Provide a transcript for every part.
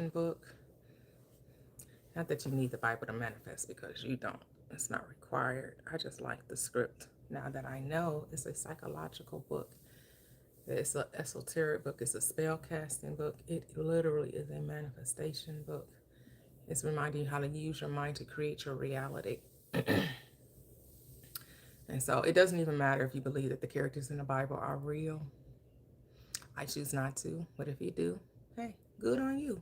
book. Not that you need the Bible to manifest, because you don't. It's not required. I just like the script. Now that I know it's a psychological book, it's an esoteric book, it's a spell casting book. It literally is a manifestation book. It's reminding you how to use your mind to create your reality. And so it doesn't even matter if you believe that the characters in the Bible are real. I choose not to, but if you do, hey, good on you.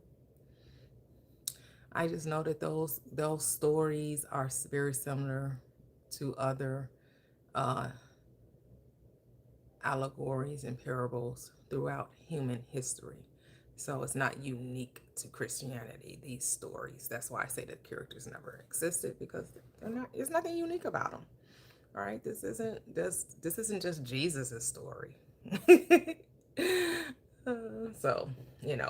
I just know that those stories are very similar to other uh, allegories and parables throughout human history. So it's not unique to Christianity, these stories. That's why I say that characters never existed, because they're not, there's nothing unique about them. All right, this isn't just Jesus's story. So,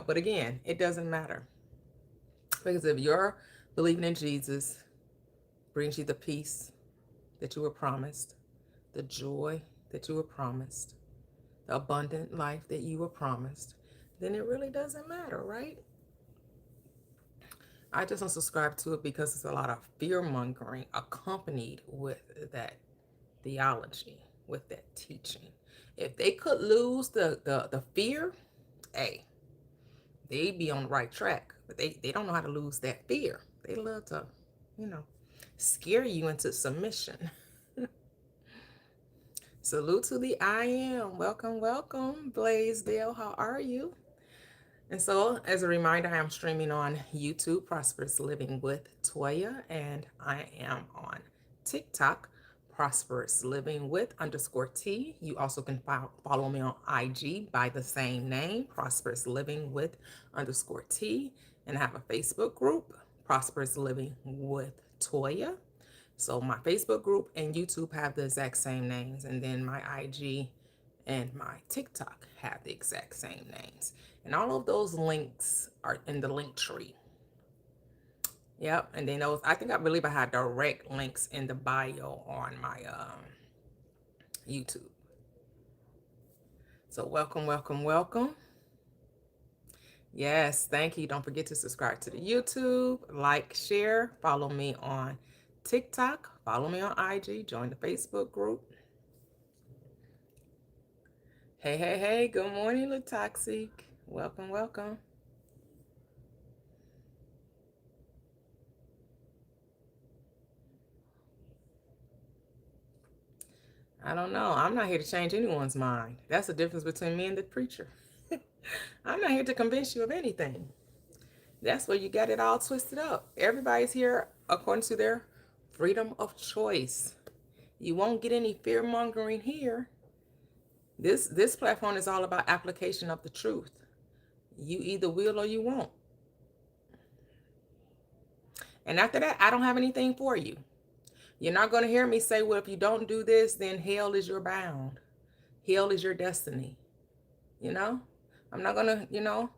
but again, it doesn't matter, because if you're believing in Jesus brings you the peace that you were promised, the joy that you were promised, the abundant life that you were promised, then it really doesn't matter, right? I just don't subscribe to it because it's a lot of fear mongering accompanied with that theology, with that teaching. If they could lose the fear, hey, they'd be on the right track. But they don't know how to lose that fear. They love to, you know, scare you into submission. Salute to the I am. Welcome, welcome, Blaisdell. How are you? And so, as a reminder, I am streaming on YouTube, Prosperous Living with Toya, and I am on TikTok, Prosperous Living with underscore T. You also can follow me on IG by the same name, Prosperous Living with underscore T. And I have a Facebook group, Prosperous Living with Toya. So my Facebook group and YouTube have the exact same names, and then my IG and my TikTok have the exact same names. And all of those links are in the link tree. Yep. And then those, I think, I believe I had direct links in the bio on my YouTube. So welcome, welcome, welcome. Yes, thank you. Don't forget to subscribe to the YouTube, like, share, follow me on TikTok, follow me on IG, join the Facebook group. Hey, hey, hey, good morning, Latoxic. Welcome, welcome. I don't know. I'm not here to change anyone's mind. That's the difference between me and the preacher. I'm not here to convince you of anything. That's where you got it all twisted up. Everybody's here according to their freedom of choice. You won't get any fear mongering here. This platform is all about application of the truth. You either will or you won't. And after that, I don't have anything for you. You're not going to hear me say, well, if you don't do this, then hell is your bound. Hell is your destiny. You know? I'm not going to,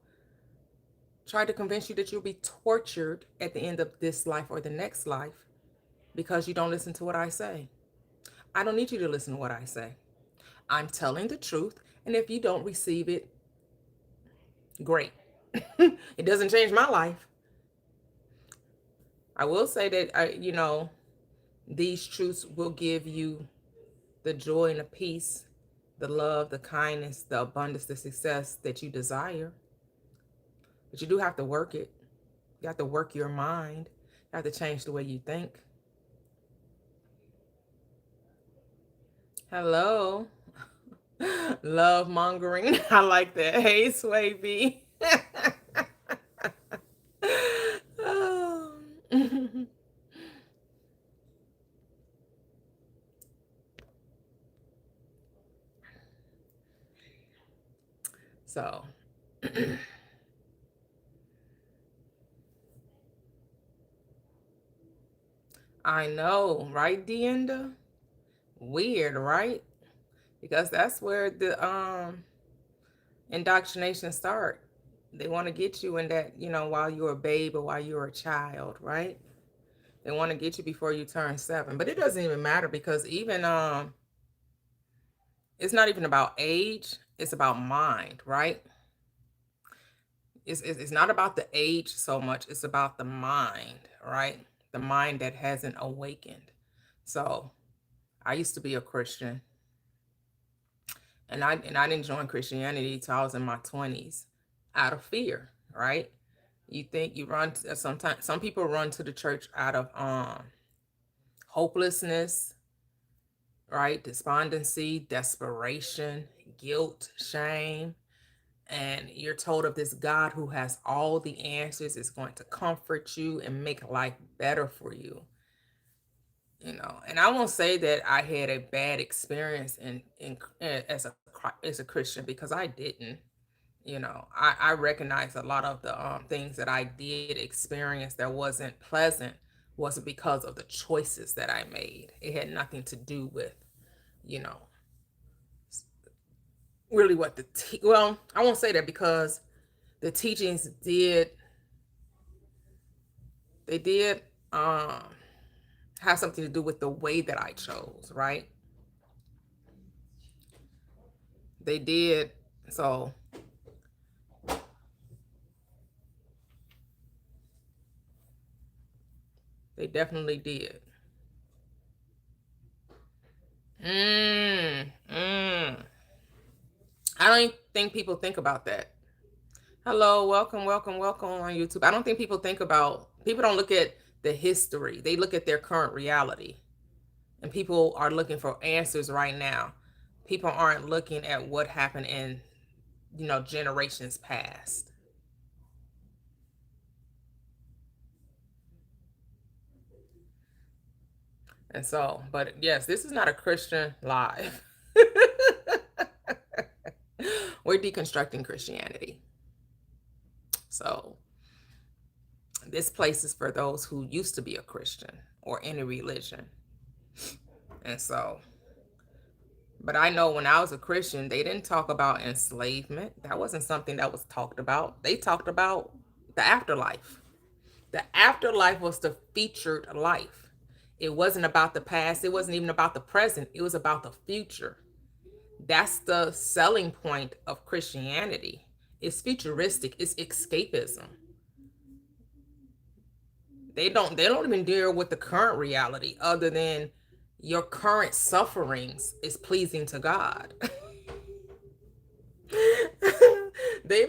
try to convince you that you'll be tortured at the end of this life or the next life because you don't listen to what I say. I don't need you to listen to what I say. I'm telling the truth. And if you don't receive it, great. It doesn't change my life. I will say that, these truths will give you the joy and the peace, the love, the kindness, the abundance, the success that you desire. But you do have to work it. You have to work your mind. You have to change the way you think. Hello. Love mongering. I like that. Hey, Sway B. Oh. So, I know, right, Deenda? Weird, right? Because that's where the indoctrination start. They want to get you in that, while you're a babe or while you're a child, right? They want to get you before you turn 7. But it doesn't even matter, because even it's not even about age, it's about mind, right? it's not about the age so much, it's about the mind, right? The mind that hasn't awakened. So I used to be a Christian, and I didn't join Christianity till I was in my 20s out of fear, right? You think you run sometimes some people run to the church out of hopelessness, right? Despondency, desperation, guilt, shame. And you're told of this God who has all the answers, is going to comfort you and make life better for you. And I won't say that I had a bad experience as a Christian, because I didn't. I recognize a lot of the things that I did experience that wasn't pleasant wasn't because of the choices that I made. It had nothing to do with, you know, really what well, I won't say that, because the teachings did um have something to do with the way that I chose, right? They did. So they definitely did. Mm, mm. I don't think people think about that. Hello, welcome, welcome, welcome on YouTube. I don't think people don't look at the history. They look at their current reality. And people are looking for answers right now. People aren't looking at what happened in, generations past. And so, but yes, this is not a Christian live. We're deconstructing Christianity. So, this place is for those who used to be a Christian or any religion. And so, but I know when I was a Christian, they didn't talk about enslavement. That wasn't something that was talked about. They talked about the afterlife. The afterlife was the featured life. It wasn't about the past. It wasn't even about the present. It was about the future. That's the selling point of Christianity. It's futuristic. It's escapism. They don't even deal with the current reality, other than your current sufferings is pleasing to God. They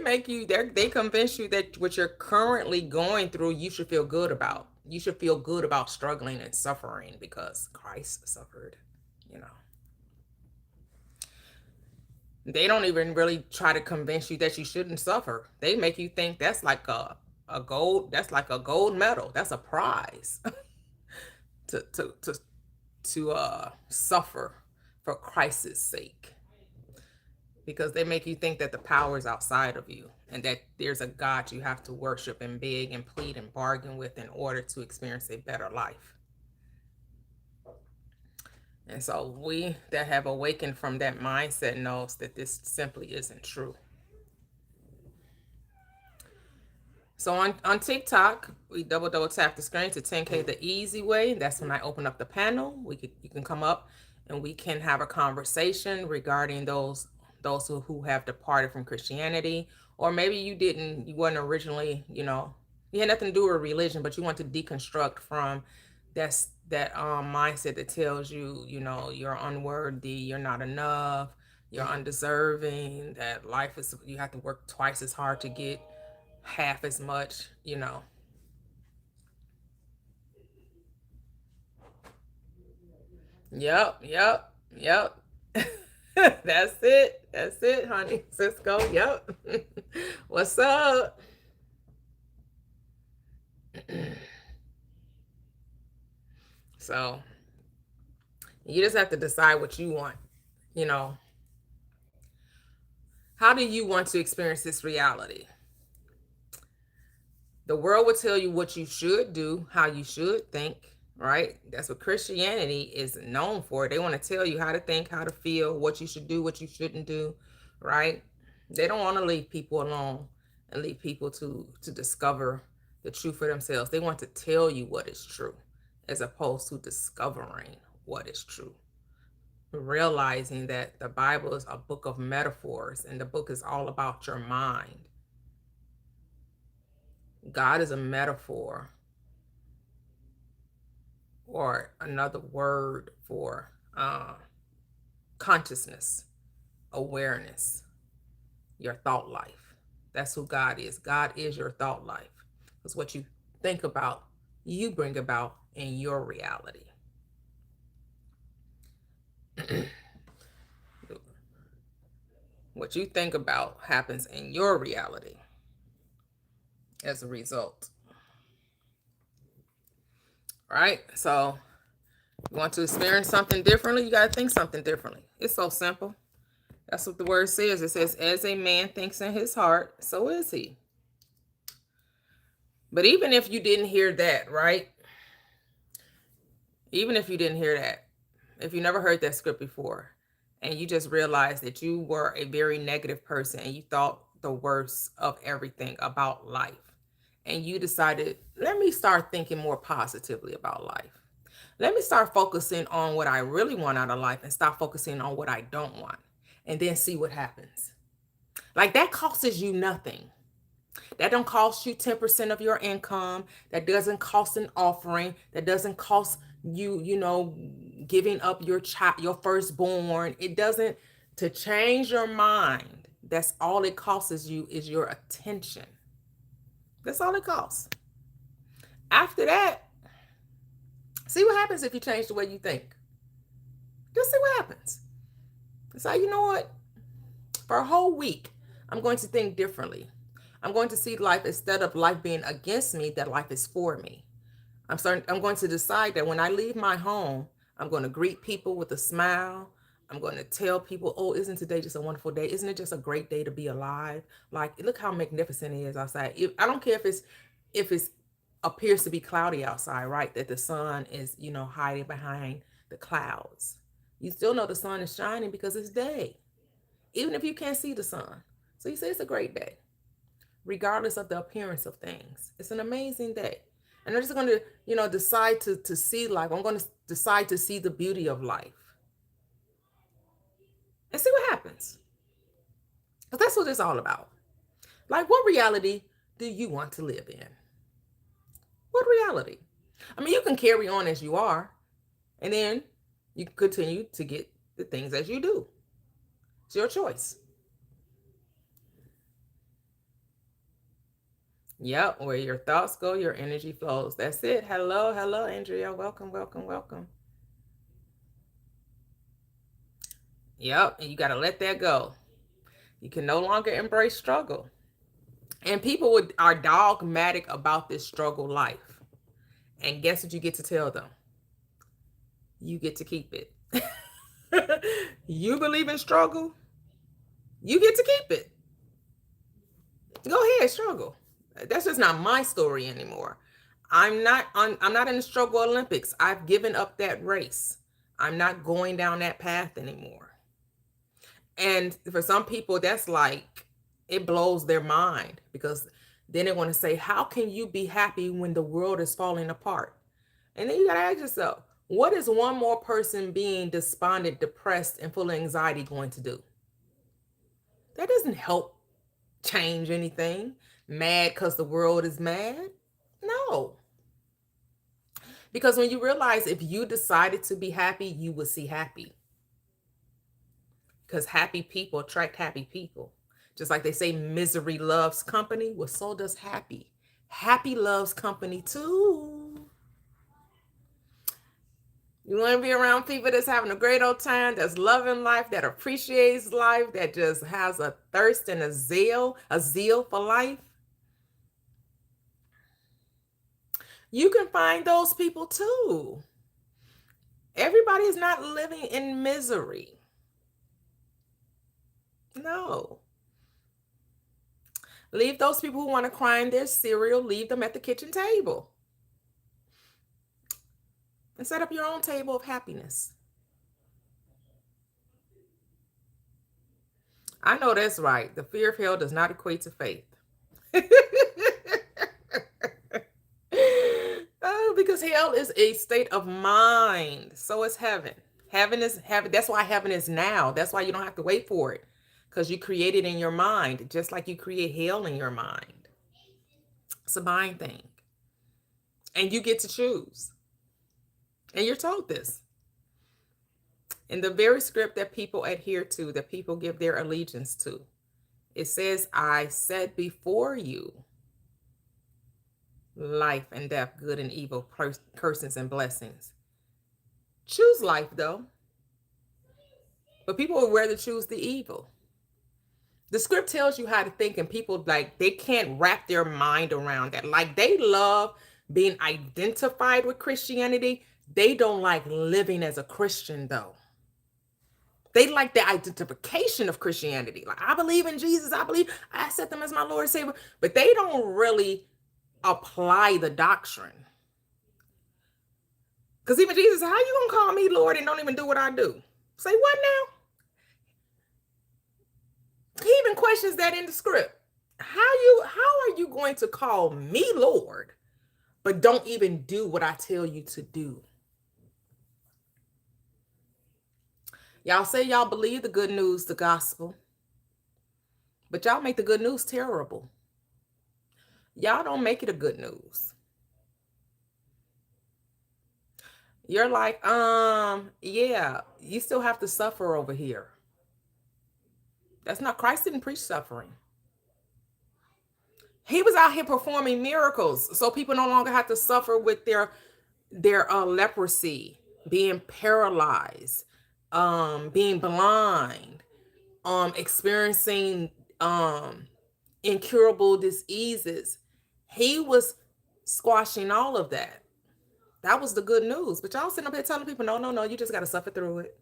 convince you that what you're currently going through, you should feel good about. You should feel good about struggling and suffering because Christ suffered, you know. They don't even really try to convince you that you shouldn't suffer. They make you think that's like a gold medal. That's a prize to suffer for Christ's sake. Because they make you think that the power is outside of you and that there's a God you have to worship and beg and plead and bargain with in order to experience a better life. And so we that have awakened from that mindset knows that this simply isn't true. So on TikTok, we double tap the screen to 10K the easy way. That's when I open up the panel. You can come up and we can have a conversation regarding those who have departed from Christianity, or maybe you weren't originally, you had nothing to do with religion, but you want to deconstruct from that mindset that tells you, you're unworthy, you're not enough, you're undeserving, that life is, you have to work twice as hard to get half as much. Yep. That's it, honey. Cisco. Yep. What's up? So you just have to decide what you want. You know, how do you want to experience this reality? The world will tell you what you should do, how you should think, right? That's what Christianity is known for. They want to tell you how to think, how to feel, what you should do, what you shouldn't do, right? They don't want to leave people alone and leave people to discover the truth for themselves. They want to tell you what is true as opposed to discovering what is true. Realizing that the Bible is a book of metaphors and the book is all about your mind. God is a metaphor or another word for consciousness, awareness, your thought life. That's who God is. God is your thought life. It's what you think about, you bring about in your reality. What you think about happens in your reality as a result. Right? So, you want to experience something differently, you got to think something differently. It's so simple. That's what the word says. It says, as a man thinks in his heart, so is he. But even if you didn't hear that, right? Even if you didn't hear that, if you never heard that script before, and you just realized that you were a very negative person and you thought the worst of everything about life, and you decided, let me start thinking more positively about life. Let me start focusing on what I really want out of life and stop focusing on what I don't want, and then see what happens. Like, that costs you nothing. That don't cost you 10% of your income. That doesn't cost an offering. That doesn't cost you, giving up your child, your firstborn. It doesn't. To change your mind, that's all it costs you, is your attention. That's all it costs. After that, see what happens if you change the way you think. Just see what happens. So, you know what? For a whole week, I'm going to think differently. I'm going to see life, instead of life being against me, that life is for me. I'm going to decide that when I leave my home, I'm going to greet people with a smile. I'm going to tell people, oh, isn't today just a wonderful day? Isn't it just a great day to be alive? Like, look how magnificent it is outside. I don't care if it's appears to be cloudy outside, right? That the sun is, hiding behind the clouds. You still know the sun is shining because it's day, even if you can't see the sun. So you say it's a great day, regardless of the appearance of things. It's an amazing day. And I'm just going to, decide to see life. I'm going to decide to see the beauty of life and see what happens. Because that's what it's all about. Like, what reality do you want to live in? What reality? I mean, you can carry on as you are, and then you can continue to get the things as you do. It's your choice. Yep, where your thoughts go, your energy flows. That's it. Hello, Andrea. Welcome, welcome, welcome. Yep, and you got to let that go. You can no longer embrace struggle. And people are dogmatic about this struggle life. And guess what you get to tell them? You get to keep it. You believe in struggle? You get to keep it. Go ahead, struggle. That's just not my story anymore. I'm not in the struggle Olympics. I've given up that race. I'm not going down that path anymore. And for some people, that's like, it blows their mind, because then they want to say, how can you be happy when the world is falling apart? And then you got to ask yourself, what is one more person being despondent, depressed, and full of anxiety going to do? That doesn't help change anything. Mad because the world is mad? No. Because when you realize, if you decided to be happy, you would see happy. Because happy people attract happy people. Just like they say, misery loves company. Well, so does happy. Happy loves company too. You want to be around people that's having a great old time, that's loving life, that appreciates life, that just has a thirst and a zeal for life. You can find those people too. Everybody is not living in misery. No. Leave those people who want to cry in their cereal, leave them at the kitchen table. And set up your own table of happiness. I know that's right. The fear of hell does not equate to faith. Because hell is a state of mind. So is heaven. Heaven is heaven. That's why heaven is now. That's why you don't have to wait for it. Because you create it in your mind, just like you create hell in your mind. It's a mind thing. And you get to choose. And you're told this. In the very script that people adhere to, that people give their allegiance to, it says, I set before you life and death, good and evil, curses and blessings. Choose life, though. But people would rather choose the evil. The script tells you how to think, and people, like, they can't wrap their mind around that. Like, they love being identified with Christianity. They don't like living as a Christian, though. They like the identification of Christianity. Like, I believe in Jesus. I accept him as my Lord and Savior. But they don't really apply the doctrine. Because even Jesus, how you gonna call me Lord and don't even do what I do? Say what now? He even questions that in the script. How are you going to call me Lord, but don't even do what I tell you to do? Y'all say y'all believe the good news, the gospel, but y'all make the good news terrible. Y'all don't make it a good news. You're like, yeah, you still have to suffer over here. That's not, Christ didn't preach suffering. He was out here performing miracles, so people no longer have to suffer with their leprosy, being paralyzed, being blind, experiencing incurable diseases. He was squashing all of that. That was the good news. But y'all sitting up here telling people, no, you just got to suffer through it.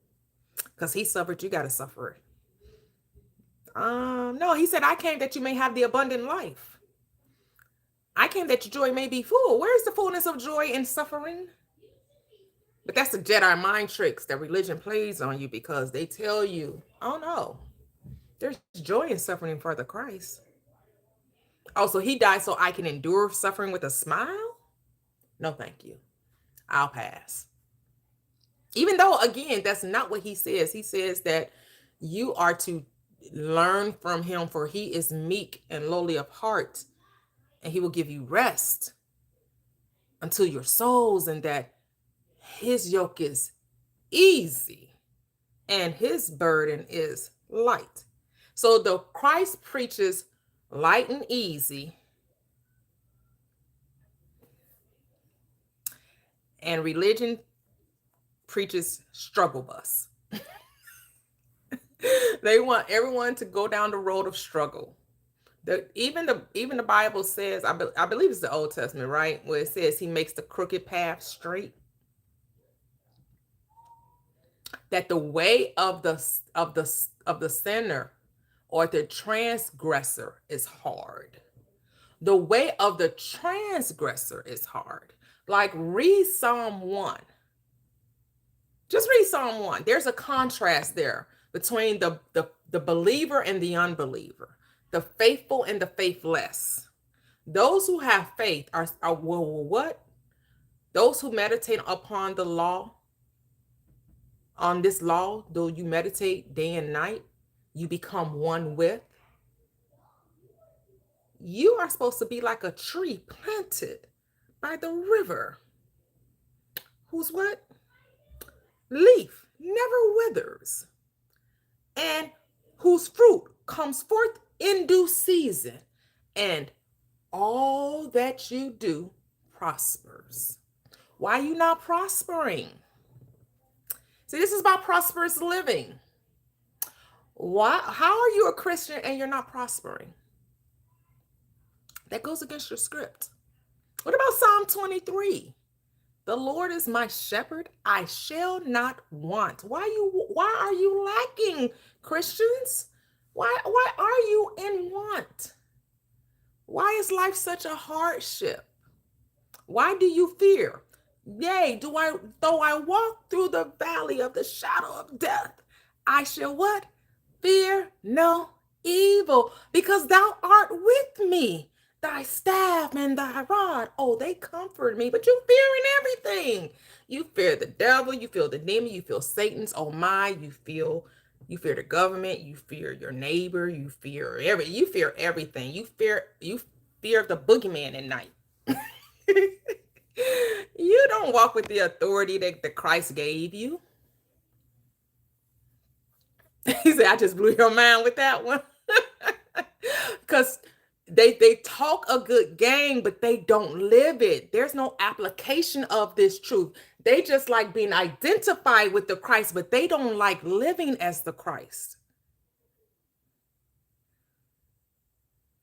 Because he suffered, you got to suffer it. No, he said, I came that you may have the abundant life. I came that your joy may be full. Where's the fullness of joy in suffering? But that's the Jedi mind tricks that religion plays on you, because they tell you, oh no, there's joy in suffering for the Christ. Oh, so he died so I can endure suffering with a smile? No, thank you. I'll pass. Even though, again, that's not what he says. He says that you are to learn from him, for he is meek and lowly of heart, and he will give you rest unto your souls, and that his yoke is easy and his burden is light. So the Christ preaches light and easy, and religion preaches struggle bus. They want everyone to go down the road of struggle. Even the Bible says, I believe it's the Old Testament, right, where it says he makes the crooked path straight. That the way of the sinner or the transgressor is hard. The way of the transgressor is hard. Like, read Psalm 1. Just read Psalm 1. There's a contrast there between the believer and the unbeliever, the faithful and the faithless. Those who have faith are what? Those who meditate upon the law, on this law, though you meditate day and night, you become one with. You are supposed to be like a tree planted by the river, whose what? Leaf never withers, and whose fruit comes forth in due season, and all that you do prospers. Why are you not prospering? See, this is about prosperous living. How are you a Christian and you're not prospering? That goes against your script. What about Psalm 23? The Lord is my shepherd, I shall not want. Why are you lacking, Christians? Why are you in want? Why is life such a hardship? Why do you fear? Yea, though I walk through the valley of the shadow of death, I shall what? Fear no evil, because thou art with me. Thy staff and thy rod, oh, they comfort me. But you fear in everything. You fear the devil, you feel the demon, you feel Satan's, oh my, you fear the government, you fear your neighbor, you fear everything. You fear of the boogeyman at night. You don't walk with the authority that Christ gave you. He said, I just blew your mind with that one. Because they talk a good game, but they don't live it. There's no application of this truth. They just like being identified with the Christ, but they don't like living as the Christ.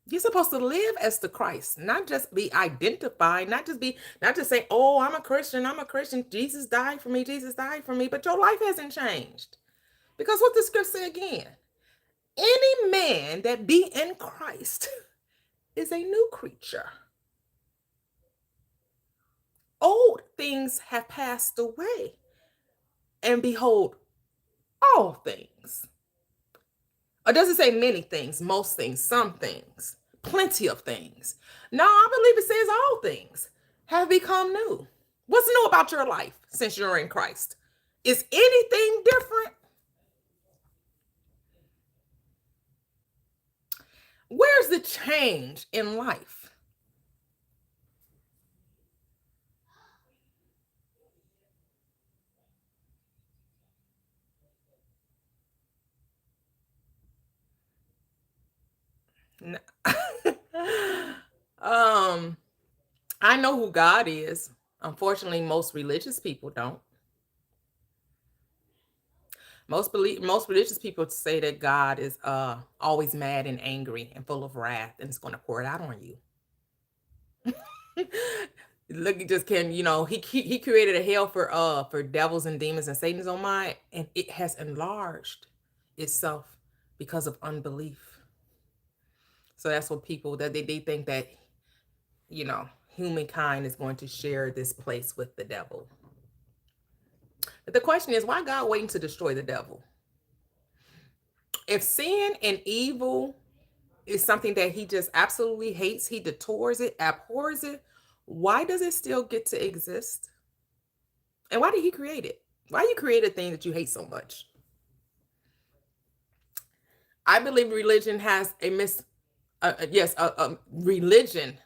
You're supposed to live as the Christ, not just be identified, not just say, oh, I'm a Christian, Jesus died for me, but your life hasn't changed. Because what the scripture say again, any man that be in Christ is a new creature. Old things have passed away, and behold, all things. Or does it say many things, most things, some things, plenty of things? No, I believe it says all things have become new. What's new about your life since you're in Christ? Is anything different? Where's the change in life? um, I know who God is. Unfortunately, most religious people don't. Most religious people say that God is always mad and angry and full of wrath and it's going to pour it out on you. Look, he just can, he created a hell for devils and demons and Satan's own mind, and it has enlarged itself because of unbelief. So that's what people that they think that humankind is going to share this place with the devil. But the question is, why God waiting to destroy the devil? If sin and evil is something that he just absolutely hates, he detores it, abhors it, why does it still get to exist? And why did he create it? Why you create a thing that you hate so much? I believe religion has religion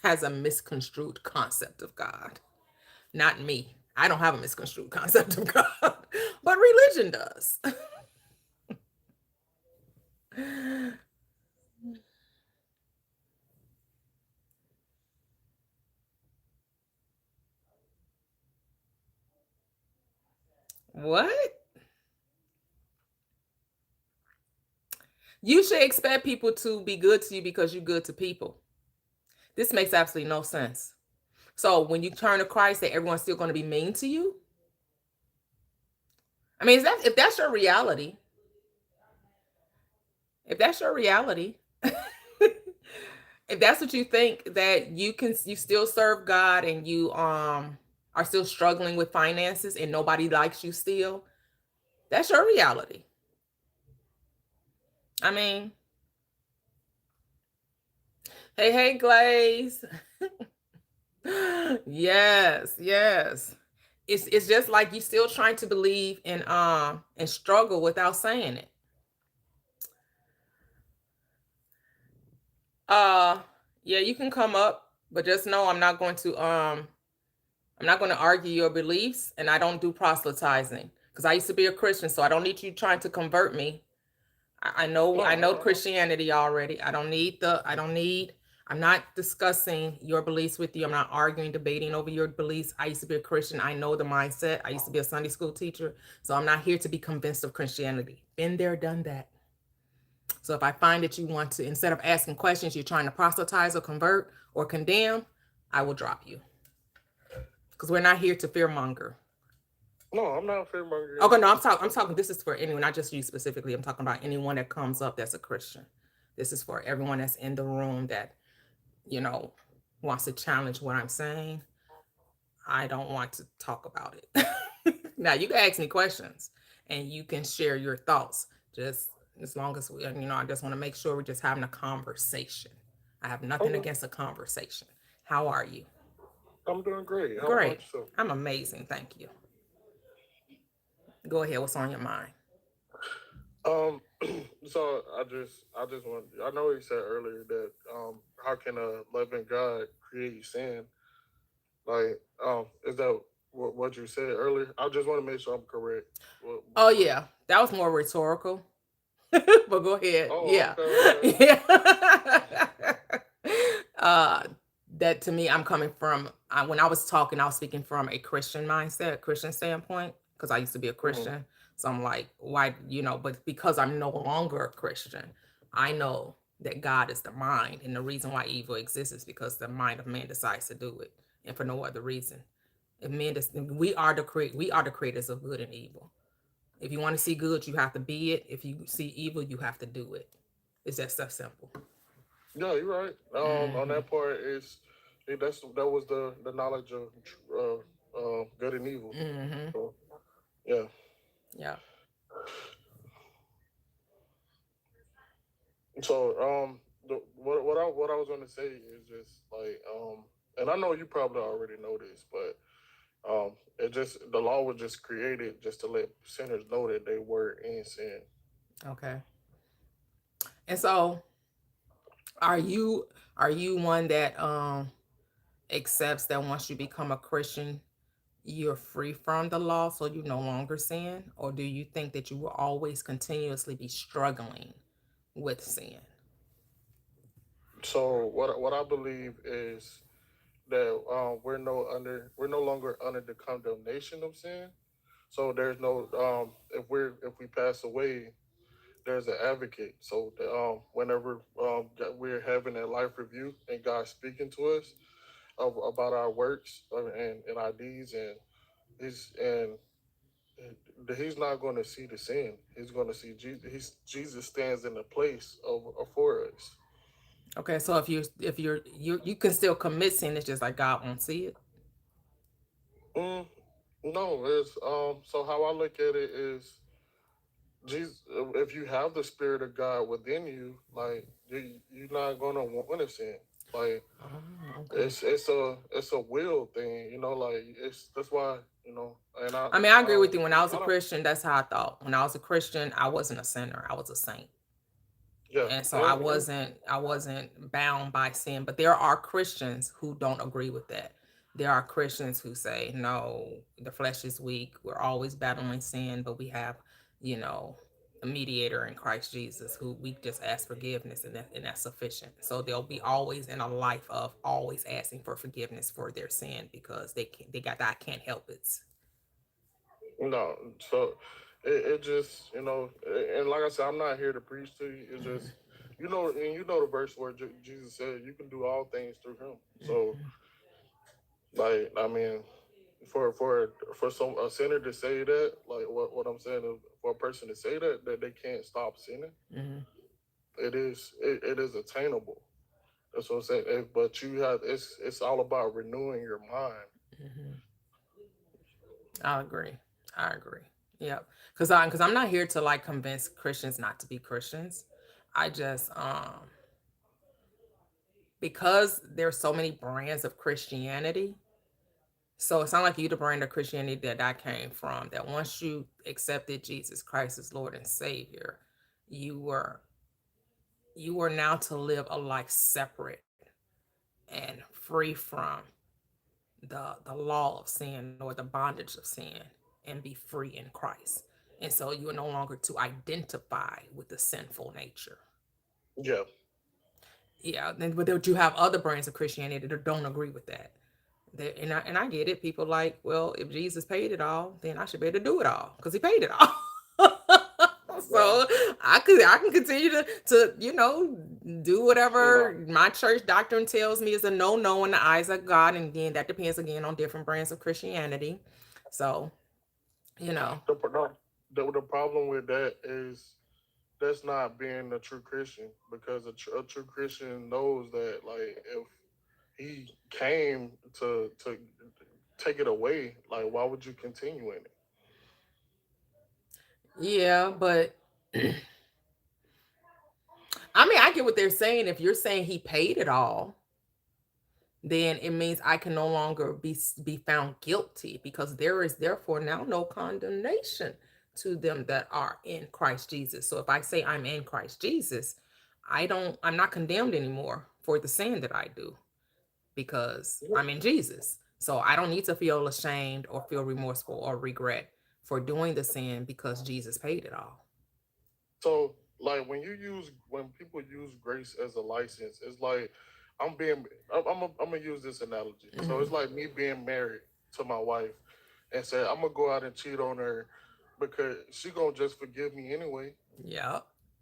has a misconstrued concept of God. Not me. I don't have a misconstrued concept of God, but religion does. What? You should expect people to be good to you because you're good to people. This makes absolutely no sense. So when you turn to Christ, that everyone's still going to be mean to you? I mean, if that's your reality, if that's your reality, if that's what you think, that you still serve God and you are still struggling with finances and nobody likes you still, that's your reality. I mean, hey, Glaze. Yes, yes. It's just like you still trying to believe and struggle without saying it. Yeah, you can come up, but just know I'm not going to argue your beliefs, and I don't do proselytizing because I used to be a Christian, so I don't need you trying to convert me. I know Christianity already. I'm not discussing your beliefs with you. I'm not arguing, debating over your beliefs. I used to be a Christian. I know the mindset. I used to be a Sunday school teacher. So I'm not here to be convinced of Christianity. Been there, done that. So if I find that you want to, instead of asking questions, you're trying to proselytize or convert or condemn, I will drop you. Because we're not here to fearmonger. No, I'm not a fear monger. Okay, no, I'm talking. This is for anyone, not just you specifically. I'm talking about anyone that comes up that's a Christian. This is for everyone that's in the room that wants to challenge what I'm saying. I don't want to talk about it. Now you can ask me questions and you can share your thoughts. Just as long as I just want to make sure we're just having a conversation. I have nothing Okay. against a conversation. How are you? I'm doing great. How about Great. yourself? I'm amazing. Thank you. Go ahead. What's on your mind? Um, so I just want. I know you said earlier that how can a loving God create sin? Like, is that what you said earlier? I just want to make sure I'm correct Oh before. yeah, that was more rhetorical. But go ahead. Oh, Yeah. okay, okay. Yeah. uh that to me, I'm coming from when I was talking, I was speaking from a Christian mindset, Christian standpoint, because I used to be a Mm-hmm. Christian. So I'm like, why, but because I'm no longer a Christian, I know that God is the mind. And the reason why evil exists is because the mind of man decides to do it, and for no other reason. If men, we are the creators of good and evil. If you want to see good, you have to be it. If you see evil, you have to do it. It's that stuff simple. Yeah, you're right. On Hmm. that part is that was the knowledge of good and evil. Hmm. So yeah. Yeah. So what I was going to say is just like and I know you probably already know this, but it just the law was just created just to let sinners know that they were in sin. Okay. And so, are you one that accepts that once you become a Christian, you're free from the law, so you no longer sin, or do you think that you will always continuously be struggling with sin? So what I believe is that we're no longer under the condemnation of sin. So there's no if we pass away, there's an advocate. So whenever we're having a life review and God's speaking to us about our works and our deeds, and he's and he's not going to see the sin. He's going to see Jesus. Jesus stands in the place of for us. Okay, so you can still commit sin, it's just like God won't see it. Mm, no, it's so how I look at it is Jesus. If you have the Spirit of God within you, like you're not gonna want to sin. Like Oh, okay. it's a will thing, Like that's why and I mean, I agree with um you. When I was a I don't Christian, that's how I thought. When I was a Christian, I wasn't a sinner. I was a saint. yeah And so and I wasn't bound by sin. But there are Christians who don't agree with that. There are Christians who say, no, the flesh is weak. We're always battling sin, but we have, you know, a mediator in Christ Jesus who we just ask forgiveness, and that's sufficient. So they'll be always in a life of always asking for forgiveness for their sin because they got that can't help it. no so it just and like I said, I'm not here to preach to you. It's just and the verse where Jesus said you can do all things through him. So like I mean for some a sinner to say that, like what I'm saying is for a person to say that they can't stop sinning, Hmm. it is attainable. That's what I'm saying. But you have it's all about renewing your mind. Hmm. I agree. I agree. Yep. Because I'm not here to like convince Christians not to be Christians. I just because there's so many brands of Christianity. So it's not like you the brand of Christianity that I came from. That once you accepted Jesus Christ as Lord and Savior, you were now to live a life separate and free from the law of sin or the bondage of sin, and be free in Christ. And so you are no longer to identify with the sinful nature. Yeah. Yeah, but you have other brands of Christianity that don't agree with that. And I get it. People like, well, if Jesus paid it all, then I should be able to do it all because he paid it all. Well, So I can continue to do no. whatever my church doctrine tells me is a no in the eyes of God, and again that depends again on different brands of Christianity. So you know, No, the problem with that is that's not being a true Christian, because a true Christian knows that, like, if he came to take it away, like, why would you continue in it? yeah, but I mean I get what they're saying. If you're saying he paid it all, then it means I can no longer be found guilty because there is therefore now no condemnation to them that are in Christ Jesus. So if I say I'm in Christ Jesus, I'm not condemned anymore for the sin that I do because I'm in Jesus. So I don't need to feel ashamed or feel remorseful or regret for doing the sin because Jesus paid it all. So like when people use grace as a license, it's like I'm gonna use this analogy. So Mhm. it's like me being married to my wife and say I'm gonna go out and cheat on her because she gonna just forgive me anyway. Yeah.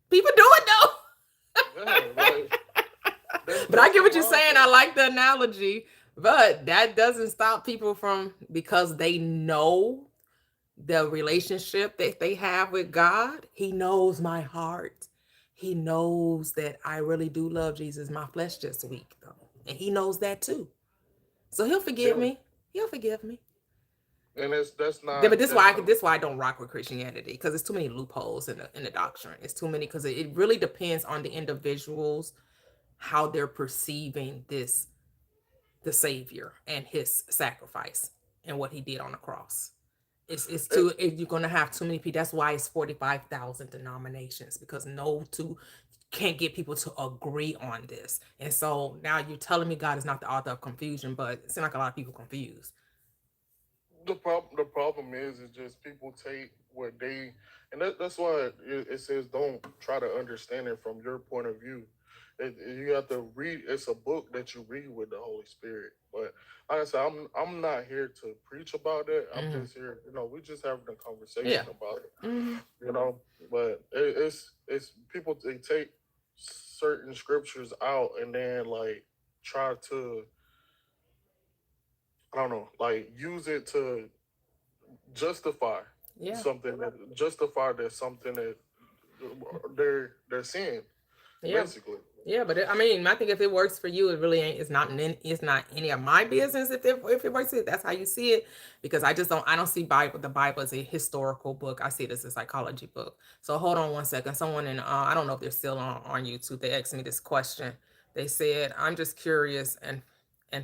People do it though. Yeah, like But I that's get the what you're saying. I mindset. like the analogy, but that doesn't stop people from, because they know the relationship that they have with God. He knows my heart. He knows that I really do love Jesus. My flesh just weak though. And he knows that too. So he'll forgive Yeah, me. He'll forgive me. and it's But that's not this why I don't rock with Christianity, because it's too many loopholes in the doctrine. It's too many, because it really depends on the individuals, how they're perceiving the Savior and his sacrifice and what he did on the cross. It's it, too, you're gonna have too many people. That's why it's 45,000 denominations, because no two can't get people to agree on this. And so now you're telling me God is not the author of confusion, but it seems like a lot of people confused. the problem is just people take what they and that's why it says don't try to understand it from your point of view. You have to read. It's a book that you read with the Holy Spirit. But like I said, I'm not here to preach about it. I'm Hmm. just here. We just having a Yeah. conversation about it. Hmm. You know, but it's people, they take certain scriptures out and then like try to, I don't know, like use it to justify Yeah. something that they're seeing Yeah. basically. Yeah, but I mean, I think if it works for you, it really ain't. It's not any of my business if it works. That's how you see it. Because I don't see Bible. The Bible as a historical book. I see it as a psychology book. So hold on one second. Someone I don't know if they're still on YouTube. They asked me this question. They said, "I'm just curious and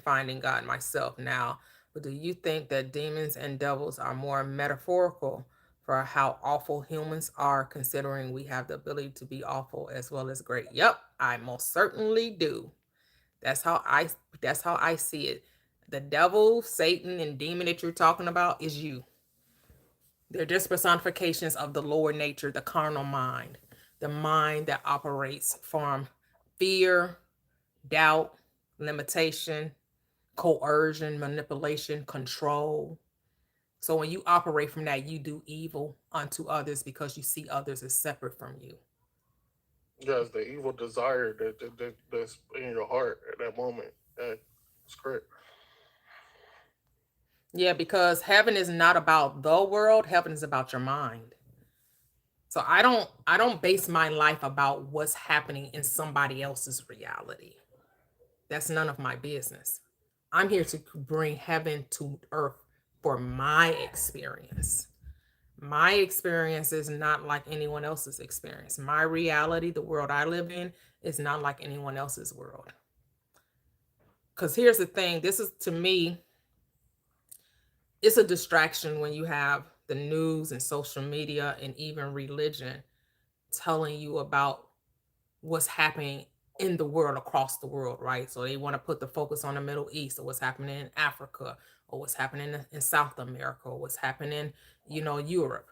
finding God myself now. But do you think that demons and devils are more metaphorical for how awful humans are, considering we have the ability to be awful as well as great?" Yep, I most certainly do. That's how I that's how I see it. The devil, Satan, and demon that you're talking about is you. They're just personifications of the lower nature, the carnal mind, the mind that operates from fear, doubt, limitation, coercion, manipulation, control. So when you operate from that, you do evil unto others because you see others as separate from you. Yes, the evil desire that's in your heart at that moment. That's correct. Yeah, because heaven is not about the world, heaven is about your mind. So I don't base my life about what's happening in somebody else's reality. That's none of my business. I'm here to bring heaven to earth for my experience. My experience is not like anyone else's experience. My reality, the world I live in, is not like anyone else's world. Because here's the thing, this is, to me, it's a distraction when you have the news and social media and even religion telling you about what's happening in the world, across the world, right? So they want to put the focus on the Middle East, or what's happening in Africa, or what's happening in South America, or what's happening, Europe.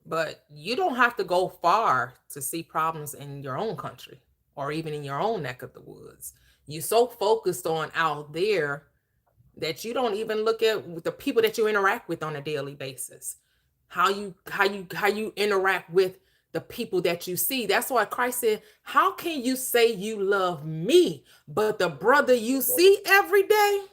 But you don't have to go far to see problems in your own country or even in your own neck of the woods. You're so focused on out there that you don't even look at the people that you interact with on a daily basis. How you interact with the people that you see. That's why Christ said, "How can you say you love me, but the brother you see every day?"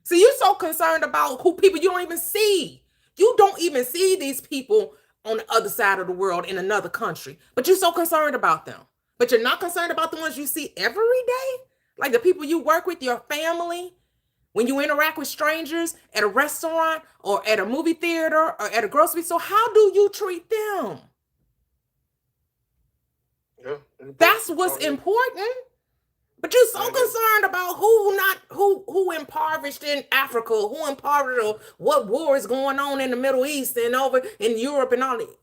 See, you're so concerned about who people you don't even see. You don't even see these people on the other side of the world in another country, but you're so concerned about them. But you're not concerned about the ones you see every day, like the people you work with, your family. When you interact with strangers at a restaurant or at a movie theater or at a grocery store, how do you treat them? Yeah, you put That's what's on it. important. But you're so Man, you concerned about who impoverished in Africa, who impoverished, or what war is going on in the Middle East and over in Europe and all that.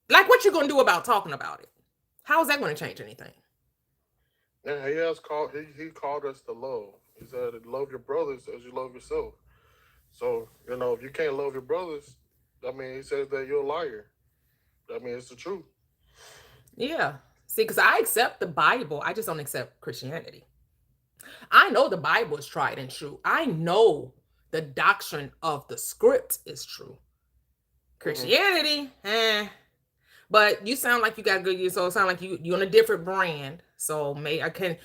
Like, what you gonna do about talking about it? How is that going to change anything? yeah, he has called he called us to love. He said, "Love your brothers as you love yourself." So if you can't love your brothers, I mean, he says that you're a liar. I mean, it's the truth. Yeah. See, because I accept the Bible, I just don't accept Christianity. I know the Bible is tried and true. I know the doctrine of the script is true. Hmm. Christianity, eh. But you sound like you got good, so it sound like you're on a different brand. So may I can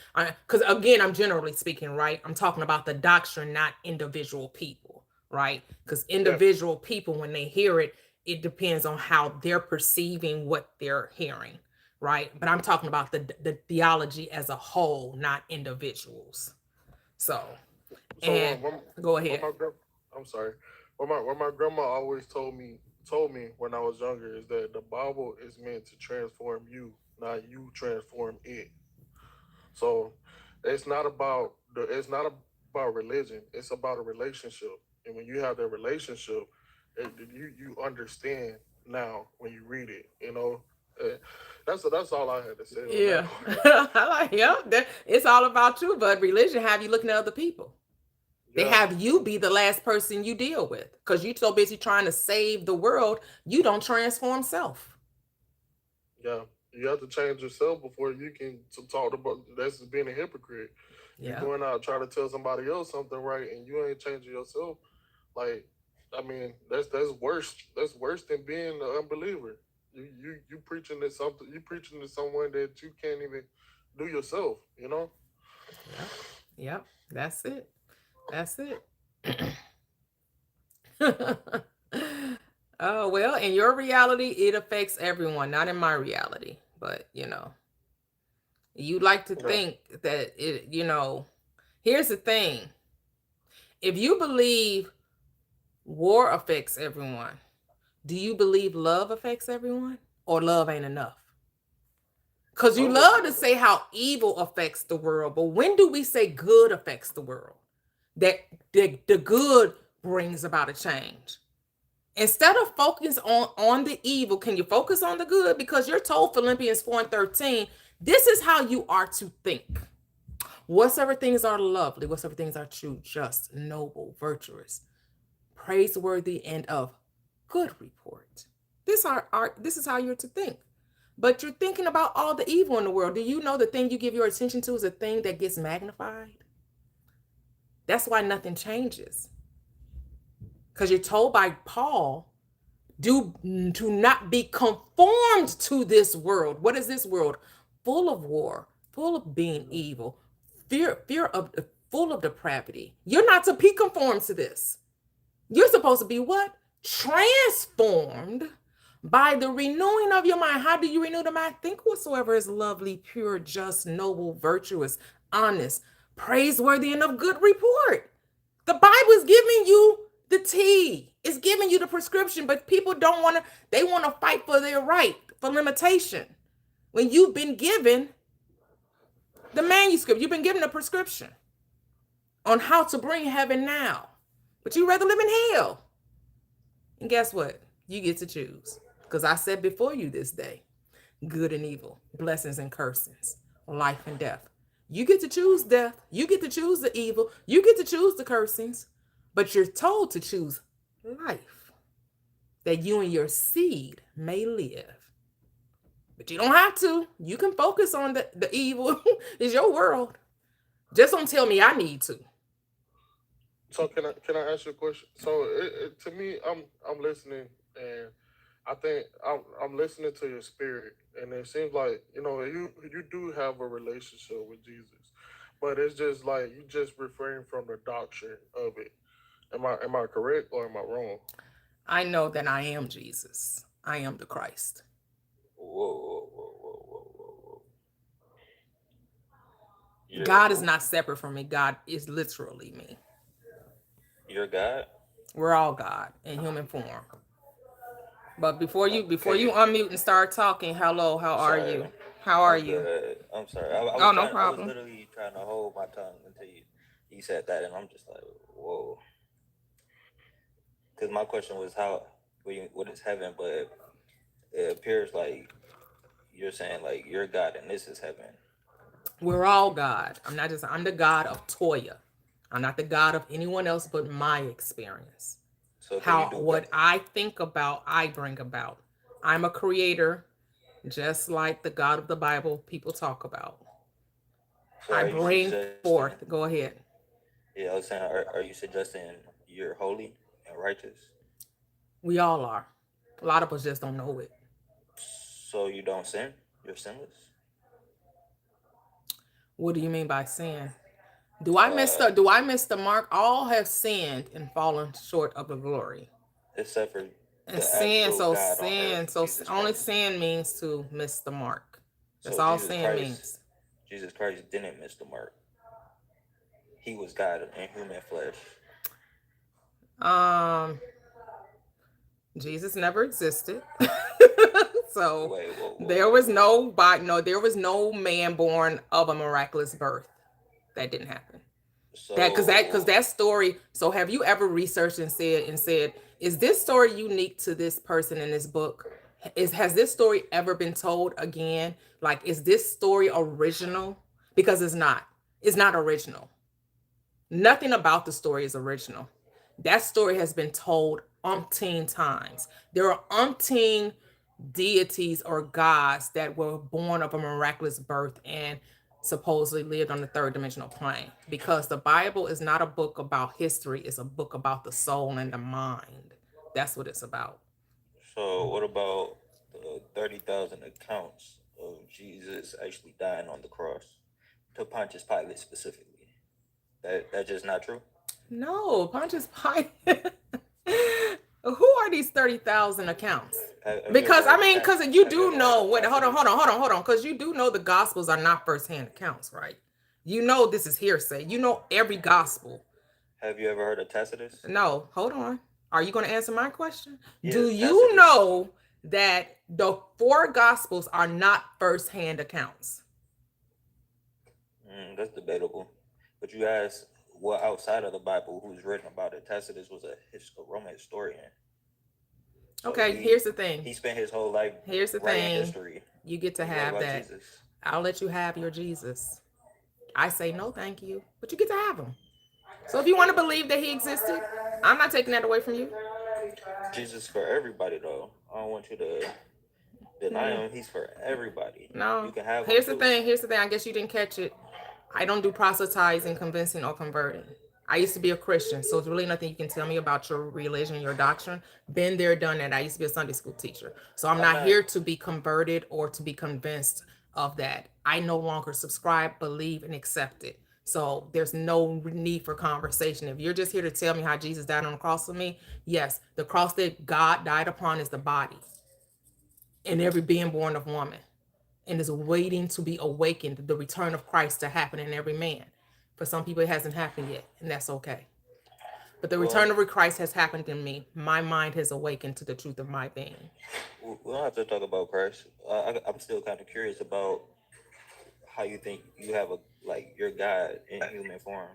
because again, I'm generally speaking, right? I'm talking about the doctrine, not individual people, right? Because Yeah. individual people, when they hear it, it depends on how they're perceiving what they're hearing, right? But I'm talking about the theology as a whole, not individuals. So, So and go what ahead. my I'm sorry, what my grandma always told me when I was younger is that the Bible is meant to transform you, not you transform it. So it's not about religion. It's about a relationship. And when you have that relationship, you understand now when you read it. Uh, that's all I had to say on that Yeah. part. I like, yeah, it's all about you, but religion have you looking at other people. They Yeah, have you be the last person you deal with because you so busy trying to save the world, you don't transform self. yeah. You have to change yourself before you can to talk about. That's being a hypocrite. You Yeah. going out trying to tell somebody else something right, and you ain't changing yourself. Like, I mean, that's worse. That's worse than being an unbeliever. You preaching to something. You preaching to someone that you can't even do yourself. Yep. Yep. That's it. That's it. Oh, well, in your reality, it affects everyone, not in my reality. But, you like to Yeah. think that here's the thing. If you believe war affects everyone, do you believe love affects everyone? Or love ain't enough? Because you Love love affects. to say how evil affects the world, but when do we say good affects the world? That the good brings about a change. Instead of focus on the evil, can you focus on the good? Because you're told Philippians 4 and 13, this is how you are to think. Whatsoever things are lovely, whatsoever things are true, just, noble, virtuous, praiseworthy, and of good report. This is how you're to think. But you're thinking about all the evil in the world. Do you know the thing you give your attention to is a thing that gets magnified? That's why nothing changes. Because you're told by Paul, do to not be conformed to this world. What is this world? Full of war, full of being evil, fear of full of depravity. You're not to be conformed to this. You're supposed to be what? Transformed by the renewing of your mind. How do you renew the mind? Think whatsoever is lovely, pure, just, noble, virtuous, honest, praiseworthy, and of good report. The Bible is giving you the tea. It's giving you the prescription, but people don't want to, they want to fight for their right, for limitation. When you've been given the manuscript, you've been given a prescription on how to bring heaven now. But you rather live in hell. And guess what? You get to choose. Because I said before you this day, good and evil, blessings and cursings, life and death. You get to choose death. You get to choose the evil. You get to choose the cursings. But you're told to choose life, that you and your seed may live. But you don't have to. You can focus on the evil. Is your world. Just don't tell me I need to. So can I ask you a question? So to me, I'm listening, and I think I'm listening to your spirit, and it seems like you do have a relationship with Jesus, but it's just like you just refrain from the doctrine of it. Am I correct or am I wrong? I know that I am Jesus. I am the Christ. Whoa, whoa, whoa, whoa, whoa, whoa, whoa. You're God is who? not separate from me. God is literally me. You're God? We're all God in human form. But before you Okay. unmute and start talking, hello, how are Sorry. you? How are I'm you? good. I'm sorry. I was Oh, no trying. I was problem. literally trying to hold my tongue until you said that, and I'm just like, whoa. Because my question was what is heaven? But it appears like you're saying like you're God and this is heaven. We're all God. I'm the God of Toya. I'm not the God of anyone else but my experience. So can you How, do God? what I think about, I bring about. I'm a creator, just like the God of the Bible people talk about. So I are you bring suggesting? forth, go ahead. Yeah, I was saying, are you suggesting you're holy and righteous, We all are. A lot of us just don't know it. so you don't sin? You're sinless. What do you mean by sin? Do I miss the mark? All have sinned and fallen short of the glory. Except for And the sin, actual so God on sin, earth, so Jesus only Christ. sin means to miss the mark. That's So all sin means. Jesus Christ didn't miss the mark. He was God in human flesh. Um, Jesus never existed. So Wait, whoa, whoa, there whoa, was whoa. there was no man born of a miraculous birth. That didn't happen. Because So that story. So have you ever researched and said, is this story unique to this person in this book? Has this story ever been told again? Like, is this story original? Because it's not. It's not original. Nothing about the story is original. That story has been told umpteen times. There are umpteen deities or gods that were born of a miraculous birth and supposedly lived on the third dimensional plane. Because the Bible is not a book about history, it's a book about the soul and the mind. That's what it's about. so what about the 30,000 accounts of Jesus actually dying on the cross to Pontius Pilate specifically? That's just not true. No, Pontius Pilate. Who are these 30,000 accounts? Have you ever Because I heard mean, because you have you do ever heard know. of Wait, hold on, hold Tacitus? on, hold on, hold on. Because you do know the Gospels are not firsthand accounts, right? You know this is hearsay. You know every Gospel. Have you ever heard of Tacitus? No, hold on. Are you going to answer my question? Do Yes, you Tacitus. know that the four Gospels are not firsthand accounts? That's debatable. But you asked, well, outside of the Bible, who's written about it? Tacitus was a Roman historian. So Okay, here's the thing. he spent his whole life Here's the writing thing. history, You get to and he wrote have about that. Jesus. I'll let you have your Jesus. I say no, thank you. But you get to have him. So if you want to believe that he existed, I'm not taking that away from you. Jesus for everybody, though. I don't want you to deny Mm, him. He's for everybody. You no. can have him Here's the too. thing. Here's the thing. I guess you didn't catch it. I don't do proselytizing, convincing, or converting. I used to be a Christian, so it's really nothing you can tell me about your religion, your doctrine. Been there, done that. I used to be a Sunday school teacher. So I'm I'm not not. here to be converted or to be convinced of that. I no longer subscribe, believe, and accept it. So there's no need for conversation. If you're just here to tell me how Jesus died on the cross for me, yes, the cross that God died upon is the body and every being born of woman and is waiting to be awakened, the return of Christ to happen in every man. For some people, it hasn't happened yet, and that's okay. But the return Well, of Christ has happened in me. My mind has awakened to the truth of my being. we don't have to talk about Christ. I'm still kind of curious about how you think you have a like your God in human form,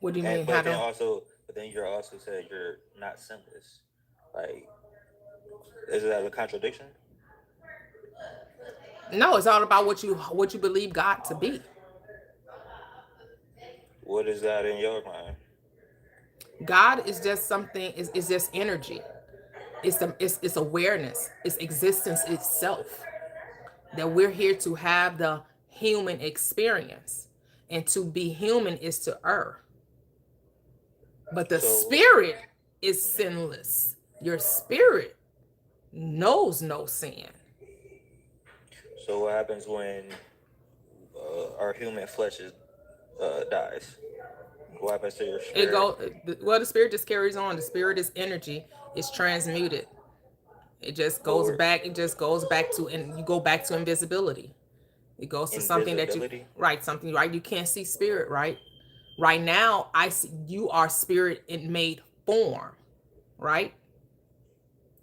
What do you and mean? How do? but then you're also said you're not sinless. Like, is that a contradiction? No, it's all about what you believe God to be. What is that in your mind? God is just something. Is just energy. It's awareness. It's existence itself. That we're here to have the human experience, and to be human is to err. But the So, spirit is mhm. sinless. Your spirit knows no sin. So what happens when our human flesh dies? What happens to your It spirit? go well. The spirit just carries on. The spirit is energy. It's transmuted. It just But goes we're back. It just goes back to, and you go back to invisibility. It goes to something that you invisibility. right. Something right. You can't see spirit right. Right now, I see you are spirit in made form. Right.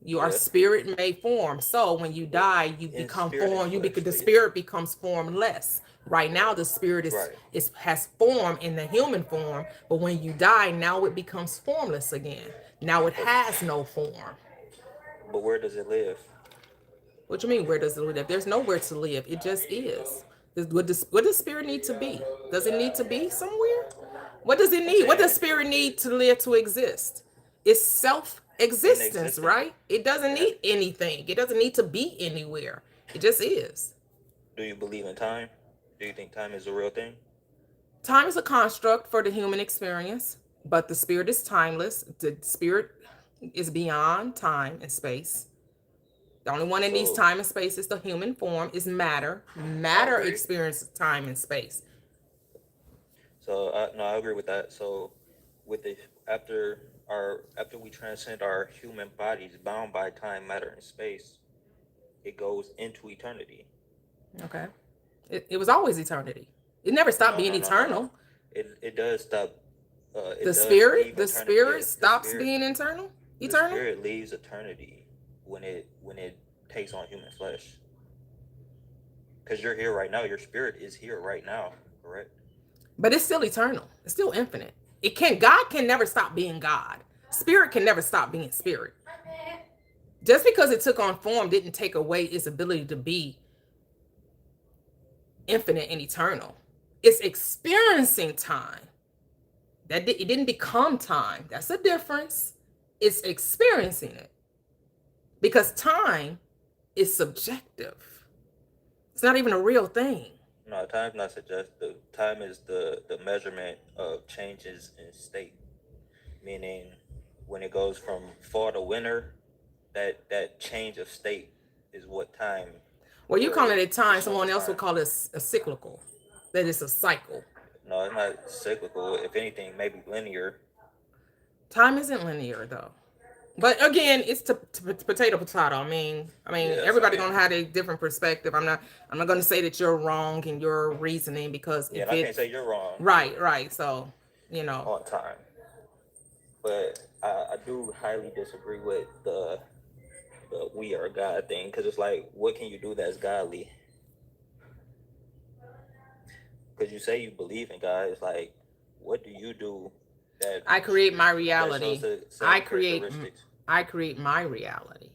You are Yeah. spirit made form. So when you die, you In become spirit and form. flesh, The so yeah. spirit becomes formless. Right now, the spirit Right. has form in the human form, but when you die, now it becomes formless again. Now it But has no form. but where does it live? What you mean? Where does it live? There's nowhere to live. It just is. What does spirit need to be? Does it need to be somewhere? What does it I'm need? What does saying spirit need to live to exist? It's in self-existence, existence. right? It doesn't Yeah. need anything. It doesn't need to be anywhere. It just is. Do you believe in time? Do you think time is a real thing? Time is a construct for the human experience, but the spirit is timeless. The spirit is beyond time and space. The only one that needs So time and space is the human form, is matter. I Matter agree. experiences time and space. So no, I agree with that. So with the after we transcend our human bodies bound by time, matter, and space, it goes into eternity. Okay. It was always eternity. It never stopped No, being no, no, no, no. eternal. It does stop. The It does spirit, leave the eternity. spirit Yeah, stops being eternal. the Eternal. spirit leaves eternity when it takes on human flesh. Because you're here right now. Your spirit is here right now. Correct. But it's still eternal. It's still infinite. God can never stop being God. Spirit can never stop being spirit. Just because it took on form didn't take away its ability to be infinite and eternal. It's experiencing time. It didn't become time. That's a difference. It's experiencing it. Because time is subjective. It's not even a real thing. No, time's not suggestive. Time is the measurement of changes in state. Meaning, when it goes from fall to winter, that change of state is what time. Well, you call it a time, It's someone else time. would call it a cyclical. That is a cycle. No, it's not cyclical. If anything, maybe linear. Time isn't linear though. But again, it's potato potato. Yeah, everybody so, gonna have a different perspective. I'm not gonna say that you're wrong in your reasoning because yeah, if and I can't it say you're wrong right. So on time. But I do highly disagree with the we are God thing, because it's like, what can you do that's godly? Because you say you believe in God, it's like, what do you do that I create my that reality. shows the same I create characteristics? I create my reality.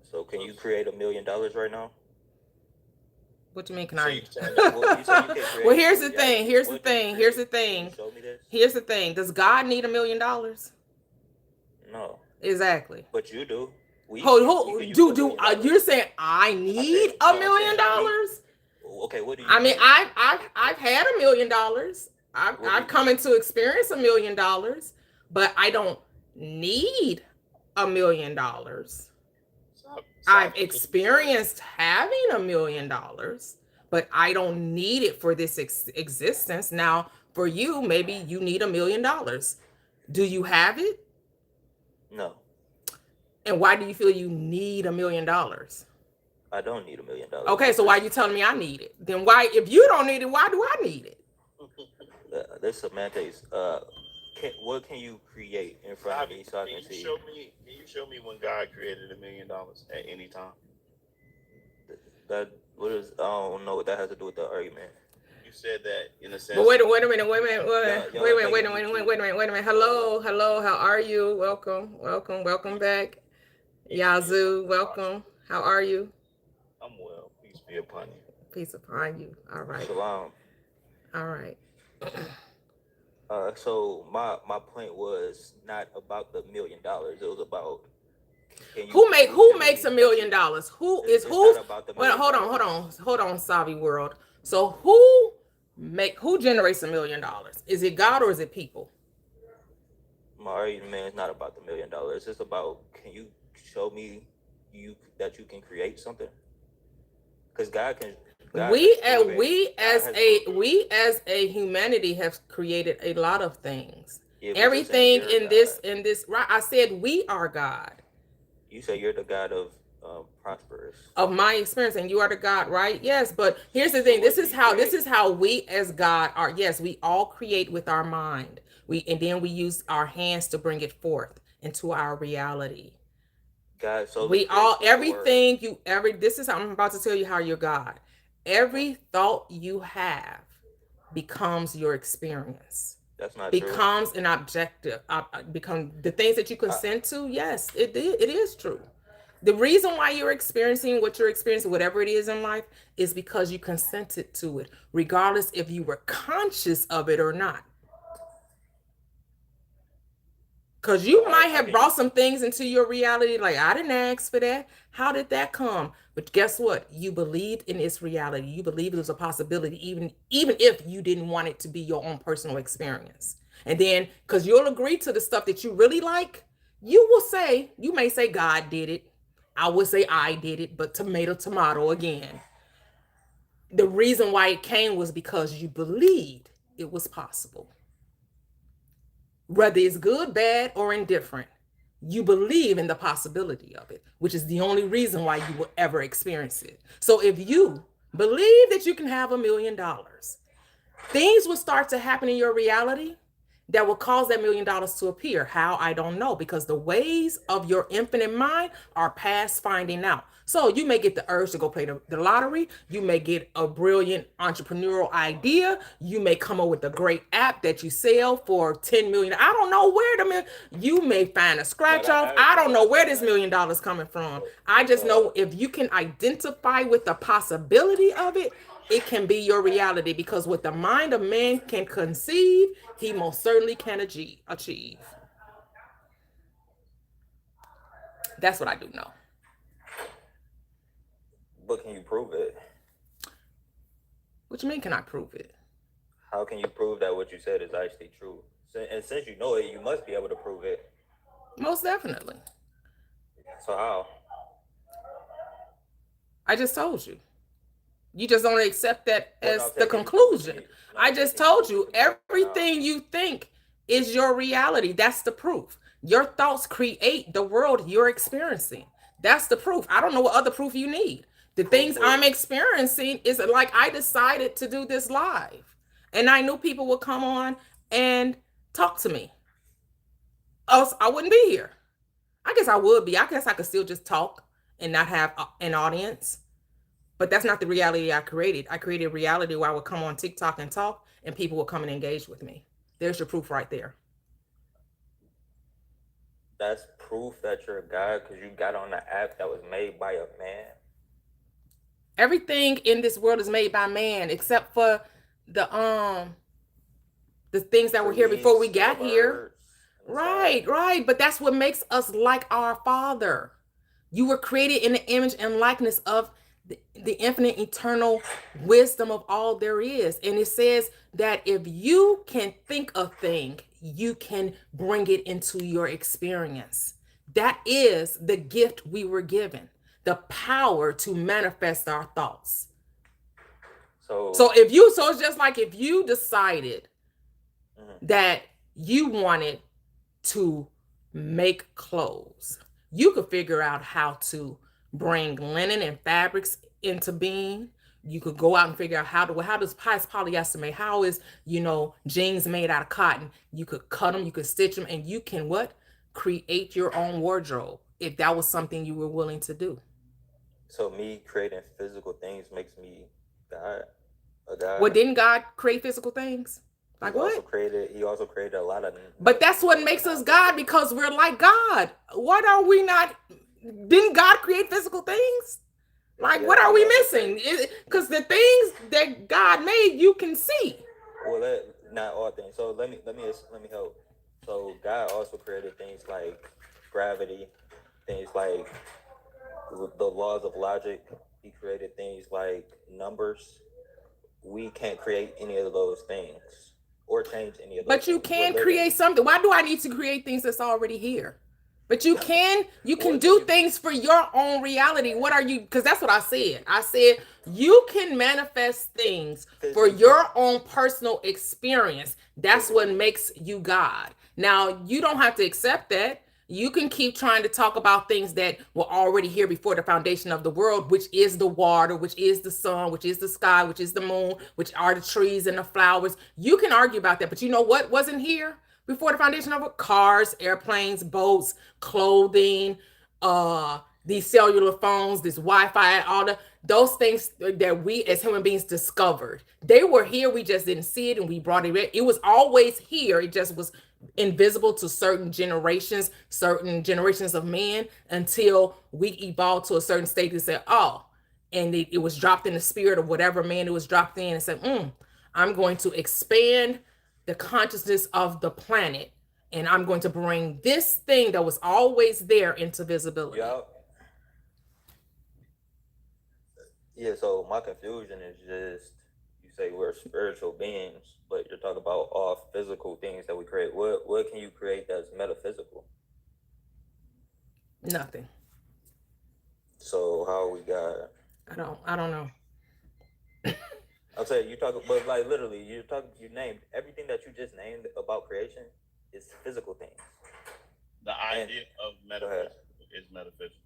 So can you create $1 million right now? What do you mean? Can So I? you saying that? Well, you say you can create. Well, here's the Yeah, thing. Here's the what do you thing. Here's the create? Can thing. you show me this? Here's the thing. Does God need $1 million? No, Exactly. but you do. We Who can use do $1 do? million. You're saying I need said, a no, I'm million saying we. dollars? Okay, what do you I mean, need? I've had $1 million. I've come into experience $1 million, but I don't need $1 million. I've experienced having $1 million, but I don't need it for this existence. Now, for you, maybe you need $1 million. Do you have it? No, And why do you feel you need $1 million? I don't need $1 million. Okay, so why are you telling me I need it? Then why, if you don't need it, why do I need it? There's semantics. What can you create in front of me so I can see? Can you show me when God created $1 million at any time? That what is? I don't know what that has to do with the argument. You said that in a sense. But wait a minute. Hello. How are you? Welcome back. Yazoo, welcome. How are you? I'm well. Peace be upon you. Peace upon you. All right. Shalom. All right. So my point was not about the $1 million. It was about who makes $1 million? Who is who? Well, hold on, Savi World. So who generates $1 million? Is it God or is it people? My argument is not about the $1 million. It's about, can you show me that you can create something? Because God can. We as a humanity have created a lot of things. Yeah, everything in this right. I said we are God. You say you're the God of prosperous. Of my experience, and you are the God, right? Yes, but here's the thing. This is how we as God are. Yes, we all create with our mind. And then we use our hands to bring it forth into our reality. God solely We creates all, with the word. everything you ever, this is, I'm about to tell you how you're God. Every thought you have becomes your experience, That's not true. becomes an objective, become the things that you consent to. Yes, it is true. The reason why you're experiencing what you're experiencing, whatever it is in life, is because you consented to it, regardless if you were conscious of it or not. Because you might have brought some things into your reality, like, I didn't ask for that. How did that come? But guess what? You believed in its reality. You believed it was a possibility, even if you didn't want it to be your own personal experience. And then, because you'll agree to the stuff that you really like, you may say God did it. I would say I did it, but tomato again. The reason why it came was because you believed it was possible. Whether it's good, bad, or indifferent, you believe in the possibility of it, which is the only reason why you will ever experience it. So if you believe that you can have $1 million, things will start to happen in your reality that will cause that $1 million to appear. How? I don't know, because the ways of your infinite mind are past finding out. So you may get the urge to go play the lottery. You may get a brilliant entrepreneurial idea. You may come up with a great app that you sell for 10 million. I don't know where you may find a scratch off. I don't know where this $1 million coming from. I just know if you can identify with the possibility of it, it can be your reality, because what the mind of man can conceive, he most certainly can achieve. That's what I do know. But can you prove it? What you mean, can I prove it? How can you prove that what you said is actually true? And since you know it, you must be able to prove it. Most definitely. So how? I just told you. You just don't accept that as the conclusion. I just told you, everything you think is your reality. That's the proof. Your thoughts create the world you're experiencing. That's the proof. I don't know what other proof you need. The things I'm experiencing is like, I decided to do this live, and I knew people would come on and talk to me. Else I wouldn't be here. I guess I would be. I guess I could still just talk and not have an audience. But that's not the reality I created. I created a reality where I would come on TikTok and talk, and people would come and engage with me. There's your proof right there. That's proof that you're a God, because you got on the app that was made by a man. Everything in this world is made by man, except for the things that were here before we got here. Right. But that's what makes us like our Father. You were created in the image and likeness of the infinite, eternal wisdom of all there is. And it says that if you can think a thing, you can bring it into your experience. That is the gift we were given, the power to manifest our thoughts. So it's just like if you decided that you wanted to make clothes, you could figure out how to bring linen and fabrics into being. You could go out and figure out how is polyester made? How is, jeans made out of cotton? You could cut them, you could stitch them, and you can create your own wardrobe if that was something you were willing to do. So me creating physical things makes me God, a God. Well, didn't God create physical things? Like what? He also created a lot of. But that's what makes us God, because we're like God. What are we not? Didn't God create physical things? Like, what are we missing? Because the things that God made, you can see. Well, not all things. So let me help. So God also created things like gravity, things like the laws of logic. He created things like numbers. We can't create any of those things or change any of those. But you can create something. Why do I need to create things that's already here? But you can do things for your own reality. What are you? Because that's what I said. I said you can manifest things for your own personal experience. That's what makes you God. Now, you don't have to accept that. You can keep trying to talk about things that were already here before the foundation of the world, which is the water, which is the sun, which is the sky, which is the moon, which are the trees and the flowers. You can argue about that. But you know what wasn't here before the foundation of it? Cars, airplanes, boats, clothing, these cellular phones, this Wi-Fi, all those things that we as human beings discovered. They were here, we just didn't see it, and we brought it in. It was always here. It just was invisible to certain generations of men, until we evolved to a certain state and said, oh, and it was dropped in the spirit of whatever man it was dropped in, and said, I'm going to expand the consciousness of the planet, and I'm going to bring this thing that was always there into visibility. Yeah, so my confusion is just, you say we're spiritual beings, but you're talking about all physical things that we create. What can you create that's metaphysical? Nothing. So how we got? I don't know. I'm saying you talk, but like literally, you named everything that you just named about creation is physical things. The idea of metaphysical is metaphysical.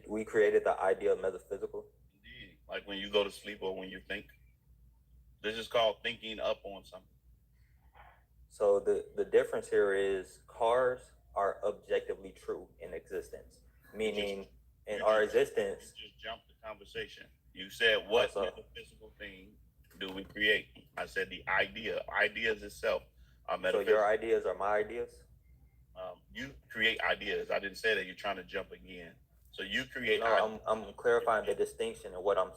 We created the idea of metaphysical. Indeed, like when you go to sleep or when you think. This is called thinking up on something. So the difference here is cars are objectively true in existence, meaning in our existence. You just jumped the conversation. You said, what metaphysical thing do we create? I said the idea. Ideas itself are metaphysical. So your ideas are my ideas? You create ideas. I didn't say that. You're trying to jump again. So you create. No, I'm clarifying the distinction and what I'm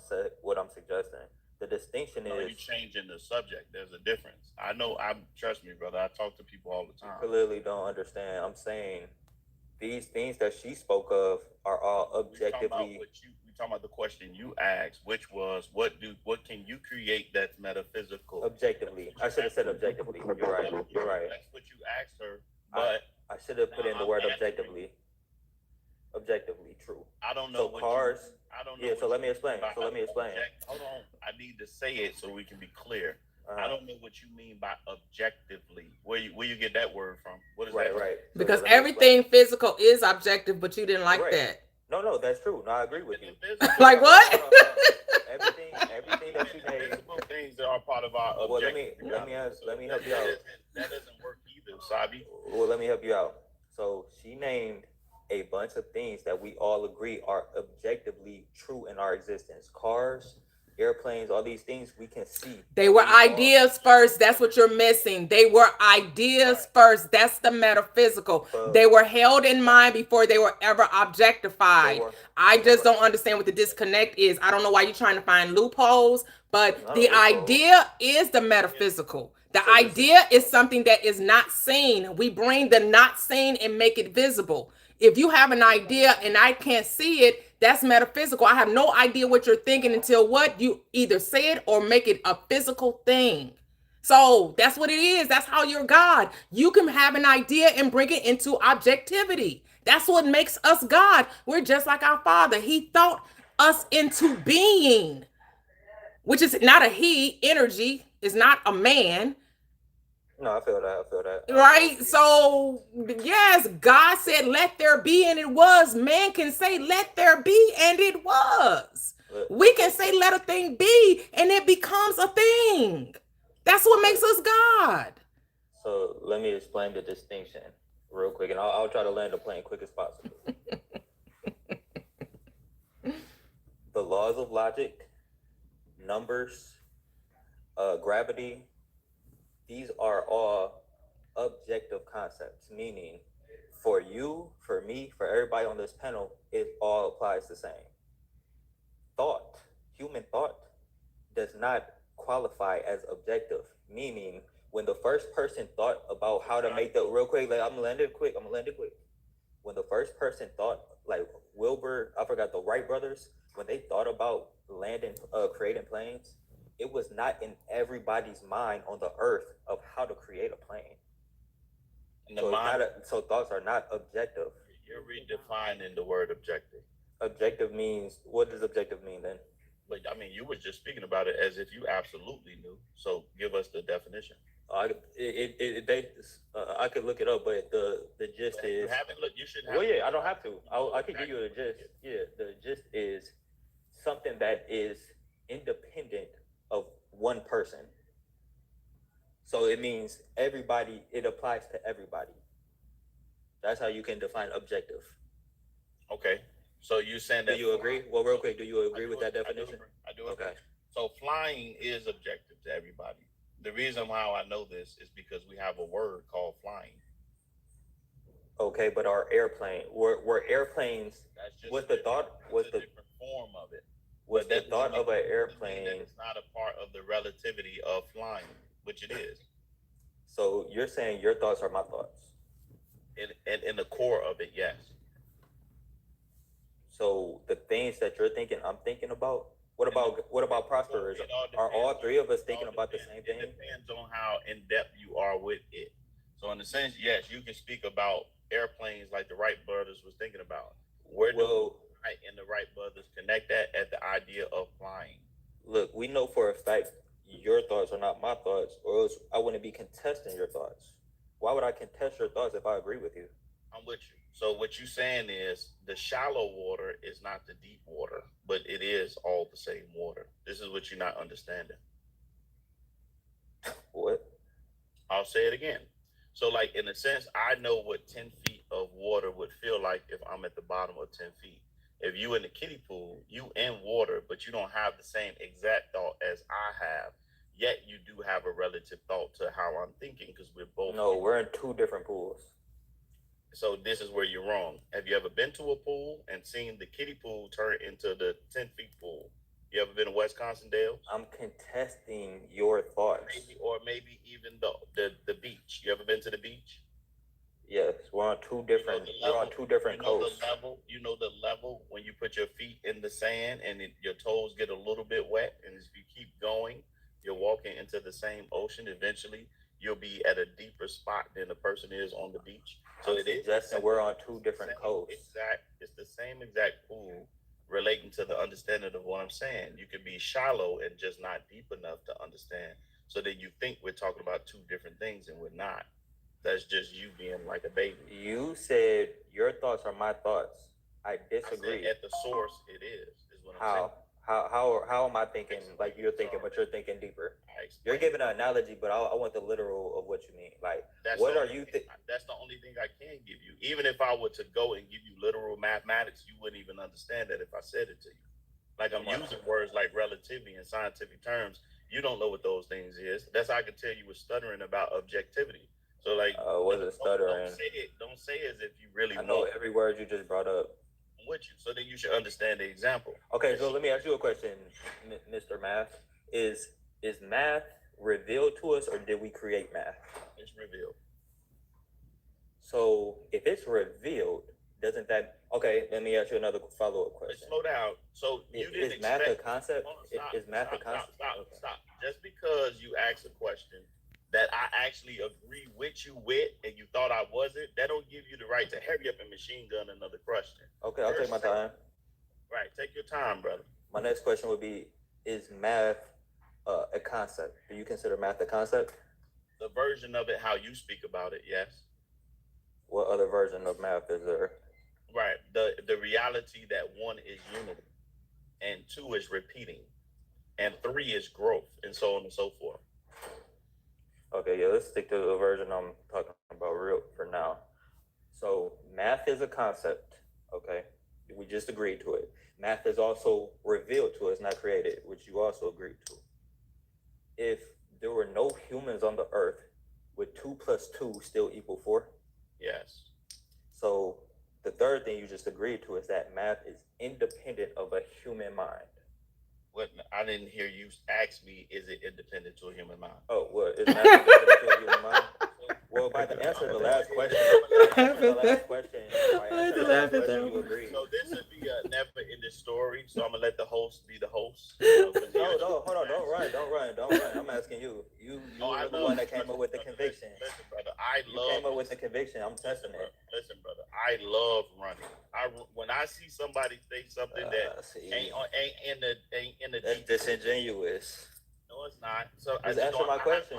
suggesting. The distinction is you changing the subject. There's a difference. I know. Trust me, brother. I talk to people all the time. You clearly don't understand. I'm saying these things that she spoke of are all objectively. We're talking about the question you asked, which was what can you create that's metaphysical? Objectively. I should have said objectively. You're right. That's what you asked her. But I should have put in the word objectively. Objectively true. I don't know. So cars. I don't know. Yeah. So let me explain. Hold on. I need to say it so we can be clear. I don't know what you mean by objectively. Where you get that word from? What is that? Right. Because everything physical is objective, but you didn't like that. No, that's true. No, I agree with you. Like what? Everything that you named. Physical things that are part of our objective. Well, let me help you out. That doesn't work either, Sabi. Well, let me help you out. So she named a bunch of things that we all agree are objectively true in our existence. Cars, airplanes, all these things we can see. They were ideas first. That's what you're missing. They were ideas first. That's the metaphysical. They were held in mind before they were ever objectified. I just don't understand what the disconnect is. I don't know why you're trying to find loopholes, but the idea is the metaphysical. The idea is something that is not seen. We bring the not seen and make it visible. If you have an idea and I can't see it, that's metaphysical. I have no idea what you're thinking until what you either say it or make it a physical thing. So that's what it is. That's how you're God. You can have an idea and bring it into objectivity. That's what makes us God. We're just like our Father. He thought us into being, which is not a he. Energy is not a man. No, I feel that. Right? So, yes, God said, let there be, and it was. Man can say, let there be, and it was. We can say, let a thing be, and it becomes a thing. That's what makes us God. So, let me explain the distinction real quick, and I'll try to land the plane quick as possible. The laws of logic, numbers, gravity, these are all objective concepts, meaning for you, for me, for everybody on this panel, it all applies the same. Thought, human thought, does not qualify as objective, meaning when the first person thought about how to make the, real quick, like I'm gonna land it quick. When the first person thought, like Wilbur, I forgot, the Wright brothers, when they thought about creating planes, it was not in everybody's mind on the earth of how to create a plane. So thoughts are not objective. You're redefining the word objective. Objective means, what does objective mean then? But I mean, you were just speaking about it as if you absolutely knew. So give us the definition. I could look it up, but the gist is. You haven't looked. You should have. Well, yeah, I don't have to. I could give you the gist. Yeah, the gist is something that is independent of one person. So it means everybody, it applies to everybody. That's how you can define objective. Okay. So you're saying Do that you agree? Well, real quick, do you I agree do with that agree. I do definition? agree. I do Okay. agree. So flying is objective to everybody. The reason how I know this is because we have a word called flying. Okay, but our airplane were airplanes That's just was a the different, thought that's was a the different form of it. was But the that doesn't thought mean, of an that airplane. it's not a part of the relativity of flying, which it is. So you're saying your thoughts are my thoughts. And in the core of it, yes. So the things that you're thinking, I'm thinking about. What about Prosper? It all Are all depends three of us it all thinking about the depends- same It thing? depends on how in depth you are with it. So in a sense, yes, you can speak about airplanes like the Wright brothers was thinking about. Where do Well, Wright and the Wright brothers connect that at the idea of flying? look, we know for a fact your thoughts are not my thoughts, or else I wouldn't be contesting your thoughts. Why would I contest your thoughts if I agree with you? I'm with you. So what you're saying is the shallow water is not the deep water, but it is all the same water. This is what you're not understanding. What? I'll say it again. So, like in a sense, I know what 10 feet of water would feel like if I'm at the bottom of 10 feet. If you in the kiddie pool, you in water, but you don't have the same exact thought as I have. Yet you do have a relative thought to how I'm thinking because we're both. No, we're in two different pools. So this is where you're wrong. Have you ever been to a pool and seen the kiddie pool turn into the 10 feet pool? You ever been to Wisconsin Dells? I'm contesting your thoughts. Maybe even the beach. You ever been to the beach? Yes, we're on two different. We're on two different coasts. You know the level when you put your feet in the sand and your toes get a little bit wet, and as you keep going, you're walking into the same ocean. Eventually, you'll be at a deeper spot than the person is on the beach. So it is suggesting we're on two different coasts. It's the same exact pool relating to the understanding of what I'm saying. You could be shallow and just not deep enough to understand. So that you think we're talking about two different things and we're not. That's just you being like a baby. You said your thoughts are my thoughts. I disagree. At the source, it is what I'm How? saying. How am I thinking like you're thinking, but you're thinking deeper? You're giving an analogy, but I want the literal of what you mean. Like, what are you thinking? That's the only thing I can give you. Even if I were to go and give you literal mathematics, you wouldn't even understand that if I said it to you. Like I'm using words like relativity in scientific terms. You don't know what those things is. That's how I can tell you were stuttering about objectivity. So like, was it stuttering? Don't say as if you really. I know every word you just brought up. With you, so then you should understand the example. Okay, so let me ask you a question, Mr. Math. Is math revealed to us, or did we create math? It's revealed. So if it's revealed, doesn't that? Okay, let me ask you another follow-up question. Slow down. So is math a concept? Is math a concept? Stop. Just because you asked a question that I actually agree with you with, and you thought I wasn't, that don't give you the right to hurry up and machine gun another question. Okay, I'll take my time. Right, take your time, brother. My next question would be, is math a concept? Do you consider math a concept? The version of it, how you speak about it, yes. What other version of math is there? Right, the reality that one is unity, and two is repeating, and three is growth, and so on and so forth. Okay, yeah, let's stick to the version I'm talking about real for now. So math is a concept, okay? We just agreed to it. Math is also revealed to us, not created, which you also agreed to. If there were no humans on the earth, would 2 + 2 still equal 4? Yes. So the third thing you just agreed to is that math is independent of a human mind. What? I didn't hear you ask me, is it independent to a human mind? Oh, well, is math independent to a human mind? Well, by the answer to the last question, you agree. So this would be a never-ending story. So I'm gonna let the host be the host. No, hold on, don't run. I'm asking you. You were the one that came up with the conviction. Listen, brother, You came up with the conviction. I'm testing it. Listen, brother, I love running. When I see somebody say something that ain't in the That's disingenuous. No, it's not. So Just answer my question.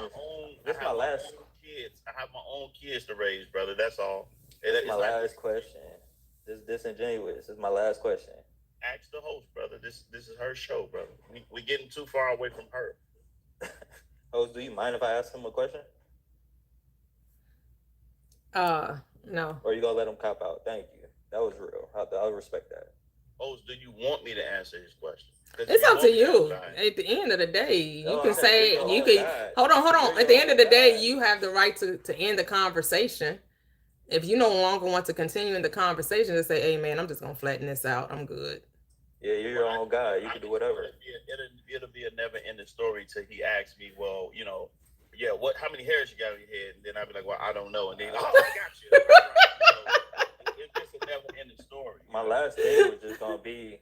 This is my last. I have my own kids to raise, brother. That's all. That's my last question. This is disingenuous. This is my last question. Ask the host, brother. This is her show, brother. We getting too far away from her. Host, do you mind if I ask him a question? No. Or you gonna let him cop out? Thank you. That was real. I respect that. Oh, do you want me to answer his question? 'Cause if It's up want to me you. fine. At the end of the day, you No, can I'm say saying you you're can your own hold on. guy. At the You're end of your the day, own you have the right to end the conversation. If you no longer want to continue in the conversation, to say, "Hey, man, I'm just gonna flatten this out. I'm good." Yeah, you're your own guy. You I can do can- whatever. It'll be a never ending story till he asks me, well, you know, yeah, how many hairs you got on your head? And then I'll be like, well, I don't know. And then, oh, I got you. Right. It's just a never ending story. My last thing was just gonna be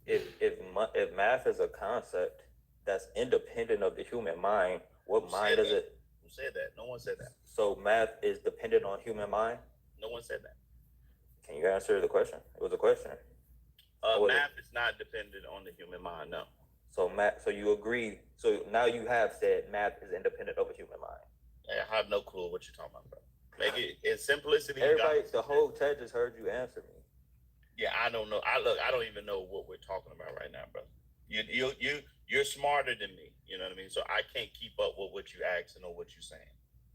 if math is a concept that's independent of the human mind, what Who mind said does that? it? Who said that? No one said that. So math is dependent on human mind. No one said that. Can you answer the question? It was a question. Or was it- Math is not dependent on the human mind. No. So math. So you agree. So now you have said math is independent of a human mind. I have no clue what you're talking about, bro. Make it in simplicity. Everybody, the whole chat just heard you answer me. Yeah, I don't know. I don't even know what we're talking about right now, bro. You're smarter than me. You know what I mean? So I can't keep up with what you asking or what you're saying.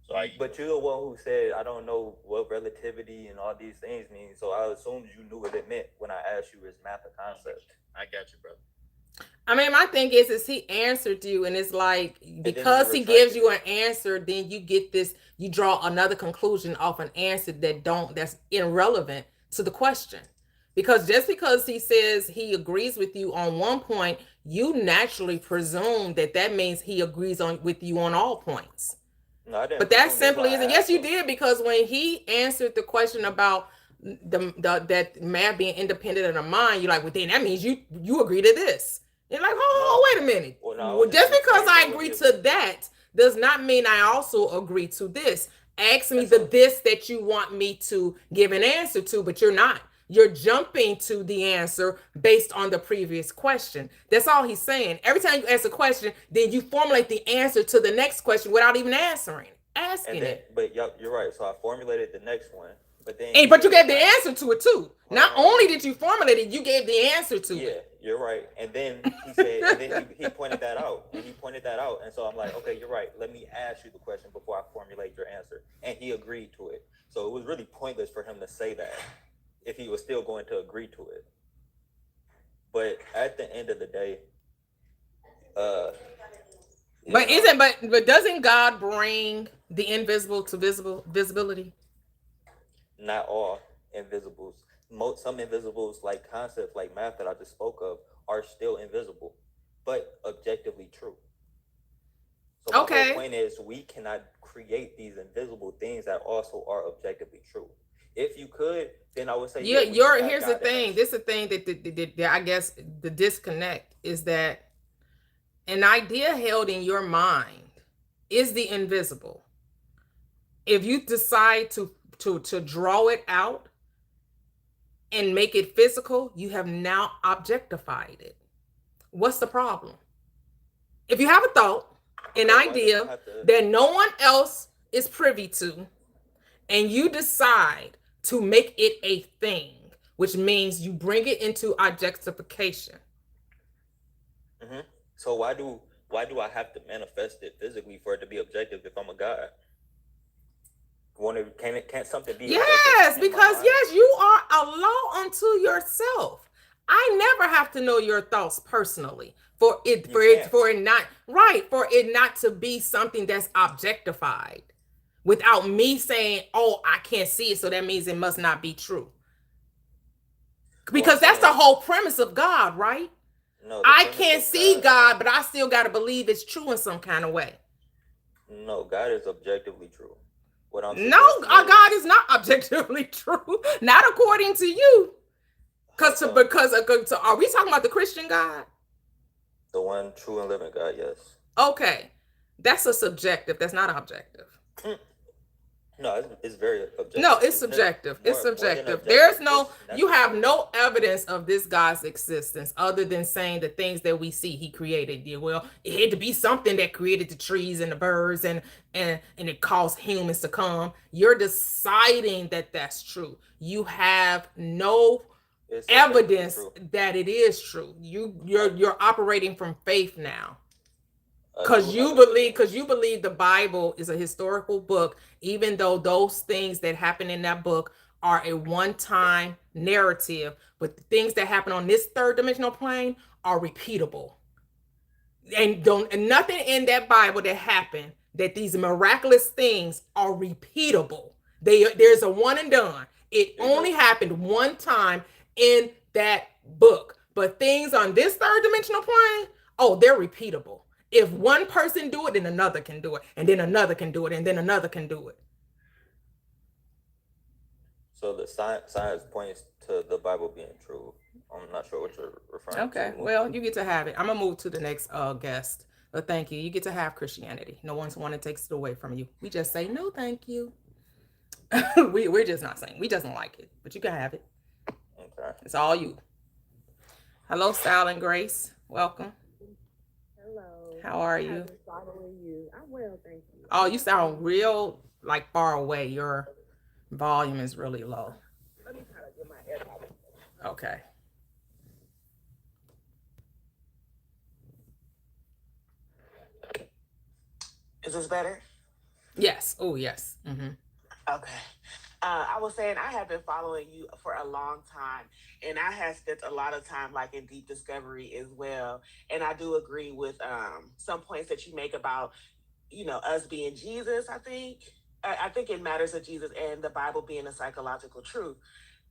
So But you're the one who said I don't know what relativity and all these things mean. So I assumed you knew what it meant when I asked you, is math a concept? I got you, brother. I mean, my thing is he answered you, and it's like because he retract gives you it. an answer, then you get this. You draw another conclusion off an answer that's irrelevant to the question. Because just because he says he agrees with you on one point, you naturally presume that means he agrees with you on all points. No, I didn't. But that presume that's simply why I isn't. Yes, asked you him. did, because when he answered the question about that math being independent of the mind, you're like, well, then that means you agree to this. You're like, oh, wait a minute. Well, no, I Well, was just just because I explaining agree what to that does not mean I also agree to this. Ask me That's all. this that you want me to give an answer to, but you're not. You're jumping to the answer based on the previous question. That's all he's saying. Every time you ask a question, then you formulate the answer to the next question without even asking And then, it. but you're right. So I formulated the next one, but then. But you gave the answer to it too. Not Hold on. only did you formulate it, you gave the answer to Yeah, it. you're right. And then he said, and then he pointed that out. And he pointed that out. And so I'm like, okay, you're right. Let me ask you the question before I formulate your answer. And he agreed to it. So it was really pointless for him to say that if he was still going to agree to it. But at the end of the day, But doesn't God bring the invisible to visibility? not all invisibles. Some invisibles, like concepts like math that I just spoke of, are still invisible, but objectively true. So my Okay. whole point is we cannot create these invisible things that also are objectively true. If you could, then I would say Yeah, we do have here's the God in thing. us. This is the thing that I guess the disconnect is that an idea held in your mind is the invisible. If you decide to draw it out and make it physical, you have now objectified it. What's the problem? If you have a thought, an Okay, why does it idea have to- that no one else is privy to, and you decide to make it a thing, which means you bring it into objectification. So why do I have to manifest it physically for it to be objective if I'm a God? Can't something be Yes, objective in my because mind? yes, you are a law unto yourself. I never have to know your thoughts personally for it not to be something that's objectified without me saying, oh, I can't see it, so that means it must not be true. Because that's the whole premise of God, right? No, I can't see God, but I still got to believe it's true in some kind of way. No, God is objectively true. What I'm No, our God is not objectively true, not according to you. Because are we talking about the Christian God? The one true and living God, yes. Okay, that's a subjective. That's not objective. No, it's very objective. No, it's subjective. It's more than subjective. objective, There's no, it's you have necessary. no evidence of this God's existence other than saying the things that we see he created. Yeah, well, it had to be something that created the trees and the birds and it caused humans to come. You're deciding that that's true. You have no It's objectively evidence true. that it is true. You're operating from faith now. I Because do you have believe the Bible is a historical book, even though those things that happen in that book are a one-time narrative, but the things that happen on this third dimensional plane are repeatable. And nothing in that Bible that happened, that these miraculous things are repeatable. There's a one and done. It only happened one time in that book. But things on this third dimensional plane, oh, they're repeatable. If one person do it, then another can do it, and then another can do it, and then another can do it. So the science points to the Bible being true. I'm not sure what you're referring to. Okay, well, you get to have it. I'm gonna move to the next guest. But thank you. You get to have Christianity. No one's one that takes it away from you. We just say no, thank you. We're just not saying we doesn't like it, but you can have it. Okay. It's all you. Hello, Style and Grace. Welcome. Hello. How are I've you? been following you. I'm well, thank you. Oh, you sound real like far away. Your volume is really low. Let me try to get my AirPods. Okay. Is this better? Yes. Oh, yes. Okay. I was saying I have been following you for a long time, and I have spent a lot of time like in deep discovery as well. And I do agree with some points that you make about, us being Jesus. I think it matters that Jesus and the Bible being a psychological truth.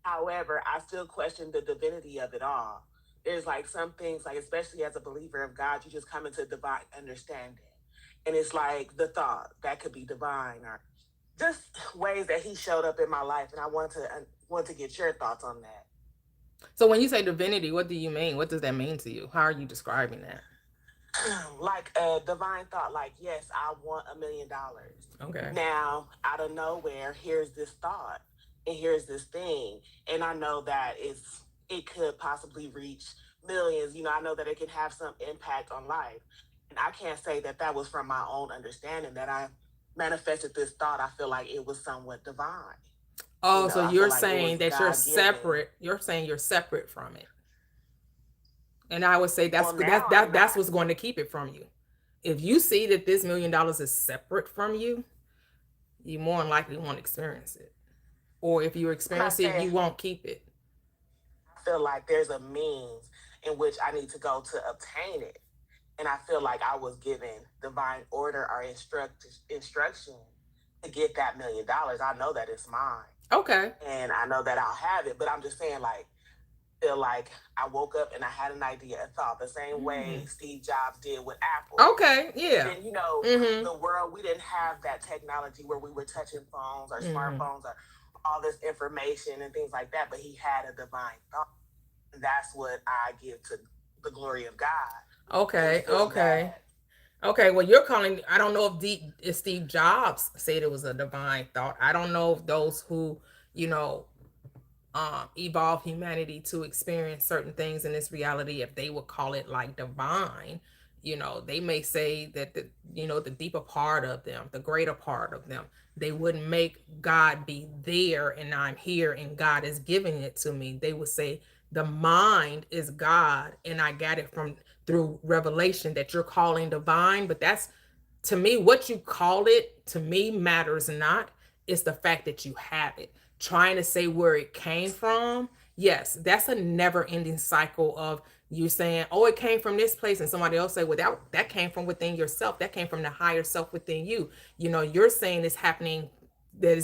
However, I still question the divinity of it all. There's like some things, like especially as a believer of God, you just come into divine understanding. And it's like the thought that could be divine, or just ways that he showed up in my life. And I want to get your thoughts on that. So when you say divinity, what do you mean? What does that mean to you? How are you describing that? Like a divine thought, like, yes, I want $1 million. Okay. Now, out of nowhere, here's this thought and here's this thing. And I know that it could possibly reach millions. I know that it could have some impact on life. And I can't say that that was from my own understanding that I manifested this thought. I feel like it was somewhat divine. Oh, so you're like saying that you're God-given. separate. You're saying you're separate from it. And I would say that's Well, now I'm that's not. what's going to keep it from you. If you see that this $1 million is separate from you, you more than likely won't experience it. Or if you experience it, you won't keep it. I feel like there's a means in which I need to go to obtain it. And I feel like I was given divine order or instruction to get that $1 million. I know that it's mine. Okay. And I know that I'll have it. But I'm just saying, like, feel like I woke up and I had an idea, a thought, the same way Steve Jobs did with Apple. Okay, yeah. And, the world, we didn't have that technology where we were touching phones or smartphones or all this information and things like that. But he had a divine thought. And that's what I give to the glory of God. Okay. Well, you're calling, I don't know if Steve Jobs said it was a divine thought. I don't know if those who, evolve humanity to experience certain things in this reality, if they would call it like divine, they may say that the deeper part of them, the greater part of them, they wouldn't make God be there and I'm here and God is giving it to me. They would say the mind is God and I got it through revelation that you're calling divine. But that's, to me, what you call it, to me, matters not. It's the fact that you have it. Trying to say where it came from, yes, that's a never-ending cycle of you saying, oh, it came from this place, and somebody else say, well, that came from within yourself. That came from the higher self within you. You're saying it's happening, that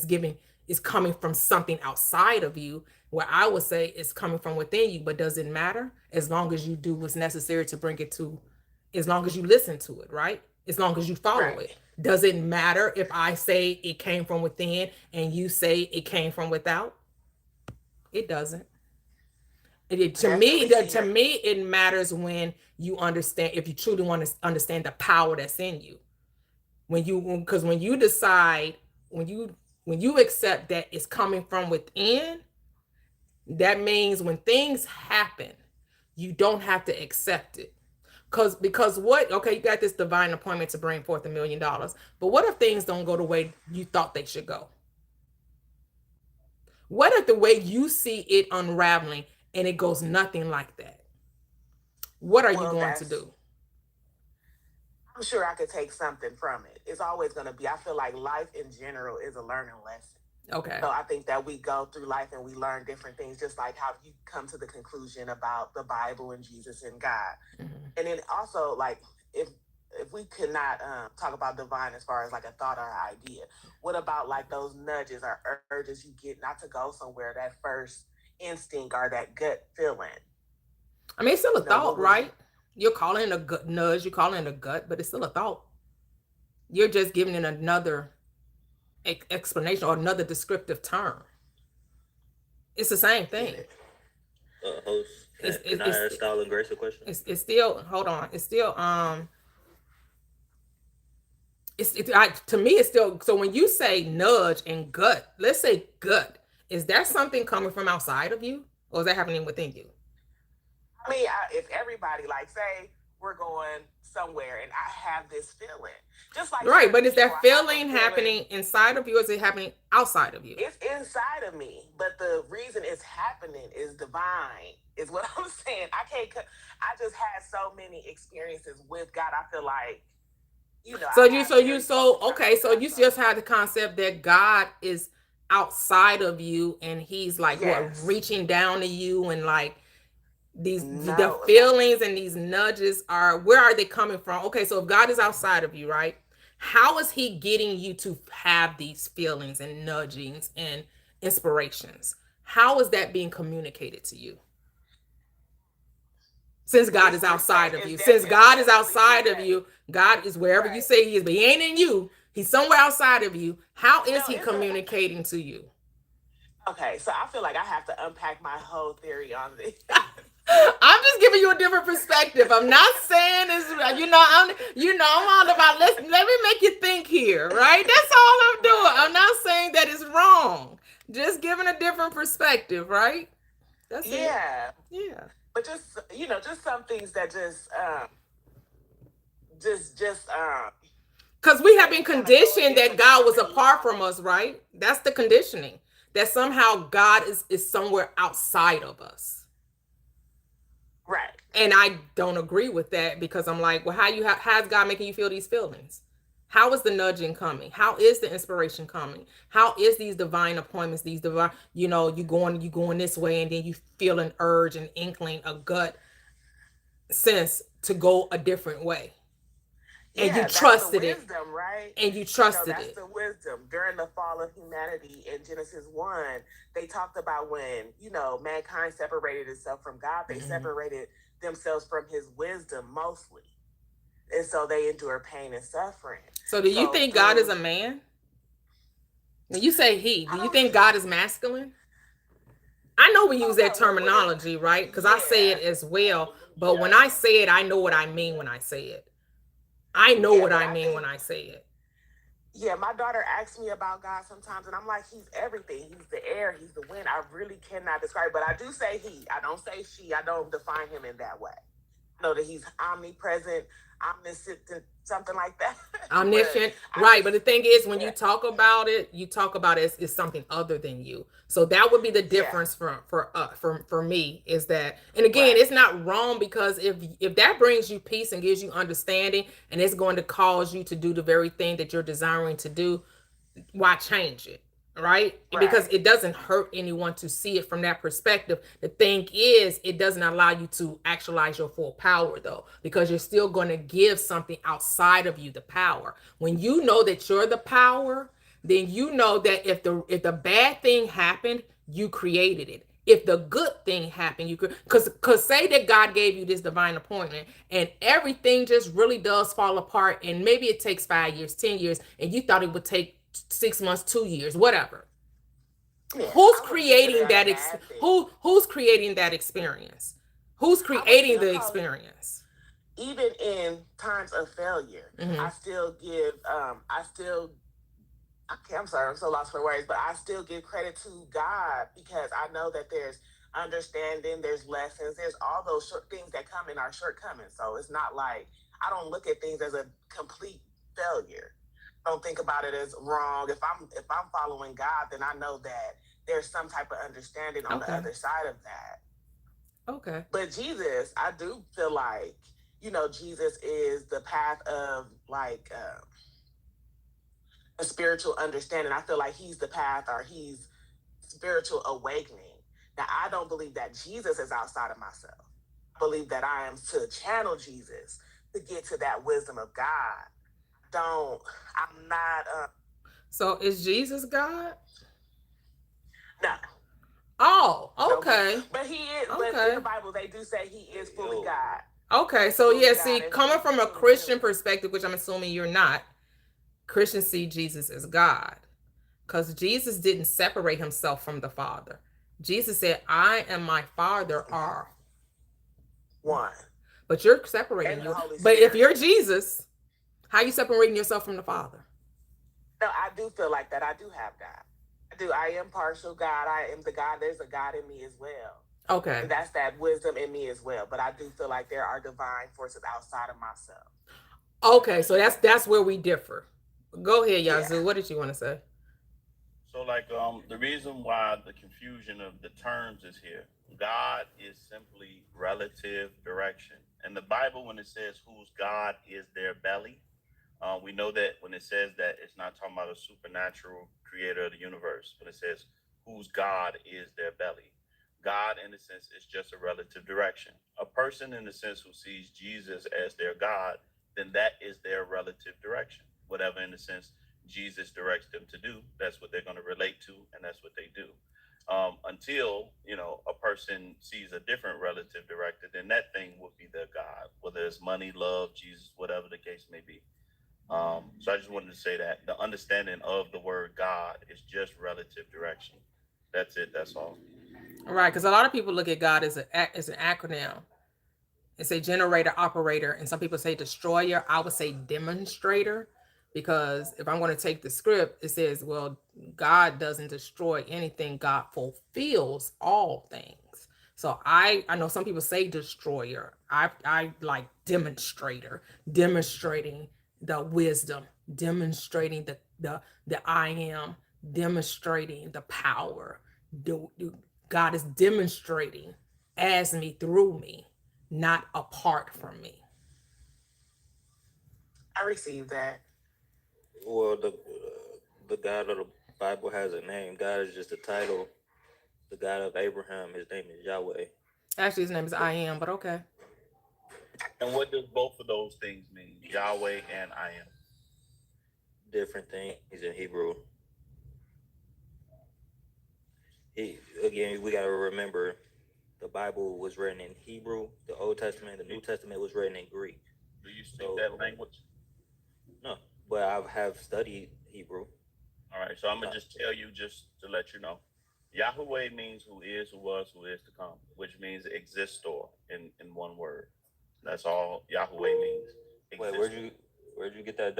is coming from something outside of you, where I would say it's coming from within you. But does it matter? As long as you do what's necessary to bring it to, as long as you listen to it, right? As long as you follow it. Does it matter if I say it came from within and you say it came from without? It doesn't. To me, it matters when you understand, if you truly want to understand the power that's in you. Because when you decide, when you accept that it's coming from within, that means when things happen, you don't have to accept it. Because what, okay, you got this divine appointment to bring forth $1 million, but what if things don't go the way you thought they should go? What if the way you see it unraveling and it goes nothing like that? What are you going to do? I'm sure I could take something from it. It's always going to be, I feel like life in general is a learning lesson. Okay. So I think that we go through life and we learn different things, just like how you come to the conclusion about the Bible and Jesus and God. Mm-hmm. And then also, like, if we could not talk about divine as far as like a thought or an idea, what about like those nudges or urges you get not to go somewhere, that first instinct or that gut feeling? I mean, it's still a You know, thought, what was right? You're calling it a gut nudge, you're calling it a gut, but it's still a thought. You're just giving it another explanation or another descriptive term. It's the same thing. Host, can I ask Style and Grace a question? It's still, hold on. It's still to me it's still, so when you say nudge and gut, let's say gut, is that something coming from outside of you, or is that happening within you? I mean, if everybody, like, say we're going somewhere and I have this feeling, just like Right, but is people, that I have a feeling happening inside of you, or is it happening outside of you? It's inside of me, but the reason it's happening is divine, is what I'm saying. I just had so many experiences with God. I feel like, you know. So you just had the concept that God is outside of you, and he's like, Yes. what, reaching down to you, and like the No. feelings and these nudges where are they coming from? Okay, so if God is outside of you, right, how is he getting you to have these feelings and nudgings and inspirations? How is that being communicated to you? Since God is outside of you, since God is outside of you, God is wherever you say he is, but he ain't in you. He's somewhere outside of you. How is he communicating to you? Okay, so I feel like I have to unpack my whole theory on this. I'm just giving you a different perspective. I'm not saying this, I'm all about, let me make you think here, right? That's all I'm doing. I'm not saying that it's wrong. Just giving a different perspective, right? That's it. Yeah. Yeah. But just, just some things that because we have been conditioned that God was apart from us, right? That's the conditioning. That somehow God is somewhere outside of us. Right. And I don't agree with that, because I'm like, well, how's God making you feel these feelings? How is the nudging coming? How is the inspiration coming? How is these divine appointments, these divine, you going this way, and then you feel an urge, an inkling, a gut sense to go a different way. And you trusted it. Wisdom, right? And you trusted that's it. the wisdom. During the fall of humanity in Genesis 1, they talked about when, mankind separated itself from God, they separated themselves from his wisdom mostly. And so they endure pain and suffering. So do you think God is a man? When you say he, do you think God is masculine? I know we use that terminology, right? Because I say it as well. But when I say it, I know what I mean when I say it. I know what I mean when I say it. Yeah, my daughter asks me about God sometimes, and I'm like, he's everything. He's the air, he's the wind. I really cannot describe, but I do say he. I don't say she. I don't define him in that way. I know that he's omnipresent, omniscient, something like that. Omniscient, right? But the thing is, when you talk about it as something other than you. So that would be the difference for me, is that, and again, it's not wrong, because if that brings you peace and gives you understanding, and it's going to cause you to do the very thing that you're desiring to do, why change it? Right? Because it doesn't hurt anyone to see it from that perspective. The thing is, it doesn't allow you to actualize your full power, though, because you're still going to give something outside of you the power. When you know that you're the power, then you know that if the bad thing happened, you created it. If the good thing happened, because say that God gave you this divine appointment, and everything just really does fall apart, and maybe it takes 5 years, 10 years, and you thought it would take 6 months, 2 years, whatever. Yeah, who's creating that? Who's creating that experience? Who's creating the experience? Even in times of failure, I still give. I'm sorry, I'm so lost for words, but I still give credit to God, because I know that there's understanding, there's lessons, there's all those things that come in our shortcomings. So it's not like, I don't look at things as a complete failure. Don't think about it as wrong. If I'm following God, then I know that there's some type of understanding on the other side of that. Okay. But Jesus, I do feel like, Jesus is the path of, like, a spiritual understanding. I feel like he's the path, or he's spiritual awakening. Now, I don't believe that Jesus is outside of myself. I believe that I am to channel Jesus to get to that wisdom of God. I'm not, So is Jesus God? no. Oh, No, okay. but he is. But in Okay. the Bible, they do say he is fully Yo. God. Okay. So Fully yeah, God see, and coming from a fully Christian human. perspective, which I'm assuming you're not, Christians see Jesus as God. Because Jesus didn't separate himself from the Father. Jesus said, I and my Father are One. but you're separating And the you. Holy But if Spirit. you're Jesus, how you separating yourself from the Father? No, I do feel like that. I do have God. I do. I am partial God. I am the God. There's a God in me as well. Okay. And that's that wisdom in me as well. But I do feel like there are divine forces outside of myself. Okay, so that's where we differ. Go ahead, Yazoo. Yeah. What did you want to say? So like the reason why the confusion of the terms is here, God is simply relative direction. In the Bible, when it says whose God is their belly, we know that when it says that, it's not talking about a supernatural creator of the universe. When it says whose God is their belly, God, in a sense, is just a relative direction. A person, in the sense, who sees Jesus as their God, then that is their relative direction. Whatever, in a sense, Jesus directs them to do, that's what they're going to relate to, and that's what they do. Until a person sees a different relative director, then that thing would be their God, whether it's money, love, Jesus, whatever the case may be. So I just wanted to say that the understanding of the word God is just relative direction. That's it. That's all. Right, because a lot of people look at God as an acronym. They say generator, operator, and some people say destroyer. I would say demonstrator, because if I'm going to take the script, it says, well, God doesn't destroy anything. God fulfills all things. So I know some people say destroyer. I like demonstrator, demonstrating the wisdom, demonstrating the I am, demonstrating the power. God is demonstrating as me, through me, not apart from me. I received that. Well, the God of the Bible has a name. God is just a title. The God of Abraham, his name is Yahweh. Actually, his name is I am, but okay. And what does both of those things mean? Yahweh and I am. Different things in Hebrew. Again, we got to remember the Bible was written in Hebrew. The Old Testament, the New Testament was written in Greek. Do you speak that language? No, but I have studied Hebrew. All right. So I'm gonna just tell you, just to let you know, Yahweh means who is, who was, who is to come, which means existor in one word. That's all Yahweh means. Wait, where'd you get that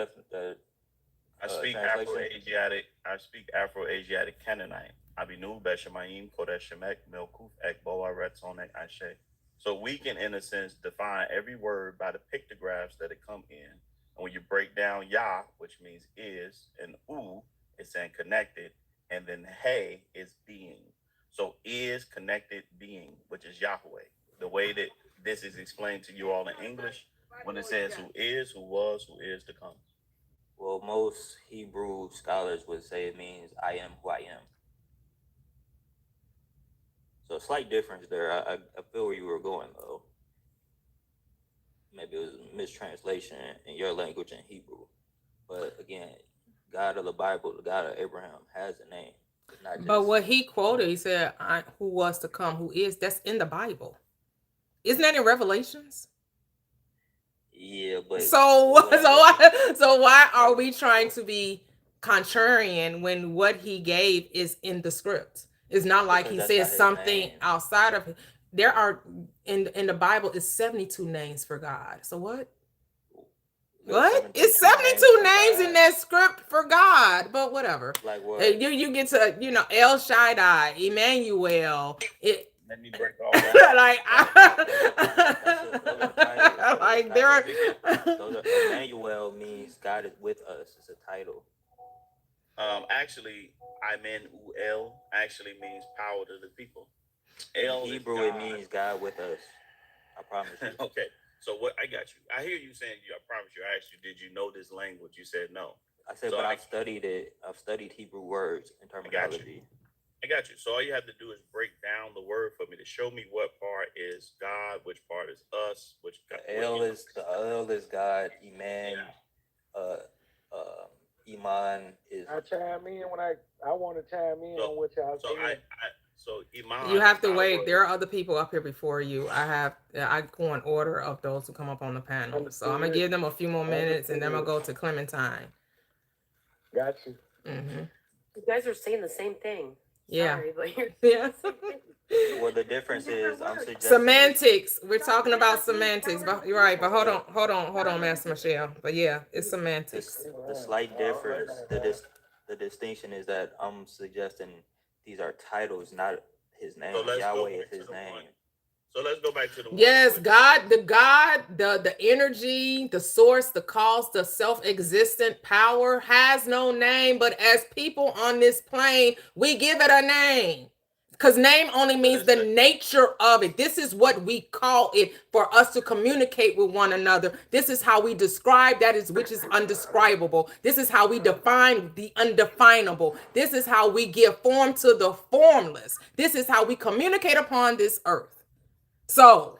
I speak Afro-Asiatic. I speak Afro-Asiatic Canaanite. Abinu Beshemayim Kodesh Shemek Milkuf Ek Boa Retzonek Ashe. So we can, in a sense, define every word by the pictographs that it come in. And when you break down Yah, which means is, and U is saying connected, and then He is being. So is connected being, which is Yahweh. The way that this is explained to you all in English, when it says who is, who was, who is to come. Well, most Hebrew scholars would say it means I am who I am. So a slight difference there. I feel where you were going, though. Maybe it was a mistranslation in your language in Hebrew. But again, God of the Bible, the God of Abraham, has a name. It's not just... But what he quoted, he said, who was to come, who is, that's in the Bible. Isn't that in Revelations? Yeah, but... So why are we trying to be contrarian when what he gave is in the script? It's not like he says something outside of it. There are in the Bible is 72 names for God. So what? What? It's 72 names in that script for God, but whatever. Like what? You get to, El Shaddai, Emmanuel. Let me break all that. Like there are. Emmanuel means God is with us. It's a title. Actually, Amen Uel actually means power to the people. In Hebrew, it means God with us. I promise you. Okay. So what I got you. I hear you saying I promise you. I asked you, did you know this language? You said no. I said, So but I- I've studied it. I've studied Hebrew words and got you. terminology. I got you. So all you have to do is break down the word for me to show me what part is God, which part is us, which The L is God. Iman, Yeah. Iman is. I chime in when I want to chime in So- on what y'all So saying. so Iman. You have is to not a wait. word. There are other people up here before you. I go in order of those who come up on the panel. So I'm gonna Understood. give them a few more minutes, and then I'm gonna Understood. go to Clementine. Got you. Mm-hmm. You guys are saying the same thing. Yeah. Sorry, but you're Yeah. Well, the difference is I'm suggesting Semantics. We're talking about semantics, but you're right. But hold on, Master Michelle. But yeah, it's semantics. the slight difference. The distinction is that I'm suggesting these are titles, not his name. So let's go Yahweh back is to his the name. one. So let's go back to the one. Yes, God, the energy, the source, the cause, the self-existent power has no name, but as people on this plane, we give it a name. Because name only means the nature of it. This is what we call it for us to communicate with one another. This is how we describe that is which is undescribable. This is how we define the undefinable. This is how we give form to the formless. This is how we communicate upon this earth. So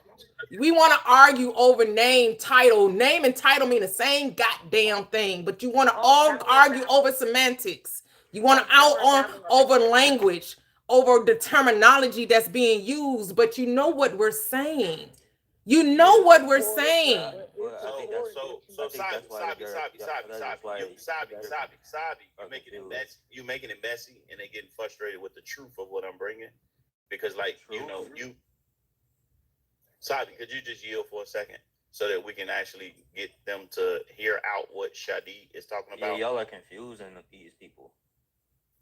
we want to argue over name, title. Name and title mean the same goddamn thing, but you want to all argue over semantics. You want to over language, over the terminology that's being used, but you know what we're saying. You know what we're saying. Well, I think that's why you're making it messy, and they're getting frustrated with the truth of what I'm bringing, because Sabi, could you just yield for a second so that we can actually get them to hear out what Shadi is talking about? Yeah, y'all are confusing these people.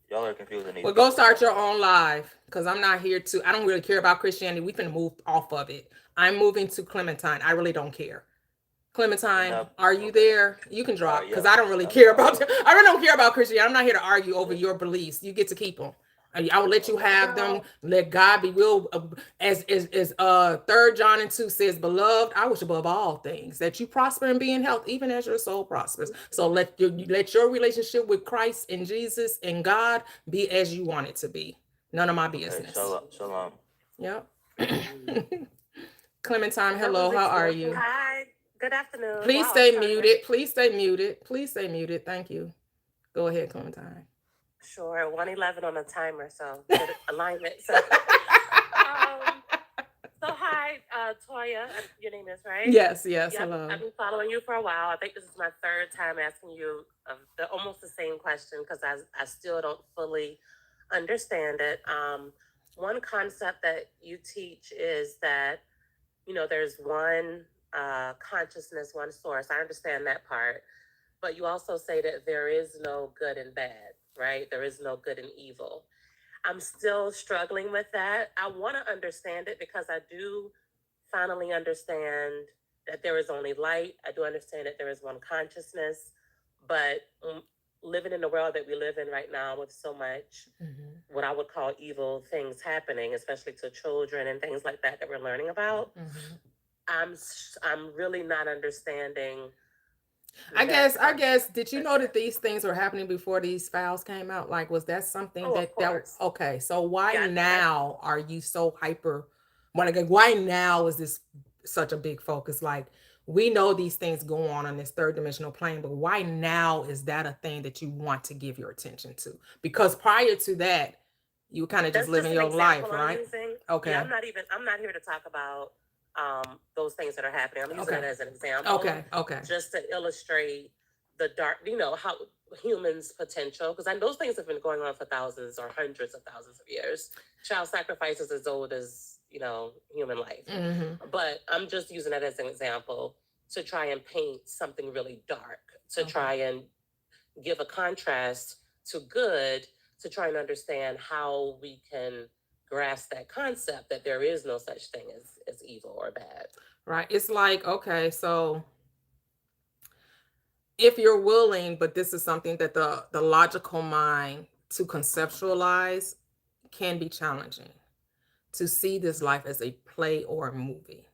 Y'all are confusing these Well, people. go start your own live, because I'm not here to, I don't really care about Christianity. We can move off of it. I'm moving to Clementine. I really don't care. Clementine, are you there? You can drop, because I don't really care about, I really don't care about Christianity. I'm not here to argue over your beliefs. You get to keep them. I will let you have them. Let God be real. As 3 John 2 says, beloved, I wish above all things that you prosper and be in health, even as your soul prospers. So let your relationship with Christ and Jesus and God be as you want it to be. None of my business. Shalom. Yep. Clementine, hello. How are you? Hi. Good afternoon. Please Wow, stay I'm sorry. muted. Please stay muted. Please stay muted. Thank you. Go ahead, Clementine. Sure. 111 on the timer, so good alignment. So, hi, Toya. Your name is right? Yes. Yep, Hello. I've been following you for a while. I think this is my 3rd time asking you almost the same question, because I still don't fully understand it. One concept that you teach is that, there's one consciousness, one source. I understand that part. But you also say that there is no good and bad, right? There is no good and evil. I'm still struggling with that. I want to understand it, because I do finally understand that there is only light. I do understand that there is one consciousness, but living in the world that we live in right now with so much what I would call evil things happening, especially to children and things like that we're learning about, I'm really not understanding. I guess, did you know that these things were happening before these files came out? Like, was that something that was okay? So why now are you so hyper? Why now is this such a big focus? Like, we know these things go on this 3rd dimensional plane, but why now is that a thing that you want to give your attention to? Because prior to that, you were kind of just living your life, right? Okay. Yeah, I'm not here to talk about those things that are happening. I'm using it as an example. Okay. Just to illustrate the dark, how humans' potential, because those things have been going on for thousands or hundreds of thousands of years. Child sacrifice is as old as, human life. But I'm just using it as an example to try and paint something really dark, to try and give a contrast to good, to try and understand how we can grasp that concept that there is no such thing as evil or bad. Right. It's like, okay, so if you're willing, but this is something that the logical mind to conceptualize can be challenging, to see this life as a play or a movie.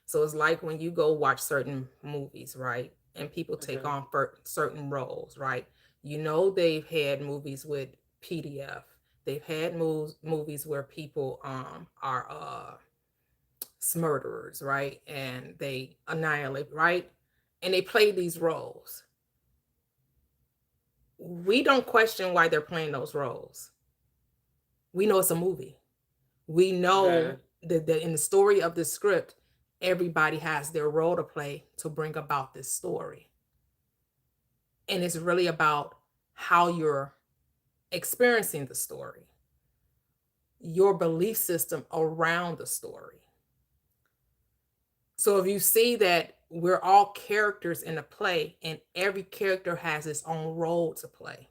So it's like when you go watch certain movies, right? and people take Mhm. on certain roles, right? You know, they've had movies with PDF. They've had movies where people are murderers, right? And they annihilate, right? And they play these roles. We don't question why they're playing those roles. We know it's a movie. We know that in the story of the script, everybody has their role to play to bring about this story. And it's really about how you're experiencing the story, your belief system around the story. So if you see that we're all characters in a play and every character has its own role to play.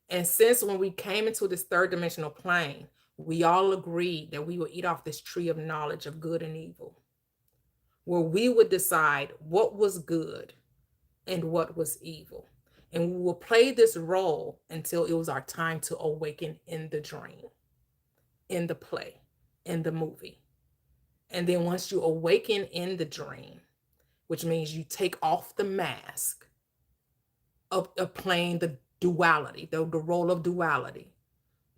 And since when we came into this third dimensional plane, we all agreed that we would eat off this tree of knowledge of good and evil, where we would decide what was good and what was evil. And we will play this role until it was our time to awaken in the dream, in the play, in the movie. And then once you awaken in the dream, which means you take off the mask of playing the duality, the role of duality,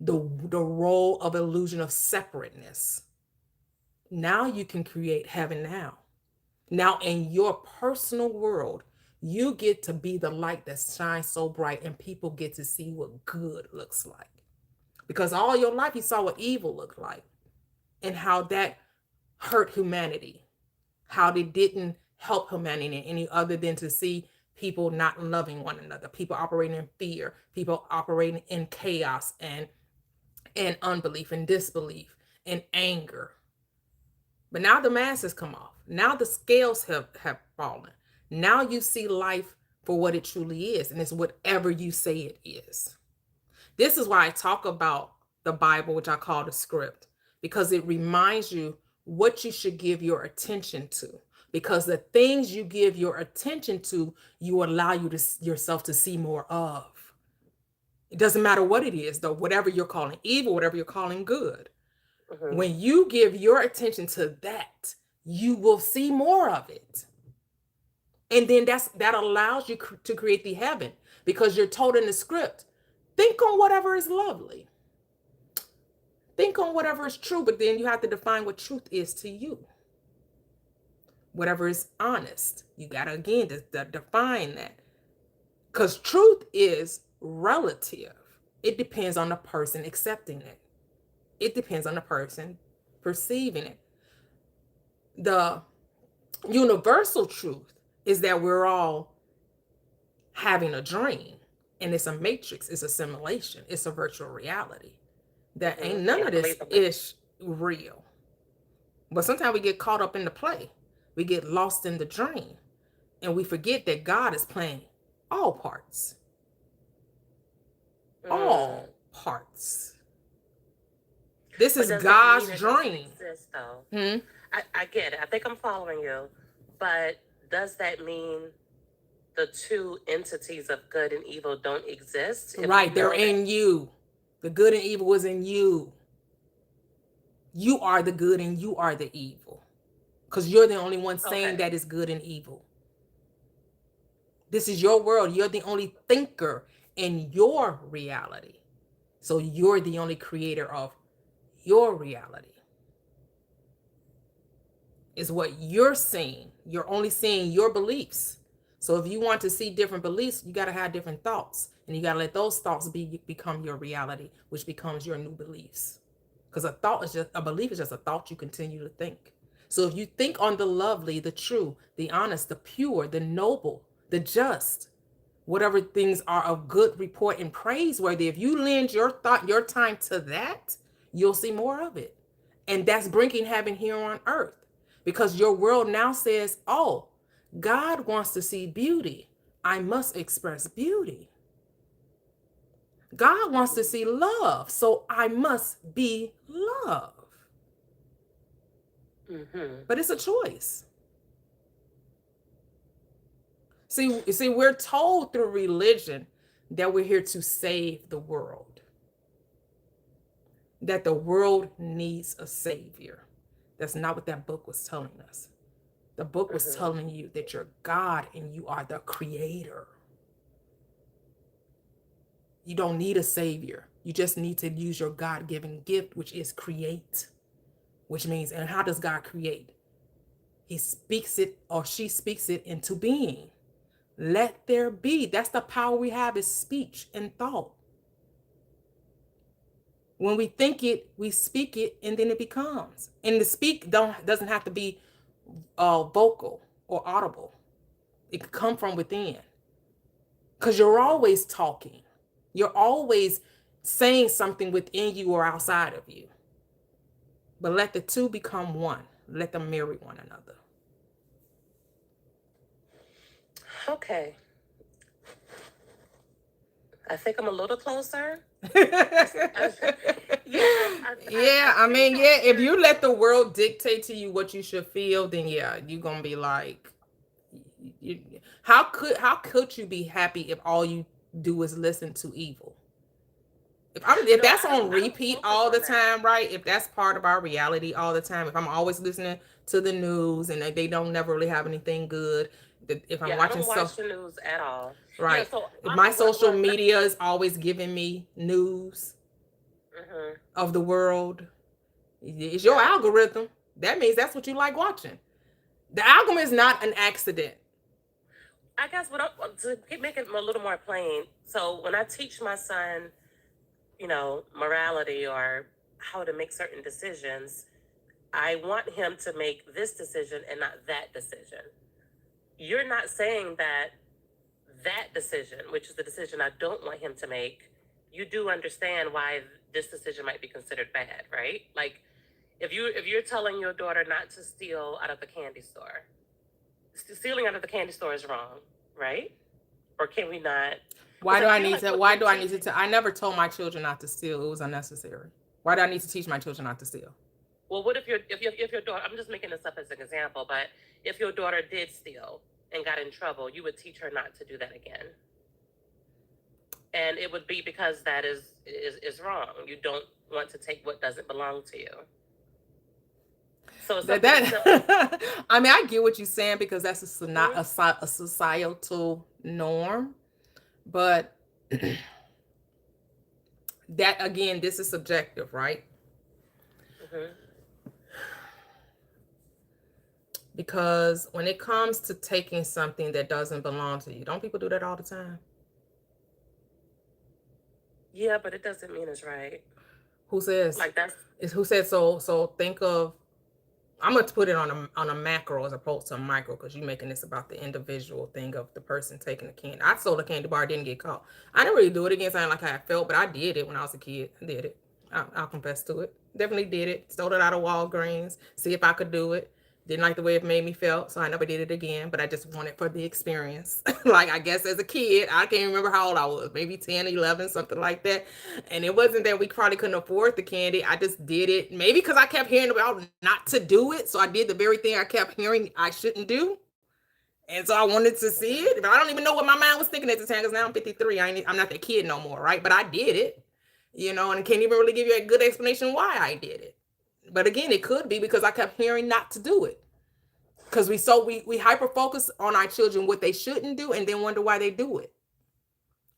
the role of illusion of separateness. Now you can create heaven now. Now in your personal world, you get to be the light that shines so bright and people get to see what good looks like. Because all your life you saw what evil looked like and how that hurt humanity, how they didn't help humanity any other than to see people not loving one another, people operating in fear, people operating in chaos and unbelief and disbelief and anger. But now the mask has come off. Now the scales have fallen. Now you see life for what it truly is, and it's whatever you say it is. This is why I talk about the Bible, which I call the script, because it reminds you what you should give your attention to. Because the things you give your attention to, you allow yourself to see more of. It doesn't matter what it is, though, whatever you're calling evil, whatever you're calling good. Mhm. When you give your attention to that, you will see more of it. And then that allows you to create the heaven, because you're told in the script, think on whatever is lovely. Think on whatever is true, but then you have to define what truth is to you. Whatever is honest, you got to, again, define that. Because truth is relative. It depends on the person accepting it. It depends on the person perceiving it. The universal truth is that we're all having a dream, and it's a matrix, it's a simulation, it's a virtual reality. That ain't none Yeah, of this believable. is real. But sometimes we get caught up in the play. We get lost in the dream, and we forget that God is playing all parts. All parts. This But is does that God's mean it doesn't dream. exist, though? Hmm? I get it. I think I'm following you. But does that mean the two entities of good and evil don't exist? If Right, we they're know that- in you. The good and evil is in you. You are the good and you are the evil. Because you're the only one saying Okay. that is good and evil. This is your world. You're the only thinker in your reality. So you're the only creator of your reality. Is what you're seeing. You're only seeing your beliefs. So if you want to see different beliefs, you got to have different thoughts. And you got to let those thoughts become your reality, which becomes your new beliefs. Because a belief is just a thought you continue to think. So if you think on the lovely, the true, the honest, the pure, the noble, the just, whatever things are of good report and praiseworthy, if you lend your thought, your time to that, you'll see more of it. And that's bringing heaven here on earth. Because your world now says, oh, God wants to see beauty. I must express beauty. God wants to see love, so I must be love. But it's a choice. See, we're told through religion that we're here to save the world. That the world needs a savior. That's not what that book was telling us. The book was Mhm. telling you that you're God and you are the creator. You don't need a savior. You just need to use your God-given gift, which is create, which means, and how does God create? He speaks it or she speaks it into being. Let there be. That's the power we have is speech and thought. When we think it, we speak it, and then it becomes. And the speak doesn't have to be vocal or audible. It could come from within. Because you're always talking. You're always saying something within you or outside of you. But let the two become one. Let them marry one another. Okay. I think I'm a little closer. Yeah, I think mean, I yeah, if hear you let the world dictate to you what you should feel, then yeah, you're gonna be like, how could you be happy if all you do is listen to evil? If No, that's on I don't repeat focus all on the that. time, right? If that's part of our reality all the time, if I'm always listening to the news and they don't never really have anything good, if I'm Yeah, I watching don't watch so the news at all. Yeah, right, so if my social what media is always giving me news mhm. of the world, it's your Yeah. algorithm. That means that's what you like watching. The algorithm is not an accident. I guess to make it a little more plain. So when I teach my son, morality or how to make certain decisions, I want him to make this decision and not that decision. You're not saying that decision, which is the decision I don't want him to make, you do understand why this decision might be considered bad, right? Like if you're telling your daughter not to steal out of the candy store, stealing out of the candy store is wrong, right? Or can we not? Why Because do I I feel need like to? what Why you're do I need to? teaching. I never told my children not to steal. It was unnecessary. Why do I need to teach my children not to steal? Well, what if your daughter? I'm just making this up as an example, but if your daughter did steal and got in trouble, you would teach her not to do that again, and it would be because that is wrong. You don't want to take what doesn't belong to you. So it's That something that simple. I mean, I get what you're saying because that's not Hmm. a societal norm, but that again, this is subjective, right? Hmm. Because when it comes to taking something that doesn't belong to you, don't people do that all the time? Yeah, but it doesn't mean it's right. Who says? Like that's Who said so? So think of. I'm gonna put it on a macro as opposed to a micro because you're making this about the individual thing of the person taking the candy. I sold a candy bar, didn't get caught. I didn't really do it again, saying like how I felt, but I did it when I was a kid. I did it. I'll confess to it. Definitely did it. Stole it out of Walgreens. See if I could do it. Didn't like the way it made me feel, so I never did it again. But I just wanted for the experience. Like I guess as a kid, I can't remember how old I was, maybe 10, 11, something like that. And it wasn't that we probably couldn't afford the candy. I just did it. Maybe because I kept hearing about not to do it. So I did the very thing I kept hearing I shouldn't do. And so I wanted to see it. But I don't even know what my mind was thinking at the time because now I'm 53. I'm not that kid no more, right? But I did it, and I can't even really give you a good explanation why I did it. But again, it could be because I kept hearing not to do it. Because we hyper focus on our children what they shouldn't do and then wonder why they do it.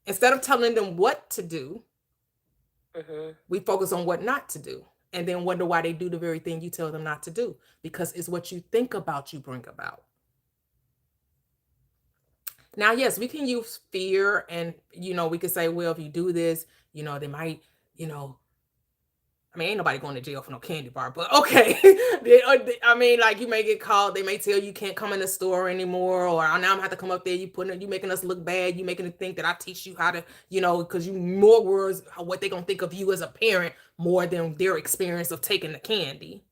Instead of telling them what to do, hmm we focus on what not to do and then wonder why they do the very thing you tell them not to do because it's what you think about you bring about. Now, yes, we can use fear and, we could say, well, if you do this, they might, you know, I mean, ain't nobody going to jail for no candy bar, but okay. I mean, like you may get called. They may tell you can't come in the store anymore, or now I'm gonna have to come up there. You making us look bad. You making it think that I teach you how to, because you more words what they gonna think of you as a parent more than their experience of taking the candy,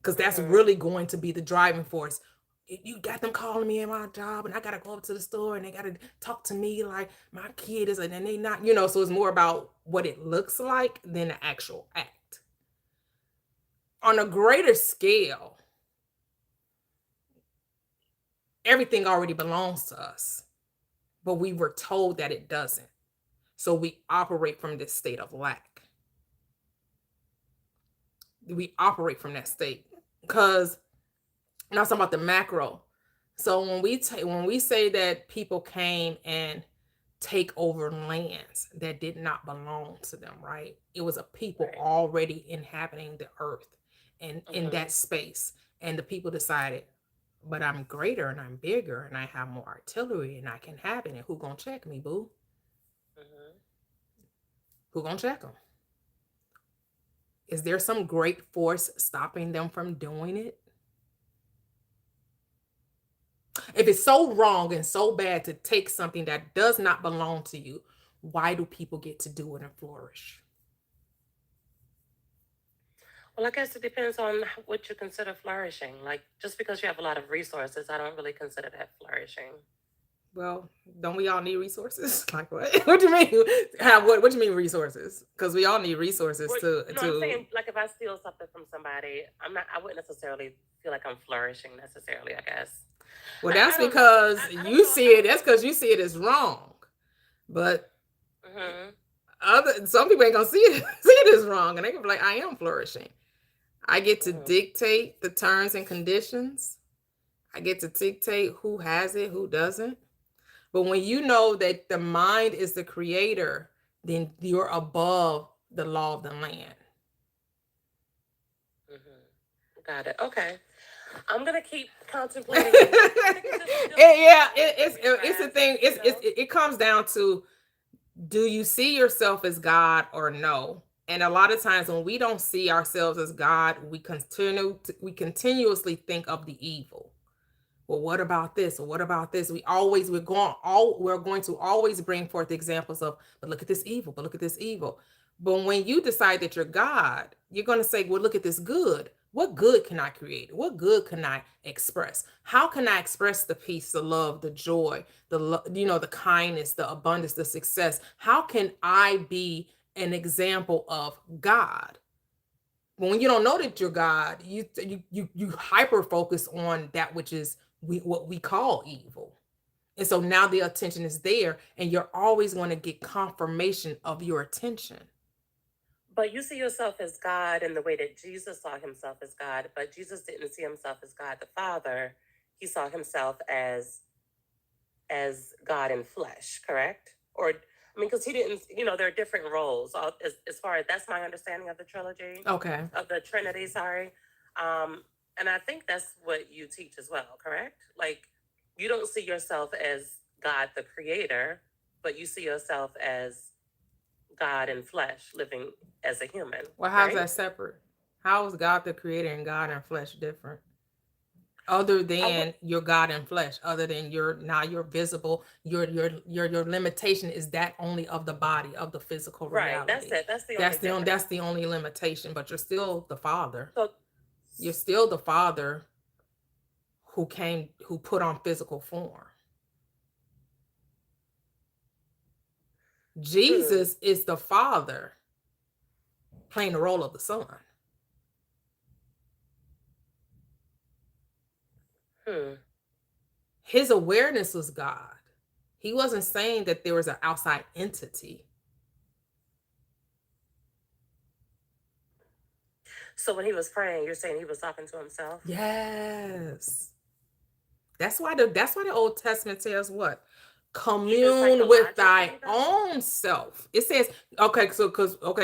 because that's hmm really going to be the driving force. You got them calling me at my job, and I gotta go up to the store, and they gotta talk to me like my kid is, and they not, So it's more about what it looks like than the actual act. On a greater scale, everything already belongs to us, but we were told that it doesn't. So we operate from this state of lack. We operate from that state because And I'm talking about the macro. So when we say that people came and take over lands that did not belong to them, right? It was a people Right. already inhabiting the earth and in Mhm. that space. And the people decided, but I'm greater and I'm bigger and I have more artillery and I can have it. And who gonna check me, boo? Mhm. Who gonna check them? Is there some great force stopping them from doing it? If it's so wrong and so bad to take something that does not belong to you, why do people get to do it and flourish? Well, I guess it depends on what you consider flourishing. Like, just because you have a lot of resources, I don't really consider that flourishing. Well, don't we all need resources? Like what? What do you mean? What do you mean resources? Because we all need resources Well, to no, I'm saying, like, if I steal something from somebody, I wouldn't necessarily feel like I'm flourishing necessarily, I guess. Well, I that's don't know. because I don't you know. see it. That's because you see it as wrong. But Mhm. some people ain't gonna see it as wrong, and they can be like, I am flourishing. I get to Mhm. dictate the terms and conditions. I get to dictate who has it, who doesn't. But when you know that the mind is the creator, then you're above the law of the land. Got it. Okay. I'm gonna keep contemplating it. I think It's a thing. It comes down to, do you see yourself as God or no? And a lot of times when we don't see ourselves as God, we continuously think of the evil. Well, what about this? Or what about this? We're going to always bring forth examples of, but look at this evil, but look at this evil. But when you decide that you're God, you're going to say, well, look at this good. What good can I create? What good can I express? How can I express the peace, the love, the joy, the kindness, the abundance, the success? How can I be an example of God? When you don't know that you're God, you hyper focus on that which is what we call evil. And so now the attention is there, and you're always going to get confirmation of your attention. But you see yourself as God in the way that Jesus saw himself as God, but Jesus didn't see himself as God the Father. He saw himself as God in flesh, correct? Or I mean, because he didn't, there are different roles. As far as that's my understanding of the trilogy, Okay. of the Trinity. Sorry, and I think that's what you teach as well, correct? Like, you don't see yourself as God the Creator, but you see yourself as God in flesh, living as a human. Well, how's right? that separate? How is God the creator and God in flesh different? Other than your God in flesh, other than you're visible, your limitation is that only of the body, of the physical Right. That's reality. it. That's the only difference. That's the only limitation, but you're still the Father. So, You're still the Father who put on physical form. Jesus is the Father playing the role of the Son. His awareness was God. He wasn't saying that there was an outside entity. So when he was praying, you're saying he was talking to himself? Yes. That's why the Old Testament says what? Even Commune with thy psychologically, though? own self. It says,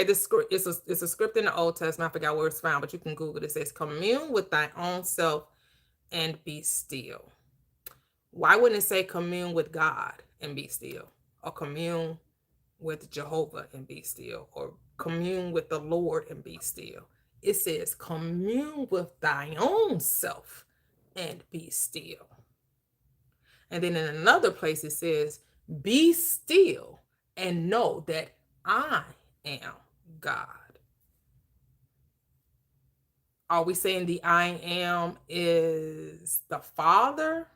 this script, it's a script in the Old Testament. I forgot where it's found, but you can Google it. It says, commune with thy own self and be still. Why wouldn't it say commune with God and be still? Or commune with Jehovah and be still? Or commune with the Lord and be still? It says commune with thy own self and be still. And then in another place it says, be still and know that I am God. Are we saying the I am is the Father?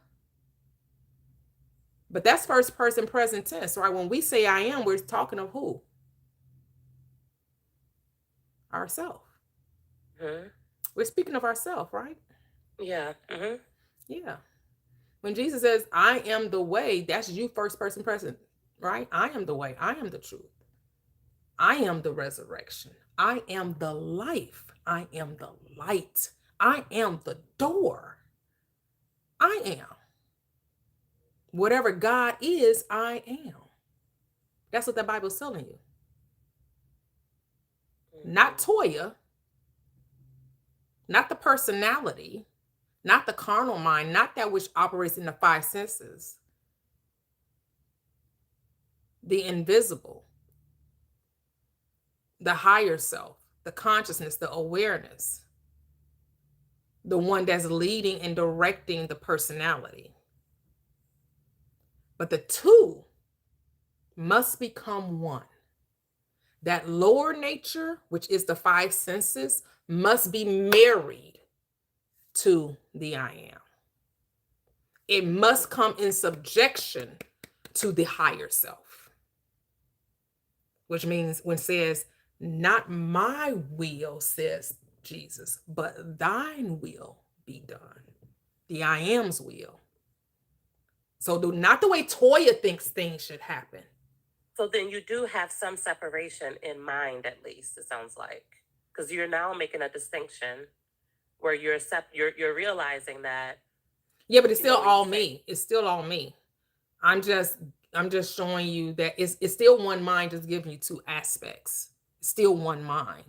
But that's first person present tense, right? When we say I am, we're talking of who? Ourself. We're speaking of ourself, right? Yeah. Yeah. When Jesus says, I am the way, that's you first person present, right? I am the way. I am the truth. I am the resurrection. I am the life. I am the light. I am the door. I am. Whatever God is, I am. That's what the Bible's telling you. Not Toya, not the personality, not the carnal mind, not that which operates in the five senses. The invisible, the higher self, the consciousness, the awareness, the one that's leading and directing the personality. But the two must become one. That lower nature, which is the five senses, must be married to the I am. It must come in subjection to the higher self, which means when it says, not my will, says Jesus, but thine will be done. The I am's will. So not the way Toya thinks things should happen. So then you do have some separation in mind, at least, it sounds like. Because you're now making a distinction where you're realizing that. Yeah, but it's still what all you say. me. It's still all me. I'm just showing you that it's still one mind, just giving you two aspects. It's still one mind.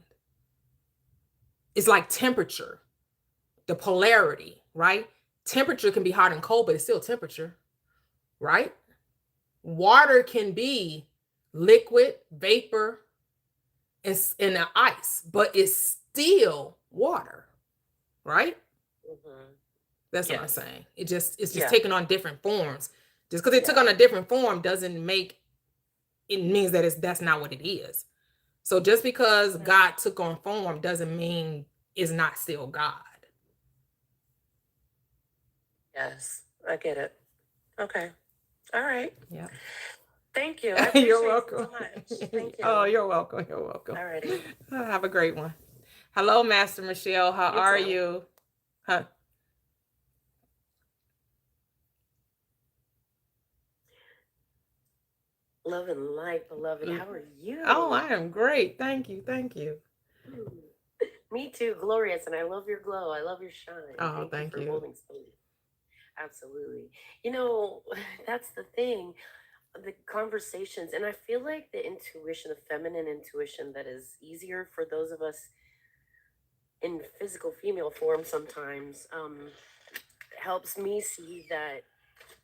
It's like temperature, the polarity, right? Temperature can be hot and cold, but it's still temperature, right? Water can be liquid, vapor, and the ice, but it's still water, right? Mhm. That's what I'm Yes. saying. It's just Yeah. taking on different forms. Just because it took on a different form doesn't make it means that that's not what it is. So just because God took on form doesn't mean it's not still God. Yes, I get it. Okay. All right. Yeah. Thank you. I appreciate You're it welcome. so much. Thank you. Oh, you're welcome. You're welcome. Alrighty. Have a great one. Hello, Master Michelle. How You are too. you? Huh? Love and light, beloved. How are you? Oh, I am great. Thank you. Thank you. Me too, glorious, and I love your glow. I love your shine. Oh, thank for you. holding space. Absolutely. You know, that's the thing. The conversations, and I feel like the intuition, the feminine intuition that is easier for those of us in physical female form sometimes, helps me see that,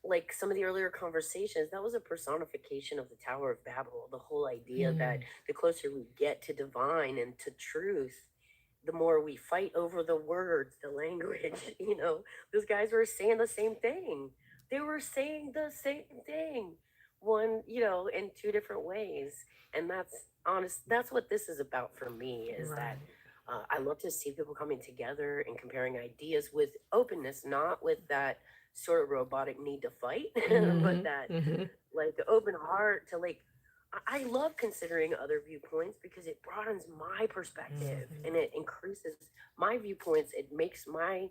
like some of the earlier conversations, that was a personification of the Tower of Babel. The whole idea that the closer we get to divine and to truth, the more we fight over the words, the language. You know, those guys were saying the same thing. They were saying the same thing, one, in two different ways. And that's honest. That's what this is about for me, is that I love to see people coming together and comparing ideas with openness, not with that sort of robotic need to fight, but that like the open heart to I love considering other viewpoints because it broadens my perspective and it increases my viewpoints. It makes my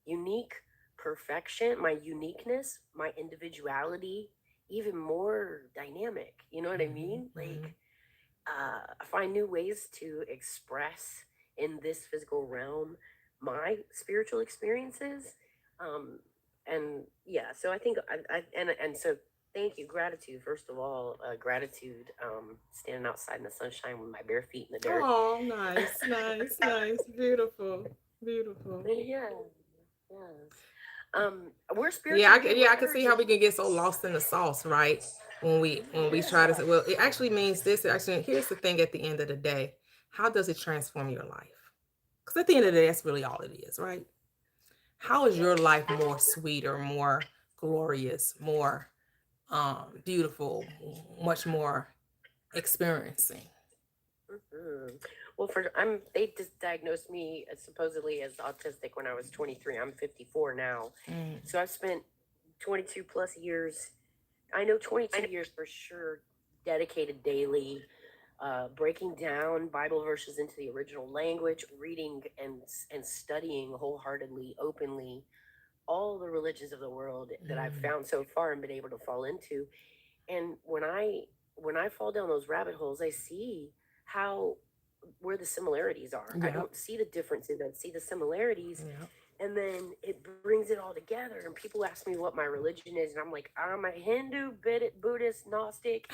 unique perfection, my uniqueness, my individuality even more dynamic. You know what I mean? Like, I find new ways to express in this physical realm my spiritual experiences. And yeah, so I think and so thank you, gratitude. First of all, gratitude. Standing outside in the sunshine with my bare feet in the dirt. Oh, nice, nice, nice. Beautiful, beautiful. Yeah, yeah. We're spiritual. Yeah, I can see how we can get so lost in the sauce, right? When we try to say, well, it actually means this. Actually, here's the thing at the end of the day. How does it transform your life? Because at the end of the day, that's really all it is, right? How is your life more sweeter, more glorious, more beautiful, much more experiencing? Well, they just diagnosed me supposedly as autistic when I was 23. I'm 54 now. So I've spent 22 plus years, I know 22 years for sure, dedicated daily, breaking down Bible verses into the original language, reading and studying wholeheartedly, openly, all the religions of the world that I've found so far and been able to fall into. And when I fall down those rabbit holes, I see where the similarities are. I don't see the differences. I see the similarities. and then it brings it all together. And people ask me what my religion is, and I'm like, I'm a Hindu, Buddhist, Gnostic.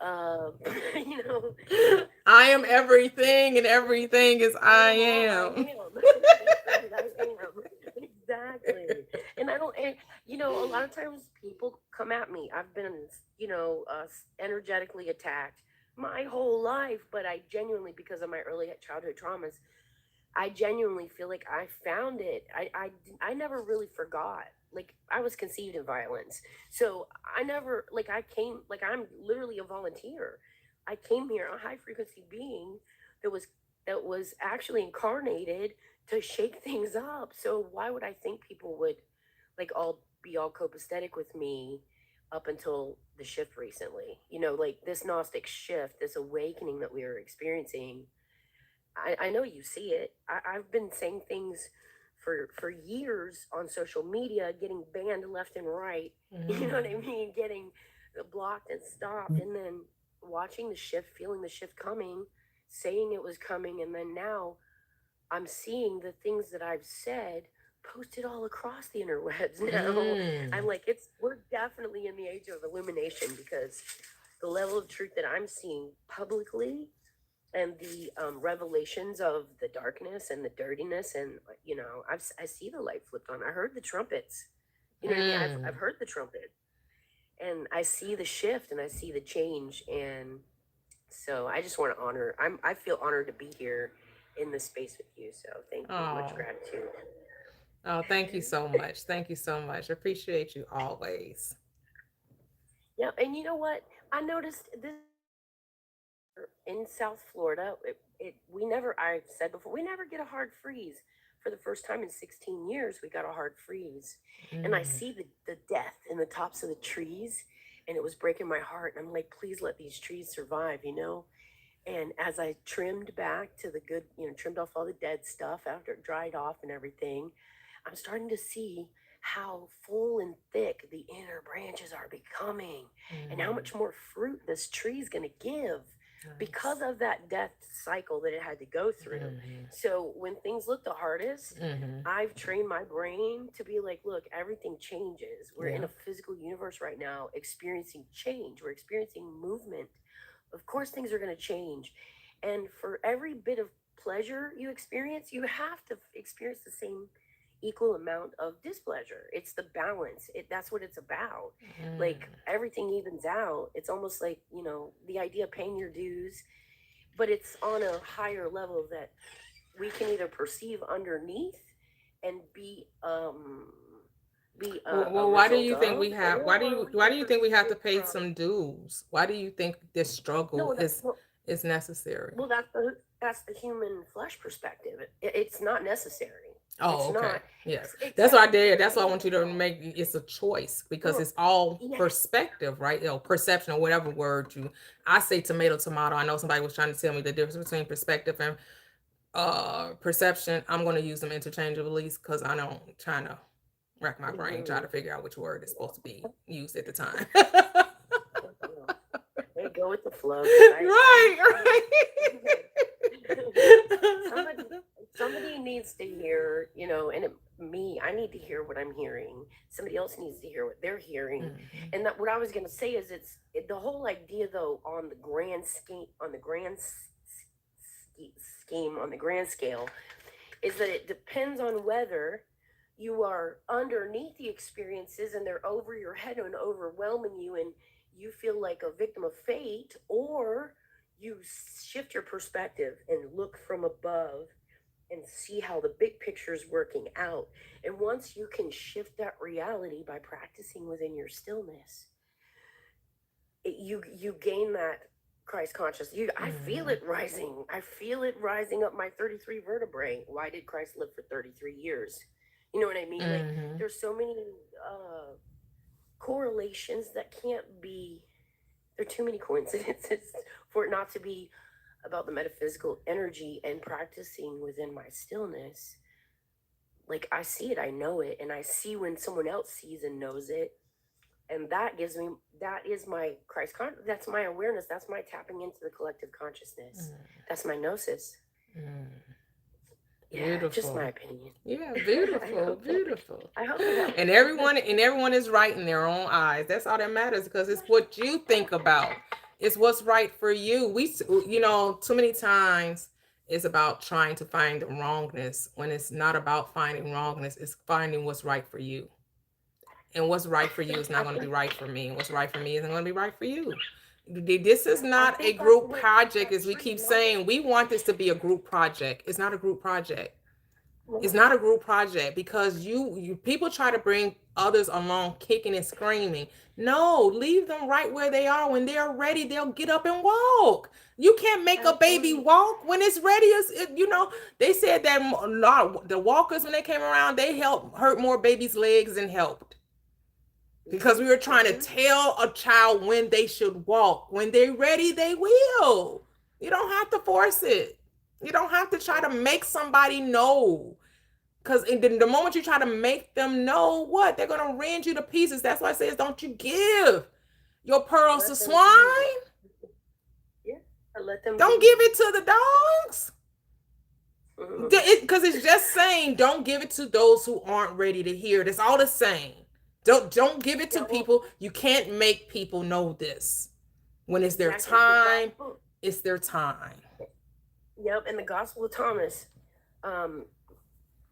You know, I am everything, and everything is I am. That's right, I am. Exactly. And I don't, and you know, a lot of times people come at me. I've been, you know, energetically attacked my whole life, but I genuinely, because of my early childhood traumas, I genuinely feel like I found it. I never really forgot. Like, I was conceived in violence. So I never, like, I came, like, I'm literally a volunteer. I came here, a high frequency being that was actually incarnated to shake things up. So why would I think people would like all be all copacetic with me up until the shift recently? You know, like this Gnostic shift, this awakening that we are experiencing. I know you see it. I've been saying things for years on social media, getting banned left and right. You know what I mean? Getting blocked and stopped, and then watching the shift, feeling the shift coming, saying it was coming, and then now I'm seeing the things that I've said posted all across the interwebs now. I'm like, we're definitely in the age of illumination, because the level of truth that I'm seeing publicly and the revelations of the darkness and the dirtiness, and you know, I see the light flipped on. I heard the trumpets. You know what I mean? I've heard the trumpet, and I see the shift and I see the change. And so I just want to honor. I feel honored to be here in this space with you. So thank you. Much Oh, gratitude. oh, thank you so much. Thank you so much. Appreciate you always. Yeah, and you know what? I noticed this in South Florida. We never, I've said before, we never get a hard freeze. For the first time in 16 years, we got a hard freeze. And I see the death in the tops of the trees, and it was breaking my heart. And I'm like, please let these trees survive, you know? And as I trimmed back to the good, you know, trimmed off all the dead stuff after it dried off and everything, I'm starting to see how full and thick the inner branches are becoming, and how much more fruit this tree is going to give because of that death cycle that it had to go through. So when things look the hardest, I've trained my brain to be like, look, everything changes. We're in a physical universe right now, experiencing change. We're experiencing movement. Of course, things are going to change. And for every bit of pleasure you experience, you have to experience the same equal amount of displeasure. It's the balance. That's what it's about. Like, everything evens out. It's almost like, you know, the idea of paying your dues, but it's on a higher level that we can either perceive underneath and be well, why do you think we have? Why do you think we have to pay some dues? Why do you think this struggle is necessary? Well, that's the human flesh perspective. It's not necessary. Oh, okay. Yes. That's what I did. That's why I want you to make it's a choice, because it's all perspective, right? You know, perception, or whatever word I say tomato. I know somebody was trying to tell me the difference between perspective and perception. I'm going to use them interchangeably because I don't trying to rack my brain, try to figure out which word is supposed to be used at the time. They go with the flow. Right. Somebody needs to hear, you know, and I need to hear what I'm hearing. Somebody else needs to hear what they're hearing. And that, what I was going to say is the whole idea, though, on the grand scale, on the grand scale, is that it depends on whether you are underneath the experiences and they're over your head and overwhelming you, and you feel like a victim of fate, or you shift your perspective and look from above and see how the big picture is working out. And once you can shift that reality by practicing within your stillness, you gain that Christ consciousness. I feel it rising. I feel it rising up my 33 vertebrae. Why did Christ live for 33 years? You know what I mean? Like, there's so many correlations that can't be. There are too many coincidences for it not to be about the metaphysical energy and practicing within my stillness. Like, I see it, I know it, and I see when someone else sees and knows it. And that is my Christ that's my awareness. That's my tapping into the collective consciousness. That's my gnosis. Yeah, just my Beautiful. opinion. Yeah, I beautiful, hope that beautiful. I hope that And everyone is right in their own eyes. That's all that matters because it's what you think about. It's what's right for you. Too many times it's about trying to find the wrongness when it's not about finding wrongness. It's finding what's right for you. And what's right for you is not going to be right for me. And what's right for me isn't going to be right for you. This is I not a think that's group what project, as we freedom keep is. saying. We want this to be a group project. It's not a group project. It's No, not a group project because you people try to bring others along kicking and screaming. No, leave them right where they are. When they're ready, they'll get up and walk. You can't make a baby absolutely. walk when it's ready. They said that the walkers, when they came around, they helped hurt more babies' legs than helped because we were trying to tell a child when they should walk. When they're ready, they will. You don't have to force it. You don't have to try to make somebody know. Because the moment you try to make them know what, they're going to rend you to pieces. That's why it says, don't you give your pearls to Let them be. swine. Yeah, let them Don't be. give it to the dogs. Mhm. Because it's just saying, don't give it to those who aren't ready to hear. That's all it's saying. Don't give it to Yeah, well, people. You can't make people know this. When it's their exactly. The time, gospel. it's their time. Yep, in the Gospel of Thomas, um,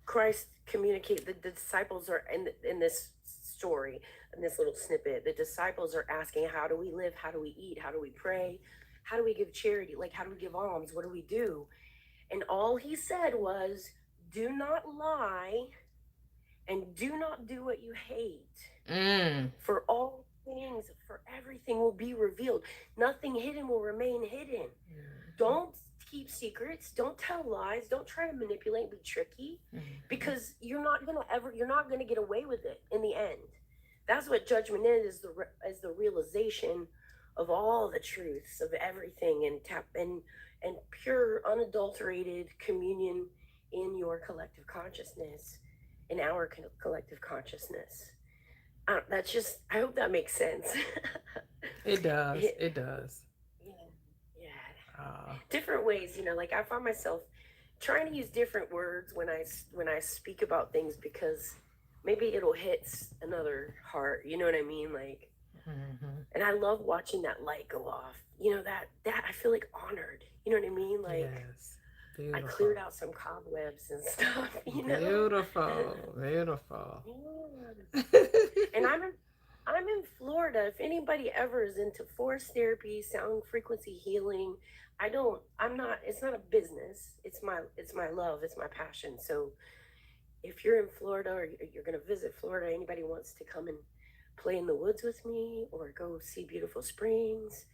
Christ communicate the disciples are in this story, in this little snippet. The disciples are asking, "How do we live? How do we eat? How do we pray? How do we give charity? Like, how do we give alms? What do we do?" And all he said was, "Do not lie, and do not do what you hate. Mm. For all things, for everything will be revealed. Nothing hidden will remain hidden. Don't keep secrets. Don't tell lies. Don't try to manipulate, be tricky, because you're not gonna get away with it in the end. That's what judgment is the realization of all the truths of everything and pure unadulterated communion in your collective consciousness, in our collective consciousness. That's just, I hope that makes sense. It does. It- It does. yeah. Uh, Different ways, like I find myself trying to use different words when I speak about things, because maybe it'll hit another heart, you know what I mean? Like, mhm. and I love watching that light go off, that I feel like honored, you know what I mean? Like, Yes. I Beautiful. cleared out some cobwebs and stuff, Beautiful. Beautiful. Yeah. And I'm in Florida. If anybody ever is into forest therapy, sound frequency healing, it's not a business. It's my love, it's my passion. So if you're in Florida or you're going to visit Florida, anybody wants to come and play in the woods with me or go see beautiful springs,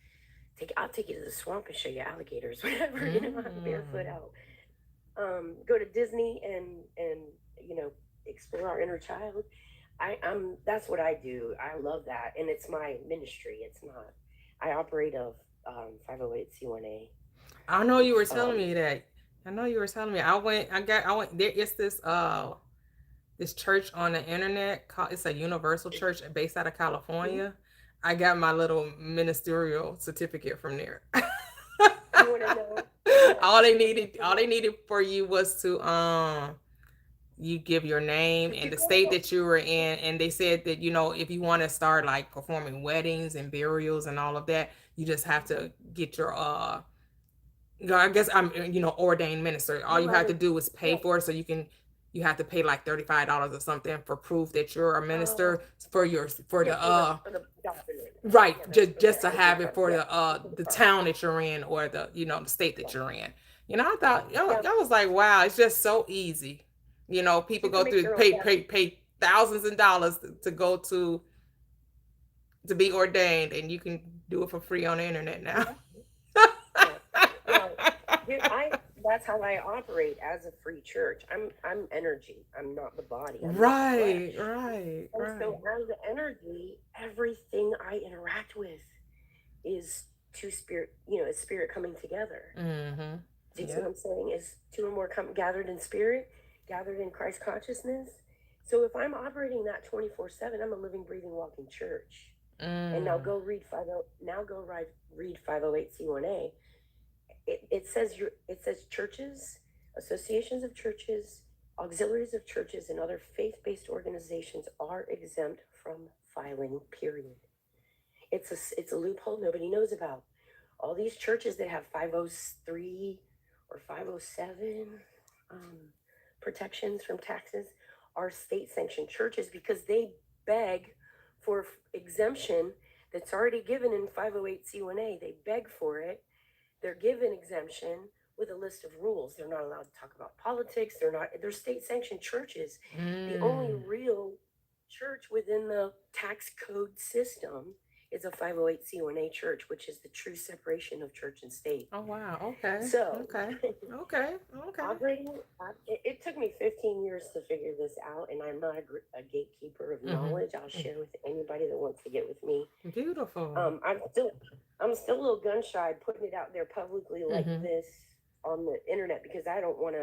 I'll take you to the swamp and show you alligators, whatever, I'm barefoot out. Go to Disney and explore our inner child. That's what I do. I love that, and it's my ministry. It's not. I operate a 508c1a. I know you were It's telling me that. I know you were telling me. I went there. It's this church on the internet called, it's a universal church based out of California. I got my little ministerial certificate from there. You want to know? all they needed for you was to you give your name and the state that you were in, and they said that if you want to start like performing weddings and burials and all of that, you just have to get your I guess I'm ordained minister. All you have to do is pay for it, so you have to pay like $35 or something for proof that you're a minister for the right, just to have it for the town that you're in, or the the state that you're in. I thought I was like, wow, it's just so easy. People go through pay thousands of dollars to go to be ordained, and you can do it for free on the internet now. That's how I operate as a free church. I'm energy. I'm not the body. I'm not the Right. flesh. So as the energy, everything I interact with is two spirit. Is spirit coming together. Mm-hmm. Do you see what I'm saying? Is two or more gathered in spirit, gathered in Christ consciousness. So if I'm operating that 24/7, I'm a living, breathing, walking church. And now go read 508c1a. It says churches Associations of churches, auxiliaries of churches, and other faith-based organizations are exempt from filing, period. It's a loophole nobody knows about. All these churches that have 503 or 507 protections from taxes are state-sanctioned churches because they beg for exemption that's already given in 508c1a. They beg for it. They're given exemption with a list of rules. They're not allowed to talk about politics. They're state-sanctioned churches. The only Mm. real church within the tax code system is a 508c1a church, which is the true separation of church and state. Oh wow. Okay. So, Okay. Okay. Okay. operating, it took me 15 years to figure this out, and I'm not a gatekeeper of Mhm. knowledge. I'll share with anybody that wants to get with me. Beautiful. I'm still a little gun shy putting it out there publicly like Mhm. this on the internet because I don't want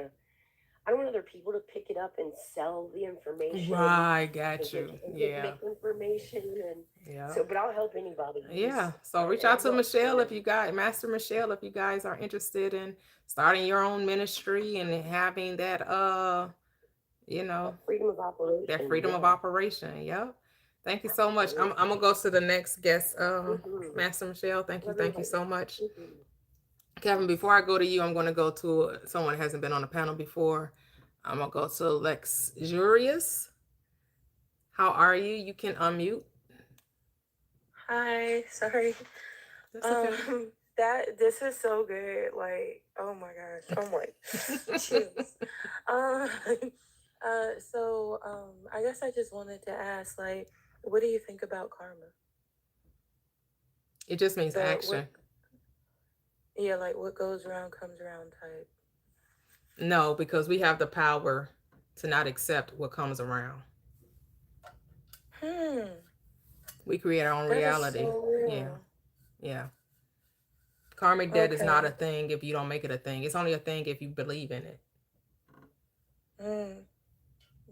other people to pick it up and sell the information Right. and Got you. and Yeah. get misinformation and Yeah. so. But I'll help anybody. Yeah. So reach And out I to will. Michelle if you guys, Master Michelle, if you guys are interested in starting your own ministry and having that you know, Freedom of operation. that freedom of Yeah. operation. Yep. Thank you so much. I'm gonna go to the next guest, Mhm. Master Michelle. Thank you. Love Thank you everybody. so much. Mhm. Kevin, before I go to you, I'm going to go to someone who hasn't been on the panel before. I'm going to go to Luxurious. How are you? You can unmute. Hi, sorry. That's okay. This is so good. Like, oh my gosh. I'm like, chills. Um, I guess I just wanted to ask, like, what do you think about karma? It just means What, action. yeah, like what goes around comes around type. No, because we have the power to not accept what comes around. We create our own That is reality. so real. Yeah. Yeah. Karmic debt is not a Okay. thing if you don't make it a thing. It's only a thing if you believe in it.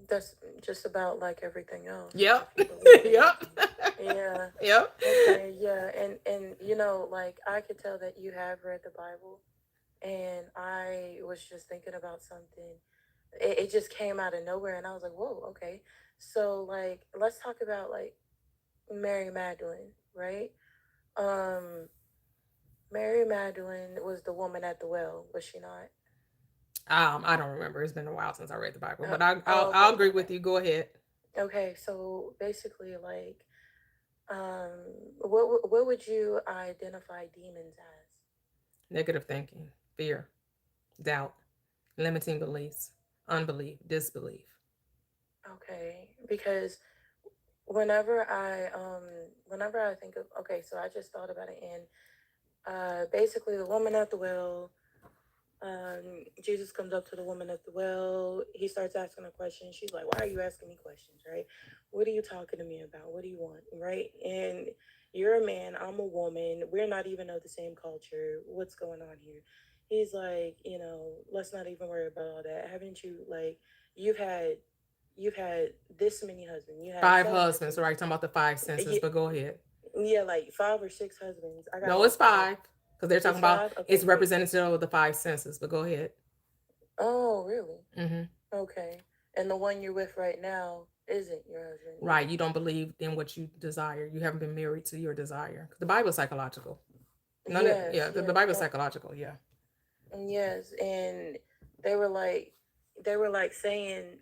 That's just about like everything else. Yep. If you believe in it. Yep. Yeah. Yep. Okay, yeah, and you know, like I could tell that you have read the Bible, and I was just thinking about something. It just came out of nowhere, and I was like, whoa, okay. So like, let's talk about like Mary Magdalene, right? Mary Magdalene was the woman at the well, was she not? I don't remember. It's been a while since I read the Bible, but Oh, I'll agree okay. with you. Go ahead. Okay, so basically, like, what would you identify demons as? Negative thinking, fear, doubt, limiting beliefs, unbelief, disbelief. Okay, because whenever I think of, okay, so I just thought about it, and basically the woman at the well, Jesus comes up to the woman at the well. He starts asking her questions. She's like, why are you asking me questions, right? What are you talking to me about? What do you want, right? And you're a man, I'm a woman, we're not even of the same culture. What's going on here? He's like, let's not even worry about all that. Haven't you, like, you've had this many husbands. You had 5 7 husbands, husbands. right? Talking about the 5 senses, Yeah, but go ahead. yeah, like 5 or 6 husbands. I got No, it's like 5 because they're talking it's about 5. it's Okay, great. representative of the 5 senses, but go ahead. Oh, really? Hmm. Okay. And the one you're with right now isn't your husband. Right. You don't believe in what you desire. You haven't been married to your desire. The Bible is psychological. Yes, The yes, Bible is psychological. Yeah. yes. And they were like saying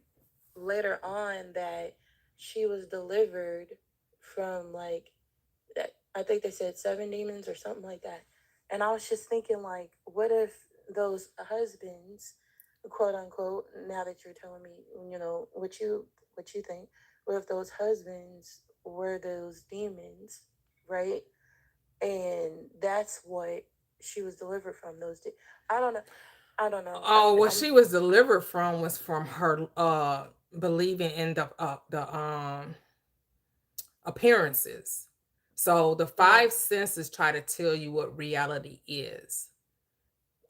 later on that she was delivered from like that. I think they said 7 demons or something like that. And I was just thinking, like, what if those husbands, quote unquote, now that you're telling me, what you think, what if those husbands were those demons, right? And that's what she was delivered from, those I don't know. Oh, what she was delivered from was from her believing in the appearances. So the 5 senses try to tell you what reality is,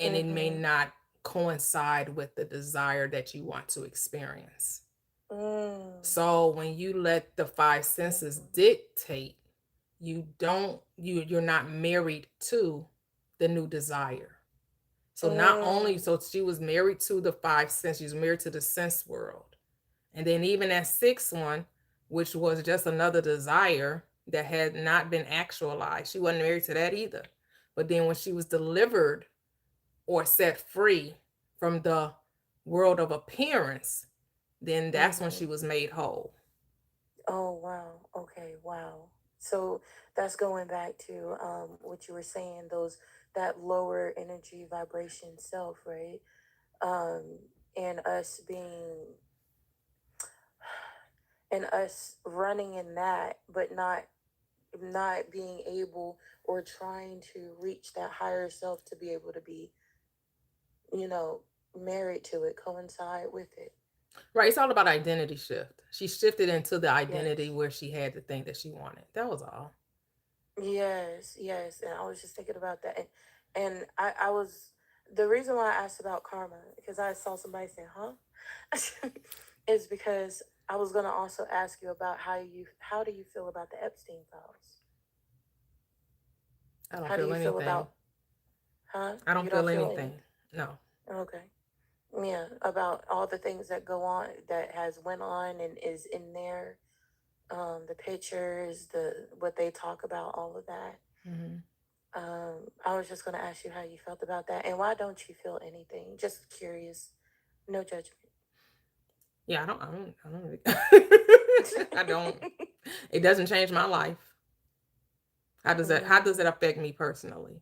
and it may not coincide with the desire that you want to experience. So when you let the 5 senses dictate, you're not married to the new desire. So not only, so she was married to the five sense, she was married to the sense world. And then even that sixth one, which was just another desire that had not been actualized, she wasn't married to that either. But then when she was delivered or set free from the world of appearance, then that's when she was made whole. Oh, wow. Okay, wow. So that's going back to what you were saying, that lower energy vibration self, right? And us running in that, but not being able or trying to reach that higher self to be able to be, married to it, coincide with it. Right. It's all about identity shift. She shifted into the identity where she had the thing that she wanted. That was all. Yes, yes. And I was just thinking about that. And I was, the reason why I asked about karma, because I saw somebody say, huh? is because I was going to also ask you about how do you feel about the Epstein files? I don't How do feel you anything. feel about, huh? I don't You feel anything. No. Okay. Yeah, about all the things that go on, that has went on and is in there, the pictures, what they talk about, all of that. I was just going to ask you how you felt about that, and why don't you feel anything? Just curious, no judgment. Yeah, I don't. I don't. It doesn't change my life. How does that affect me personally?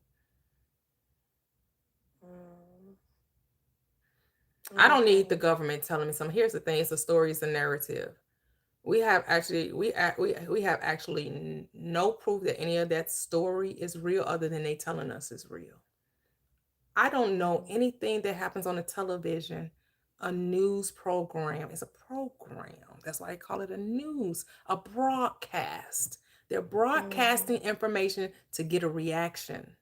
I don't need the government telling me something. Here's the thing: it's a story, it's a narrative. We have actually no proof that any of that story is real, other than they telling us it's real. I don't know anything that happens on the television, a news program. It's a program. That's why they call it a broadcast. They're broadcasting information to get a reaction.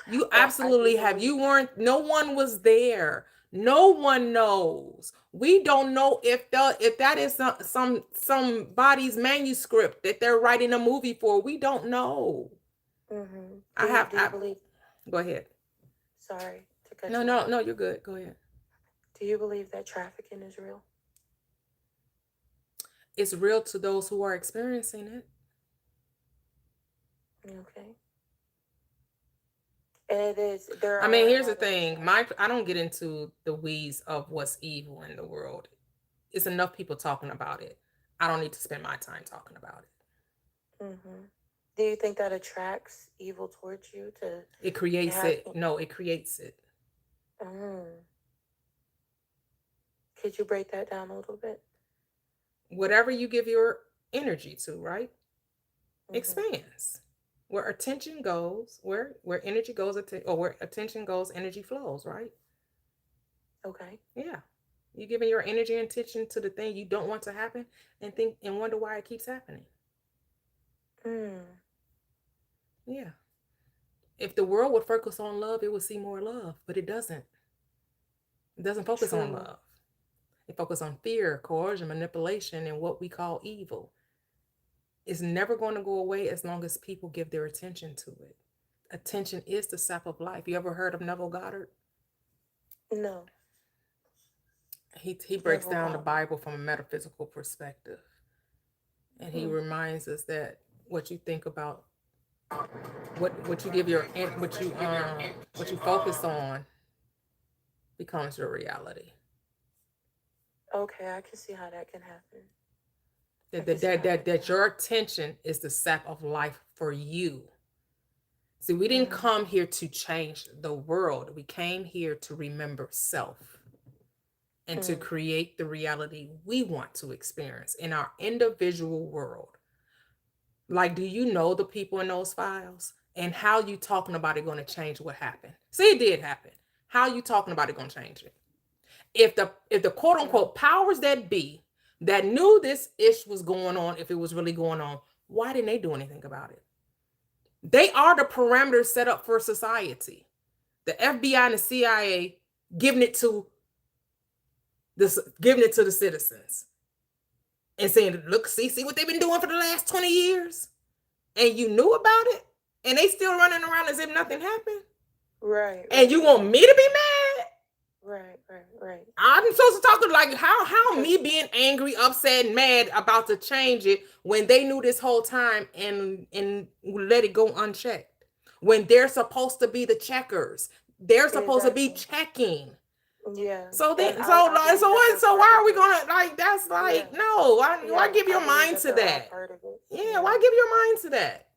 You absolutely have. No one was there. No one knows. We don't know if that is somebody's manuscript that they're writing a movie for. We don't know. Do you believe? Go ahead. Sorry to cut you off. No, you're good. Go ahead. Do you believe that trafficking is real? It's real to those who are experiencing it. Okay. And it is. Here's the thing. I don't get into the weeds of what's evil in the world. It's enough people talking about it. I don't need to spend my time talking about it. Do you think that attracts evil towards you? It creates it. No, it creates it. Could you break that down a little bit? Whatever you give your energy to, right? Expands. Where attention goes, where energy goes, or where attention goes, energy flows, right? Okay. Yeah. You're giving your energy and attention to the thing you don't want to happen, and think and wonder why it keeps happening. Yeah. If the world would focus on love, it would see more love, but it doesn't. It doesn't focus on love. It focuses on fear, coercion, manipulation, and what we call evil. It's never going to go away as long as people give their attention to it. Attention is the sap of life. You ever heard of Neville Goddard? No. He breaks down the Bible from a metaphysical perspective. And he reminds us that what you think about, what you give what you focus on becomes your reality. Okay, I can see how that can happen. That your attention is the sap of life for you. See, we didn't come here to change the world. We came here to remember self and to create the reality we want to experience in our individual world. Like, do you know the people in those files? And how you talking about it going to change what happened? See, it did happen. How you talking about it going to change it? If the quote unquote powers that be that knew this issue was going on, if it was really going on, why didn't they do anything about it? They are the parameters set up for society. The FBI and the CIA giving it to the citizens and saying, look, see what they've been doing for the last 20 years. And you knew about it, and they still running around as if nothing happened. Right. And you want me to be mad? Right. I'm supposed to talk to like how Cause me being angry, upset, and mad about to change it when they knew this whole time and let it go unchecked. When they're supposed to be the checkers, they're supposed to be exactly. checking. Yeah. So And then, so I like, so believe that what? they're So part why of are we it. gonna like? That's Yeah. like no. Why Yeah. give your I believe mind that to they're all that? part of it. Yeah, why give your mind to that?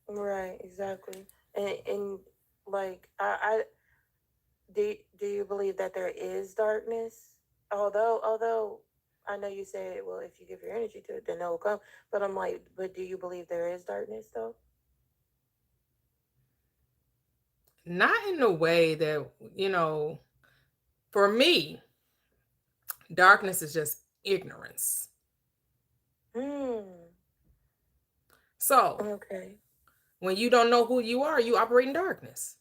Right, exactly. And like do you believe that there is darkness? Although I know you say, well, if you give your energy to it, then it will come. But I'm like, but do you believe there is darkness though? Not in the way that For me, darkness is just ignorance. Hmm. So Okay. when you don't know who you are, you operate in darkness,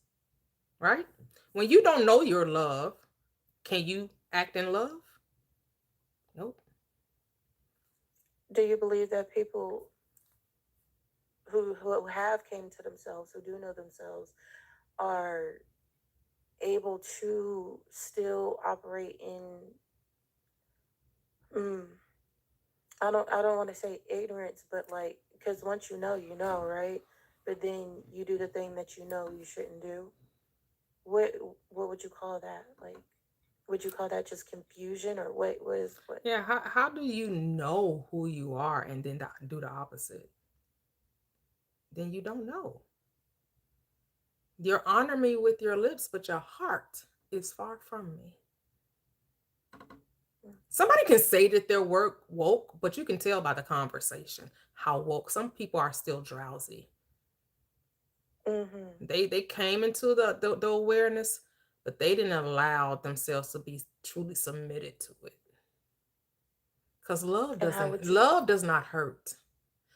right? When you don't know your love, can you act in love? Nope. Do you believe that people who have came to themselves, who do know themselves, are able to still operate in I don't want to say ignorance, but like, because once you know, right? But then you do the thing that you know you shouldn't do. What what would you call that? Like, would you call that just confusion, or what? Yeah, how do you know who you are and then do the opposite? Then you don't know. You honor me with your lips, but your heart is far from me. Somebody can say that they're woke, but you can tell by the conversation how woke. Some people are still drowsy. Mm-hmm. They came into the awareness, but they didn't allow themselves to be truly submitted to it. Because love And how would you? does not hurt.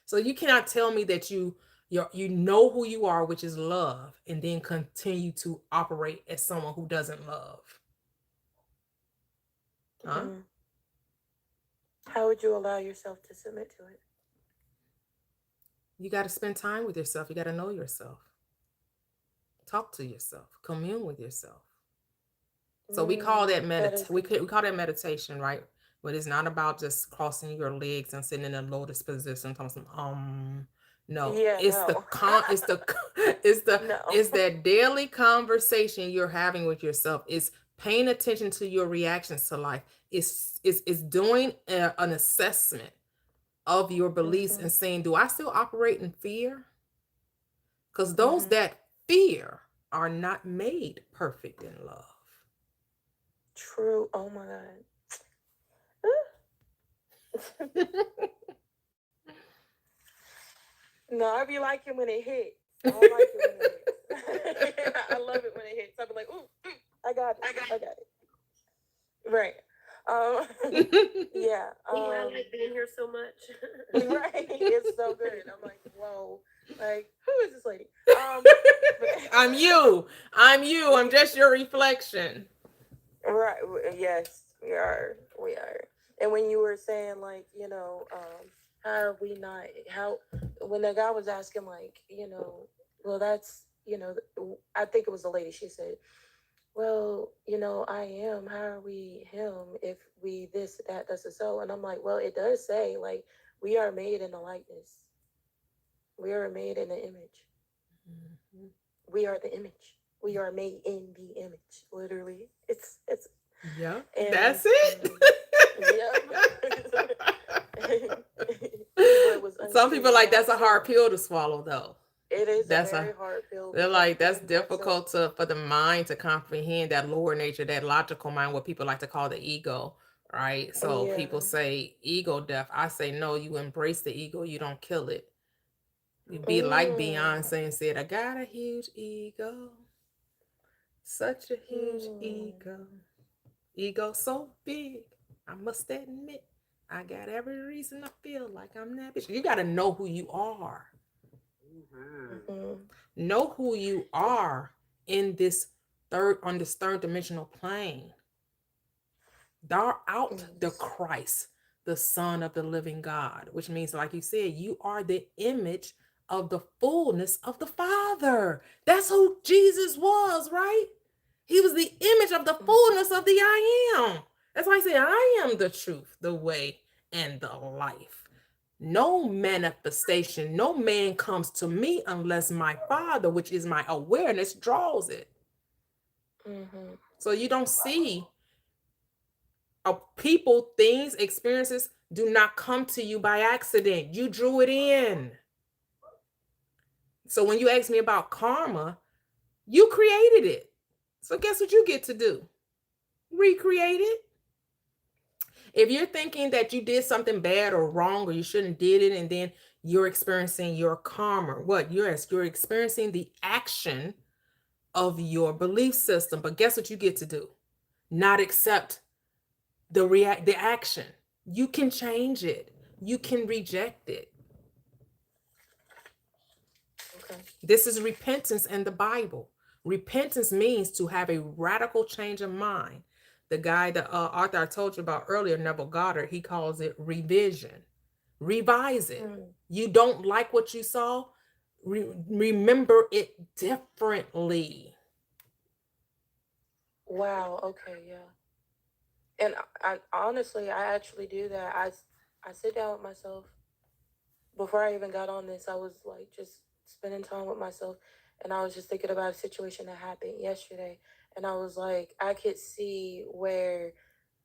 So you cannot tell me that you know who you are, which is love, and then continue to operate as someone who doesn't love. Huh? How would you allow yourself to submit to it? You got to spend time with yourself. You got to know yourself. Talk to yourself. Commune with yourself. So we call that we call that meditation, right? But it's not about just crossing your legs and sitting in a lotus position. No, Yeah, it's no. No. it's that daily conversation you're having with yourself. It's paying attention to your reactions to life. It's doing an assessment of your beliefs and saying, do I still operate in fear? Because those that fear are not made perfect in love. True. Oh my God. No, I be liking when it hits. I don't like it when it hits. I love it when it hits. I be like, ooh, I got it. Right. Yeah. I like being here so much. Right. It's so good. I'm like, whoa. Like, who is this lady? I'm you. I'm just your reflection. Right. Yes, we are. And when you were saying, like, how are we not, when the guy was asking, like, well, that's, I think it was the lady, she said, well, I am, how are we him if we this, that, that's so? And I'm like, well, it does say, like, we are made in the likeness. We are made in the image. Mm-hmm. We are the image. We are made in the image. Literally. It's yeah. That's it. Some people like that's a hard pill to swallow though. It is a very hard pill. They're like, that's difficult for the mind to comprehend, that lower nature, that logical mind, what people like to call the ego, right? So people say ego death. I say, no, you embrace the ego, you don't kill it. You be like Beyonce and said, I got a huge ego. Such a huge ego. Ego so big, I must admit, I got every reason to feel like I'm that bitch. You got to know who you are. Know who you are on this third dimensional plane. Thou out the Christ, the Son of the living God, which means, like you said, you are the image of the fullness of the Father. That's who Jesus was, right? He was the image of the fullness of the I am. That's why I say, I am the truth, the way, and the life. No manifestation, no man comes to me unless my Father, which is my awareness, draws it. Mm-hmm. So you don't see people, things, experiences do not come to you by accident. You drew it in. So when you ask me about karma, you created it. So guess what you get to do? Recreate it. If you're thinking that you did something bad or wrong or you shouldn't did it, and then you're experiencing your karma, what? You're experiencing the action of your belief system. But guess what you get to do? Not accept the action. You can change it. You can reject it. Okay. This is repentance in the Bible. Repentance means to have a radical change of mind. The guy, the author I told you about earlier, Neville Goddard, he calls it revision. Revise it. You don't like what you saw? Remember it differently. Wow. Okay. Yeah. And I honestly, I actually do that. I sit down with myself. Before I even got on this, I was like just spending time with myself, and I was just thinking about a situation that happened yesterday, and I was like, I could see where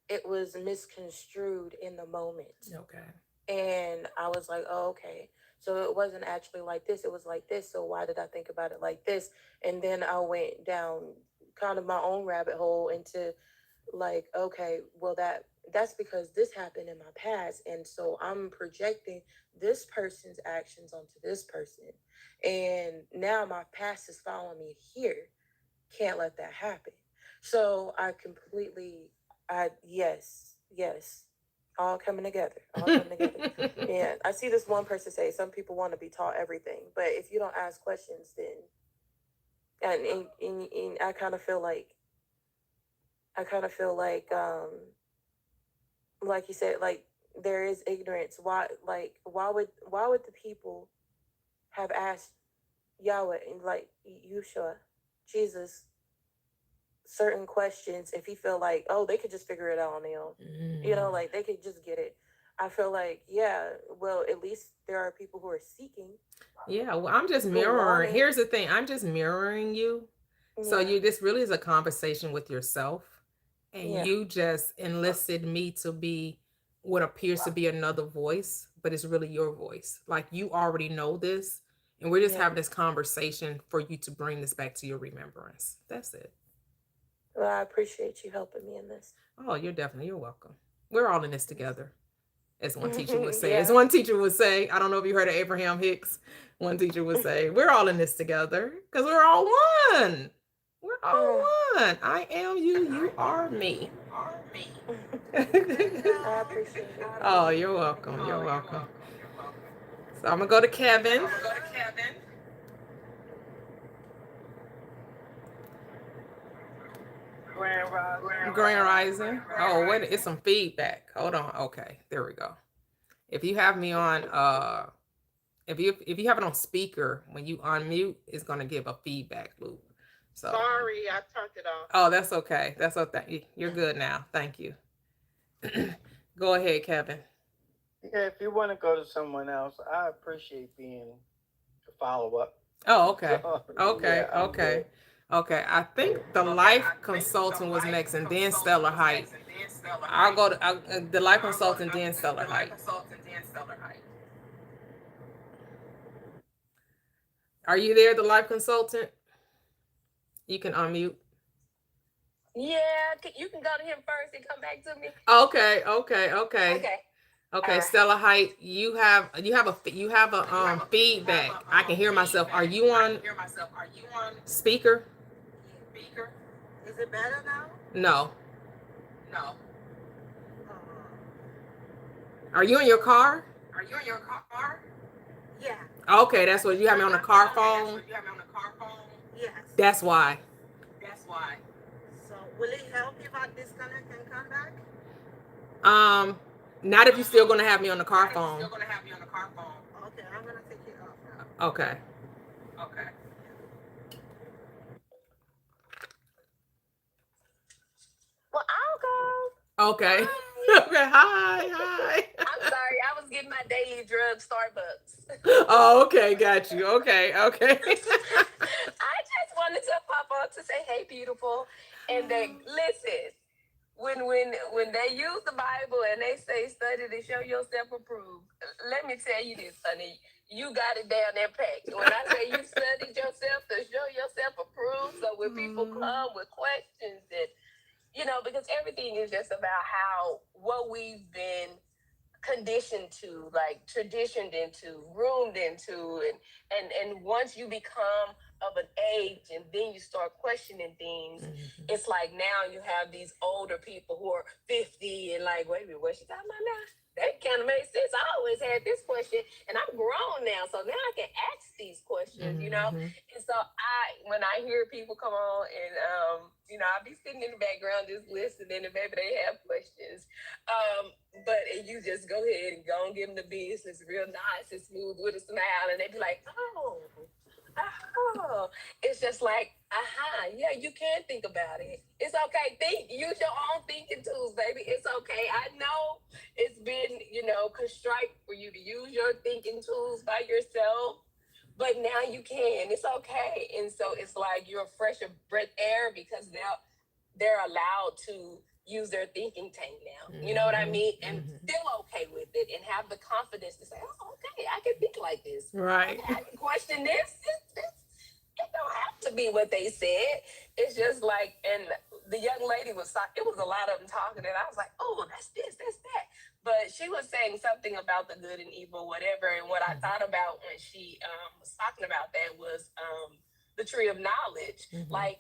it was misconstrued in the moment. Okay. And I was like, oh, okay. So it wasn't actually like this, it was like this. So why did I think about it like this? And then I went down kind of my own rabbit hole into like, okay, well that's because this happened in my past. And so I'm projecting this person's actions onto this person. And now my past is following me here. Can't let that happen. So yes. All coming together. Yeah, I see this one person say some people want to be taught everything, but if you don't ask questions, then and I kind of feel like like you said, like there is ignorance. Why would the people have asked Yahweh and like Yeshua, Jesus, certain questions if he feel like, oh, they could just figure it out on their own? You know, like they could just get it. I feel like, yeah, well, at least there are people who are seeking. Yeah, well, I'm just mirroring. Here's the thing. I'm just mirroring you. So this really is a conversation with yourself. And you just enlisted me to be what appears to be another voice, but it's really your voice. Like you already know this. And we're just having this conversation for you to bring this back to your remembrance. That's it. Well, I appreciate you helping me in this. Oh, you're welcome. We're all in this together. As one teacher would say, I don't know if you heard of Abraham Hicks. One teacher would say, we're all in this together because we're all one. We're all one. I am you, you are me. I appreciate it. Oh, you're welcome. You're welcome. So I'm going to go to Kevin. Grand Rising. Oh, wait, it's some feedback. Hold on. Okay, there we go. If you have me on, if you have it on speaker, when you unmute, it's gonna give a feedback loop. So Sorry, I turned it off. Oh, that's okay. That's okay. You're good now. Thank you. Go ahead, Kevin. Yeah, if you want to go to someone else, I appreciate being a follow-up. Oh, okay. So, Okay, yeah, I'm okay. good. Okay, I think the life consultant was next, and then Stellar Height. I'll go to the life consultant, then Stellar Height. Are you there, the life consultant? You can unmute. Yeah, you can go to him first and come back to me. Okay, Stellar Height, you have a feedback. I can hear myself. Are you on speaker? Is it better now? No. Are you in your car? Yeah. Okay, that's what you have me on the car phone. Yes. That's why. So will it help if I disconnect and come back? Not if you're still gonna have me on the car phone. Okay, I'm gonna take it off now. Okay. Okay. Well, I'll go. Okay. Hi. Okay. Hi. I'm sorry, I was getting my daily drug Starbucks. Oh, okay. Got you. Okay. Okay. I just wanted to pop on to say, hey, beautiful. And then listen, when they use the Bible and they say study to show yourself approved, let me tell you this, honey. You got it down there packed. When I say you studied yourself to show yourself approved, so when people come with questions and because everything is just about how what we've been conditioned to, like traditioned into, groomed into, and once you become of an age and then you start questioning things, it's like now you have these older people who are 50 and like, wait a minute, what she talking about now? That kind of makes sense. I always had this question and I'm grown now, so now I can ask these questions, And so when I hear people come on and I'll be sitting in the background just listening and maybe they have questions. But you just go ahead and go and give them the business real nice and smooth with a smile, and they be like, oh, it's just like, yeah, you can think about it. It's okay. Use your own thinking tools, baby. It's okay. I know it's been, constricted for you to use your thinking tools by yourself, but now you can. It's okay. And so it's like you're a fresher breath air because now they're allowed to use their thinking tank now. You know what I mean? And feel okay with it and have the confidence to say, oh, okay, I can think like this. Right. Okay, I can question this. It don't have to be what they said. It's just like, and the young lady it was a lot of them talking, and I was like, oh, that's this, that's that. But she was saying something about the good and evil, whatever. And what I thought about when she was talking about that was the tree of knowledge. Like,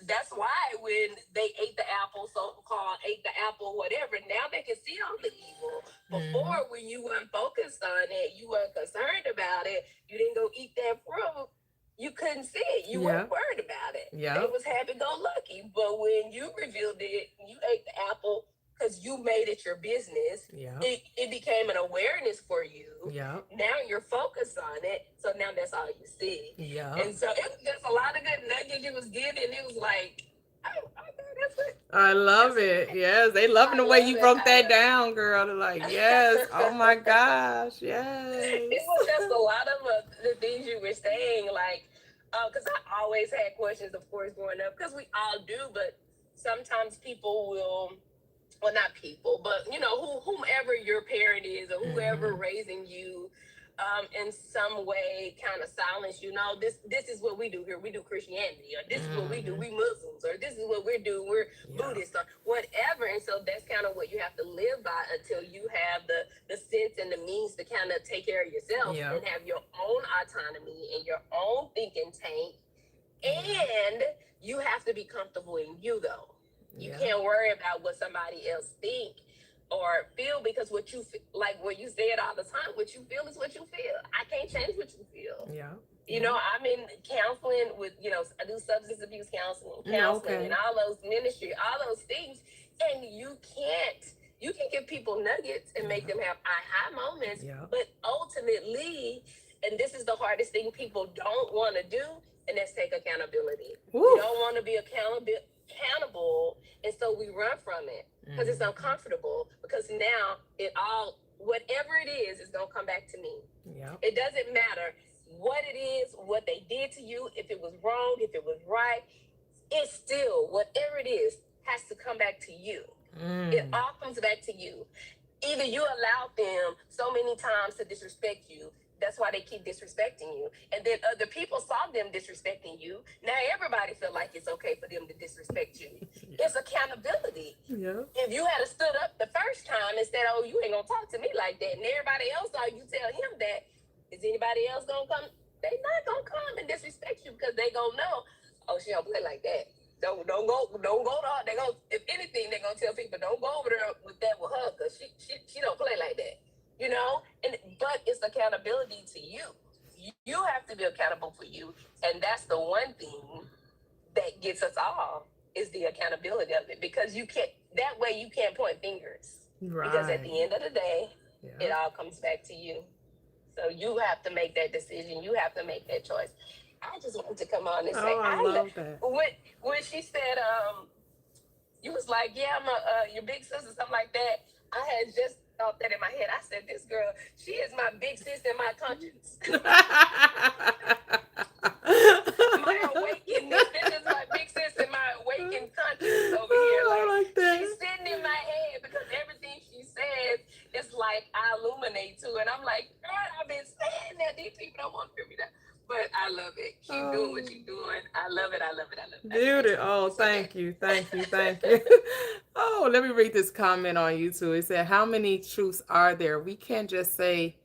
that's why when they ate the apple, so-called ate the apple, whatever, now they can see all the evil. Before, when you weren't focused on it, you weren't concerned about it, you didn't go eat that fruit, you couldn't see it. You weren't worried about it. Yeah. It was happy-go-lucky. But when you revealed it, you ate the apple because you made it your business. Yeah. It became an awareness for you. Yeah. Now you're focused on it. So now that's all you see. Yeah. And so it was just a lot of good nuggets you was getting. It was like, oh, that's it. I love it. Yes. They loving the way you broke that down, girl. They're like, yes. Oh my gosh. Yes. It was just a lot of the things you were saying, like, because I always had questions, of course, growing up, because we all do, but sometimes people will, well, not people, but, whomever your parent is or whoever raising you in some way kind of silence, this is what we do here. We do Christianity, or this is what we do. We Muslims, or this is what we do. We're Buddhist, or whatever. And so that's kind of what you have to live by until you have the sense and the means to kind of take care of yourself and have your own autonomy and your own thinking tank. And you have to be comfortable in you, though. You can't worry about what somebody else think or feel, because what you like what you said all the time, what you feel is what you feel. I can't change what you feel. Yeah. I'm in counseling with, I do substance abuse counseling and all those ministry, all those things. And you can give people nuggets and make them have aha moments. Yeah. But ultimately, and this is the hardest thing people don't want to do, and that's take accountability. Ooh. You don't want to be accountable, and so we run from it because it's uncomfortable, because now whatever it is gonna come back to me. Yeah. It doesn't matter what it is, what they did to you, if it was wrong, if it was right, it's still, whatever it is has to come back to you. It all comes back to you. Either you allowed them so many times to disrespect you, that's why they keep disrespecting you. And then other people saw them disrespecting you. Now everybody feel like it's okay for them to disrespect you. It's accountability. Yeah. If you had stood up the first time and said, oh, you ain't gonna talk to me like that, and everybody else saw you tell him that, is anybody else gonna come? They not gonna come and disrespect you, because they gonna know, oh, she don't play like that. Don't go to her. They gonna, if anything, they gonna tell people, don't go over there with her, because she don't play like that. But it's accountability to you. You have to be accountable for you. And that's the one thing that gets us all, is the accountability of it. Because that way you can't point fingers. Right. Because at the end of the day, it all comes back to you. So you have to make that decision. You have to make that choice. I just wanted to come on and say, Oh, I love that. when she said, you was like, yeah, I'm your big sister, something like that. I had just thought that in my head. I said, this girl, she is my big sis in my conscience. My awakeness. This is my big sis and my awakened conscience over here. Oh, I like that. She's sitting in my head because everything she says is like I illuminate to, and I'm like, God, I've been saying that. These people don't want to hear me that, but I love it. Keep doing what you're doing. I love it. I love it. I love it. Beauty. Oh, thank you. Thank you. Thank you. Oh, let me read this comment on YouTube. It said, how many truths are there? We can't just say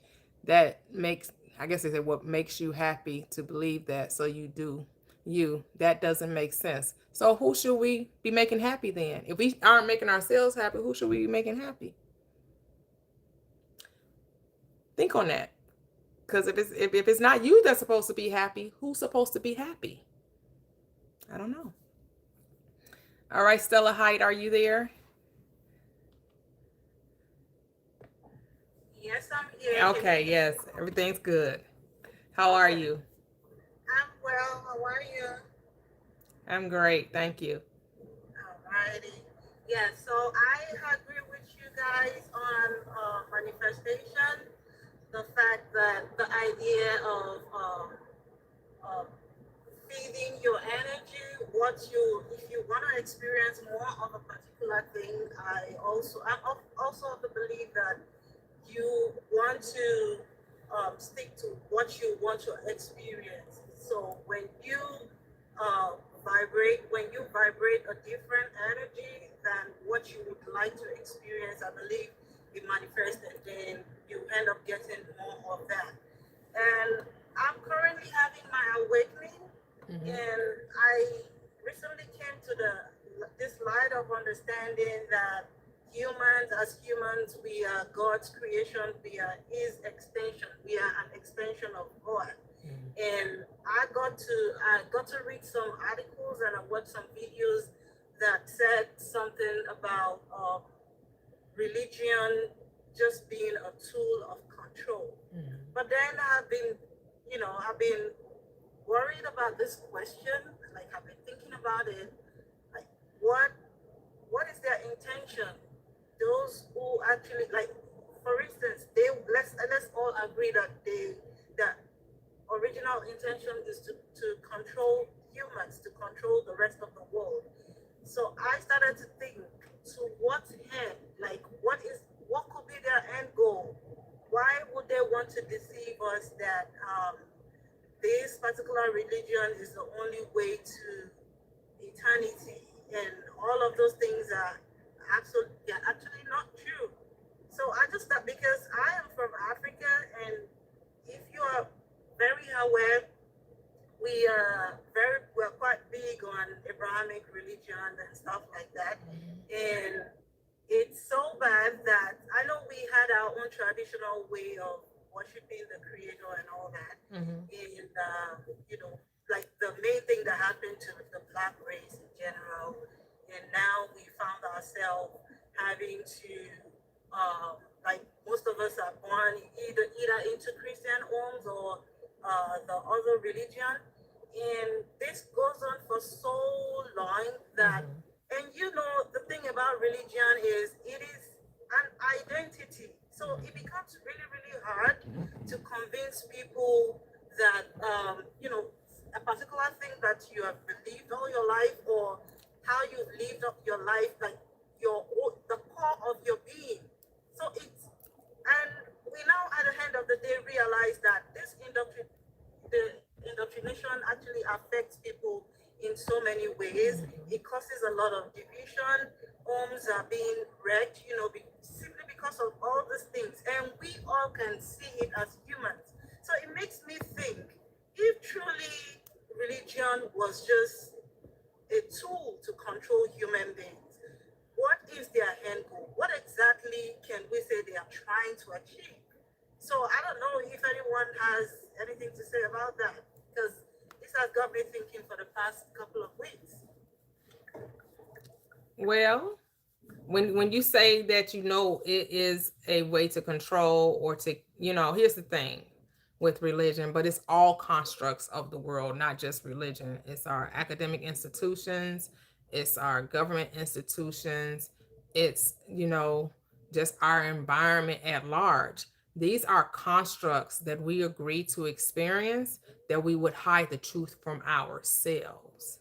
that makes, I guess they said, what makes you happy to believe that. So you do you. That doesn't make sense. So who should we be making happy then? If we aren't making ourselves happy, who should we be making happy? Think on that. Because if it's not you that's supposed to be happy, who's supposed to be happy? I don't know. All right, Stella Height, are you there? Yes, I'm here. Okay, yes, everything's good. How are you? I'm well. How are you? I'm great, thank you. Alrighty. Yeah, so I agree with you guys on manifestation. The fact that the idea of feeding your energy, if you want to experience more of a particular thing, I'm also of the belief that you want to stick to what you want to experience. So when you vibrate a different energy than what you would like to experience, I believe it manifests, and then you end up getting more of that. And I'm currently having my awakening, and I recently came to this light of understanding that as humans, we are God's creation. We are His extension. We are an extension of God. And I got to read some articles and I watched some videos that said something about religion just being a tool of control. But then I've been worried about this question. Like, I've been thinking about it. Like, what is their intention? Those who actually, like, for instance, let's all agree that that original intention is to control humans, to control the rest of the world. So I started to think, to what end? Like, what could be their end goal? Why would they want to deceive us that this particular religion is the only way to eternity, and all of those things are actually not true? So I just thought, because I am from Africa, and if you are very aware, we're quite big on Abrahamic religion and stuff like that. And it's so bad that I know we had our own traditional way of worshiping the creator and all that. And like the main thing that happened to the Black race in general, and now we found ourselves having to like, most of us are born either into Christian homes or the other religion, and this goes on for so long that, and the thing about religion is it is an identity, so it becomes really, really hard to convince people that a particular thing that you have believed all your life, or how you've lived up your life, like the core of your being. So and we now at the end of the day realize that the indoctrination actually affects people in so many ways. It causes a lot of division. Homes are being wrecked, simply because of all these things. And we all can see it as humans. So it makes me think, if truly religion was just a tool to control human beings, what is their end goal? What exactly can we say they are trying to achieve? So I don't know if anyone has anything to say about that, because this has got me thinking for the past couple of weeks. Well, when you say that, it is a way to control, or to, here's the thing. with religion, but it's all constructs of the world, not just religion. It's our academic institutions, it's our government institutions, it's, just our environment at large. These are constructs that we agree to experience, that we would hide the truth from ourselves.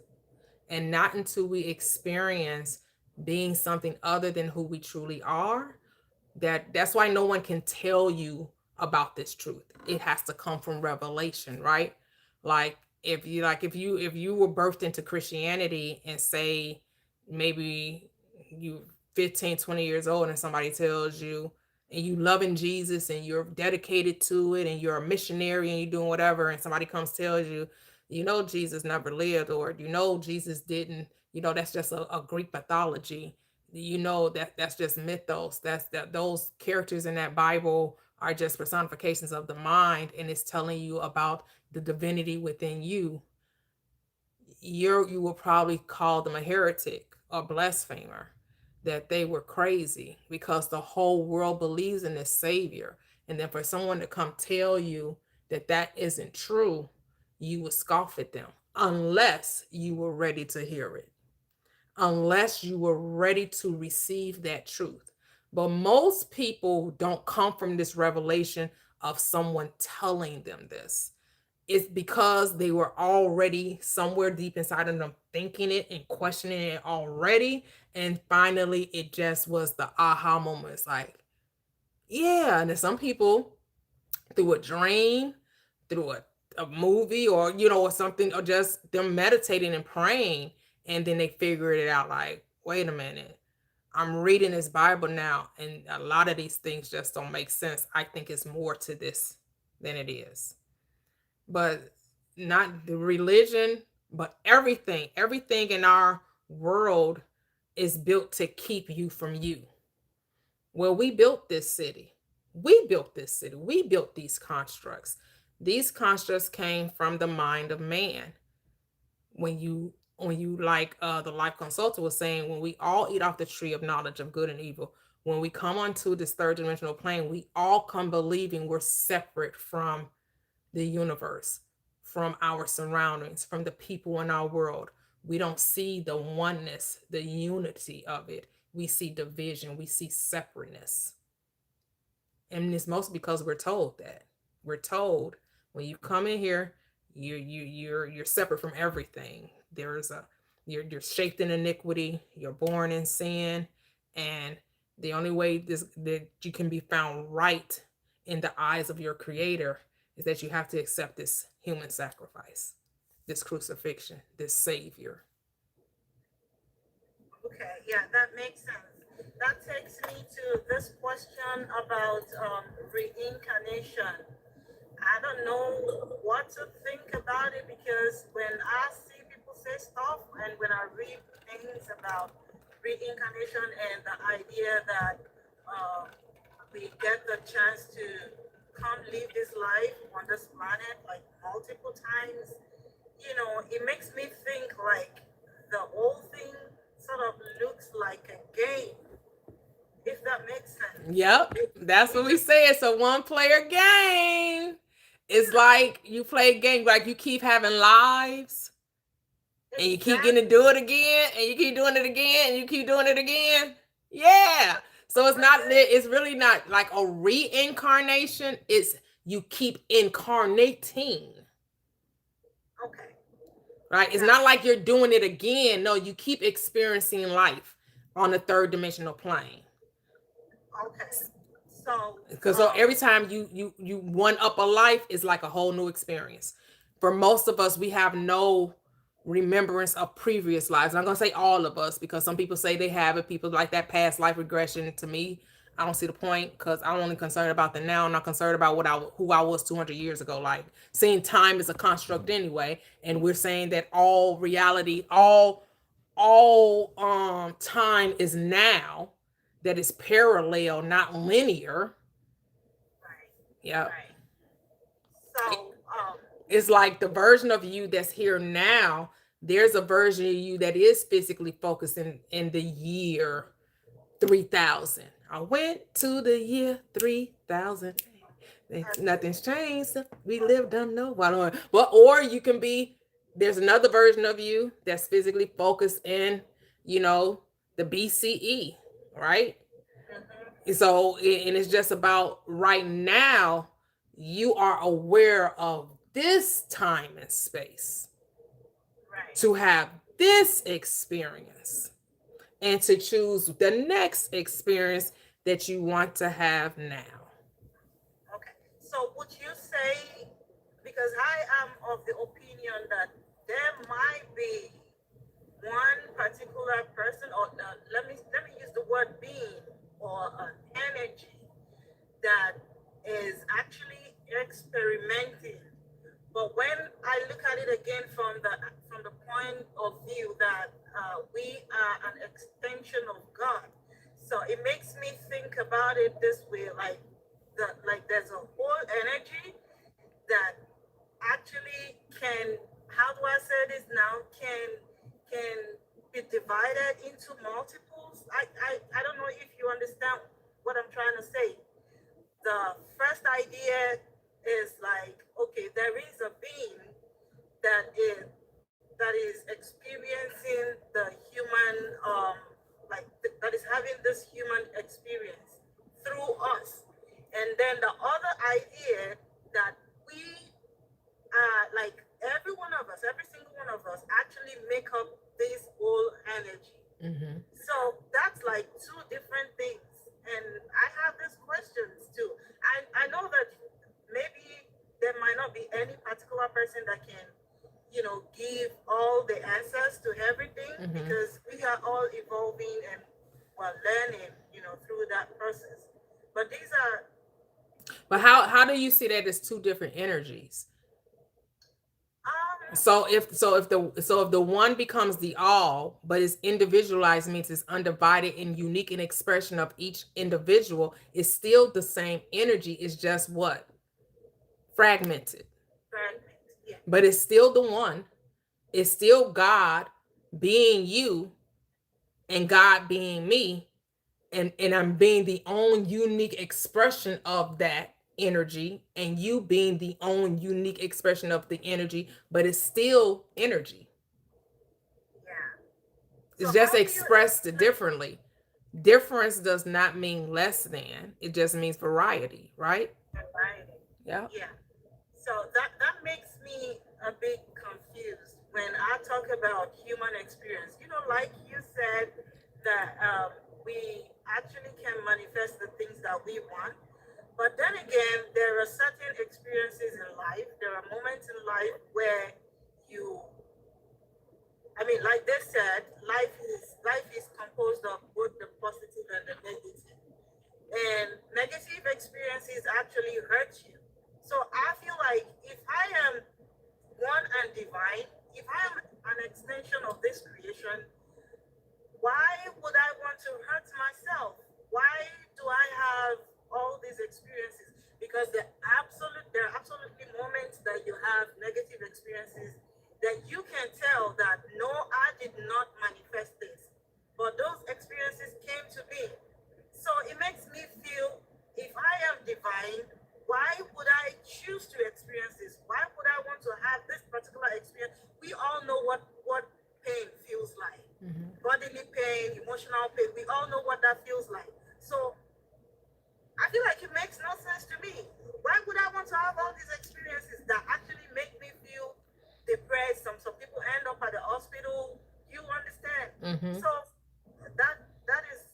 And not until we experience being something other than who we truly are, that's why no one can tell you about this truth. It has to come from revelation, right? Like if you were birthed into Christianity and say maybe you 15, 20 years old and somebody tells you, and you loving Jesus and you're dedicated to it and you're a missionary and you're doing whatever, and somebody comes tells you, Jesus never lived, or Jesus didn't, that's just a Greek mythology, that's just mythos, those characters in that Bible are just personifications of the mind, and it's telling you about the divinity within you. You will probably call them a heretic or blasphemer, that they were crazy because the whole world believes in this savior. And then for someone to come tell you that that isn't true, you would scoff at them unless you were ready to hear it, unless you were ready to receive that truth. But most people don't come from this revelation of someone telling them this. It's because they were already somewhere deep inside of them thinking it and questioning it already. And finally, it just was the aha moment. It's like, yeah. And then some people, through a dream, through a movie, or, or something, or just them meditating and praying, and then they figured it out like, wait a minute, I'm reading this Bible now, and a lot of these things just don't make sense. I think it's more to this than it is. But not the religion, but everything in our world is built to keep you from you. Well, we built this city. We built these constructs. These constructs came from the mind of man. When you like the life consultant was saying, when we all eat off the tree of knowledge of good and evil, when we come onto this third dimensional plane, we all come believing we're separate from the universe, from our surroundings, from the people in our world. We don't see the oneness, the unity of it. We see division, we see separateness. And it's mostly because we're told that. We're told when you come in here, you're separate from everything. You're shaped in iniquity, you're born in sin, and the only way that you can be found right in the eyes of your creator is that you have to accept this human sacrifice, this crucifixion, this savior. Okay, yeah, that makes sense. That takes me to this question about reincarnation. I don't know what to think about it, because when I see people say stuff and when I read things about reincarnation and the idea that we get the chance to come live this life on this planet like multiple times, it makes me think like the whole thing sort of looks like a game, if that makes sense. Yep, that's what we say. It's a one-player game. It's like you play a game, like you keep having lives, and you keep getting to do it again, and you keep doing it again, and you keep doing it again. Yeah. So it's really not like a reincarnation. It's you keep incarnating. Okay. Right? It's not like you're doing it again. No, you keep experiencing life on the third dimensional plane. Okay. So Because so every time you one up a life is like a whole new experience. For most of us, we have no remembrance of previous lives. And I'm gonna say all of us, because some people say they have it. People like that past life regression. To me, I don't see the point, because I'm only concerned about the now. I'm not concerned about who I was 200 years ago. Like, seeing time is a construct anyway, and we're saying that all reality, all time is now. That is parallel, not linear. right, Yeah. right. So It's like the version of you that's here now, there's a version of you that is physically focused in the year 3000. I went to the year 3000. Nothing's changed. We lived unknown. Well, or you can be, there's another version of you that's physically focused in, you know, the BCE, right? So, and it's just about right now, you are aware of this time and space Right. to have this experience and to choose the next experience that you want to have now. Okay. So would you say, because I am of the opinion that there might be one particular person, or let me use the word being or an energy that is actually experimenting. But when I look at it again from the point of view that we are an extension of God, so it makes me think about it this way, like there's a whole energy that actually can, how do I say this now, can be divided into multiples. I don't know if you understand what I'm trying to say. The first idea is like, okay, there is a being that is experiencing the human, that is having this human experience through us. And then the other idea that we are, like, every one of us, every single one of us actually make up this whole energy. So that's like two different things. And I have these questions too. I know that maybe there might not be any particular person that can, give all the answers to everything, because we are all evolving and we're learning, through that process. But these are. But how do you see that as two different energies? So if the one becomes the all, but is individualized, means it's undivided and unique in expression of each individual, is still the same energy. It's just what? Fragmented. Yeah. But it's still the one. It's still God being you and God being me. And I'm being the own unique expression of that energy, and you being the own unique expression of the energy, but it's still energy. Yeah. It's So just how do you expressed explain- differently. Difference does not mean less than, it just means variety, right? Variety. Yeah. Yeah. So that makes me a bit confused when I talk about human experience. Like you said, that we actually can manifest the things that we want. But then again, there are certain experiences in life. There are moments in life where like they said, life is composed of both the positive and the negative. And negative experiences actually hurt you. So I feel like if I am one and divine, if I am an extension of this creation, why would I want to hurt myself? Why do I have all these experiences? Because there are absolutely moments that you have negative experiences that you can tell that, no, I did not manifest this, but those experiences came to be. So it makes me feel, if I am divine, why would I choose to experience this? Why would I want to have this particular experience? We all know what pain feels like. Bodily pain, emotional pain, we all know what that feels like. So I feel like it makes no sense to me. Why would I want to have all these experiences that actually make me feel depressed? Some people end up at the hospital. You understand? So that is,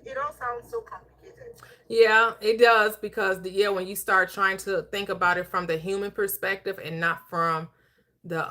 it all sounds so complicated. Yeah, it does, because when you start trying to think about it from the human perspective and not from the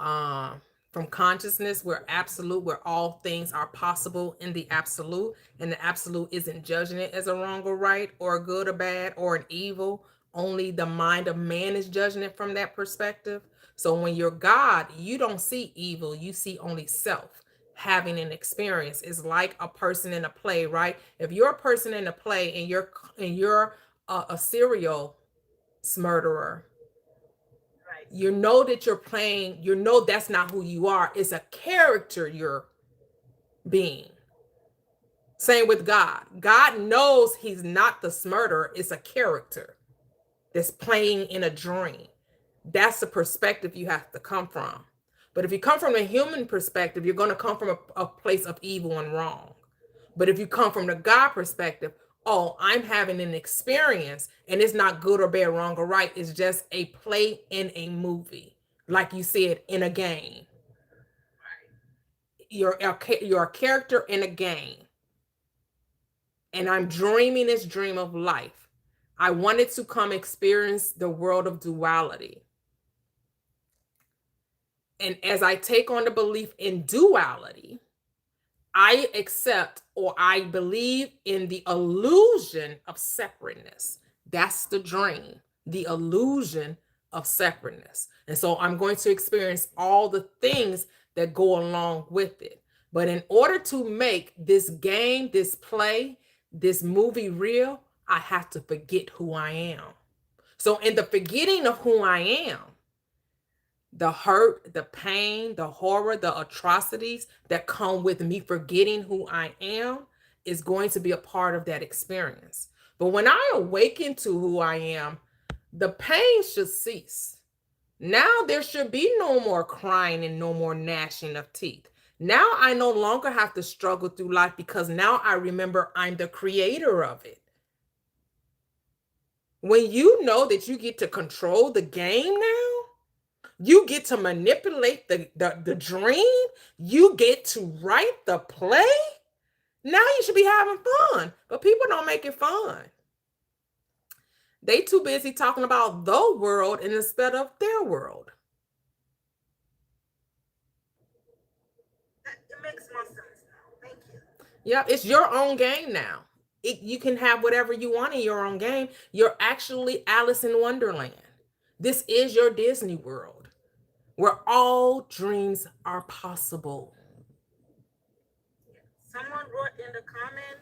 from consciousness, where absolute, where all things are possible in the absolute, and the absolute isn't judging it as a wrong or right or a good or bad or an evil. Only the mind of man is judging it from that perspective. So when you're God, you don't see evil, you see only self having an experience. Is like a person in a play, right? If you're a person in a play and you're a serial murderer, Right. you know that you're playing, that's not who you are. It's a character you're being. Same with God. God knows he's not the murderer, it's a character. that's playing in a dream. That's the perspective you have to come from. But if you come from a human perspective, you're going to come from a place of evil and wrong. But if you come from the God perspective, oh, I'm having an experience and it's not good or bad, wrong or right. It's just a play in a movie. Like you said, in a game. You're a character in a game. And I'm dreaming this dream of life. I wanted to come experience the world of duality. And as I take on the belief in duality, I accept or I believe in the illusion of separateness. That's the dream, the illusion of separateness. And so I'm going to experience all the things that go along with it. But in order to make this game, this play, this movie real, I have to forget who I am. So in the forgetting of who I am, the hurt, the pain, the horror, the atrocities that come with me forgetting who I am is going to be a part of that experience. But when I awaken to who I am, the pain should cease. Now there should be no more crying and no more gnashing of teeth. Now I no longer have to struggle through life because now I remember I'm the creator of it. When you know that you get to control the game now, you get to manipulate the dream, you get to write the play, now you should be having fun. But people don't make it fun. They too busy talking about the world instead of their world. It makes more sense now. Thank you. Yep, it's your own game now. You can have whatever you want in your own game. You're actually Alice in Wonderland. This is your Disney World, where all dreams are possible. Someone wrote in the comment,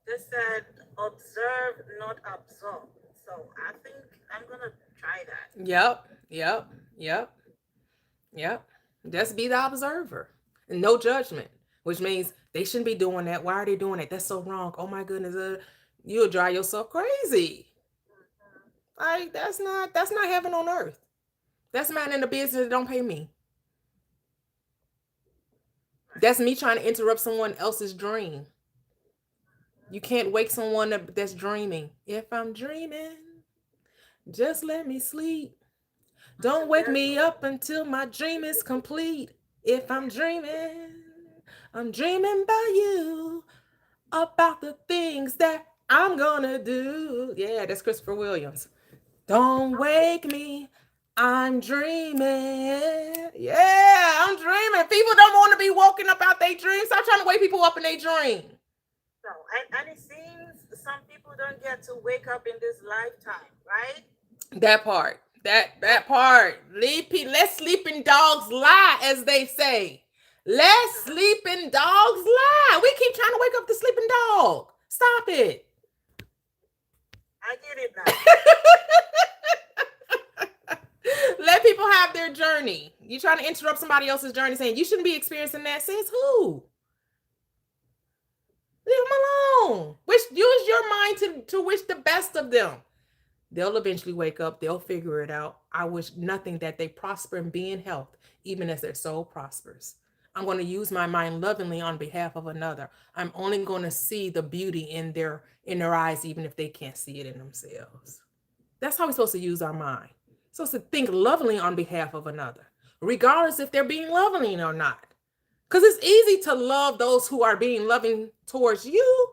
they said, observe, not absorb. So I think I'm going to try that. Yep. Just be the observer. And no judgment, which means they shouldn't be doing that. Why are they doing it? That's so wrong. Oh my goodness. You'll drive yourself crazy. Like that's not heaven on earth. That's man in the business that don't pay me. That's me trying to interrupt someone else's dream. You can't wake someone up that's dreaming. If I'm dreaming, just let me sleep. Don't wake me up until my dream is complete. If I'm dreaming about you, about the things that I'm gonna do. Yeah, that's Christopher Williams. Don't wake me, I'm dreaming. Yeah, I'm dreaming. People don't want to be woken up out their dreams. Stop trying to wake people up in their dream. So, and it seems some people don't get to wake up in this lifetime, right? That part. That part. Let sleeping dogs lie, as they say. Let sleeping dogs lie. We keep trying to wake up the sleeping dog. Stop it. I get it now. Let people have their journey. You trying to interrupt somebody else's journey saying you shouldn't be experiencing that. Says who? Leave them alone. Use your mind to wish the best of them. They'll eventually wake up. They'll figure it out. I wish nothing that they prosper and be in health, even as their soul prospers. I'm going to use my mind lovingly on behalf of another. I'm only going to see the beauty in their eyes, even if they can't see it in themselves. That's how we're supposed to use our mind. We're supposed to think lovingly on behalf of another, regardless if they're being loving or not. Because it's easy to love those who are being loving towards you.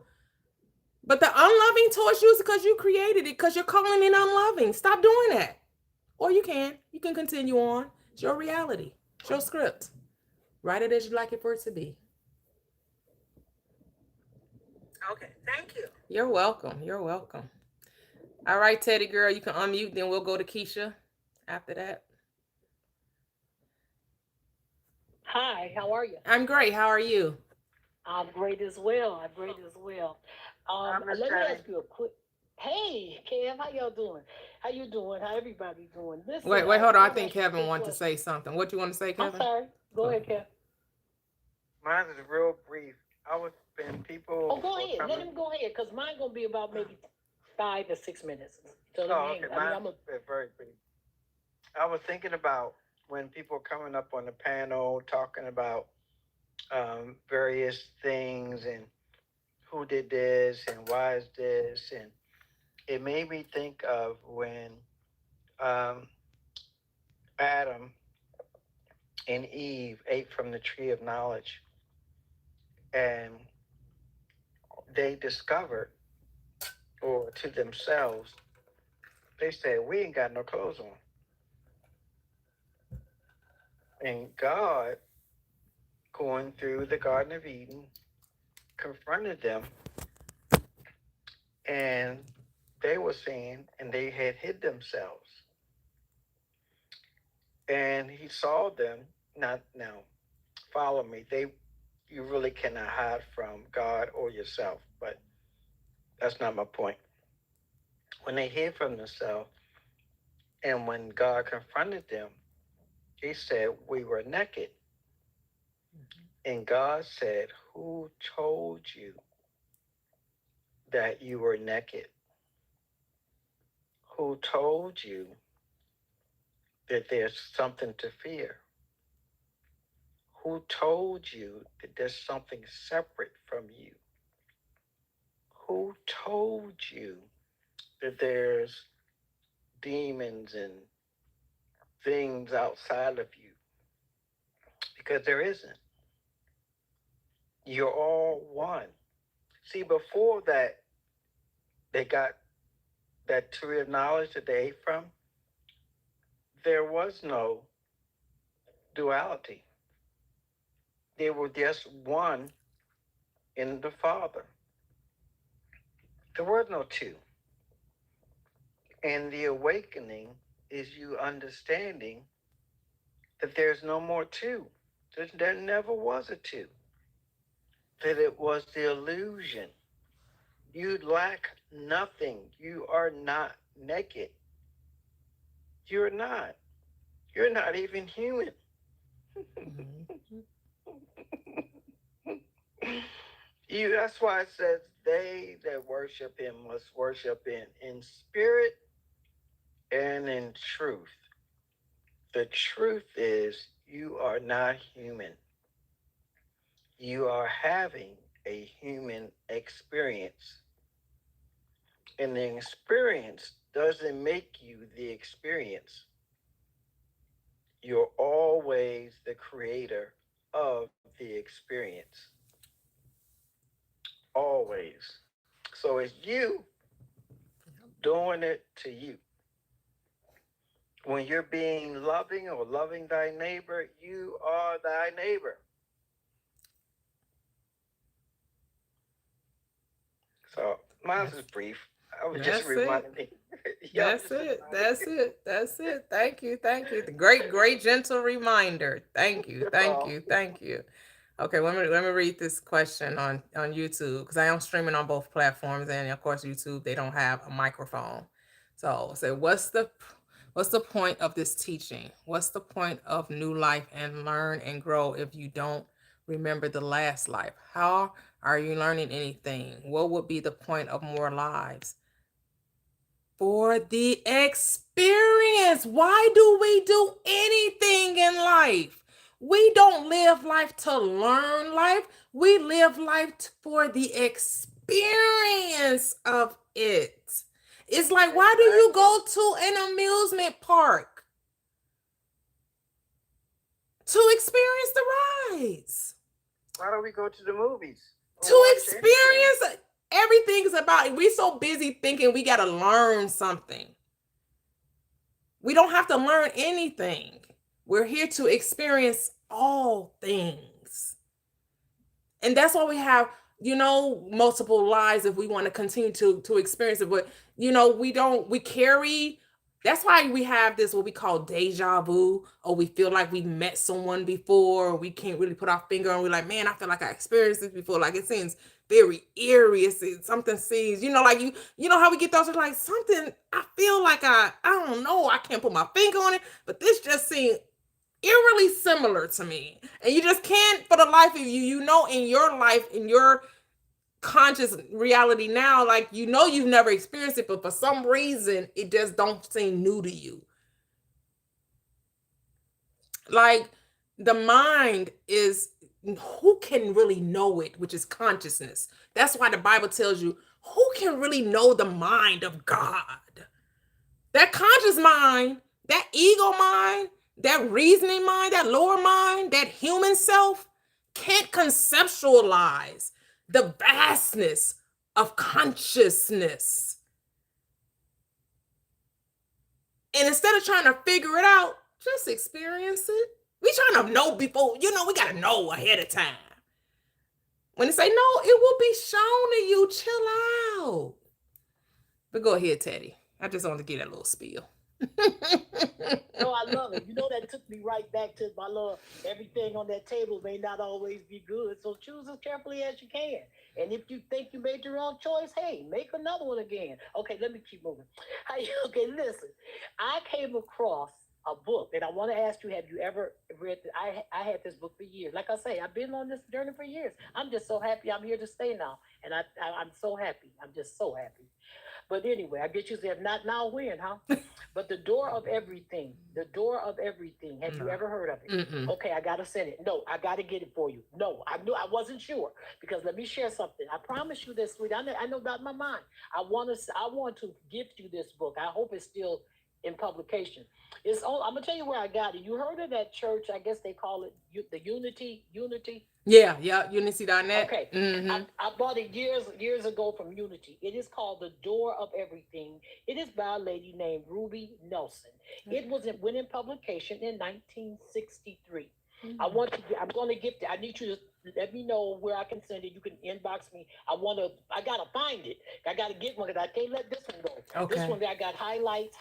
But the unloving towards you is because you created it, because you're calling it unloving. Stop doing that. Or you can continue on. It's your reality. It's your script. Write it as you like it for it to be. Okay, thank you. You're welcome. All right, Teddy girl, you can unmute, then we'll go to Keisha after that. Hi, how are you? I'm great. How are you? I'm great as well. Let me ask you a quick. Hey, Kev, how y'all doing? How you doing? How everybody doing? Listen, Wait, hold on. I think Kevin wanted to say something. What you want to say, Kevin? I'm sorry. Go ahead, Kev. Mine is real brief. I was been people. Oh, go ahead. Let him go ahead, because mine gonna be about maybe 5 to 6 minutes. So Oh, let okay. me, I mean, Mine's I'm a, very brief. I was thinking about when people are coming up on the panel talking about various things and who did this and why is this, and it made me think of when um, Adam and Eve ate from the tree of knowledge, and they discovered, or to themselves, they said, "We ain't got no clothes on." And God, going through the Garden of Eden, confronted them, and they were saying, and they had hid themselves. And he saw them, not now, follow me. You really cannot hide from God or yourself, but that's not my point. When they hid from themselves, and when God confronted them, he said, "We were naked." And God said, "Who told you that you were naked? Who told you that there's something to fear? Who told you that there's something separate from you? Who told you that there's demons and things outside of you?" Because there isn't. You're all one. See, before that, they got that tree of knowledge that they ate from, there was no duality. They were just one in the Father. There was no two. And the awakening is you understanding that there's no more two. There never was a two. That it was the illusion. You lack nothing. You are not naked. You're not. You're not even human. That's why it says they that worship him must worship in spirit and in truth. The truth is you are not human. You are having a human experience. And the experience doesn't make you the experience. You're always the creator of the experience. Always. So it's you doing it to you. When you're being loving or loving thy neighbor, you are thy neighbor. So mine is brief. I was just That's it. reminding. That's it. That's it. That's it. Thank you. Thank you. The great gentle reminder. Thank you. Thank you. Thank you. Okay, let me read this question on YouTube, because I am streaming on both platforms, and of course YouTube, they don't have a microphone. So what's the point of this teaching? What's the point of new life and learn and grow if you don't remember the last life? How are you learning anything? What would be the point of more lives? For the experience. Why do we do anything in life? We don't live life to learn life. We live life for the experience of it. It's like, why do you go to an amusement park? To experience the rides. Why don't we go to the movies? To experience everything's about, we so busy thinking we got to learn something. We don't have to learn anything. We're here to experience all things. And that's why we have, multiple lives if we want to continue to experience it. But, we carry, that's why we have this, what we call deja vu, or we feel like we met someone before, or we can't really put our finger on, we're like, man, I feel like I experienced this before. Like, it seems very eerie. Something seems, like you know how we get those, like something, I feel like I don't know, I can't put my finger on it, but this just seems eerily similar to me. And you just can't, for the life of you, in your life, in your conscious reality now, like you know you've never experienced it, but for some reason it just don't seem new to you. Like the mind is, who can really know it, which is consciousness. That's why the Bible tells you, who can really know the mind of God? That conscious mind, that ego mind, that reasoning mind, that lower mind, that human self can't conceptualize the vastness of consciousness. And instead of trying to figure it out, just experience it. We trying to know before, we got to know ahead of time. When they say no, it will be shown to you. Chill out. But go ahead, Teddy. I just wanted to get that little spiel. No, I love it. You know, that took me right back to my little, everything on that table may not always be good. So choose as carefully as you can. And if you think you made the wrong choice, hey, make another one again. Okay, let me keep moving. Okay, listen. I came across a book, and I want to ask you, have you ever read I had this book for years. Like I say, I've been on this journey for years. I'm just so happy I'm here to stay now. And I'm so happy. I'm just so happy. But anyway, I get you said, not now when, huh? But The Door of Everything. The Door of Everything. Have you ever heard of it? Mm-mm. Okay, I gotta send it. No, I gotta get it for you. No, I knew, I wasn't sure, because let me share something. I promise you this, sweet. I know about my mind. I want to gift you this book. I hope it's still in publication. It's all. I'm gonna tell you where I got it. You heard of that church? I guess they call it the Unity. Yeah, Unity.net. Okay. I bought it years ago from Unity. It is called The Door of Everything. It is by a lady named Ruby Nelson. It went in publication in 1963. I'm going to gift it. I need you to let me know where I can send it. You can inbox me. I got to find it. I got to get one, because I can't let this one go. Okay. This one, I got highlights.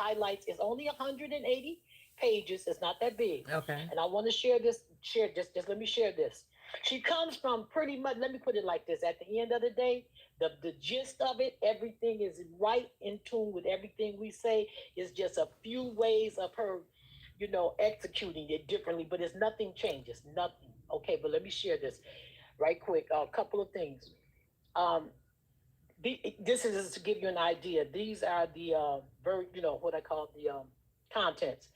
It's only 180 pages. It's not that big. Okay. And I want to just let me share this. She comes from pretty much, let me put it like this. At the end of the day, the gist of it, everything is right in tune with everything we say. It's just a few ways of her, executing it differently, but it's nothing changes, nothing. Okay, but let me share this right quick. A couple of things. This is to give you an idea. These are the, what I call the contents.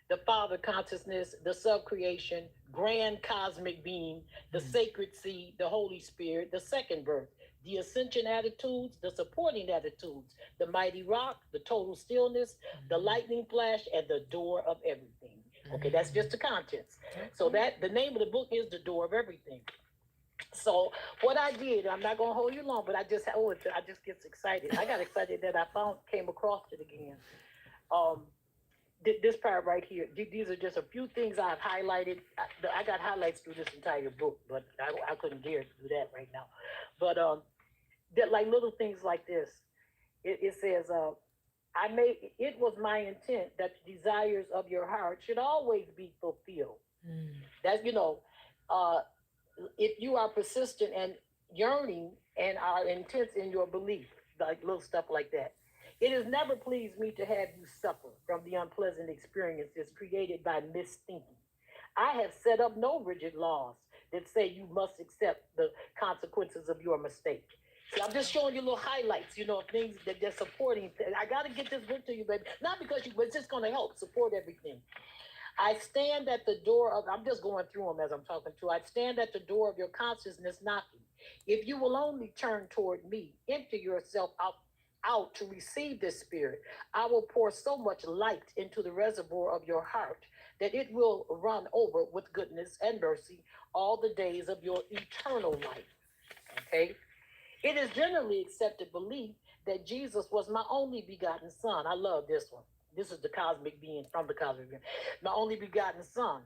The Father consciousness, the subcreation, grand cosmic being, the sacred seed, the Holy Spirit, the second birth, the ascension attitudes, the supporting attitudes, the mighty rock, the total stillness, the lightning flash, and the door of everything. Okay, that's just the contents. So that the name of the book is The Door of Everything. So what I did, I'm not gonna hold you long, but I just get excited. I got excited that I came across it again. This part right here, these are just a few things I've highlighted. I got highlights through this entire book, but I couldn't dare to do that right now. But like little things like this. It says, it was my intent that the desires of your heart should always be fulfilled. That's, if you are persistent and yearning and are intense in your belief, like little stuff like that. It has never pleased me to have you suffer from the unpleasant experiences created by misthinking. I have set up no rigid laws that say you must accept the consequences of your mistake. See, I'm just showing you little highlights, things that they're supporting. I got to get this book to you, baby. Not because but it's just going to help support everything. I stand at the door of, I'm just going through them as I'm talking to. I stand at the door of your consciousness knocking. If you will only turn toward me, empty yourself out to receive this spirit, I will pour so much light into the reservoir of your heart that it will run over with goodness and mercy all the days of your eternal life. Okay? It is generally accepted belief that Jesus was my only begotten son. I love this one. This is the cosmic being from the cosmic being. My only begotten son.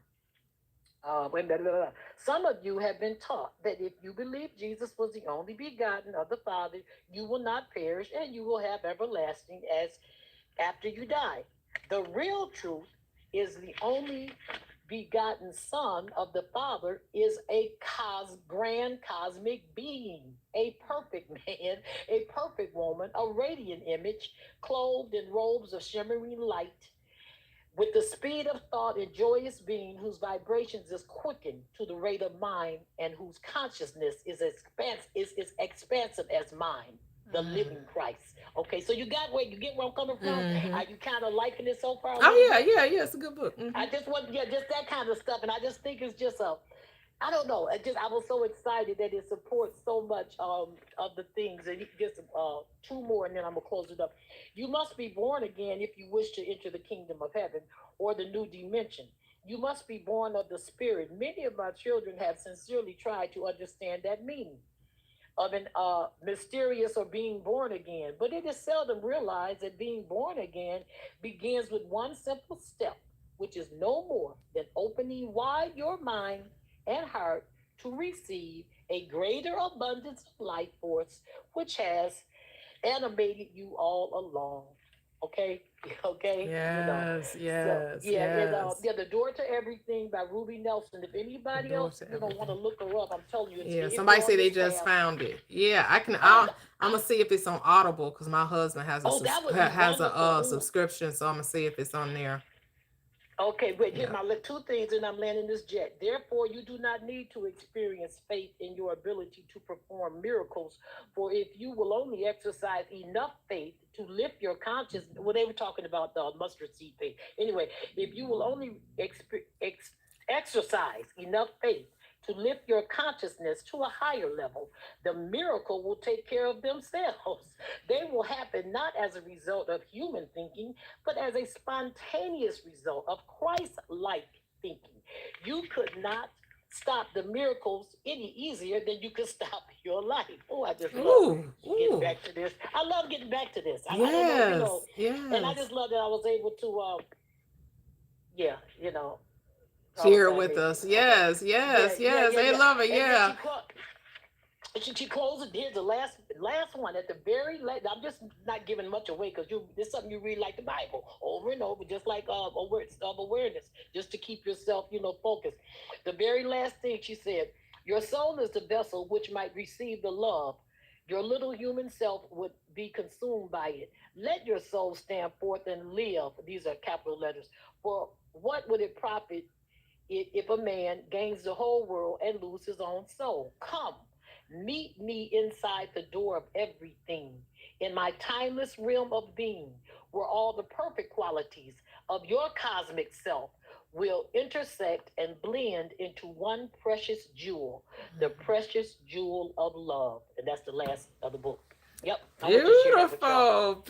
Some of you have been taught that if you believe Jesus was the only begotten of the Father, you will not perish and you will have everlasting as after you die. The real truth is the only begotten Son of the Father is a grand cosmic being, a perfect man, a perfect woman, a radiant image, clothed in robes of shimmering light. with the speed of thought and joyous being whose vibrations is quickened to the rate of mind and whose consciousness is expansive as mine, the living Christ. Okay, so you get where I'm coming from? Mm-hmm. Are you kind of liking it so far? Oh yeah, it's a good book. Mm-hmm. I just want, just that kind of stuff, and I just think it's just I don't know. I was so excited that it supports so much of the things. And just two more, and then I'm gonna close it up. You must be born again if you wish to enter the kingdom of heaven or the new dimension. You must be born of the Spirit. Many of my children have sincerely tried to understand that meaning of an mysterious or being born again, but it is seldom realized that being born again begins with one simple step, which is no more than opening wide your mind and heart to receive a greater abundance of life force, which has animated you all along. Okay. Yes. The Door to Everything by Ruby Nelson. If anybody else want to look her up, I'm telling you, it's somebody on say they this just tab. found it. Yeah, I can. I'm gonna see if it's on Audible because my husband has a subscription, so I'm gonna see if it's on there. Okay, wait, here's my two things, and I'm landing this jet. Therefore, you do not need to experience faith in your ability to perform miracles, for if you will only exercise enough faith to lift your consciousness, well, they were talking about the mustard seed faith. Anyway, if you will only exercise enough faith to lift your consciousness to a higher level, the miracle will take care of themselves. They will happen not as a result of human thinking, but as a spontaneous result of Christ-like thinking. You could not stop the miracles any easier than you could stop your life. Oh, I just love getting back to this. I love getting back to this. I don't know, and I just love that I was able to, share with us. Yes. They love it. Yeah. She closed it. Here's the last one at the very last. I'm just not giving much away because this is something you read like the Bible over and over, just like awareness, just to keep yourself, focused. The very last thing she said, your soul is the vessel which might receive the love. Your little human self would be consumed by it. Let your soul stand forth and live. These are capital letters. For what would it profit if a man gains the whole world and lose his own soul? Come, meet me inside the door of everything, in my timeless realm of being, where all the perfect qualities of your cosmic self will intersect and blend into one precious jewel, the precious jewel of love. And that's the last of the book. Yep. Beautiful. Love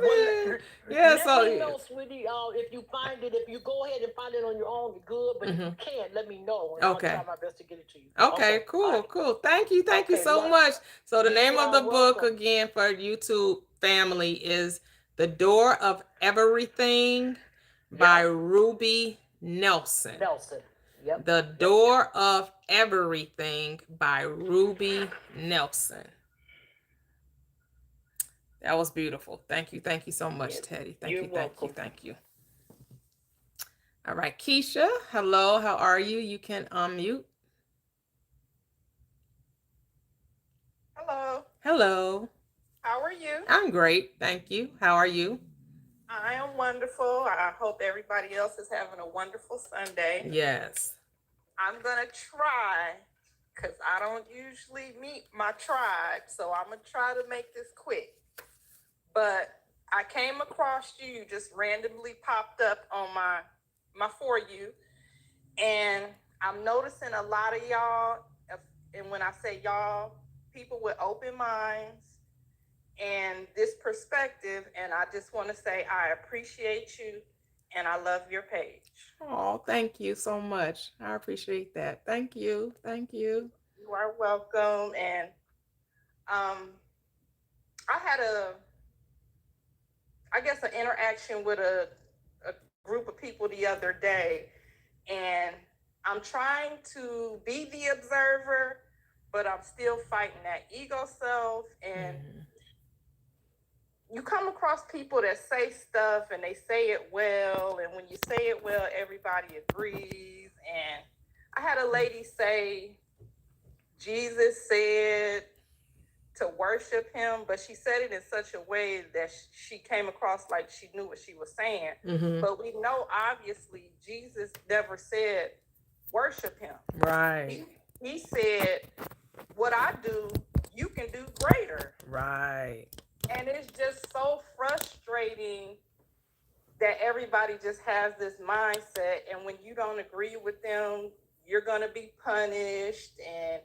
it. Yeah. Let me know, sweetie. If you find it, if you go ahead and find it on your own, good. But if you can't, let me know. And okay. I'll try my best to get it to you. Okay. Cool. Thank you so much. So the name of the book again for YouTube family is The Door of Everything by Ruby Nelson. Yep. The Door of Everything by Ruby Nelson. That was beautiful. Thank you so much, Teddy. Thank you. All right, Keisha, hello, how are you? You can unmute. Hello. How are you? I'm great, thank you. How are you? I am wonderful. I hope everybody else is having a wonderful Sunday. Yes. I'm going to try, because I don't usually meet my tribe, so I'm going to try to make this quick. But I came across you just randomly popped up on my For You, and I'm noticing a lot of y'all, and when I say y'all, people with open minds and this perspective, and I just want to say I appreciate you and I love your page. Oh, thank you so much. I appreciate that. Thank you. You are welcome. And I had an interaction with a group of people the other day, and I'm trying to be the observer, but I'm still fighting that ego self. And you come across people that say stuff and they say it well, and when you say it well, everybody agrees. And I had a lady say, Jesus said to worship him, but she said it in such a way that she came across like she knew what she was saying. Mm-hmm. But we know obviously Jesus never said worship him. Right. He said, what I do, you can do greater. Right. And it's just so frustrating that everybody just has this mindset, and when you don't agree with them, you're going to be punished and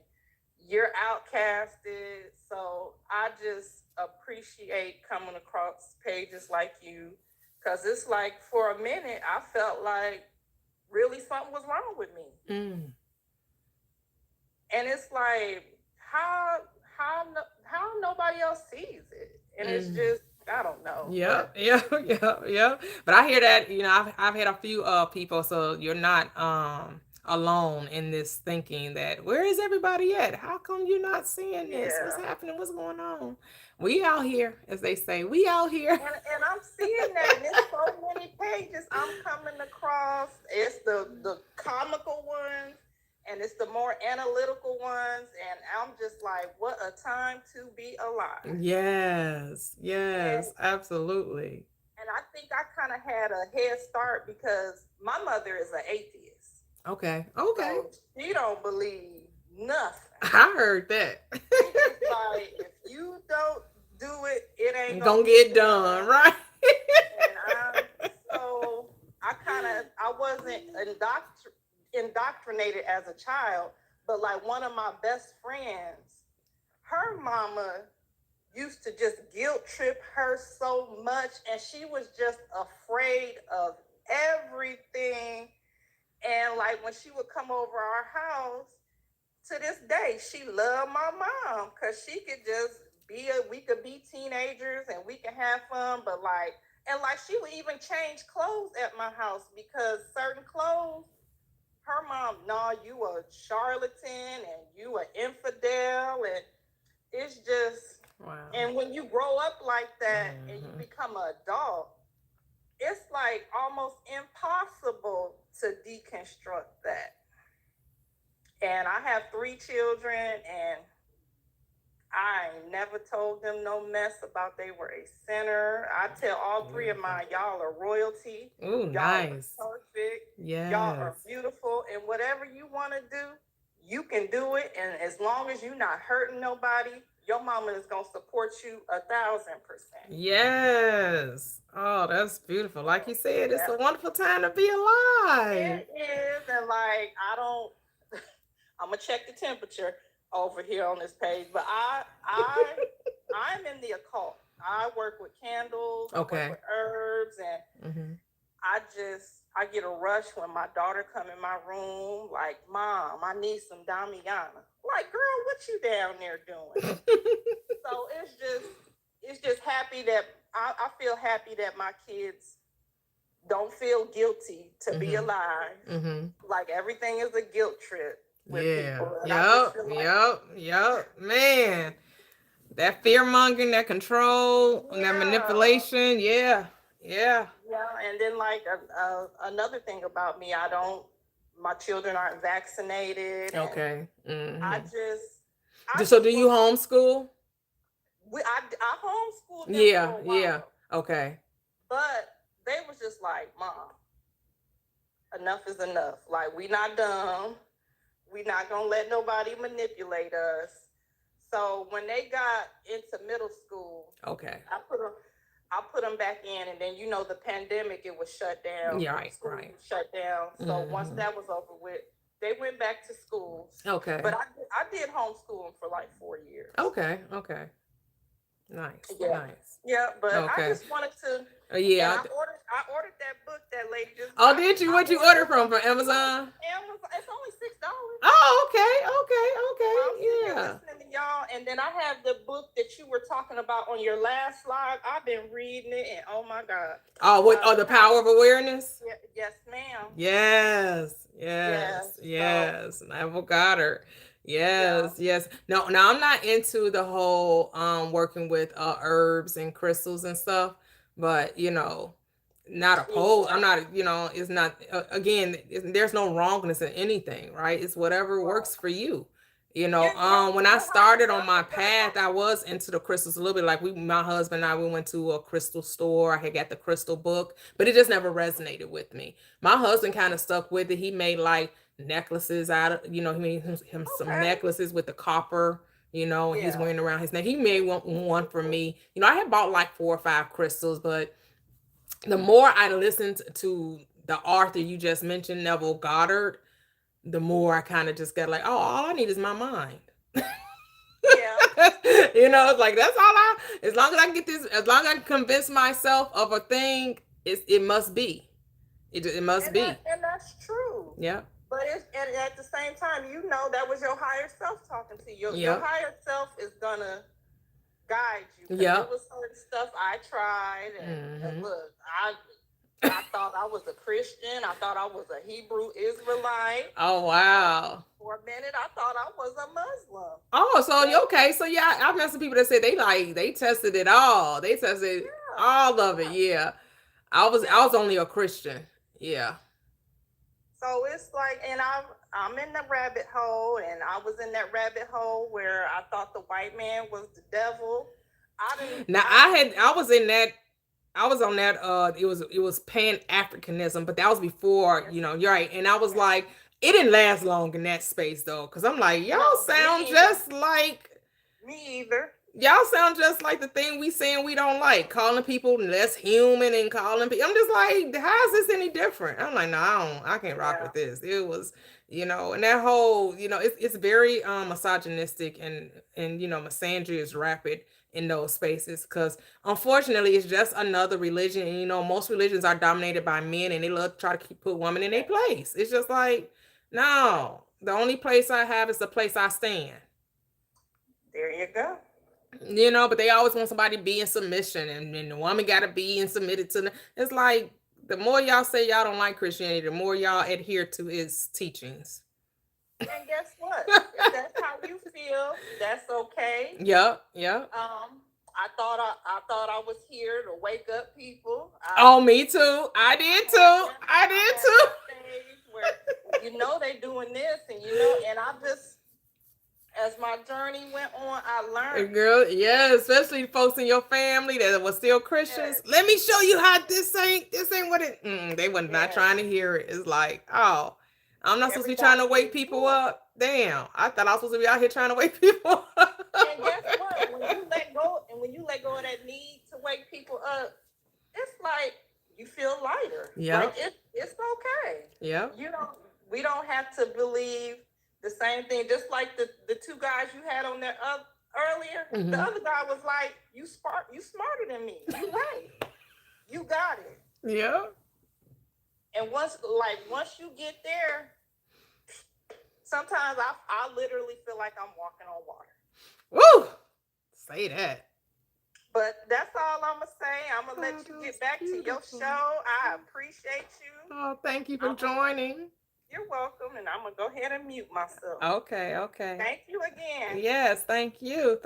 you're outcasted. So I just appreciate coming across pages like you, because it's like for a minute I felt like really something was wrong with me. And it's like how nobody else sees it, and it's just, I don't know. Yeah. But I hear that, I've had a few people, so you're not alone in this thinking that where is everybody at? How come you're not seeing this? What's happening? What's going on? We out here, as they say, we out here. And I'm seeing that, and it's so many pages I'm coming across. It's the comical ones, and it's the more analytical ones, and I'm just like, what a time to be alive. Yes, absolutely. And I think I kind of had a head start because my mother is an atheist. Okay. So she don't believe nothing. I heard that. It's like, if you don't do it, it ain't gonna get done, right? And I wasn't indoctrinated as a child, but like one of my best friends, her mama used to just guilt trip her so much, and she was just afraid of everything. And like when she would come over our house, to this day, she loved my mom because she could just we could be teenagers and we can have fun, but like she would even change clothes at my house because certain clothes, her mom, no, you a charlatan and you an infidel, and it's just, wow. And when you grow up like that and you become an adult, it's like almost impossible to deconstruct that. And I have 3 children, and I never told them no mess about they were a sinner. I tell all 3 of mine, y'all are royalty. Ooh, y'all nice. are perfect. Yes. Y'all are beautiful. And whatever you want to do, you can do it. And as long as you're not hurting nobody, your mama is going to support you 1,000%. Yes. Oh, that's beautiful. Like you said, it's a wonderful time to be alive. It is. And like, I'm going to check the temperature over here on this page, but I'm in the occult. I work with candles, I work with herbs, and I get a rush when my daughter come in my room, like, Mom, I need some Damiana. Like, girl, what you down there doing? So it's just happy that I feel happy that my kids don't feel guilty to be alive. Like everything is a guilt trip. Yep. Man, that fear mongering, that control, and that manipulation. Yeah. And then like another thing about me, my children aren't vaccinated. Okay. So do you homeschool? I homeschooled them. Yeah. Okay. But they was just like, Mom, enough is enough. Like, we not dumb. We not gonna let nobody manipulate us. So when they got into middle school, I put them back in, and then the pandemic, it was shut down. Right. Shut down. So once that was over with, they went back to school. Okay. But I did homeschooling for like 4 years. Okay. Nice. Yeah, but I just wanted to. I ordered that book that lady just. Oh, did you? What you order from Amazon? Amazon. It's only $6. Oh, okay. Yeah. Listening to y'all, and then I have the book that you were talking about on your last slide. I've been reading it, and oh my God. Oh, the Power of Awareness. Yes, ma'am. Yes. Neville Goddard. Yes. No, I'm not into the whole working with herbs and crystals and stuff, but not opposed. I'm not, it's not again, there's no wrongness in anything, right? It's whatever works for you. You know, when I started on my path, I was into the crystals a little bit. Like my husband and I, we went to a crystal store. I had got the crystal book, but it just never resonated with me. My husband kind of stuck with it. He made like necklaces out of, he made him some Okay. necklaces with the copper, he's Yeah. wearing around his neck. He made one for me. I had bought like 4 or 5 crystals, but the more I listened to the author you just mentioned, Neville Goddard, the more I kind of just got like, oh, all I need is my mind. Yeah. It's like that's all as long as I can get this, as long as I can convince myself of a thing, it must be. It must be. And that's true. Yeah. But at the same time, that was your higher self talking to you. Your higher self is gonna guide you. Yeah. There was certain stuff I tried, and look, I thought I was a Christian. I thought I was a Hebrew Israelite. Oh wow. For a minute, I thought I was a Muslim. Oh, so okay. So yeah, I've met some people that say they tested it all. They tested all of it. Yeah. I was only a Christian. Yeah. So it's like, and I'm in the rabbit hole, and I was in that rabbit hole where I thought the white man was the devil. I was on that it was Pan-Africanism, but that was before, you're right. And I was like, it didn't last long in that space though, because I'm like, y'all sound just like me either. Y'all sound just like the thing we saying we don't like, calling people less human and calling people. I'm just like, how is this any different? I'm like, no, I can't rock with this. It was, and that whole, it's very misogynistic and misandry is rapid in those spaces because unfortunately it's just another religion. And most religions are dominated by men and they love to try to put women in their place. It's just like, no, the only place I have is the place I stand. There you go. But they always want somebody to be in submission and the woman got to be and submitted to them. It's like the more y'all say y'all don't like Christianity, the more y'all adhere to its teachings. And guess what? If that's how you feel, that's okay. Yep. I thought I was here to wake up people. Me too. I did too. Where they doing this, and and I just, as my journey went on, I learned. Girl, yeah, especially folks in your family that were still Christians. Yes. Let me show you how this ain't what it. They were not trying to hear it. It's like, oh, I'm not supposed to be trying to wake people up. Damn, I thought I was supposed to be out here trying to wake people up. And guess what? When you let go of that need to wake people up, it's like you feel lighter. Yeah, like it's okay. Yeah, we don't have to believe the same thing. Just like the 2 guys you had on there earlier, the other guy was like, you smarter than me. You right. You got it. Yeah. And once you get there, sometimes I literally feel like I'm walking on water. Woo! Say that. But that's all I'm gonna say. I'm gonna let you get back to your show. I appreciate you. Oh, thank you for joining. You're welcome, and I'm gonna go ahead and mute myself. Okay. Thank you again. Yes, thank you.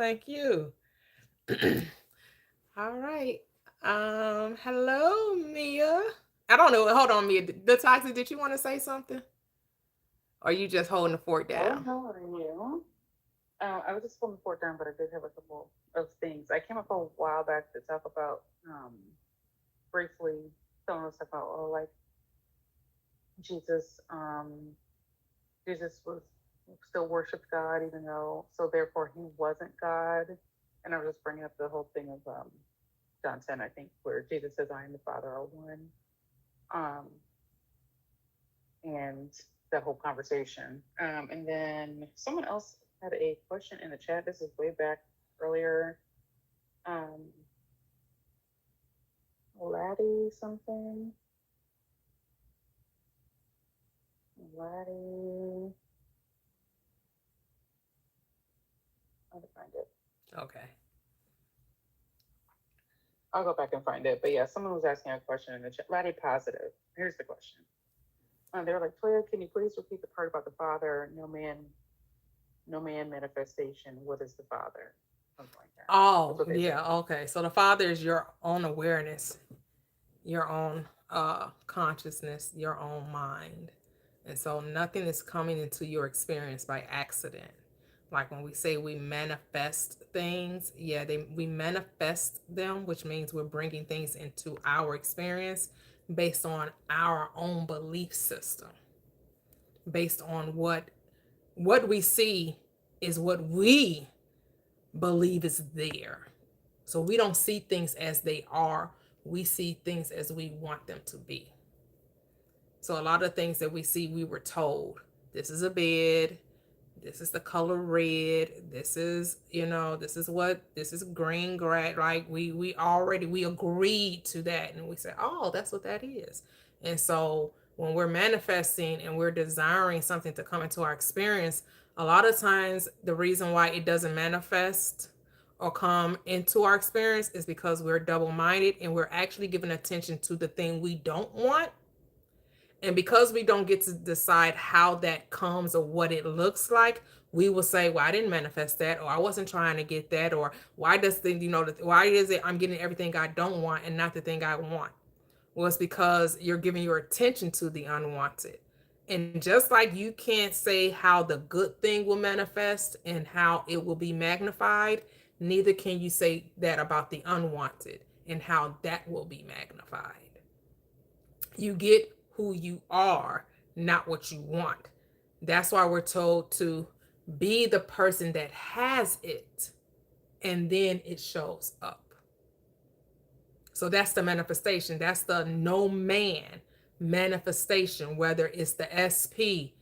All right. Hello, Mia. I don't know. Hold on, Mia. The Toxic, did you want to say something? Or are you just holding the fort down? How are you? I was just holding the fort down, but I did have a couple of things. I came up a while back to talk about briefly telling us about like Jesus was still worshipped God, even though, so therefore he wasn't God. And I was just bringing up the whole thing of John 10, I think, where Jesus says, I and the Father are one. And that whole conversation. And then someone else had a question in the chat. This is way back earlier. Laddie something. Laddie. I'll find it. Okay. I'll go back and find it. But yeah, someone was asking a question in the chat. Laddie Positive. Here's the question. They were like, Toya, can you please repeat the part about the Father? No man manifestation. What is the Father? Something like that. Oh, yeah. Okay. So the Father is your own awareness, your own consciousness, your own mind. And so nothing is coming into your experience by accident. Like when we say we manifest things, yeah, we manifest them, which means we're bringing things into our experience based on our own belief system, based on what we see is what we believe is there. So we don't see things as they are. We see things as we want them to be. So a lot of things that we see, we were told, this is a bed, this is the color red, this is, this is green grass. Like we agreed to that, and we said, oh, that's what that is. And so when we're manifesting and we're desiring something to come into our experience, a lot of times the reason why it doesn't manifest or come into our experience is because we're double-minded and we're actually giving attention to the thing we don't want. And because we don't get to decide how that comes or what it looks like, we will say, well, I didn't manifest that, or I wasn't trying to get that, or why is it I'm getting everything I don't want and not the thing I want? Well, it's because you're giving your attention to the unwanted. And just like you can't say how the good thing will manifest and how it will be magnified, neither can you say that about the unwanted and how that will be magnified. You get who you are, not what you want. That's why we're told to be the person that has it, and then it shows up. So that's the manifestation. That's the no man manifestation, whether it's the SP,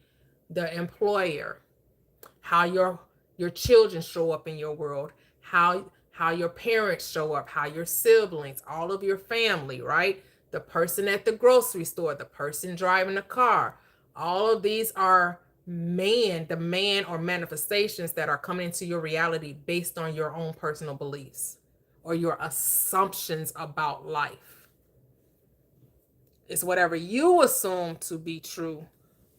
the employer, how your children show up in your world, how your parents show up, how your siblings, all of your family, right? The person at the grocery store, the person driving the car. All of these are the man or manifestations that are coming into your reality based on your own personal beliefs or your assumptions about life. It's whatever you assume to be true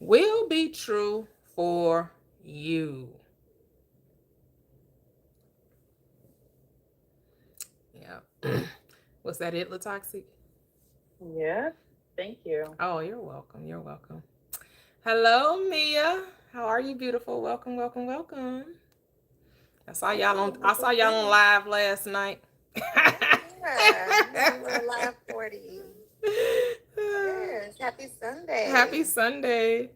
will be true for you. Yeah. Was that it, Latoxic? Yeah, thank you. Oh, you're welcome. You're welcome. Hello, Mia. How are you, beautiful? Welcome, welcome, welcome. I saw y'all on live last night. Yeah, we were live 40. Yes, happy Sunday. Happy Sunday.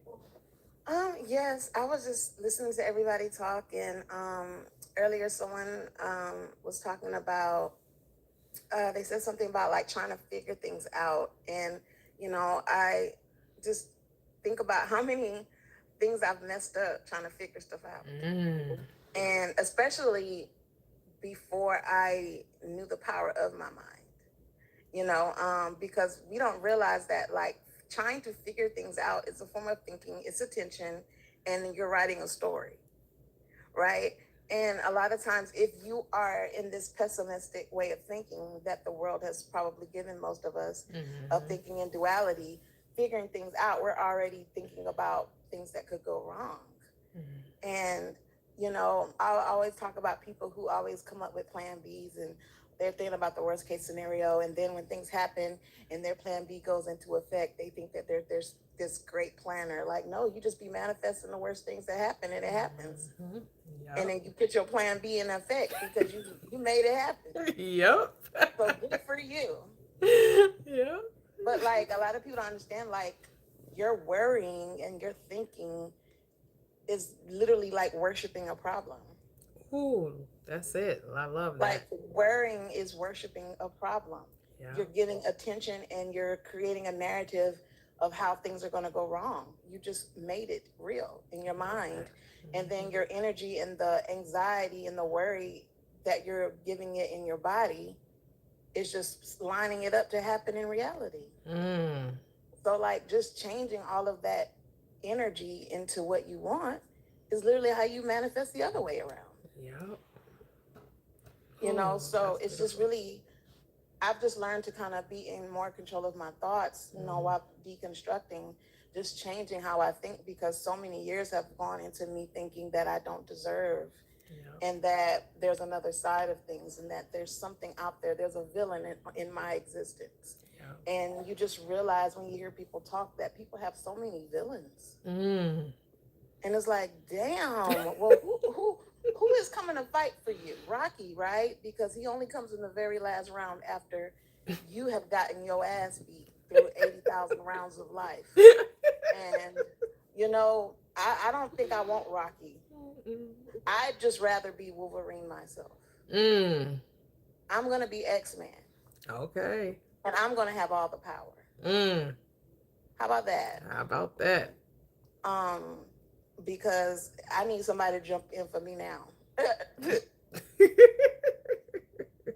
Yes, I was just listening to everybody talk, and earlier someone was talking about they said something about like trying to figure things out, and I just think about how many things I've messed up trying to figure stuff out. And especially before I knew the power of my mind, because we don't realize that like trying to figure things out is a form of thinking, it's attention, and you're writing a story, right? And a lot of times, if you are in this pessimistic way of thinking that the world has probably given most of us, of thinking in duality, figuring things out, we're already thinking about things that could go wrong. And, I always talk about people who always come up with plan Bs, and they're thinking about the worst case scenario. And then when things happen and their plan B goes into effect, they think that there's this great planner. Like, no, you just be manifesting the worst things that happen, and it happens. Yep. And then you put your plan B in effect because you made it happen. Yep. So good for you. Yeah. But like a lot of people don't understand, like your worrying and your thinking is literally like worshiping a problem. Ooh, that's it. I love that. Like worrying is worshiping a problem. Yeah. You're giving attention and you're creating a narrative of how things are going to go wrong. You just made it real in your mind. And then your energy and the anxiety and the worry that you're giving it in your body is just lining it up to happen in reality. So like just changing all of that energy into what you want is literally how you manifest the other way around. Yep. So it's just really, I've just learned to kind of be in more control of my thoughts, while deconstructing, just changing how I think, because so many years have gone into me thinking that I don't deserve, and that there's another side of things, and that there's something out there, there's a villain in my existence. And you just realize when you hear people talk that people have so many villains. And it's like, damn, well, who is coming to fight for you? Rocky, right? Because he only comes in the very last round after you have gotten your ass beat through 80,000 rounds of life. And, you know, I don't think I want Rocky. I'd just rather be Wolverine myself. I'm going to be X-Man. Okay. And I'm going to have all the power. How about that? How about that? Because I need somebody to jump in for me now.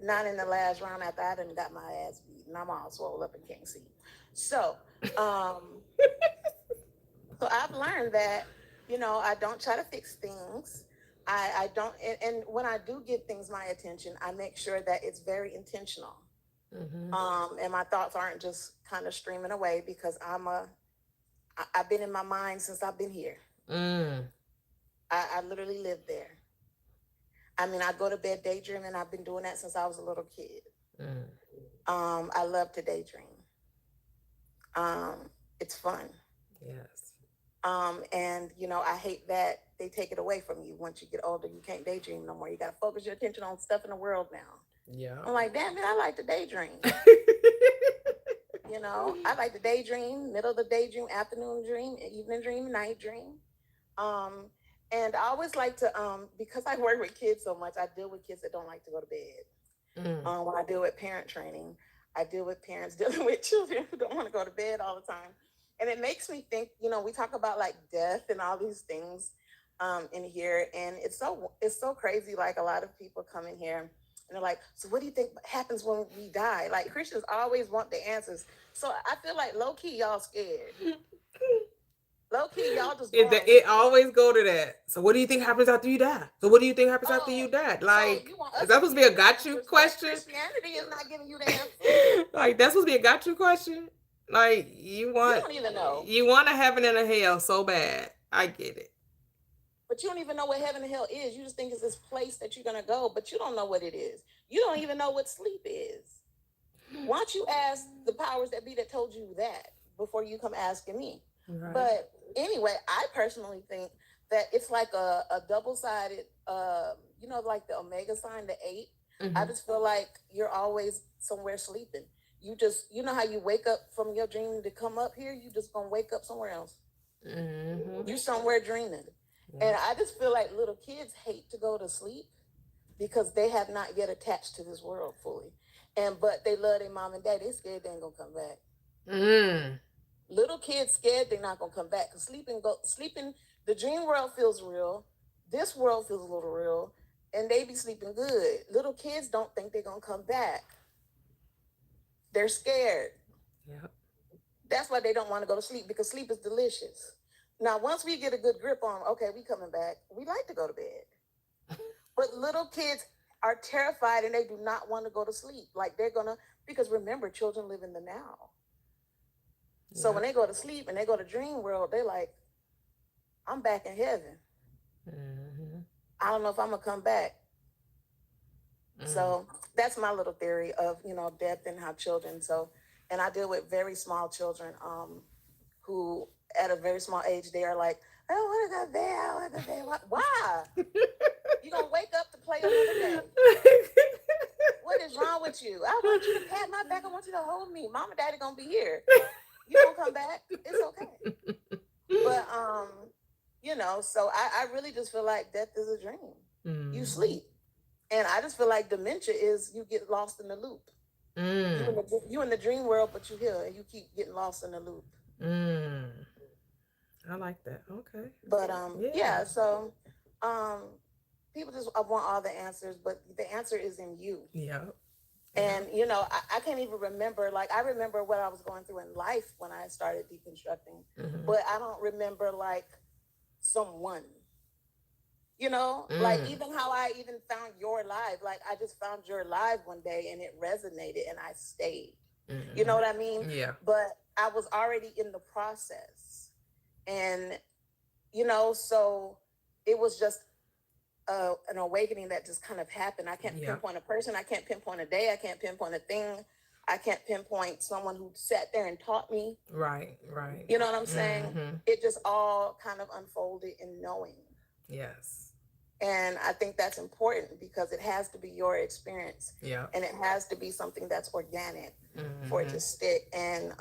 Not in the last round after I done got my ass beat and I'm all swole up and can't see. So, so I've learned that, you know, I don't try to fix things. I don't, and when I do give things my attention, I make sure that it's very intentional. And my thoughts aren't just kind of streaming away because I've been in my mind since I've been here. I literally live there. I mean, I go to bed daydreaming. I've been doing that since I was a little kid. I love to daydream. It's fun. Yes. And you know, I hate that they take it away from you. Once you get older, you can't daydream no more. You got to focus your attention on stuff in the world now. Yeah. I'm like, damn it, I like to daydream. You know, I like to daydream, middle of the daydream, afternoon dream, evening dream, night dream. And I always like to, because I work with kids so much, I deal with kids that don't like to go to bed. When I deal with parent training, I deal with parents dealing with children who don't want to go to bed all the time. And it makes me think, you know, we talk about like death and all these things in here. And it's so crazy. Like a lot of people come in here and they're like, so what do you think happens when we die? Like Christians always want the answers. So I feel like low key, y'all scared. Low key, y'all just it always go to that. So what do you think happens after you die? So what do you think happens after you die? Like, so is that supposed to be a got you question? Christianity is not giving you the answer. Like that's supposed to be a got you question? Like you don't even know. You want a heaven and a hell so bad. I get it. But you don't even know what heaven and hell is. You just think it's this place that you're gonna go, but you don't know what it is. You don't even know what sleep is. Why don't you ask the powers that be that told you that before you come asking me? Right. But anyway, I personally think that it's like a double-sided, you know, like the omega sign, the 8. I just feel like you're always somewhere sleeping. You know how you wake up from your dream to come up here? You just gonna wake up somewhere else. You're somewhere dreaming. And I just feel like little kids hate to go to sleep because they have not yet attached to this world fully. But they love their mom and dad. They scared they ain't gonna come back. Little kids scared they're not gonna come back because sleeping, the dream world feels real. This world feels a little real, and they be sleeping good. Little kids don't think they're gonna come back. They're scared. Yep. That's why they don't want to go to sleep, because sleep is delicious. Now, once we get a good grip on, okay, we coming back, we like to go to bed. But little kids are terrified and they do not want to go to sleep. Like because remember, children live in the now. So when they go to sleep and they go to dream world, they're like, I'm back in heaven. I don't know if I'm gonna come back. So that's my little theory of, you know, death and how children. And I deal with very small children who at a very small age, they are like, I don't want to go to bed. I don't want to go to bed. Why? You gonna wake up to play another day. What is wrong with you? I want you to pat my back. I want you to hold me. Mom and daddy gonna be here. You don't come back. It's okay. But you know, so I really just feel like death is a dream. You sleep. And I just feel like dementia is you get lost in the loop. You in the dream world, but you here and you keep getting lost in the loop. I like that. Okay. But yeah, so people just want all the answers, but the answer is in you. Yeah. And you know, I can't even remember, like I remember what I was going through in life when I started deconstructing, but I don't remember like someone, you know, like even how I even found your live, like I just found your live one day and it resonated and I stayed, you know what I mean? Yeah. But I was already in the process and, you know, so it was just an awakening that just kind of happened. I can't pinpoint a person. I can't pinpoint a day. I can't pinpoint a thing. I can't pinpoint someone who sat there and taught me. Right. You know what I'm saying? It just all kind of unfolded in knowing. Yes. And I think that's important because it has to be your experience, Yeah. and it has to be something that's organic for it to stick. And,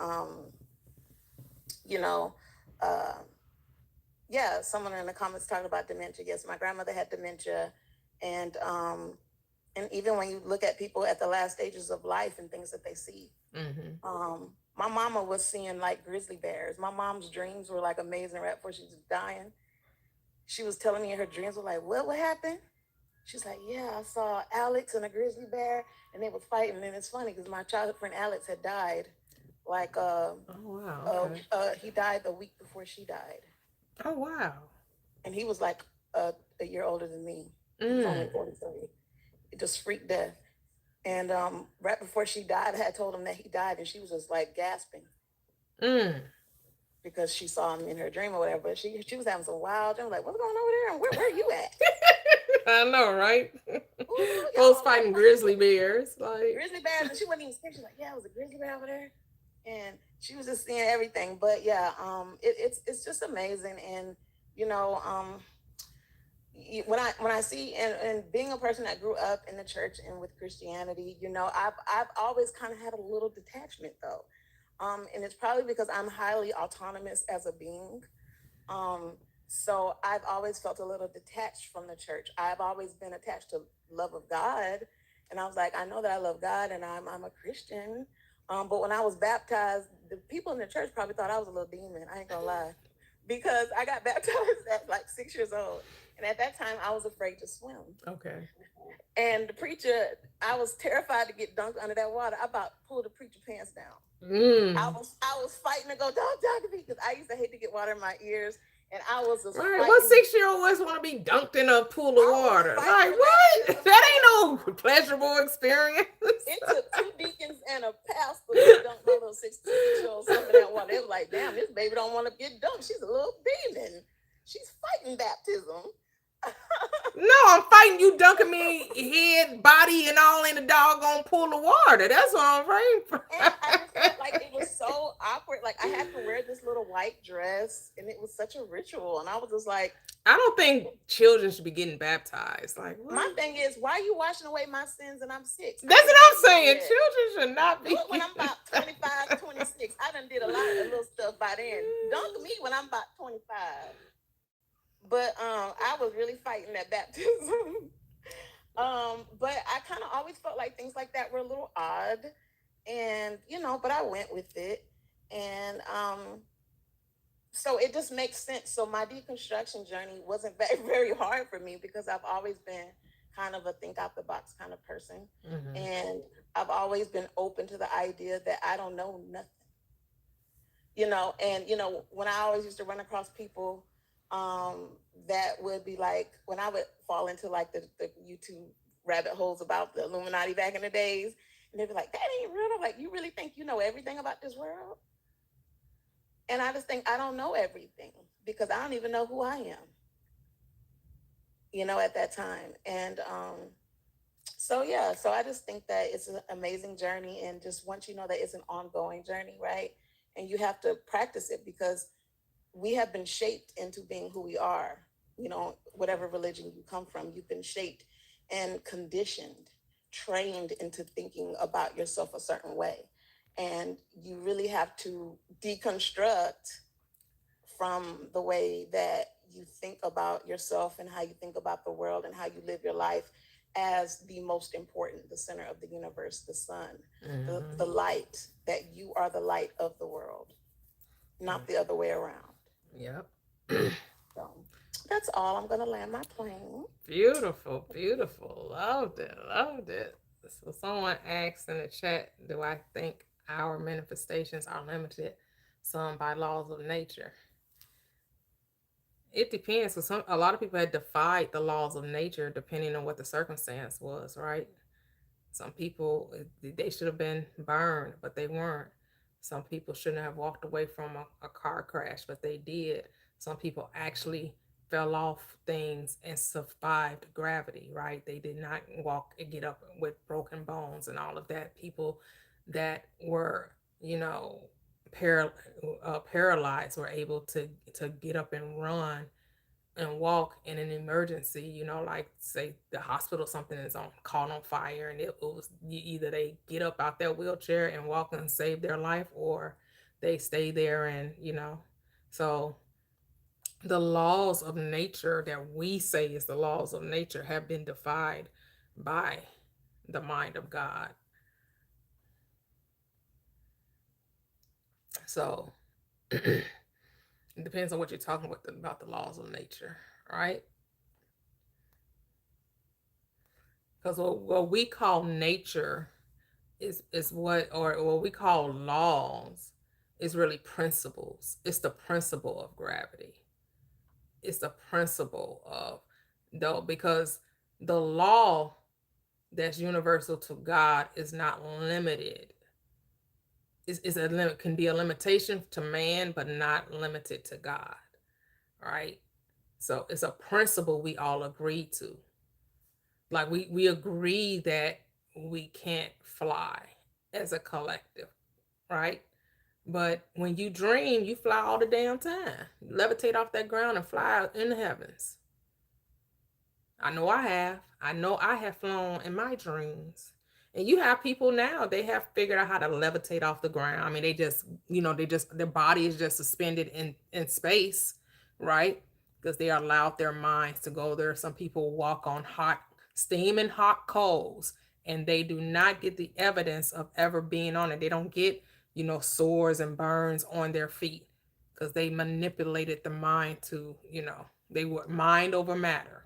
you know, uh, yeah, someone in the comments talked about dementia. Yes, my grandmother had dementia. And even when you look at people at the last stages of life and things that they see, my mama was seeing like grizzly bears. My mom's dreams were like amazing right before she was dying. She was telling me her dreams were like, what happened? She's like, yeah, I saw Alex and a grizzly bear and they were fighting. And it's funny because my childhood friend Alex had died. Like, Oh wow. Okay. he died the week before she died. Oh wow. And he was like a year older than me. He was only Mm. 43. It just freak death. And right before she died, I had told him that he died, and she was just like gasping Mm. because she saw him in her dream or whatever. But she was having some wild dreams, like, what's going on over there? And where are you at? I know, right? Ooh, Those y'all fighting like grizzly bears, like. grizzly bears, and she wasn't even scared. She's like, yeah, it was a grizzly bear over there. And she was just seeing everything. But yeah, it's just amazing. And you know, when I see and being a person that grew up in the church and with Christianity, you know, I've always kind of had a little detachment though, and it's probably because I'm highly autonomous as a being. So I've always felt a little detached from the church. I've always been attached to love of God, and I was like, I know that I love God, and I'm a Christian. But when I was baptized, the people in the church probably thought I was a little demon. I ain't gonna lie, because I got baptized at like 6 years old. And at that time, I was afraid to swim. Okay. And the preacher, I was terrified to get dunked under that water. I about pulled the preacher pants down. I was fighting to go, don't dunk me, because I used to hate to get water in my ears. And I was just Right. fighting. What 6-year-old always want to be dunked in a pool of water? Like fighting what? That ain't no pleasurable experience. It took 2 deacons and a pastor to dunk my little 6-year-old son in that water. They was like, damn, this baby don't want to get dunked. She's a little demon. She's fighting baptism. No, I'm fighting you dunking me head, body, and all in the doggone pool of water. That's what I'm afraid for. And I just felt like it was so awkward. Like I had to wear this little white dress, and it was such a ritual. And I was just like, I don't think children should be getting baptized. Like what? My thing is, why are you washing away my sins and I'm 6? That's what I'm saying. Children should not be. Do it when I'm about 25, 26. I done did a lot of little stuff by then. Dunk me when I'm about 25. But I was really fighting that baptism. But I kind of always felt like things like that were a little odd. And, you know, but I went with it. And so it just makes sense. So my deconstruction journey wasn't very, very hard for me because I've always been kind of a think out the box kind of person. And I've always been open to the idea that I don't know nothing. You know, and, you know, when I always used to run across people that would be like, when I would fall into like the YouTube rabbit holes about the Illuminati back in the days, and they'd be like, that ain't real. I'm like, you really think you know everything about this world? And I just think I don't know everything because I don't even know who I am, you know, at that time. And so I just think that it's an amazing journey. And just once you know that it's an ongoing journey, right? And you have to practice it because we have been shaped into being who we are. You know, whatever religion you come from, you've been shaped and conditioned, trained into thinking about yourself a certain way. And you really have to deconstruct from the way that you think about yourself and how you think about the world and how you live your life as the most important, the center of the universe, the sun, the light, that you are the light of the world, not the other way around. Yep. So that's all. I'm gonna land my plane. Beautiful, beautiful. Loved it, loved it. So someone asked in the chat, do I think our manifestations are limited some by laws of nature? It depends. Because a lot of people had defied the laws of nature depending on what the circumstance was, right? Some people, they should have been burned, but they weren't. Some people shouldn't have walked away from a car crash, but they did. Some people actually fell off things and survived gravity, right? They did not walk and get up with broken bones and all of that. People that were, you know, paralyzed were able to get up and run and walk in an emergency, like say the hospital, something is caught on fire, and it was either they get up out their wheelchair and walk and save their life, or they stay there and so the laws of nature that we say is the laws of nature have been defied by the mind of God. So it depends on what you're talking about the laws of nature, right? Because what we call nature is what we call laws is really principles. It's the principle of gravity. It's the principle of because the law that's universal to God is not limited. Is a limit, can be a limitation to man, but not limited to God. Right? So it's a principle we all agree to. Like we agree that we can't fly as a collective, right? But when you dream, you fly all the damn time. You levitate off that ground and fly out in the heavens. I know I have. I know I have flown in my dreams. And you have people now, they have figured out how to levitate off the ground. I mean, they just, their body is just suspended in space, right? Because they allowed their minds to go there. Some people walk on steaming hot coals, and they do not get the evidence of ever being on it. They don't get, sores and burns on their feet because they manipulated the mind to, they were mind over matter.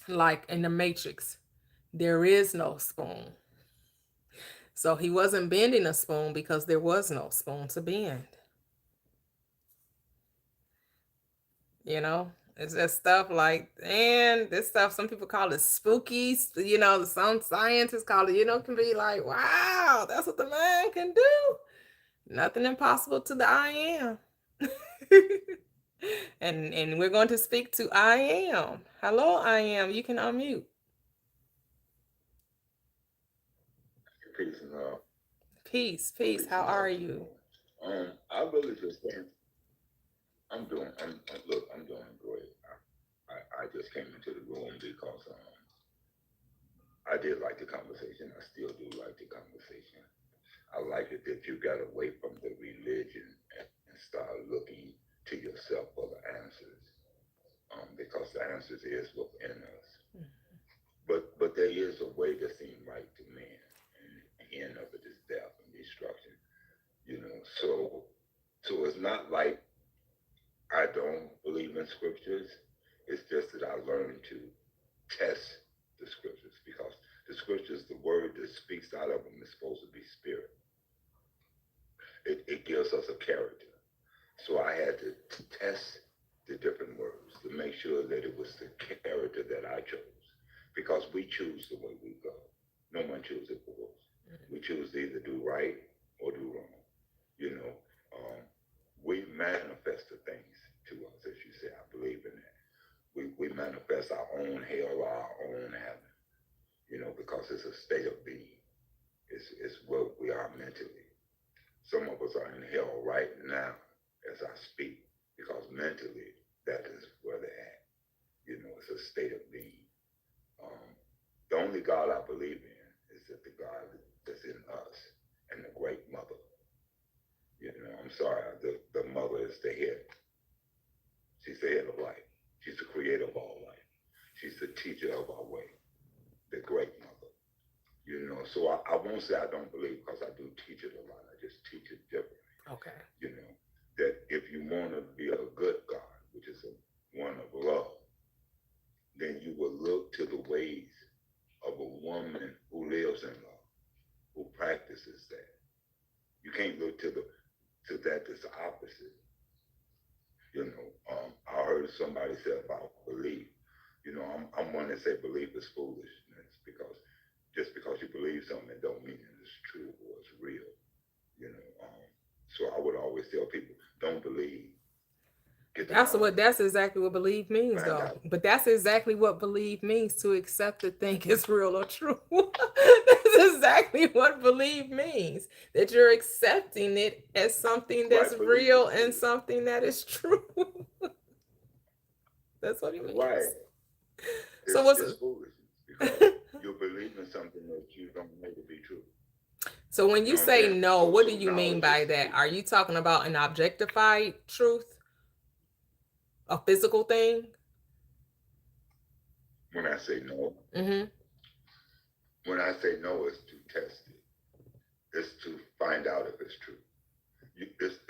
Like in the Matrix, there is no spoon. So he wasn't bending a spoon because there was no spoon to bend. It's just stuff like, and this stuff, some people call it spooky, some scientists call it, can be like, wow, that's what the mind can do. Nothing impossible to the I am. And we're going to speak to I am. Hello, I am. You can unmute. Peace and love. Peace. How are you? I really just think I'm doing great. I just came into the room because I did like the conversation. I still do like the conversation. I like it that you got away from the religion and start looking to yourself for the answers, because the answers is within us. Mm-hmm. But there is a way that seems right to man, and the end of it is death and destruction. So it's not like I don't believe in scriptures. It's just that I learned to test the scriptures, because the scriptures, the word that speaks out of them is supposed to be spirit. It gives us a character. So I had to test the different words to make sure that it was the character that I chose, because we choose the way we go. No one chooses it for us. We choose to either do right or do wrong. We manifest the things to us, as you say. I believe in that. We manifest our own hell or our own heaven, because it's a state of being. It's where we are mentally. Some of us are in hell right now as I speak, because mentally that is where they're at. It's a state of being. The only God I believe in is that the God that's in us and the great mother. I'm sorry, the mother is the head. She's the head of life. She's the creator of all life. She's the teacher of our way, the great mother. So I won't say I don't believe, because I do teach it a lot. I just teach it differently. Okay. That if you want to be a good God, which is one of love, then you will look to the ways of a woman who lives in love, who practices that. You can't look to that that's the opposite. I heard somebody say about belief. I'm one that say belief is foolishness, because just because you believe something, it don't mean it's true or it's real. So I would always tell people, don't believe. That's exactly what believe means, though. But that's exactly what believe means, to accept the thing is real or true. That's exactly what believe means. That you're accepting it as something that's real and something that is true. That's what he means. Right. So It's what's just foolishness because you're believing something that you don't know to be true. so when You you know what I'm say saying? no, So, what so do you mean knowledge by is the that? key. Are you talking about an objectified truth, a physical thing? When I say no, Mm-hmm. when I say no, it's to test it. It's to find out if it's true.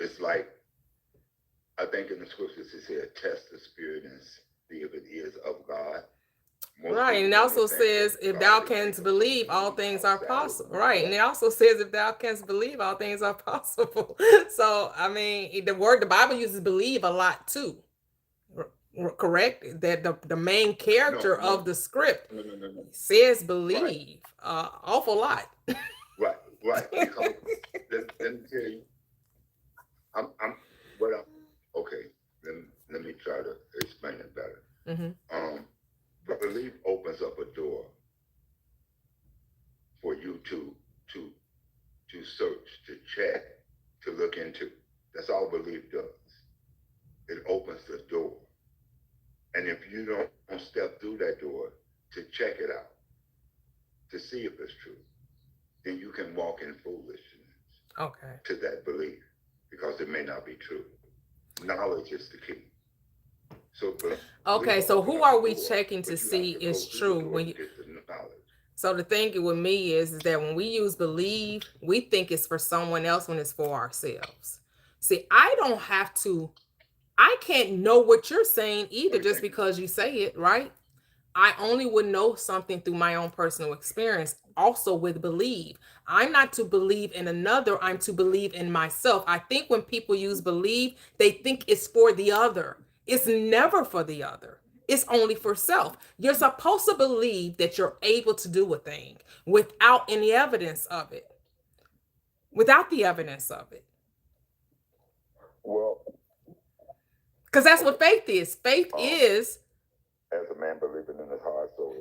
It's like, I think in the scriptures it said, test the spirit and see if it is of God. Most Right, and it people also don't think says, that if God thou is canst able to believe, all move things are outside of possible. who Right, you and it are. also says, if thou canst believe, all things are possible. So, I mean, the Bible uses believe a lot too. Correct? That the main No, character of no, the script no, no, no, no. says Right, believe, awful lot. right, right. Because let me tell you, I'm okay. Let me try to explain it better. Mm-hmm. Belief opens up a door for you to search, to check, to look into. That's all belief does. It opens the door. And if you don't step through that door to check it out, to see if it's true, then you can walk in foolishness Okay. to that belief because it may not be true. Knowledge is the key. So Okay, belief so opens who up are the we door, checking to but you have see to go is through the true door when to you? get the knowledge. So the thing with me is that when we use believe, we think it's for someone else when it's for ourselves. See, I can't know what you're saying What either do you just think? because you say it, right? I only would know something through my own personal experience, also with believe. I'm not to believe in another, I'm to believe in myself. I think when people use believe, they think it's for the other. It's never for the other. It's only for self. You're supposed to believe that you're able to do a thing without any evidence of it, without the evidence of it. Well, Because that's what faith is. Faith um, is, as a man believing in his heart, so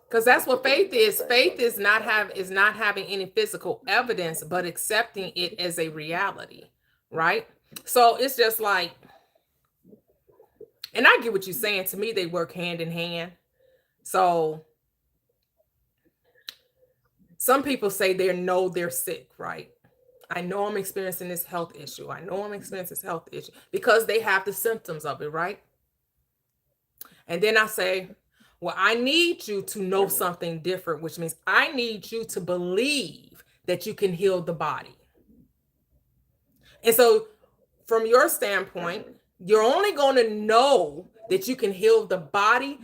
because that's what you faith believe in the is. same Faith thing. is not having any physical evidence, but accepting it as a reality, right? So it's just like, and I get what you're saying. To me, they work hand in hand. So some people say they're sick, right? I know I'm experiencing this health issue. I know I'm experiencing this health issue because they have the symptoms of it, right? And then I say, well, I need you to know something different, which means I need you to believe that you can heal the body. And so, from your standpoint, you're only going to know that you can heal the body.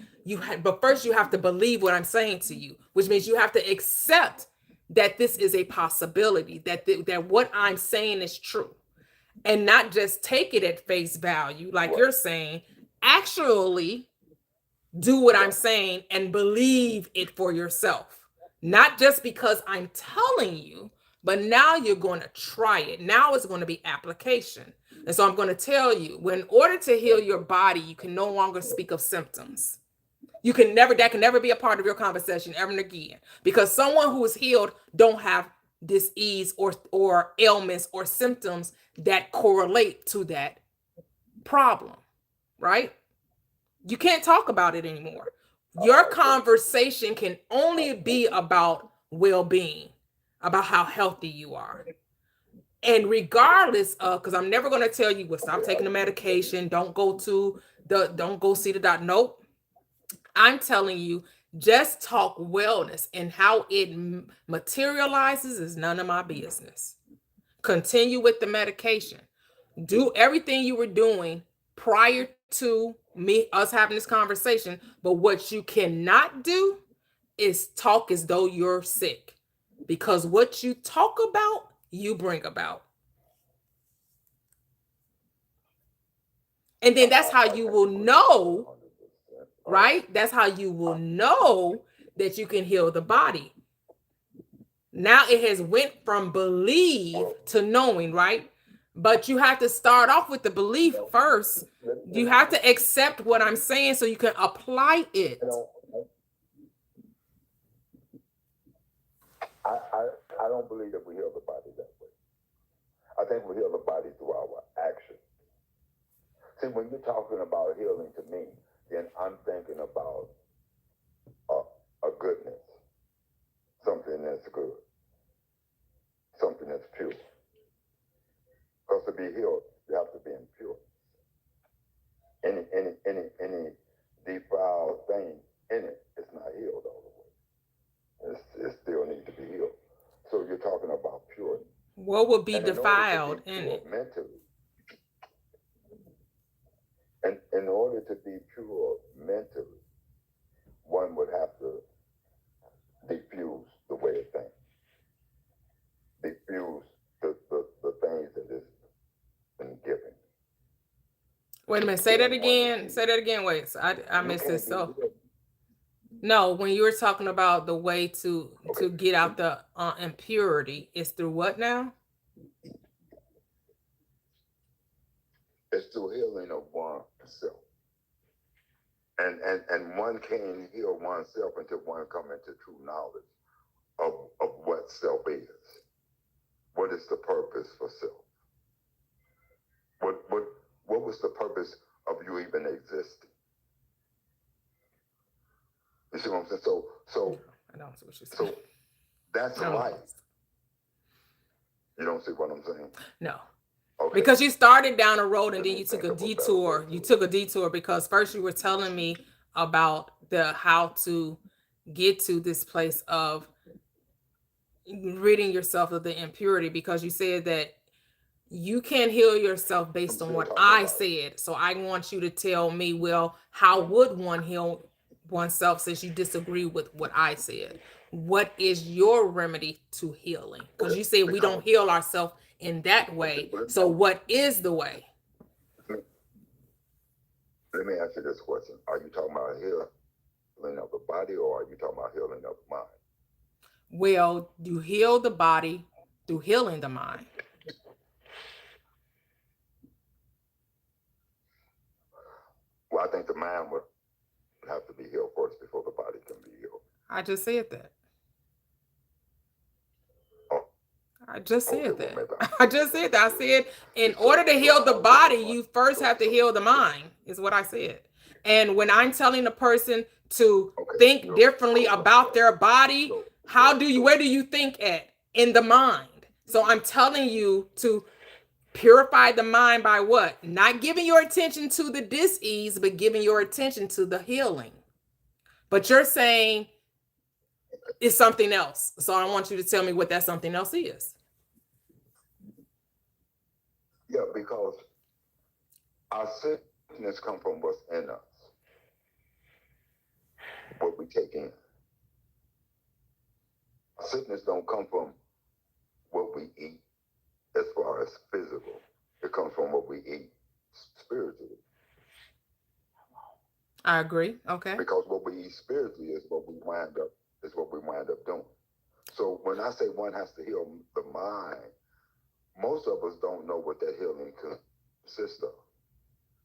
But first, you have to believe what I'm saying to you, which means you have to accept that this is a possibility, that what I'm saying is true, and not just take it at face value, like Right. you're saying. Actually, do what I'm saying and believe it for yourself. Not just because I'm telling you, but now you're going to try it. Now it's going to be application. And so I'm going to tell you, when in order to heal your body, you can no longer speak of symptoms. That can never be a part of your conversation ever again. Because someone who is healed don't have disease or ailments or symptoms that correlate to that problem, right? You can't talk about it anymore. Your conversation can only be about well-being, about how healthy you are. And regardless of, because I'm never going to tell you, well, stop taking the medication, don't go see the doctor. Nope. I'm telling you, just talk wellness, and how it materializes is none of my business. Continue with the medication. Do everything you were doing prior to us having this conversation. But what you cannot do is talk as though you're sick, because what you talk about, you bring about. And then that's how you will know, right? That's how you will know that you can heal the body. Now it has went from believe to knowing, right? But you have to start off with the belief first. You have to accept what I'm saying so you can apply it. I don't believe that we heal the body that way. I think we heal the body through our action. See, when you're talking about healing to me, then I'm thinking about a goodness, something that's good, something that's pure. Because to be healed, you have to be in pure. Any defiled thing in it, it's not healed all the way. It still needs to be healed. So you're talking about purity. What would be And defiled in pure it? mentally, and in order to be pure mentally, one would have to diffuse the way of thinking, diffuse the things that is been given. Wait a minute. Say that again. Say that again. Wait. So I missed this. So no, when you were talking about the way to get out the impurity, it's through what now? It's through healing of oneself. And one can't heal oneself until one come into true knowledge of what self is. What is the purpose for self? What was the purpose of you even existing? You see what I'm saying? So I don't see what you're saying. So that's No. life. You don't see what I'm saying? No. Okay. Because you started down a road and then you took a detour. You took a detour because first you were telling me about how to get to this place of ridding yourself of the impurity, because you said that you can't heal yourself based on what I said. So I want you to tell me, well, how would one heal oneself since you disagree with what I said? What is your remedy to healing? Because you said we don't heal ourselves in that way. So what is the way? Let me ask you this question. Are you talking about healing of the body, or are you talking about healing of the mind? Well, you heal the body through healing the mind. Well, I think the mind would have to be healed first before the body can be healed. I just said that. I just said that. I just said that. I said in order to heal the body, you first have to heal the mind, is what I said. And when I'm telling a person to think differently about their body, where do you think at? In the mind. So I'm telling you to purify the mind by what? Not giving your attention to the dis-ease, but giving your attention to the healing. But you're saying it's something else. So I want you to tell me what that something else is. Yeah, because our sickness comes from what's in us, what we take in. Our sickness don't come from what we eat as far as physical. It comes from what we eat spiritually. I agree. Okay. Because what we eat spiritually is what we wind up doing. So when I say one has to heal the mind, most of us don't know what that healing consists of.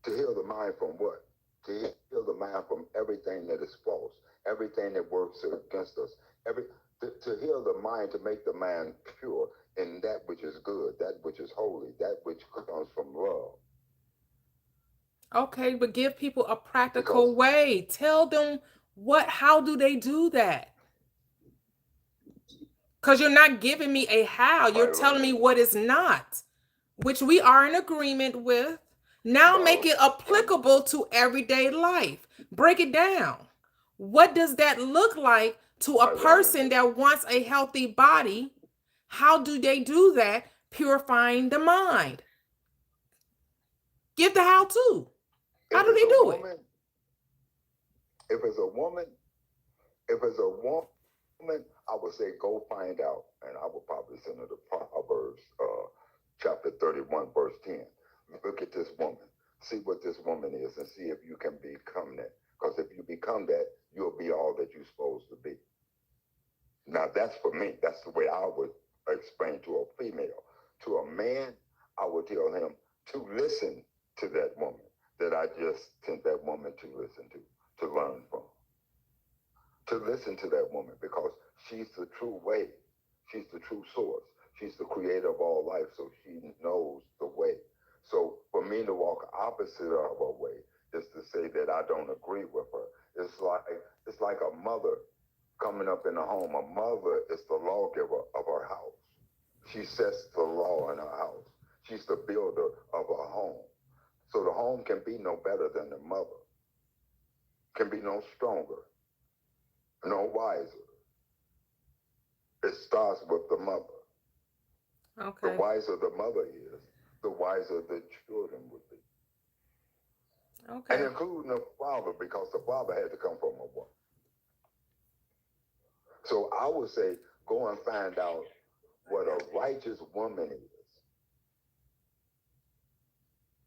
To heal the mind from what? To heal the mind from everything that is false, everything that works against us. To heal the mind, to make the mind pure in that which is good, that which is holy, that which comes from love. Okay, but give people a practical way. Tell them how do they do that? Because you're not giving me a how. You're telling me what is not, which we are in agreement with. Now make it applicable to everyday life. Break it down. What does that look like to a person that wants a healthy body? How do they do that? Purifying the mind. Give the how to. How do they do it? If it's a woman, I would say go find out, and I would probably send her to Proverbs chapter 31, verse 10. Look at this woman. See what this woman is and see if you can become that. Because if you become that, you'll be all that you're supposed to be. Now, that's for me. That's the way I would explain to a female. To a man, I would tell him to listen to that woman that I just sent that woman to listen to learn from. To listen to that woman because she's the true way. She's the true source. She's the creator of all life, so she knows the way. So for For me to walk opposite of her way is to say that I don't agree with her. It's like a mother coming up in the home. A mother is the lawgiver of her house. She sets the law in her house. She's the builder of her home. So the home can be no better than the mother, can be no stronger, no wiser. It starts with the mother. Okay. The wiser the mother is, the wiser the children would be. Okay. And including the father, because the father had to come from a woman. So I would say, go and find out what a righteous woman is.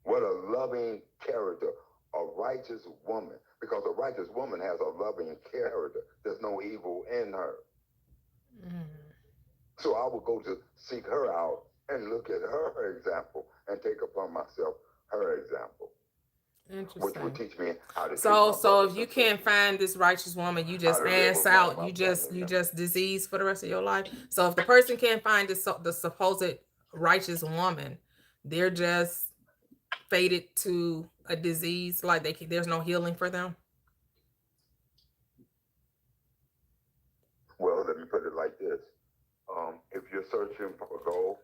What a loving character, a righteous woman. Because a righteous woman has a loving character. There's no evil in her. Mm. So I would go to seek her out and look at her example and take upon myself her example. Which would Interesting. teach me how to treat So my so brothers if you and can't sisters, find this righteous woman, you how just to live ass among out. my You family just disease for the rest of your life. So if the person can't find the supposed righteous woman, they're just fated to a disease. Like there's no healing for them. Well, let me put it like this. If you're searching for gold,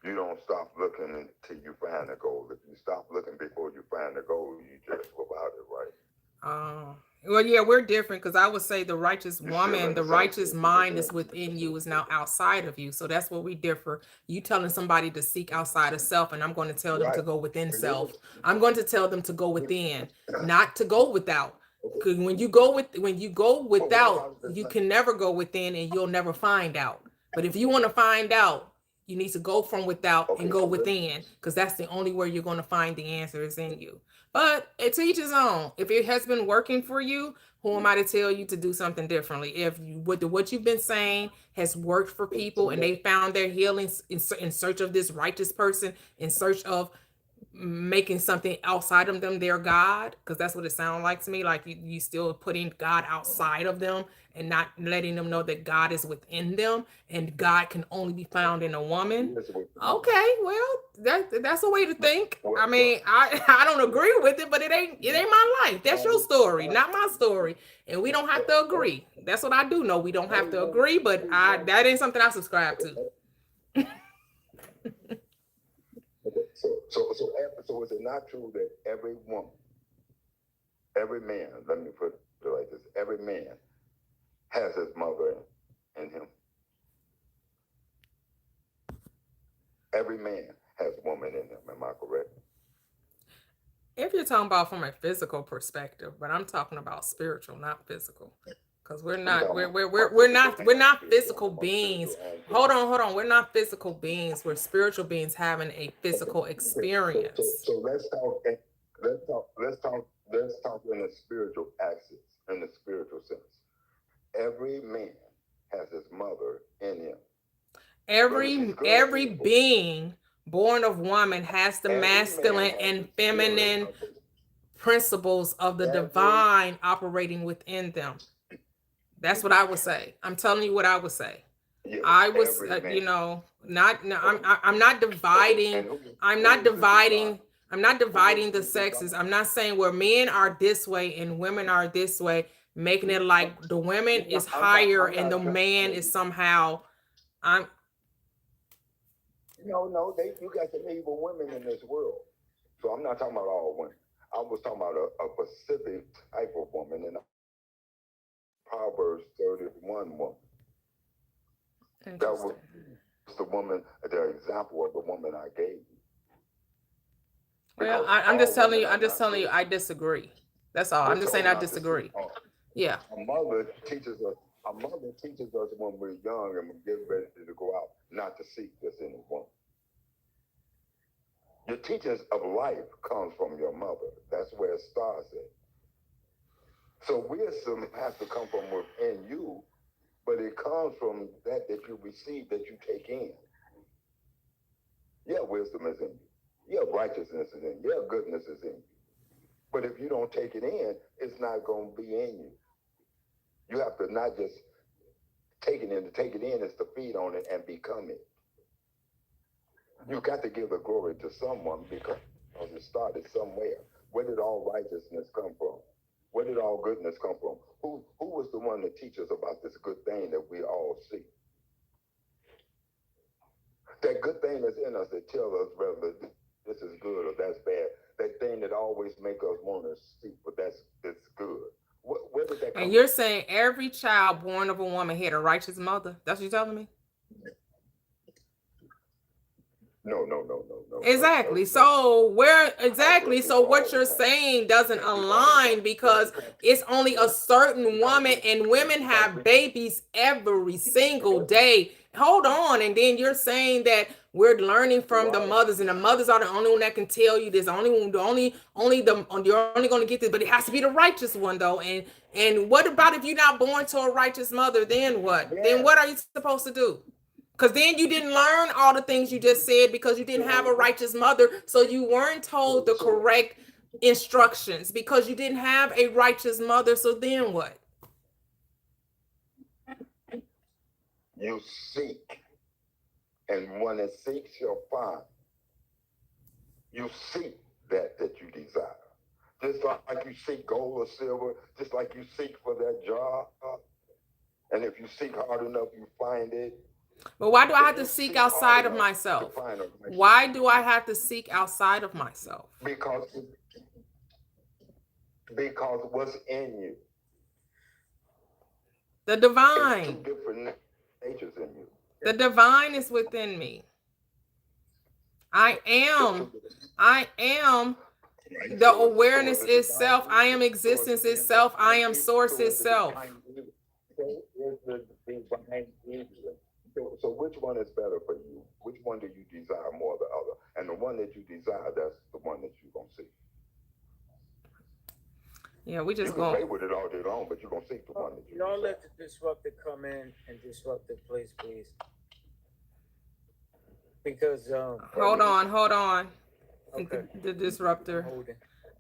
you don't stop looking until you find the gold. If you stop looking before you find the gold, you just without it, right? Well, yeah, we're different because I would say the righteous You still woman, in the the same righteous mind is situation. within you, is now outside of you. So that's where we differ. You telling somebody to seek outside of self, and I'm going to tell them to Right. go within It self. is. I'm going to tell them to go within, not to go without. Because when you go without, you can never go within, and you'll never find out. But if you want to find out, you need to go from without and Okay, go so within, because that's the only way you're going to find the answer is in you. But to each his own. If it has been working for you, who am I to tell you to do something differently? If you, what you've been saying has worked for people and they found their healing in search of this righteous person, in search of making something outside of them their God, because that's what it sounds like to me. Like you still putting God outside of them and not letting them know that God is within them and God can only be found in a woman. Okay, well, that's a way to think. I mean, I don't agree with it, but it ain't my life. That's your story, not my story. And we don't have to agree. That's what I do know. We don't have to agree, but that ain't something I subscribe to. Okay, so is it not true that every woman, every man, let me put it like this, every man has his mother in him? Every man has woman in him, am I correct? If you're talking about from a physical perspective, but I'm talking about spiritual, not physical. Because we're not physical beings. Hold on. We're not physical beings. We're spiritual beings having a physical experience. So let's talk in the spiritual axis, in the spiritual sense. Every man has his mother in him. Every being born of woman has the masculine and feminine principles of the divine operating within them. That's what I would say. I'm telling you what I would say. Yes, I was, I'm not dividing the sexes. I'm not saying where men are this way and women are this way, making it like the women is higher and the man is somehow. No, you got some evil women in this world. So I'm not talking about all women. I was talking about a specific type of woman in Proverbs 31 woman. That was the woman, the example of the woman I gave you. Well, I'm just telling you, I disagree. That's all. I'm just saying I disagree. Yeah. Our mother teaches us when we're young and we get ready to go out not to seek this in a woman. Your teachings of life comes from your mother. That's where it starts at. So wisdom has to come from within you, but it comes from that you receive, that you take in. Yeah, wisdom is in you. Yeah, righteousness is in you. Yeah, goodness is in you. But if you don't take it in, it's not going to be in you. You have to not just take it in. To take it in is to feed on it and become it. You got to give the glory to someone because it started somewhere. Where did all righteousness come from? Where did all goodness come from? Who was the one to teach us about this good thing that we all see? That good thing that's in us that tells us whether this is good or that's bad. That thing that always makes us want to see, but that's good. Where did that come And you're saying every child born of a woman had a righteous mother? That's what you're telling me? No. Exactly. So where exactly? So what you're saying doesn't align because it's only a certain woman, and women have babies every single day. Hold on, and then you're saying that we're learning from the mothers, and the mothers are the only one that can tell you this. You're only going to get this, but it has to be the righteous one though. And what about if you're not born to a righteous mother? Then what? Then what are you supposed to do? Because then you didn't learn all the things you just said because you didn't have a righteous mother. So you weren't told the correct instructions because you didn't have a righteous mother. So then what? You seek, and one that seeks shall find. You seek that you desire. Just like you seek gold or silver, just like you seek for that job. And if you seek hard enough, you find it. But why do I have to seek outside of myself? Why do I have to seek outside of myself? Because what's in you? The divine. Two different natures in you. The divine is within me. I am the awareness itself. I am existence itself. I am source itself. So which one is better for you? Which one do you desire more than the other? And the one that you desire, that's the one that you're going to seek. Yeah, we just you can play with it all day long, but you're going to seek the one that you Don't desire. let the disruptor come in and disrupt the place, please. Because hold on. Okay. The disruptor.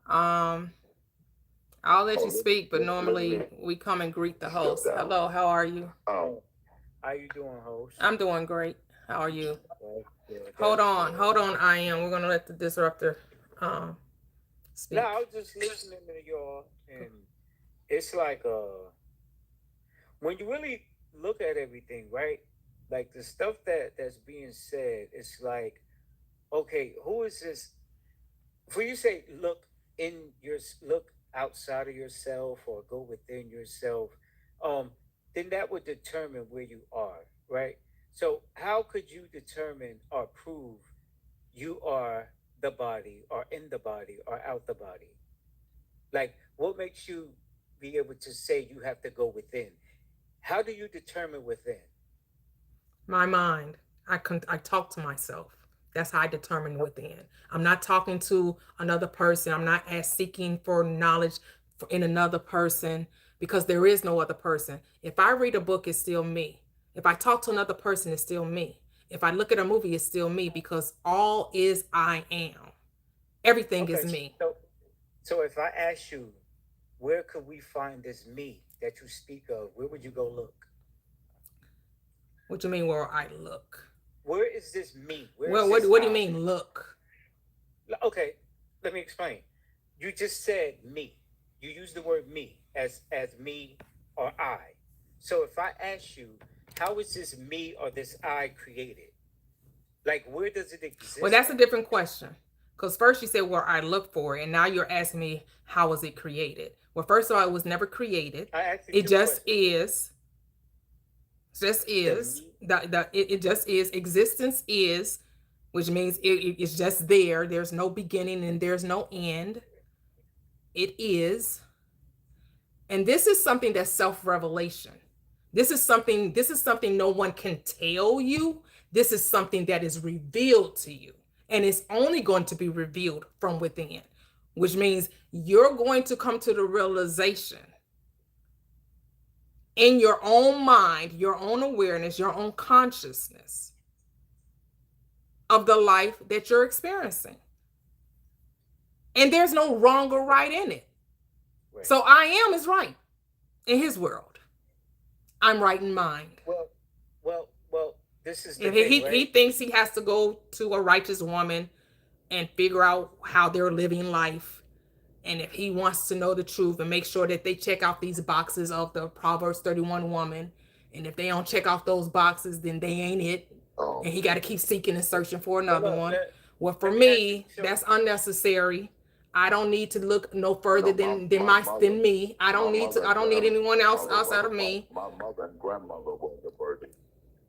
I'll let you speak, but normally we come and greet the host. Hello, how are you? How you doing, host? I'm doing great. How are you? Yeah, Hold on. I am. We're gonna let the disruptor speak. No, I was just listening to y'all, and it's like when you really look at everything, right? Like the stuff that's being said, it's like, okay, who is this? For you say look outside of yourself or go within yourself, then that would determine where you are, right? So how could you determine or prove you are the body or in the body or out the body? Like, what makes you be able to say you have to go within? How do you determine within? My mind. I talk to myself. That's how I determine within. I'm not talking to another person. I'm not seeking for knowledge in another person because there is no other person. If I read a book, it's still me. If I talk to another person, it's still me. If I look at a movie, it's still me because all is I am. Everything is me. So if I ask you, where could we find this me that you speak of? Where would you go look? What do you mean where I look? Where is this me? What do you mean look? Okay, let me explain. You just said me. You used the word me as me or I. So if I ask you, how is this me or this I created? Like, where does it exist? Well, that's a different question. Because first you said where I look for it, and now you're asking me how was it created? Well, first of all, it was never created. It just is. Just is. It just is. Existence is, which means it's just there. There's no beginning and there's no end. It is. And this is something that's self-revelation. This is something no one can tell you. This is something that is revealed to you. And it's only going to be revealed from within, which means you're going to come to the realization in your own mind, your own awareness, your own consciousness of the life that you're experiencing. And there's no wrong or right in it. Right. So I am is right in his world. I'm right in mind. Well, this is the If thing, he right? thinks he has to go to a righteous woman and figure out how they're living life, and if he wants to know the truth and make sure that they check out these boxes of the Proverbs 31 woman, and if they don't check off those boxes, then they ain't it, Oh, and he got to keep seeking and searching for Well, another look, one. let, Well, for let me ask you. me, So, that's unnecessary. I don't need to look no further no, than me. I don't need to. mother I don't need and anyone else grandmother outside of was me. my mother and grandmother was a virgin.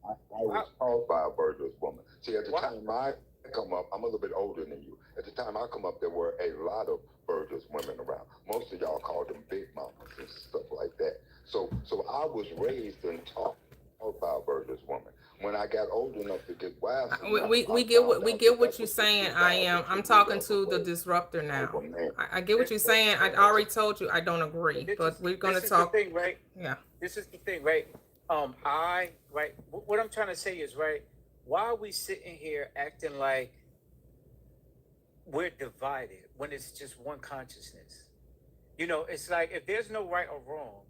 I wow, was taught by a virtuous woman. See, at the wow. time I come up, I'm a little bit older than you. At the time I come up, there were a lot of virtuous women around. Most of y'all called them big mamas and stuff like that. So I was raised and taught by a virtuous woman. When I got old enough to get wise enough, We I get found we out get that what that you're was the saying. true I God, am. the I'm true talking love to the away disruptor of now. a man. I get what you're saying. I already told you I don't agree, but we're gonna This is the talk. thing, right? Yeah. This is the thing, right? Right. What I'm trying to say is, right? Why are we sitting here acting like we're divided when it's just one consciousness? You know, it's like if there's no right or wrong,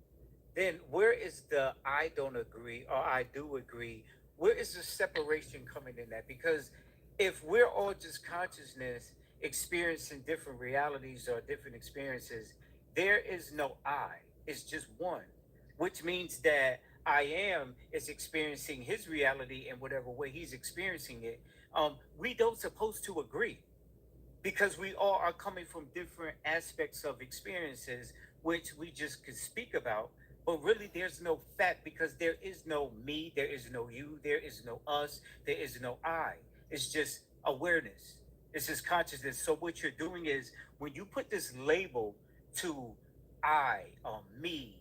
then where is the I don't agree or I do agree? Where is the separation coming in that? Because if we're all just consciousness experiencing different realities or different experiences, there is no I. It's just one, which means that I am is experiencing his reality in whatever way he's experiencing it. We don't supposed to agree because we all are coming from different aspects of experiences which we just could speak about, but really there's no fact because there is no me, there is no you, there is no us, there is no I. It's just awareness, it's just consciousness. So what you're doing is when you put this label to I, me,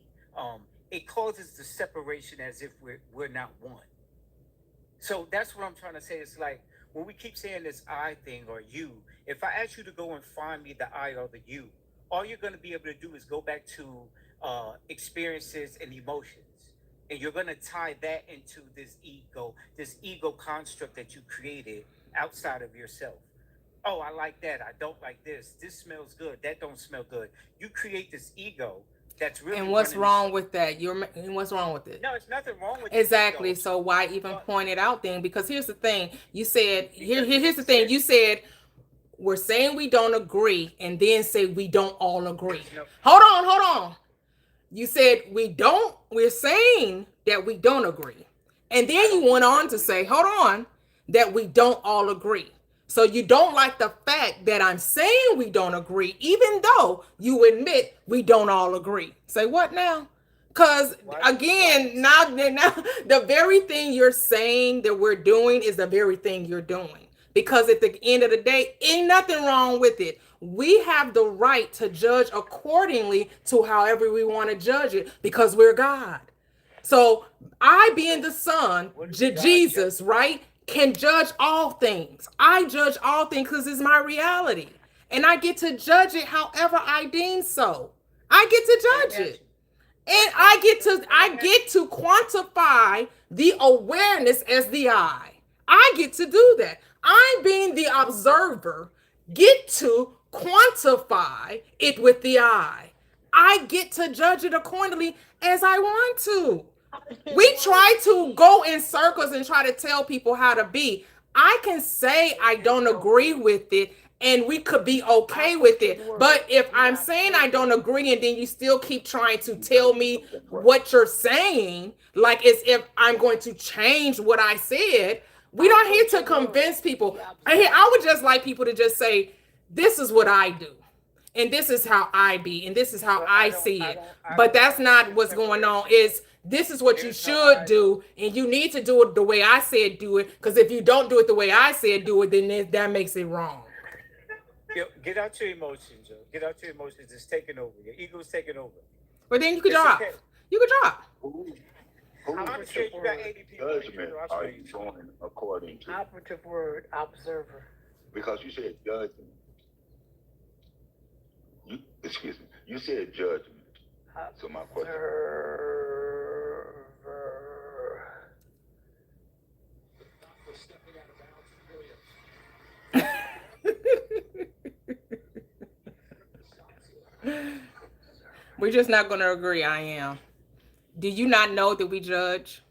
it causes the separation as if we're not one. So that's what I'm trying to say. It's like when we keep saying this I thing or you, if I ask you to go and find me the I or the you, all you're going to be able to do is go back to experiences and emotions. And you're going to tie that into this ego construct that you created outside of yourself. Oh, I like that. I don't like this. This smells good. That don't smell good. You create this ego that's really. And what's running wrong with that? What's wrong with it? No, it's nothing wrong with Exactly. the ego. So why even But point it out then? Because here's the thing. You said because it here's the makes thing. sense. You said we're saying we don't agree, and then say we don't all agree. No, Hold on. You said we're saying that we don't agree. And I then you don't went on to disagree. say, hold on, that we don't all agree. So you don't like the fact that I'm saying we don't agree, even though you admit we don't all agree. Say what now? Because Why? again, now the very thing you're saying that we're doing is the very thing you're doing. Because at the end of the day, ain't nothing wrong with it. We have the right to judge accordingly to however we want to judge it because we're God. So I, being the Son, What is God Jesus, judging? right, can judge all things. I judge all things because it's my reality. And I get to judge it however I deem so. I get to So let me judge ask it. you. And Let me I ask get to quantify the awareness as the I. I get to do that. I, being the observer, get to quantify it with the I. I get to judge it accordingly as I want to. We try to go in circles and try to tell people how to be. I can say I don't agree with it and we could be okay with it. But if I'm saying I don't agree and then you still keep trying to tell me what you're saying, like as if I'm going to change what I said, we're not here to convince people. I would just like people to just say, this is what I do. And this is how I be, and this is how But I see it. I But don't that's not understand what's going on. separation. Is this is what you There's no should I do, and you need to do it the way I said do it. Because if you don't do it the way I said do it, then that makes it wrong. Get out your emotions, Joe. Get out your emotions. It's taking over. Your ego's taking over. But then you could It's drop. okay. You could drop. Who I'm sure you got 80 people in judgment here. I'll are show you you. going according to? Operative word, observer. Because you said judgment. Excuse me. You said judgment. So my question. We're just not going to agree. I am. Do you not know that we judge?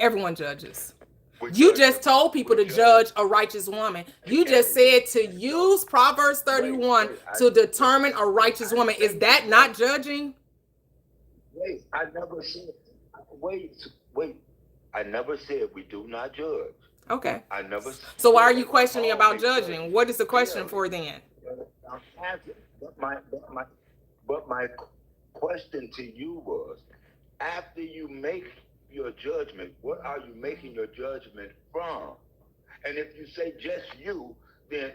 Everyone judges. We're You judging. just told people We're to judging. judge a righteous woman. You just said to use Proverbs 31 to determine a righteous woman. Is that not judging? Wait, I never said. Wait. I never said we do not judge. Okay. I never. So why are said you that questioning all about make judging? judgments. What is the question Yeah. for then? I'm asking, but my question to you was, after you make your judgment, what are you making your judgment from? And if you say just you, then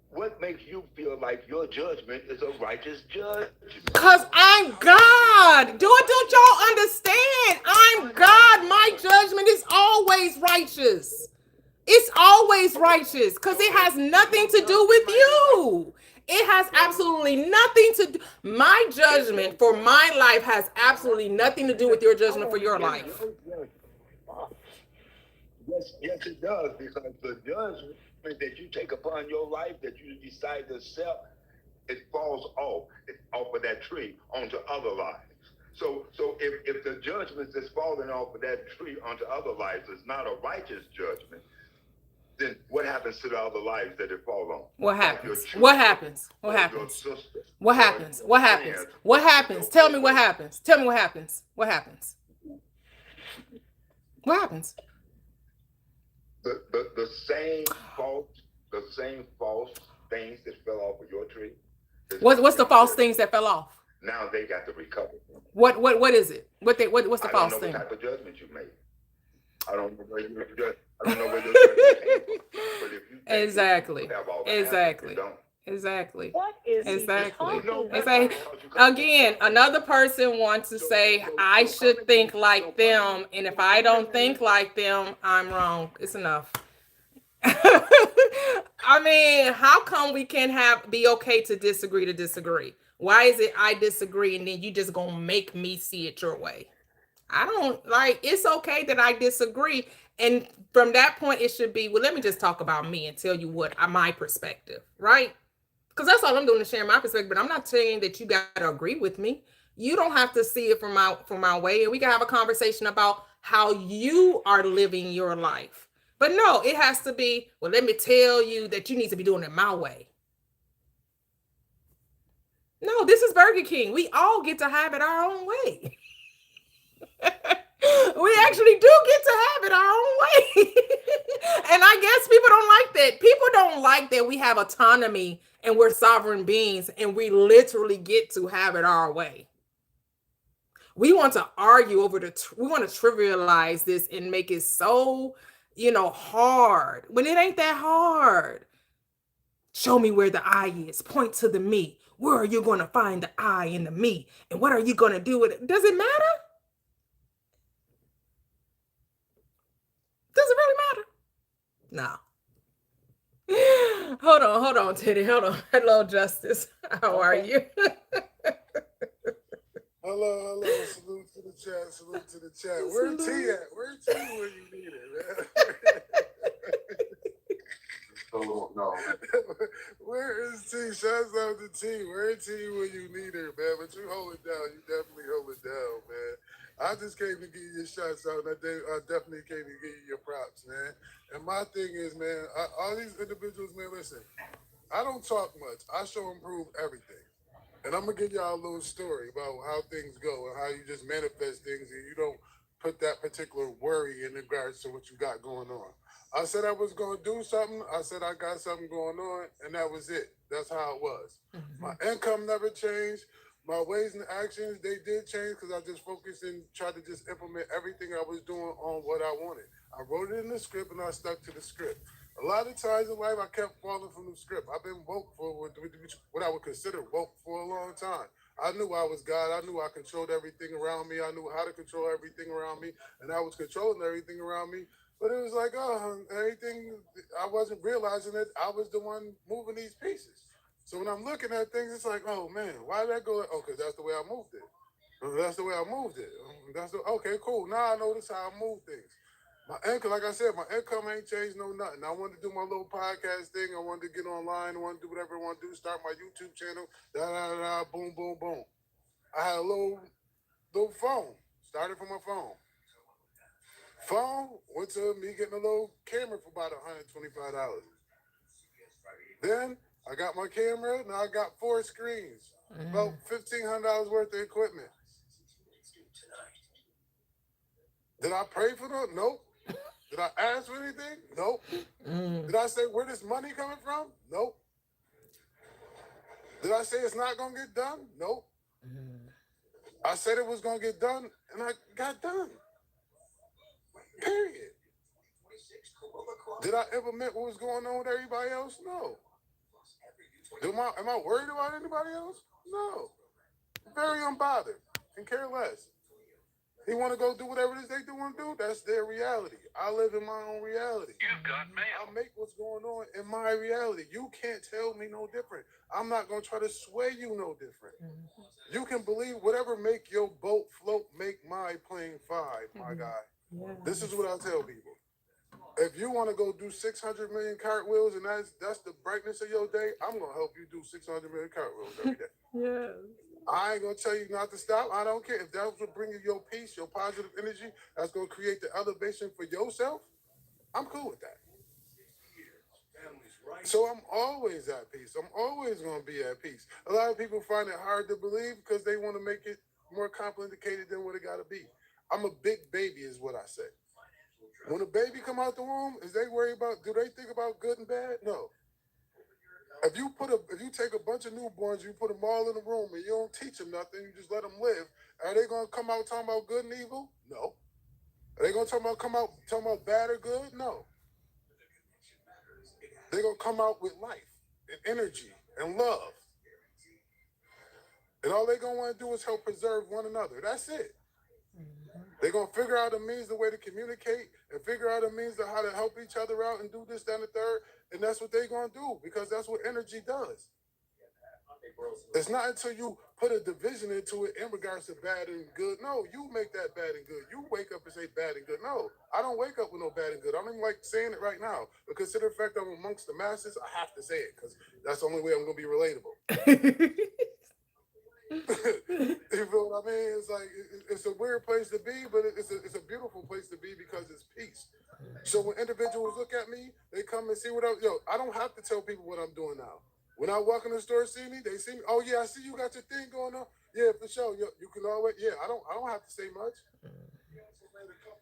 what makes you feel like your judgment is a righteous judgment? Because I'm God. Don't y'all understand? I'm God. My judgment is always righteous. It's always righteous because it has nothing to do with you. It has absolutely nothing to do. My judgment for my life has absolutely nothing to do with your judgment for your life. Yes, it does, because the judgment that you take upon your life, that you decide to accept, it falls off of that tree onto other lives. So if the judgment that's falling off of that tree onto other lives is not a righteous judgment, then what happens to the other lives that it falls on? What Like happens? your children, What happens? What or your happens? sister, What or happens? your What happens? friends. What happens? Tell me what happens. Tell me what happens. What happens? What happens? The same false things that fell off of your tree. What's the false things that fell off? Now they got to recover. What is it? What's the false I don't know thing? what type of judgment you made. I don't know where you judge. I don't know where your judgment came from. But if you think Exactly. you have all the answers, Exactly. you don't. Exactly. What is he Exactly. talking Exactly. about? Again, another person wants to say I should think like them, and if I don't think like them, I'm wrong. It's enough. I mean, how come we can't be okay to disagree? Why is it I disagree and then you just gonna make me see it your way? I don't like, it's okay that I disagree. And from that point, it should be, well, let me just talk about me and tell you what my perspective, right? Because that's all I'm doing is sharing my perspective, but I'm not saying that you got to agree with me. You don't have to see it from my way, and we can have a conversation about how you are living your life. But no, it has to be, well, let me tell you that you need to be doing it my way. No, this is Burger King. We all get to have it our own way. We actually do get to have it our own way. And I guess people don't like that. People don't like that we have autonomy and we're sovereign beings and we literally get to have it our way. We want to argue over we want to trivialize this and make it so, hard when it ain't that hard. Show me where the I is. Point to the me. Where are you going to find the I in the me? And what are you going to do with it? Does it matter? Does it really matter? No. Hold on, Teddy. Hold on. Hello, Justice. How are you? Hello. Salute to the chat. Where T at? Where T when you need it, man? Oh, no. Where is T? Shouts out to T. Where T when you need her, man? But you hold it down. You definitely hold it down, man. I just came to give you your shots out, and I definitely came to give you your props, man. And my thing is, man, all these individuals, man, listen, I don't talk much. I show and prove everything. And I'm going to give y'all a little story about how things go and how you just manifest things and you don't put that particular worry in regards to what you got going on. I said I was going to do something. I said I got something going on, and that was it. That's how it was. Mm-hmm. My income never changed. My ways and actions, they did change because I just focused and tried to just implement everything I was doing on what I wanted. I wrote it in the script, and I stuck to the script. A lot of times in life, I kept falling from the script. I've been woke for what I would consider woke for a long time. I knew I was God. I knew I controlled everything around me. I knew how to control everything around me, and I was controlling everything around me. But it was like, everything, I wasn't realizing that I was the one moving these pieces. So when I'm looking at things, it's like, oh man, why did that go? Oh, because that's the way I moved it. That's the way I moved it. Okay, cool. Now I notice how I move things. My income, like I said, my income ain't changed, no nothing. I wanted to do my little podcast thing. I wanted to get online. I wanted to do whatever I want to do. Start my YouTube channel. Boom, boom, boom. I had a little phone. Started from my phone. Phone went to me getting a little camera for about $125. Then I got my camera. Now I got 4 screens, about $1,500 worth of equipment. Did I pray for them? Nope. Did I ask for anything? Nope. Did I say where this money coming from? Nope. Did I say it's not gonna get done? Nope. I said it was gonna get done, and I got done. Period. Did I implement what was going on with everybody else? No. Am I worried about anybody else? No. Very unbothered and care less. They want to go do whatever it is they do want to do. That's their reality. I live in my own reality. You've got mail. I make what's going on in my reality. You can't tell me no different. I'm not going to try to sway you no different. You can believe whatever make your boat float, make my plane fly, my guy. Yeah. This is what I tell people. If you want to go do 600 million cartwheels and that's the brightness of your day, I'm going to help you do 600 million cartwheels every day. Yeah. I ain't going to tell you not to stop. I don't care. If that's what bring you your peace, your positive energy, that's going to create the elevation for yourself, I'm cool with that. So I'm always at peace. I'm always going to be at peace. A lot of people find it hard to believe because they want to make it more complicated than what it got to be. I'm a big baby is what I say. When a baby come out the womb, do they think about good and bad? No. If you take a bunch of newborns, you put them all in a room and you don't teach them nothing, you just let them live, are they gonna come out talking about good and evil? No. Are they gonna come out talking about bad or good? No. They're gonna come out with life and energy and love. And all they're gonna want to do is help preserve one another. That's it. They're going to figure out a means, the way to communicate, and figure out a means of how to help each other out and do this, that, and the third. And that's what they're going to do because that's what energy does. It's not until you put a division into it in regards to bad and good. No, you make that bad and good. You wake up and say bad and good. No, I don't wake up with no bad and good. I don't even like saying it right now. But consider the fact I'm amongst the masses, I have to say it because that's the only way I'm going to be relatable. You feel what I mean? It's like it's a weird place to be, but it's a beautiful place to be because it's peace. So when individuals look at me, they come and see what I don't have to tell people what I'm doing now. When I walk in the store, see me, they see me. Oh yeah, I see you got your thing going on. Yeah, for sure. You can always. Yeah, I don't have to say much.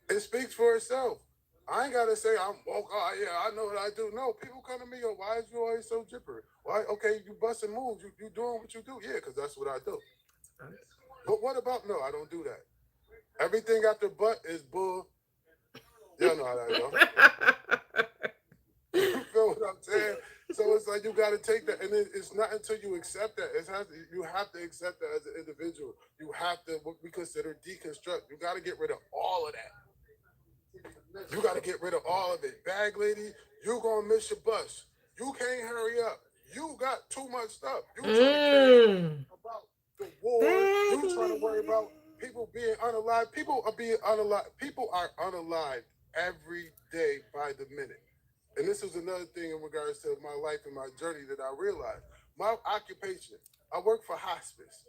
It speaks for itself. I ain't gotta say I'm woke. Oh yeah, I know what I do. No, people come to me. Yo, why is you always so jipper? Why? Okay, you busting moves. You doing what you do? Yeah, because that's what I do. But what about no? I don't do that. Everything after butt is bull. Y'all know how that go. You feel what I'm saying? So it's like you got to take that, and it's not until you accept that. You have to accept that as an individual. You have to what we consider deconstruct. You got to get rid of all of that. You got to get rid of all of it. Bag lady, you gonna miss your bus. You can't hurry up. You got too much stuff. You trying to care about the war. You trying to worry about people being unalive. People are being unalive. People are unalived every day by the minute. And this is another thing in regards to my life and my journey that I realized. My occupation, I work for hospice.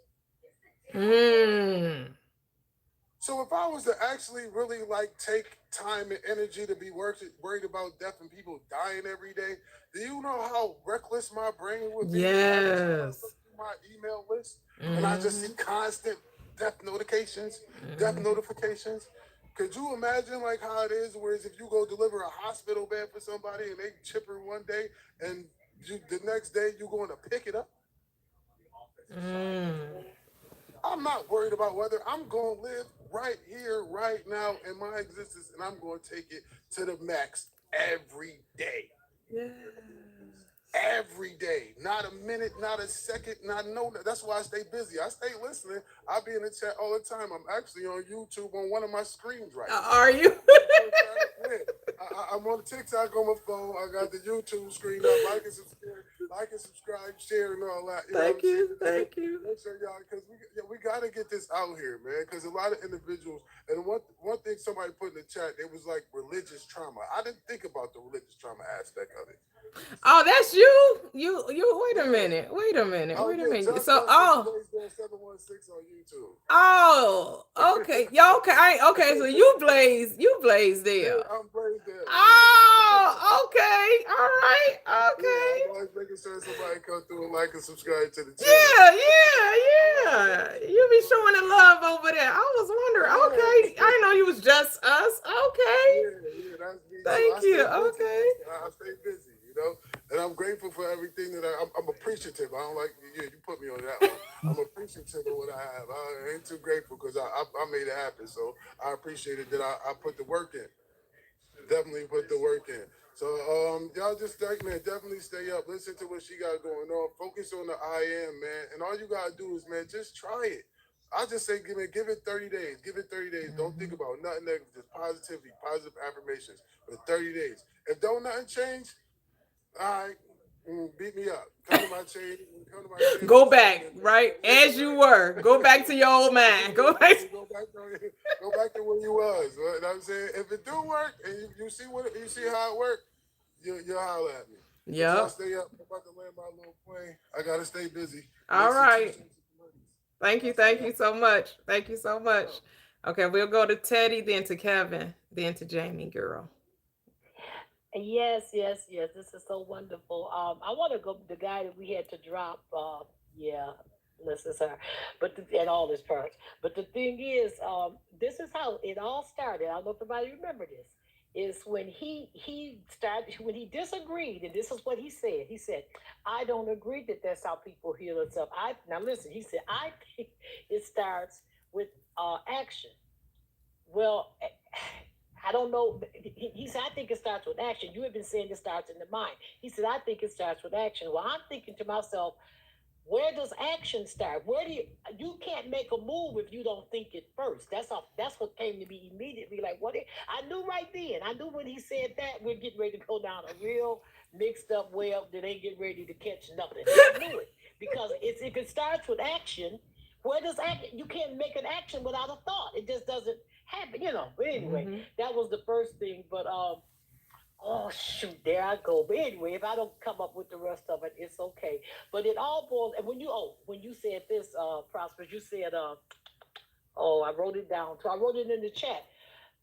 So if I was to actually really take time and energy to be worried about death and people dying every day, do you know how reckless my brain would be? Yes. My email list, and I just see constant death notifications, death notifications. Could you imagine how it is? Whereas if you go deliver a hospital bed for somebody and they chipper one day, and the next day you going to pick it up. I'm not worried about whether I'm going to live right here, right now in my existence, and I'm going to take it to the max every day. Yeah. Every day, not a minute, not a second, that's why I stay busy. I stay listening. I'll be in the chat all the time. I'm actually on YouTube on one of my screens right now. Are you? I'm on TikTok on my phone. I got the YouTube screen up. Like and subscribe, share, and all that. Thank you. Make sure y'all, because we got to get this out here, man. Because a lot of individuals, and one think somebody put in the chat, it was like religious trauma. I didn't think about the religious trauma aspect of it. Oh, that's you. You. Wait a minute. Wait a minute. Oh Wait a yeah, minute. Just So, Us oh, is Blaze 716 on YouTube. oh, okay. Y'all, okay. Okay. So you Blaze Yeah, there. I'm Blaisdell. Yeah. Oh, okay. All right. Yeah, Okay. I'm always making sure somebody come through and like and subscribe to the channel. Yeah. You be showing the love over there. I was wondering. Okay. I didn't know you was Just Us. Okay. Yeah, that's me. Thank too. you. I stay busy. Okay. I stay busy, you know, and I'm grateful for everything that I'm appreciative. I don't like you put me on that one. I'm appreciative of what I have. I ain't too grateful because I made it happen. So I appreciated that I put the work in. Definitely put the work in. So y'all just man, definitely stay up. Listen to what she got going on. Focus on the I am, man. And all you gotta do is, man, just try it. I just say give it 30 days. Give it 30 days. Don't think about nothing negative, just positivity, positive affirmations for 30 days. If don't nothing change, all right, beat me up. Come to my chain. Go back, right? As you were. Go back to your old man. Go back. Go back to where you was. You know what I'm saying? If it do work and you see how it worked, you'll holler at me. But y'all Yep. stay up. I'm about to land my little plane. I gotta stay busy. All right. Thank you so much. Thank you so much. Okay, we'll go to Teddy, then to Kevin, then to Jamie, girl. Yes, yes, yes. This is so wonderful. I want to go the guy that we had to drop. Yeah, this is her. But and all his parts. But the thing is, this is how it all started. I don't know if anybody remember this. Is when he started when he disagreed, and this is what he said. He said, "I don't agree that that's how people heal themselves." Now listen. He said, "I think it starts with action." Well, I don't know. He said, I think it starts with action. You have been saying it starts in the mind. He said, I think it starts with action. Well, I'm thinking to myself, where does action start? Where do you can't make a move if you don't think it first. That's what came to me immediately. Like, I knew right then. I knew when he said that, we're getting ready to go down a real mixed up well that ain't getting ready to catch nothing. I knew it. Because if it starts with action, where does action? You can't make an action without a thought. It just doesn't happen, But anyway, that was the first thing. But oh shoot, there I go. But anyway, if I don't come up with the rest of it, it's okay. But it all boils. And when you said this, Prosper, you said I wrote it down. So I wrote it in the chat.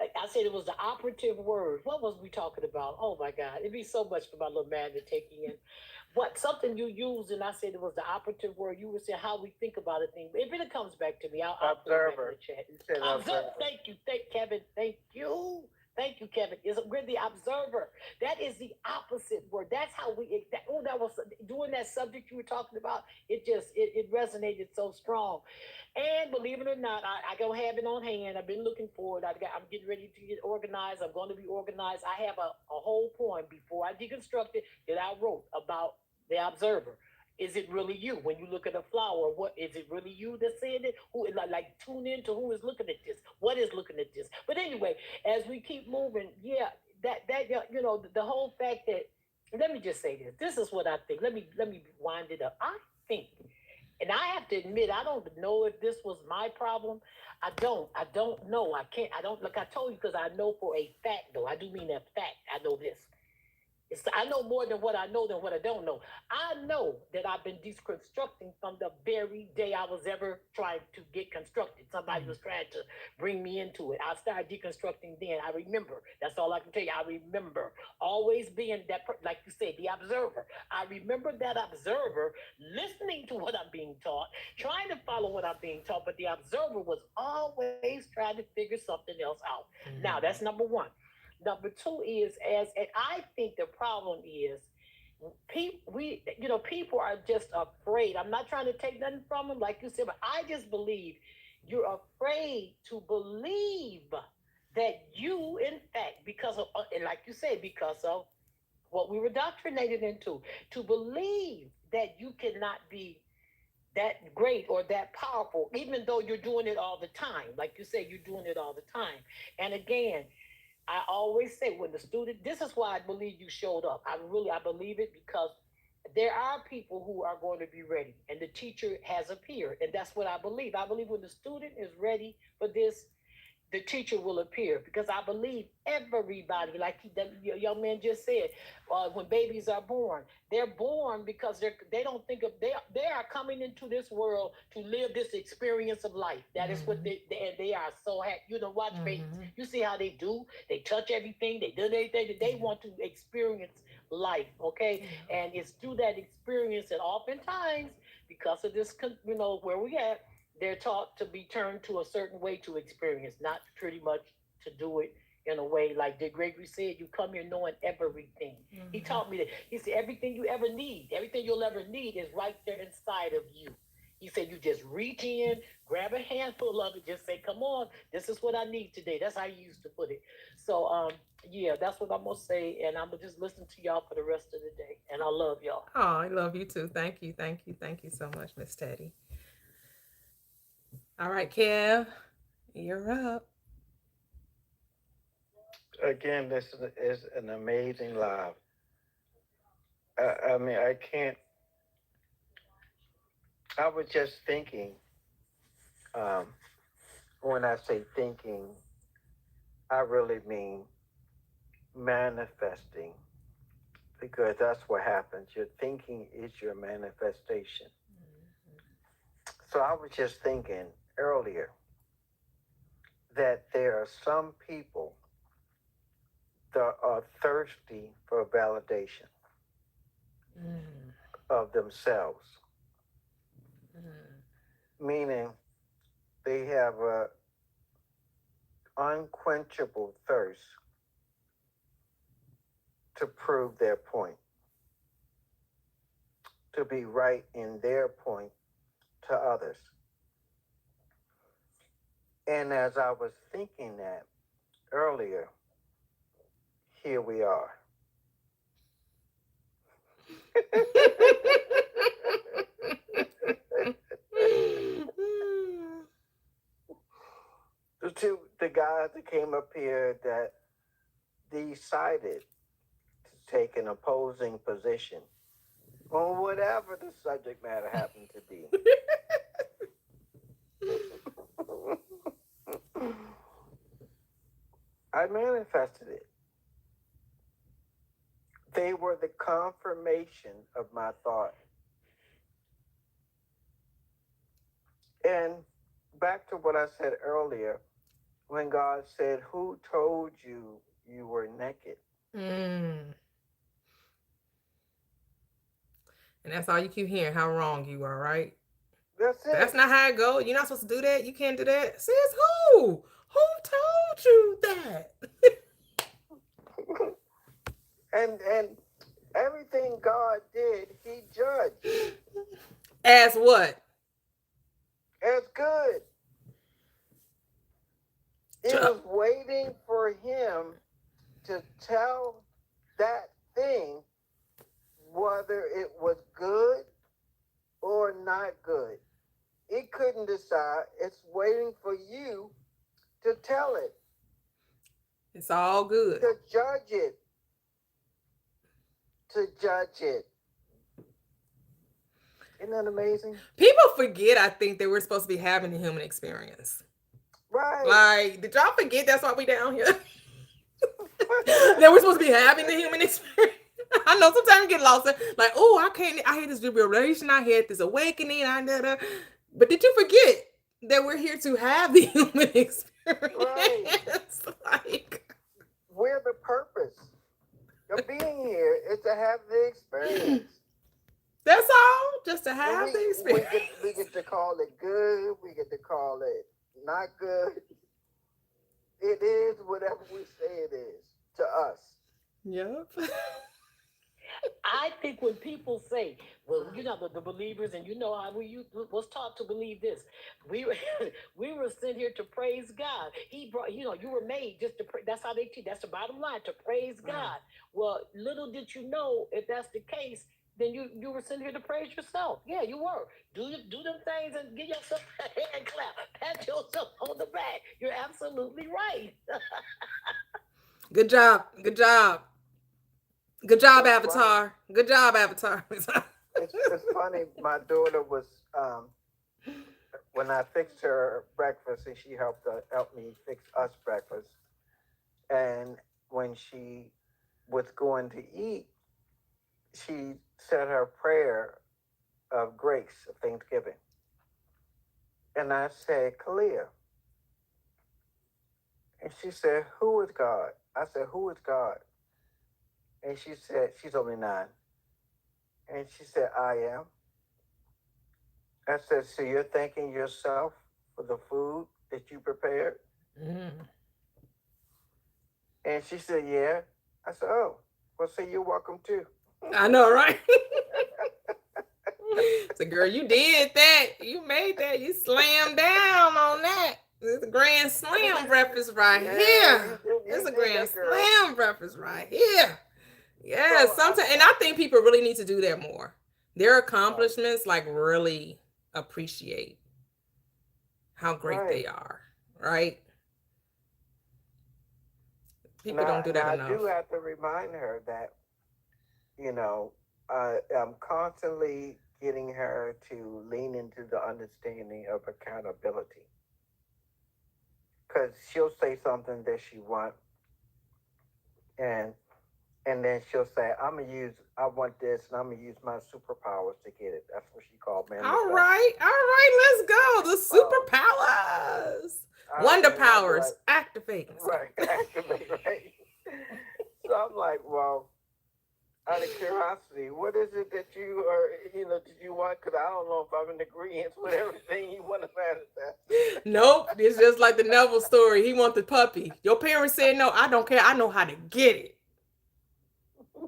I said it was the operative word. What was we talking about? Oh my God, it'd be so much for my little man to take in. Something you used, and I said it was the operative word. You were saying how we think about a thing. If it comes back to me, I'll put it back in the chat. You said observer. Thank you, Kevin. Thank you. Thank you, Kevin. We're the observer. That is the opposite word. That's how that was doing that subject you were talking about. It resonated so strong. And believe it or not, I don't have it on hand. I've been looking for it. I'm getting ready to get organized. I'm going to be organized. I have a whole poem before I deconstruct it that I wrote about the observer. Is it really you? When you look at a flower, what is it really you that's saying it? Who like tune in to who is looking at this? What is looking at this? But anyway, as we keep moving, the whole fact that, let me just say this. This is what I think. Let me wind it up. I think, and I have to admit, I don't know if this was my problem. I don't know. I can't. I don't, like I told you, because I know for a fact, though. I do mean a fact. I know this. I know more than what I know than what I don't know. I know that I've been deconstructing from the very day I was ever trying to get constructed. Somebody was trying to bring me into it. I started deconstructing then. I remember. That's all I can tell you. I remember always being that, like you said, the observer. I remember that observer listening to what I'm being taught, trying to follow what I'm being taught, but the observer was always trying to figure something else out. Now, that's number one. Number two is, and I think the problem is, people are just afraid. I'm not trying to take nothing from them, like you said, but I just believe you're afraid to believe that you, in fact, because of, and like you said, because of what we were indoctrinated into, to believe that you cannot be that great or that powerful, even though you're doing it all the time. Like you say, you're doing it all the time. And again, I always say when the student, this is why I believe you showed up. I believe it, because there are people who are going to be ready, and the teacher has appeared. And that's what I believe. I believe when the student is ready for this, the teacher will appear, because I believe everybody, like the young man just said, when babies are born, they're born because they don't think of they are coming into this world to live this experience of life. That is what they are so happy. Watch babies. You see how they do. They touch everything. They do everything that they want to experience life. Okay, and it's through that experience that oftentimes, because of this, where we at, they're taught to be turned to a certain way to experience, not pretty much to do it in a way like Dick Gregory said, you come here knowing everything. He taught me that. He said, everything you ever need, everything you'll ever need is right there inside of you. He said, you just reach in, grab a handful of it, just say, come on, this is what I need today. That's how he used to put it. So, yeah, that's what I'm going to say. And I'm going to just listen to y'all for the rest of the day. And I love y'all. Oh, I love you too. Thank you. Thank you. Thank you so much, Miss Teddy. All right, Kev, you're up. Again, this is an amazing live. I mean, I can't. I was just thinking, when I say thinking, I really mean manifesting, because that's what happens. Your thinking is your manifestation. So I was just thinking earlier that there are some people that are thirsty for validation of themselves, meaning they have a unquenchable thirst to prove their point, to be right in their point to others. And as I was thinking that earlier, here we are. The guys that came up here that decided to take an opposing position on whatever the subject matter happened to be. I manifested it. They were the confirmation of my thought. And back to what I said earlier, when God said, who told you you were naked? And that's all you keep hearing, how wrong you are, right? That's it. That's not how it goes. You're not supposed to do that. You can't do that. Says who? Who told you that? And everything God did, he judged. As what? As good. He was waiting for him to tell that thing whether it was good or not good. He couldn't decide. It's waiting for you to tell it. It's all good. To judge it. To judge it. Isn't that amazing? People forget, I think, that we're supposed to be having the human experience. Right. Like, did y'all forget that's why we down here? That we're supposed to be having the human experience. I know sometimes we get lost in, like, oh, I had this revelation, I had this awakening, but did you forget that we're here to have the human experience? Right. Like, we're the purpose of being here is to have the experience. That's all, just to have the experience. We get to call it good, we get to call it not good. It is whatever we say it is to us. Yep. I think when people say, well, the believers, and how we was taught to believe this, we were sent here to praise God. He brought, you were made just to pray. That's how they teach. That's the bottom line, to praise God. Well, little did you know, if that's the case, then you were sent here to praise yourself. Yeah, you were. Do them things and give yourself a hand clap. Pat yourself on the back. You're absolutely right. Good job. Good job. Good job, Avatar. Funny. Good job, Avatar. It's funny. My daughter was when I fixed her breakfast, and she helped me fix us breakfast, and when she was going to eat, she said her prayer of grace of Thanksgiving, and I said, Kalia, and she said, who is God? I said, who is God? And she said, she's only 9, and she said, I am. I said, so you're thanking yourself for the food that you prepared? Mm. And she said, yeah. I said, oh, well, say you're welcome too. I know, right? So, girl, you did that. You made that. You slammed down on that. It's a grand slam breakfast right here. It's a grand slam breakfast right here. Yeah, sometimes, and I think people really need to do that more. Their accomplishments, like, really appreciate how great they are, right? People don't do that enough. I do have to remind her that, I'm constantly getting her to lean into the understanding of accountability. Because she'll say something that she wants, and then she'll say, I want this, and I'm going to use my superpowers to get it. That's what she called manifesting. All right, let's go. The superpowers. Wonder powers, activate. Right, activate, right. So I'm like, well, out of curiosity, what is it that you are, did you want? Because I don't know if I'm in agreement with everything you want to manifest. Nope, it's just like the Neville story. He wants the puppy. Your parents said no, I don't care. I know how to get it.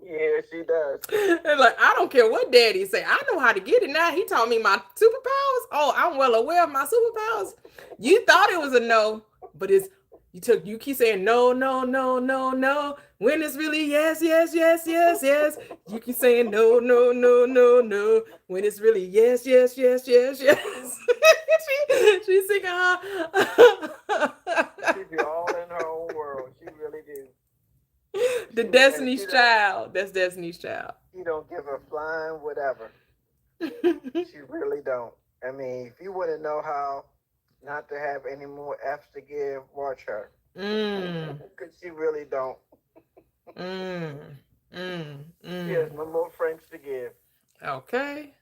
Yeah, she does. And like, I don't care what daddy say. I know how to get it now. He taught me my superpowers. Oh, I'm well aware of my superpowers. You thought it was a no, but you keep saying no, no, no, no, no. When it's really yes, yes, yes, yes, yes. You keep saying no, no, no, no, no. When it's really yes, yes, yes, yes, yes. She's singing her. She be all in her own world. She really do. The Destiny's Child. That's Destiny's Child. You don't give a flying whatever. She really don't. I mean, if you want to know how not to have any more F's to give, watch her. Because she really don't. She has no more French to give. Okay.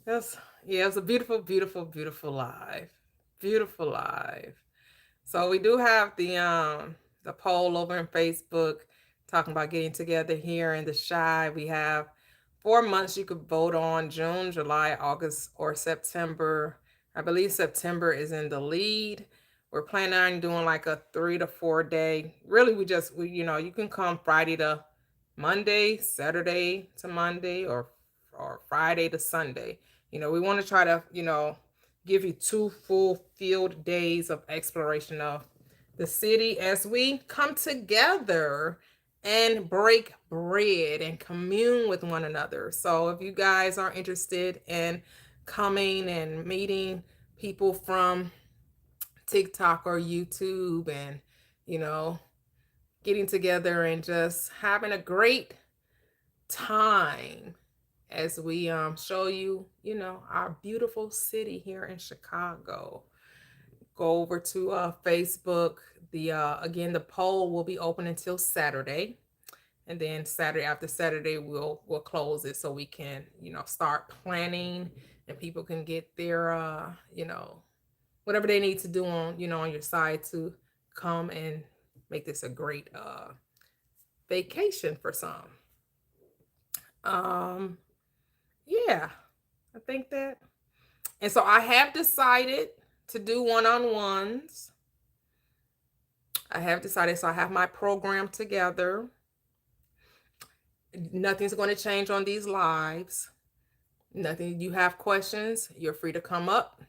It's a beautiful, beautiful, beautiful life. Beautiful life. So we do have the poll over on Facebook talking about getting together here in the Chi. We have 4 months you could vote on: June, July, August, or September. I believe September is in the lead. We're planning on doing like a 3 to 4 day. Really, you can come Friday to Monday, Saturday to Monday, or Friday to Sunday. We want to try to, give you 2 full field days of exploration of the city as we come together and break bread and commune with one another. So if you guys are interested in coming and meeting people from TikTok or YouTube and, getting together and just having a great time as we show you, our beautiful city here in Chicago. Go over to Facebook. Again, the poll will be open until Saturday, and then after Saturday we'll close it so we can start planning, and people can get their whatever they need to do on your side to come and make this a great vacation for some. Yeah, I think that. And so I have decided to do one-on-ones. I have my program together. Nothing's going to change on these lives. Nothing. You have questions, you're free to come up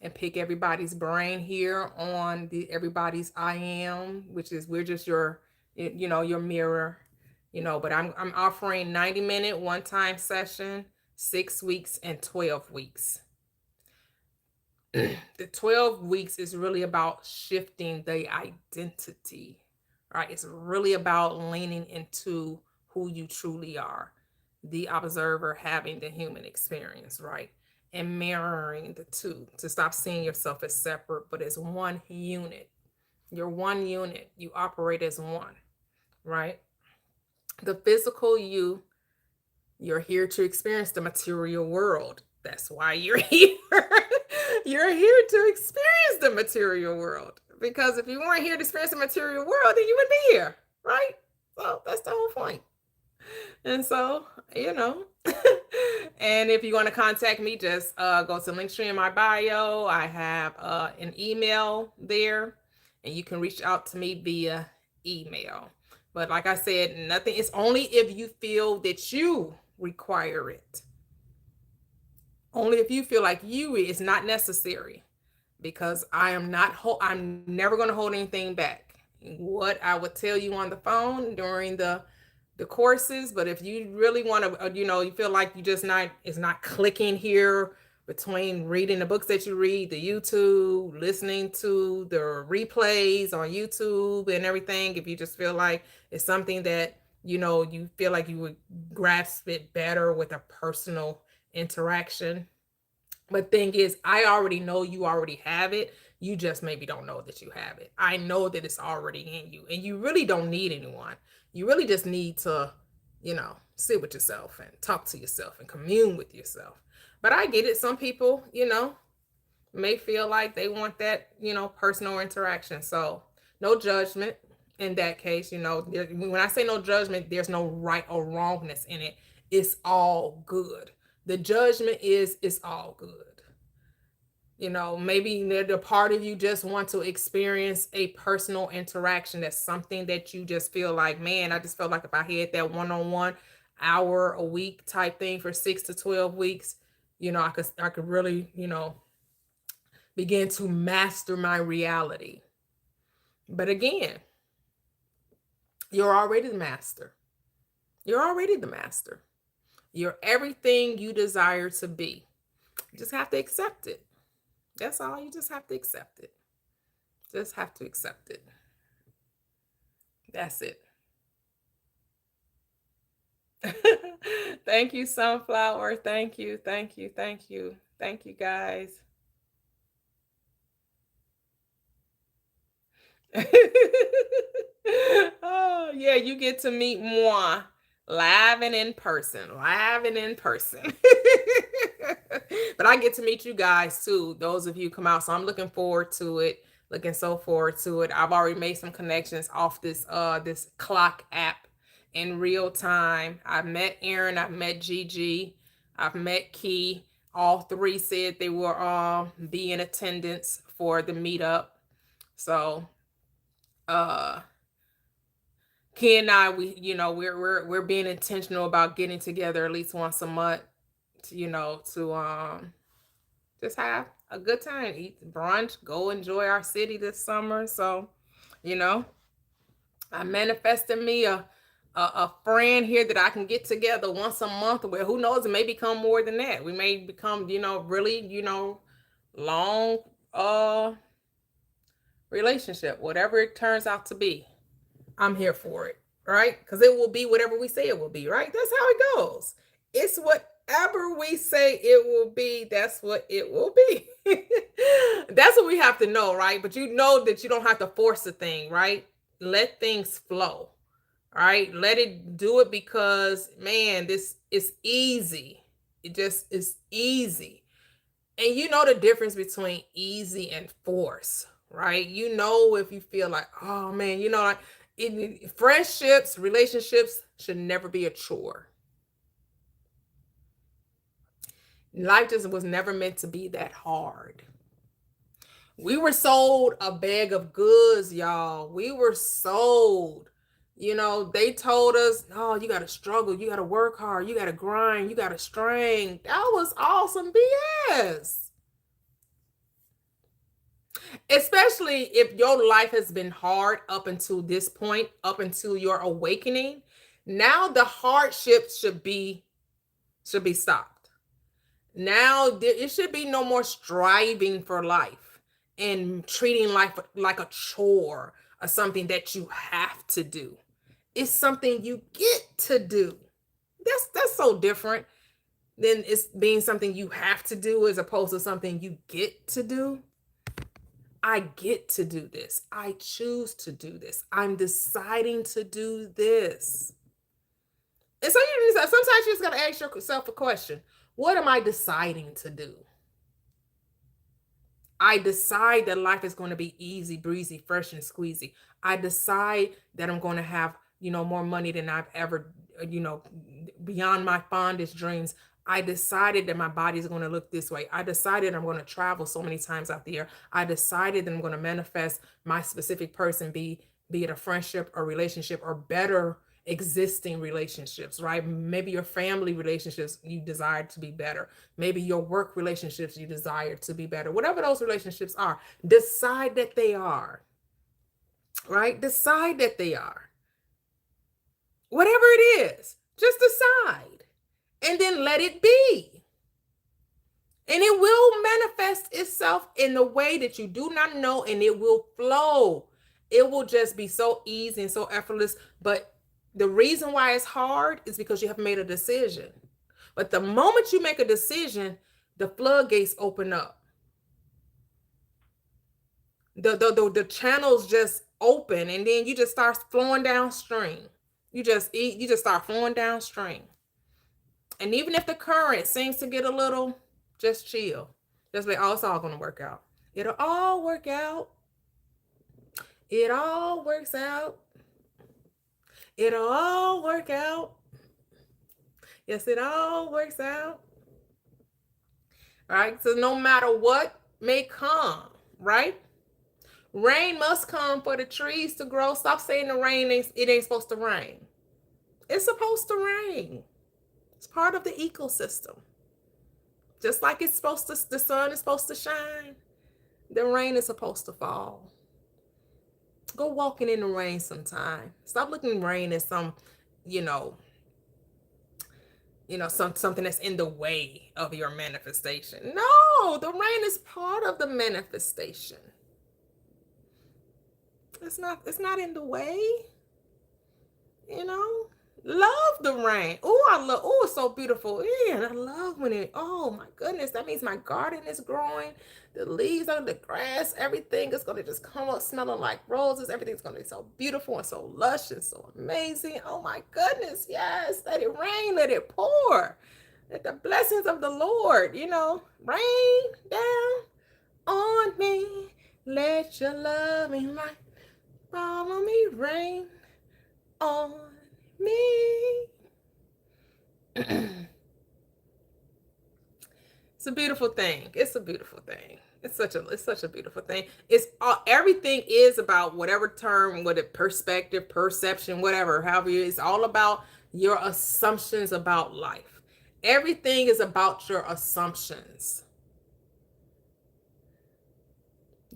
and pick everybody's brain here on everybody's I am, which is we're just your mirror, but I'm offering 90-minute one-time session, 6 weeks and 12 weeks. The 12 weeks is really about shifting the identity, right? It's really about leaning into who you truly are, the observer having the human experience, right? and mirroring the two, to stop seeing yourself as separate, but as one unit. You're one unit. You operate as one, right? The physical you're here to experience the material world. That's why you're here. You're here to experience the material world. Because if you weren't here to experience the material world, then you would be here, right? So that's the whole point. And so, and if you want to contact me, just go to Linktree in my bio. I have an email there, and you can reach out to me via email. But like I said, nothing. It's only if you feel that you require it. Only if you feel like it's not necessary, because I'm never going to hold anything back. What I would tell you on the phone during the courses, but if you really want to, you feel like it's not clicking here between reading the books that you read, the YouTube, listening to the replays on YouTube and everything, if you just feel like it's something that, you feel like you would grasp it better with a personal interaction. But thing is, I already know you already have it. You just maybe don't know that you have it. I know that it's already in you, and you really don't need anyone. You really just need to, sit with yourself and talk to yourself and commune with yourself. But I get it. Some people, may feel like they want that, personal interaction. So no judgment in that case. When I say no judgment, there's no right or wrongness in it. It's all good. The judgment is, it's all good. Maybe the part of you just want to experience a personal interaction. That's something that you just feel like, man, I just felt like if I had that one-on-one hour a week type thing for 6 to 12 weeks, I could really, begin to master my reality. But again, you're already the master. You're already the master. You're everything you desire to be. You just have to accept it. That's all. You just have to accept it. Just have to accept it. That's it. Thank you, Sunflower. Thank you. Thank you. Thank you. Thank you, guys. Oh, yeah, you get to meet moi live and in person. But I get to meet you guys too, those of you come out. So I'm looking forward to it. Looking so forward to it. I've already made some connections off this clock app in real time. I've met Aaron, I've met Gigi, I've met Key. All three said they will be in attendance for the meetup. So Key and I, we're being intentional about getting together at least once a month to just have a good time, eat brunch, go enjoy our city this summer. So, I manifested me a friend here that I can get together once a month. Where who knows, it may become more than that. We may become, really, long relationship, whatever it turns out to be. I'm here for it, right? Because it will be whatever we say it will be, right? That's how it goes. It's whatever we say it will be, that's what it will be. That's what we have to know, right? But you know that you don't have to force a thing, right? Let things flow, right? Let it do it because, man, this is easy. It just is easy. And you know the difference between easy and force, right? If you feel like, oh, man, like, friendships, relationships should never be a chore. Life just was never meant to be that hard. We were sold a bag of goods, y'all. We were sold. They told us, oh, you got to struggle. You got to work hard. You got to grind. You got to strain. That was awesome BS. Especially if your life has been hard up until this point, up until your awakening. Now the hardships should be stopped. Now it should be no more striving for life and treating life like a chore or something that you have to do. It's something you get to do. That's so different. then it's being something you have to do as opposed to something you get to do. I get to do this. I choose to do this. I'm deciding to do this. And so sometimes you just got to ask yourself a question. What am I deciding to do? I decide that life is going to be easy, breezy, fresh, and squeezy. I decide that I'm going to have, more money than I've ever, beyond my fondest dreams. I decided that my body is going to look this way. I decided I'm going to travel so many times out there. I decided that I'm going to manifest my specific person, be it a friendship or relationship or better existing relationships, right? Maybe your family relationships, you desire to be better. Maybe your work relationships, you desire to be better. Whatever those relationships are, decide that they are, right? Decide that they are. Whatever it is, just decide and then let it be. And it will manifest itself in the way that you do not know, and it will flow. It will just be so easy and so effortless. But the reason why it's hard is because you have made a decision. But the moment you make a decision, the floodgates open up. The channels just open, and then you just start flowing downstream. You just start flowing downstream. And even if the current seems to get a little, just chill. Just be, oh, it's all going to work out. It'll all work out. It all works out. It'll all work out. Yes, it all works out. All right. So no matter what may come, right? Rain must come for the trees to grow. Stop saying the rain it ain't supposed to rain. It's supposed to rain. It's part of the ecosystem. Just like it's supposed to, the sun is supposed to shine, the rain is supposed to fall. Go walking in the rain sometime. Stop looking rain as some, something that's in the way of your manifestation. No, the rain is part of the manifestation. It's not in the way. Love the rain. It's so beautiful. Yeah, and I love when oh my goodness, that means my garden is growing. The leaves on the grass, everything is going to just come up smelling like roses. Everything's going to be so beautiful and so lush and so amazing. Oh my goodness, yes. Let it rain, let it pour. Let the blessings of the Lord, rain down on me. Let your loving light follow me, rain on me. It's a beautiful thing. It's a beautiful thing. It's such a beautiful thing. Everything is about whatever term, whether perspective, perception, whatever, however, it's all about your assumptions about life. Everything is about your assumptions.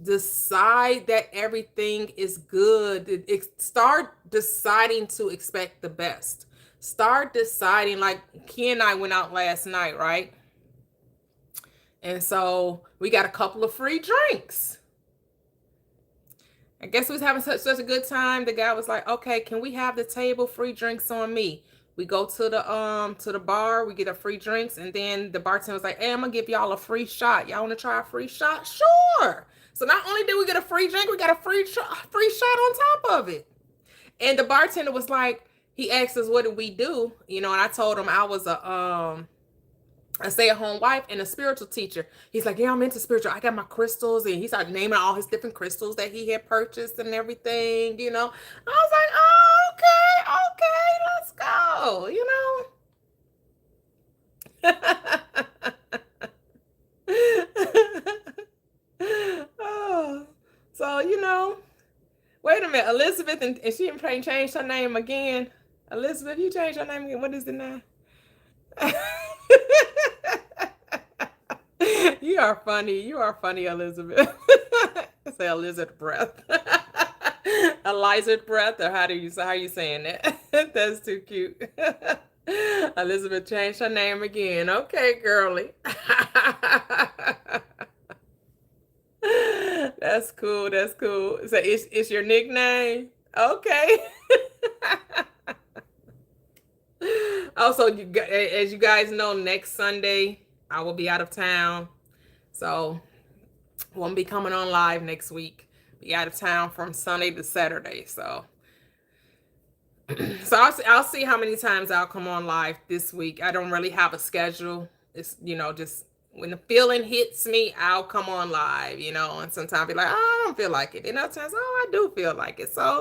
Decide that everything is good. Start deciding to expect the best. Start deciding, like Key and I went out last night, right? And so we got a couple of free drinks. I guess we was having such a good time. The guy was like, okay, can we have the table, free drinks on me? We go to the bar, we get a free drinks, and then the bartender was like, hey, I'm gonna give y'all a free shot. Y'all wanna try a free shot? Sure. So not only did we get a free drink, we got a free shot on top of it. And the bartender was like, he asked us, what did we do? And I told him I was a stay-at-home wife and a spiritual teacher. He's like, yeah, I'm into spiritual. I got my crystals. And he started naming all his different crystals that he had purchased and everything, I was like, oh, okay, let's go, Oh, so, wait a minute, Elizabeth, and she changed her name again. Elizabeth, you changed her name again. What is it now? You are funny. You are funny, Elizabeth. Say Elizabeth Breath. Elizabeth Breath, or how are you saying that? That's too cute. Elizabeth changed her name again. Okay, girly. That's cool. That's cool. So it's your nickname? Okay. Also, as you guys know, next Sunday I will be out of town, so won't be coming on live next week. Be out of town from Sunday to Saturday, so I'll see how many times I'll come on live this week. I don't really have a schedule. It's just when the feeling hits me, I'll come on live, and sometimes I'll be like, oh, I don't feel like it. And other times, oh, I do feel like it. So,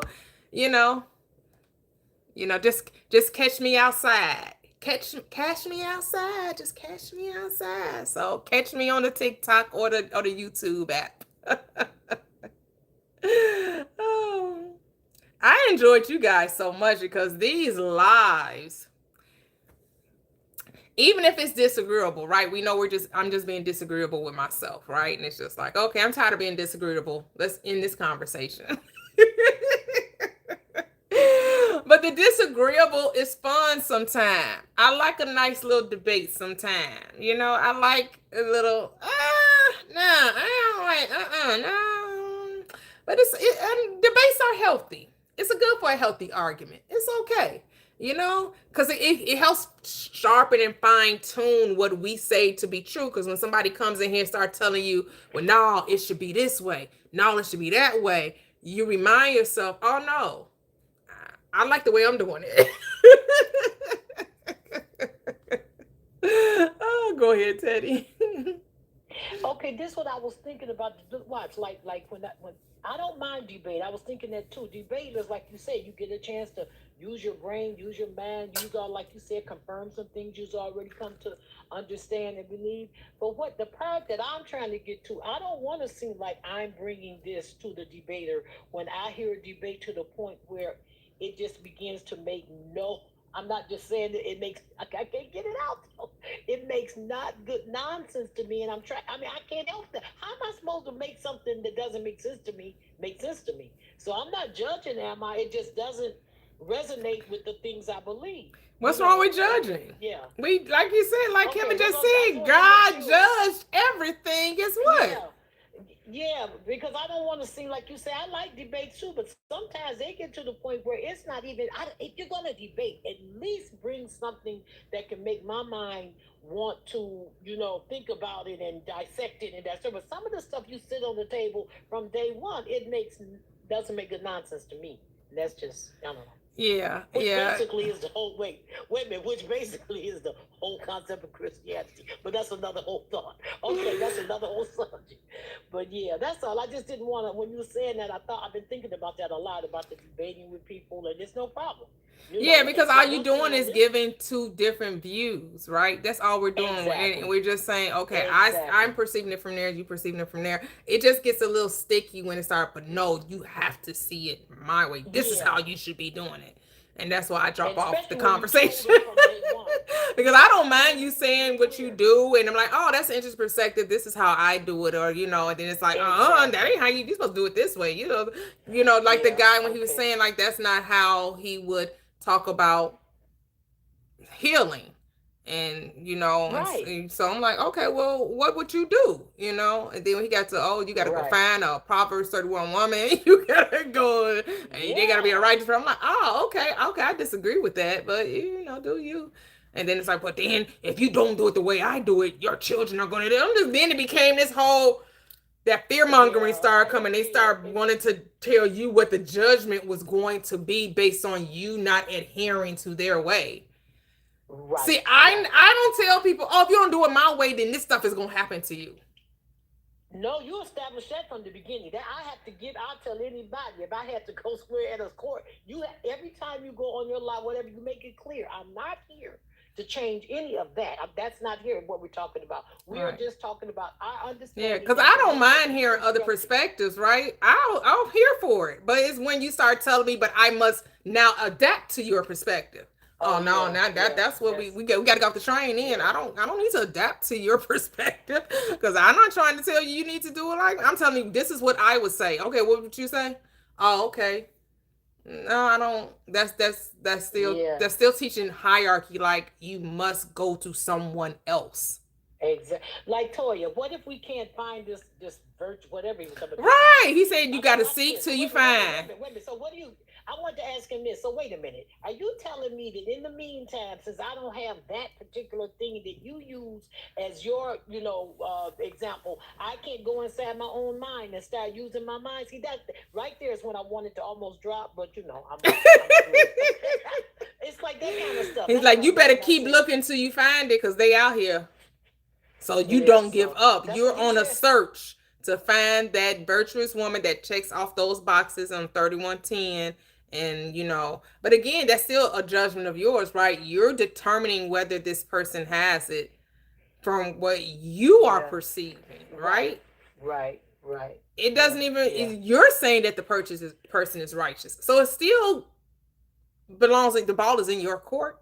just catch me outside. Catch me outside. Just catch me outside. So catch me on the TikTok or the YouTube app. Oh, I enjoyed you guys so much because these lives, even if it's disagreeable, right? We know I'm just being disagreeable with myself, right? And it's just like, okay, I'm tired of being disagreeable. Let's end this conversation. But the disagreeable is fun sometimes. I like a nice little debate sometimes. I like a little, no, I don't like, no. But debates are healthy. It's good for a healthy argument. It's okay, because it helps sharpen and fine tune what we say to be true. Because when somebody comes in here and starts telling you, well, no, it should be this way. No, it should be that way. You remind yourself, oh, no. I like the way I'm doing it. Oh, go ahead, Teddy. Okay, this is what I was thinking about. Watch, like when I don't mind debate. I was thinking that too. Debate is like you said, you get a chance to use your brain, use your mind, like you said, confirm some things you've already come to understand and believe. But the part that I'm trying to get to, I don't want to seem like I'm bringing this to the debater when I hear a debate to the point where it just begins to make I'm not just saying that it makes, I can't get it out. It makes not good nonsense to me. And I can't help that. How am I supposed to make something that doesn't make sense to me make sense to me? So I'm not judging, am I? It just doesn't resonate with the things I believe. What's wrong with judging? Yeah. We, like you said, like Kevin just said, God judged everything. Guess what? Yeah, because I don't want to seem like you say, I like debates too, but sometimes they get to the point where it's not even, if you're going to debate, at least bring something that can make my mind want to, think about it and dissect it and that stuff. But some of the stuff you sit on the table from day one, doesn't make good nonsense to me. That's just, I don't know. Yeah, Which basically is the whole, which basically is the whole concept of Christianity. But that's another whole thought. Okay, that's another whole subject. But yeah, that's all. I just didn't want to, when you were saying that, I've been thinking about that a lot, about the debating with people, and it's no problem. Because all you're doing is giving two different views, right? That's all we're doing. Exactly. And we're just saying, okay, Exactly. I'm perceiving it from there, you perceiving it from there. It just gets a little sticky when it starts, but no, you have to see it my way. This is how you should be doing it. And that's why I drop off the conversation. Because I don't mind you saying what you do. And I'm like, oh, that's an interesting perspective. This is how I do it. Or, and then it's like, that ain't how you're supposed to do it this way. Like the guy when he was saying, like, that's not how he would talk about healing. And, and so I'm like, okay, well, what would you do? And then when he got to, you got to go find a Proverbs 31 woman. You got to go, and they got to be a righteous person. I'm like, okay, I disagree with that. But, do you? And then it's like, but then if you don't do it the way I do it, your children are going to do it. Then it became this whole, that fear mongering started coming. They started wanting to tell you what the judgment was going to be based on you not adhering to their way. Right. See, I don't tell people, if you don't do it my way, then this stuff is going to happen to you. No, you established that from the beginning. That I'll tell anybody, if I had to go swear at a court, every time you go on your live, whatever, you make it clear, I'm not here to change any of that. That's not here what we're talking about. We are just talking about, I understand. Yeah, because I don't mind hearing other perspectives, right? I'm here for it. But it's when you start telling me, but I must now adapt to your perspective. That's what we got to go off the train in. I don't need to adapt to your perspective because I'm not trying to tell you need to do it like I'm telling you this is what I would say. Okay, what would you say? Oh, okay. No, I don't. That's still teaching hierarchy. Like you must go to someone else. Exactly. Like Toya, what if we can't find this virtue, whatever he was talking about? Right. He said you got to seek till you find. Wait a minute. So what do you? I want to ask him this. So wait a minute. Are you telling me that in the meantime, since I don't have that particular thing that you use as your, example, I can't go inside my own mind and start using my mind? See, that right there is when I wanted to almost drop, but I'm it's like that kind of stuff. He's That's like, what you I'm better saying. I keep said, looking till you find it, because they out here. So you yeah, don't give so up. that's You're what he on a said. search to find that virtuous woman that checks off those boxes on 3110. And but again, that's still a judgment of yours, right? You're determining whether this person has it from what you are Yeah. perceiving, Right. right? Right. It doesn't even, Yeah. you're saying that the person is righteous. So it still belongs, like the ball is in your court.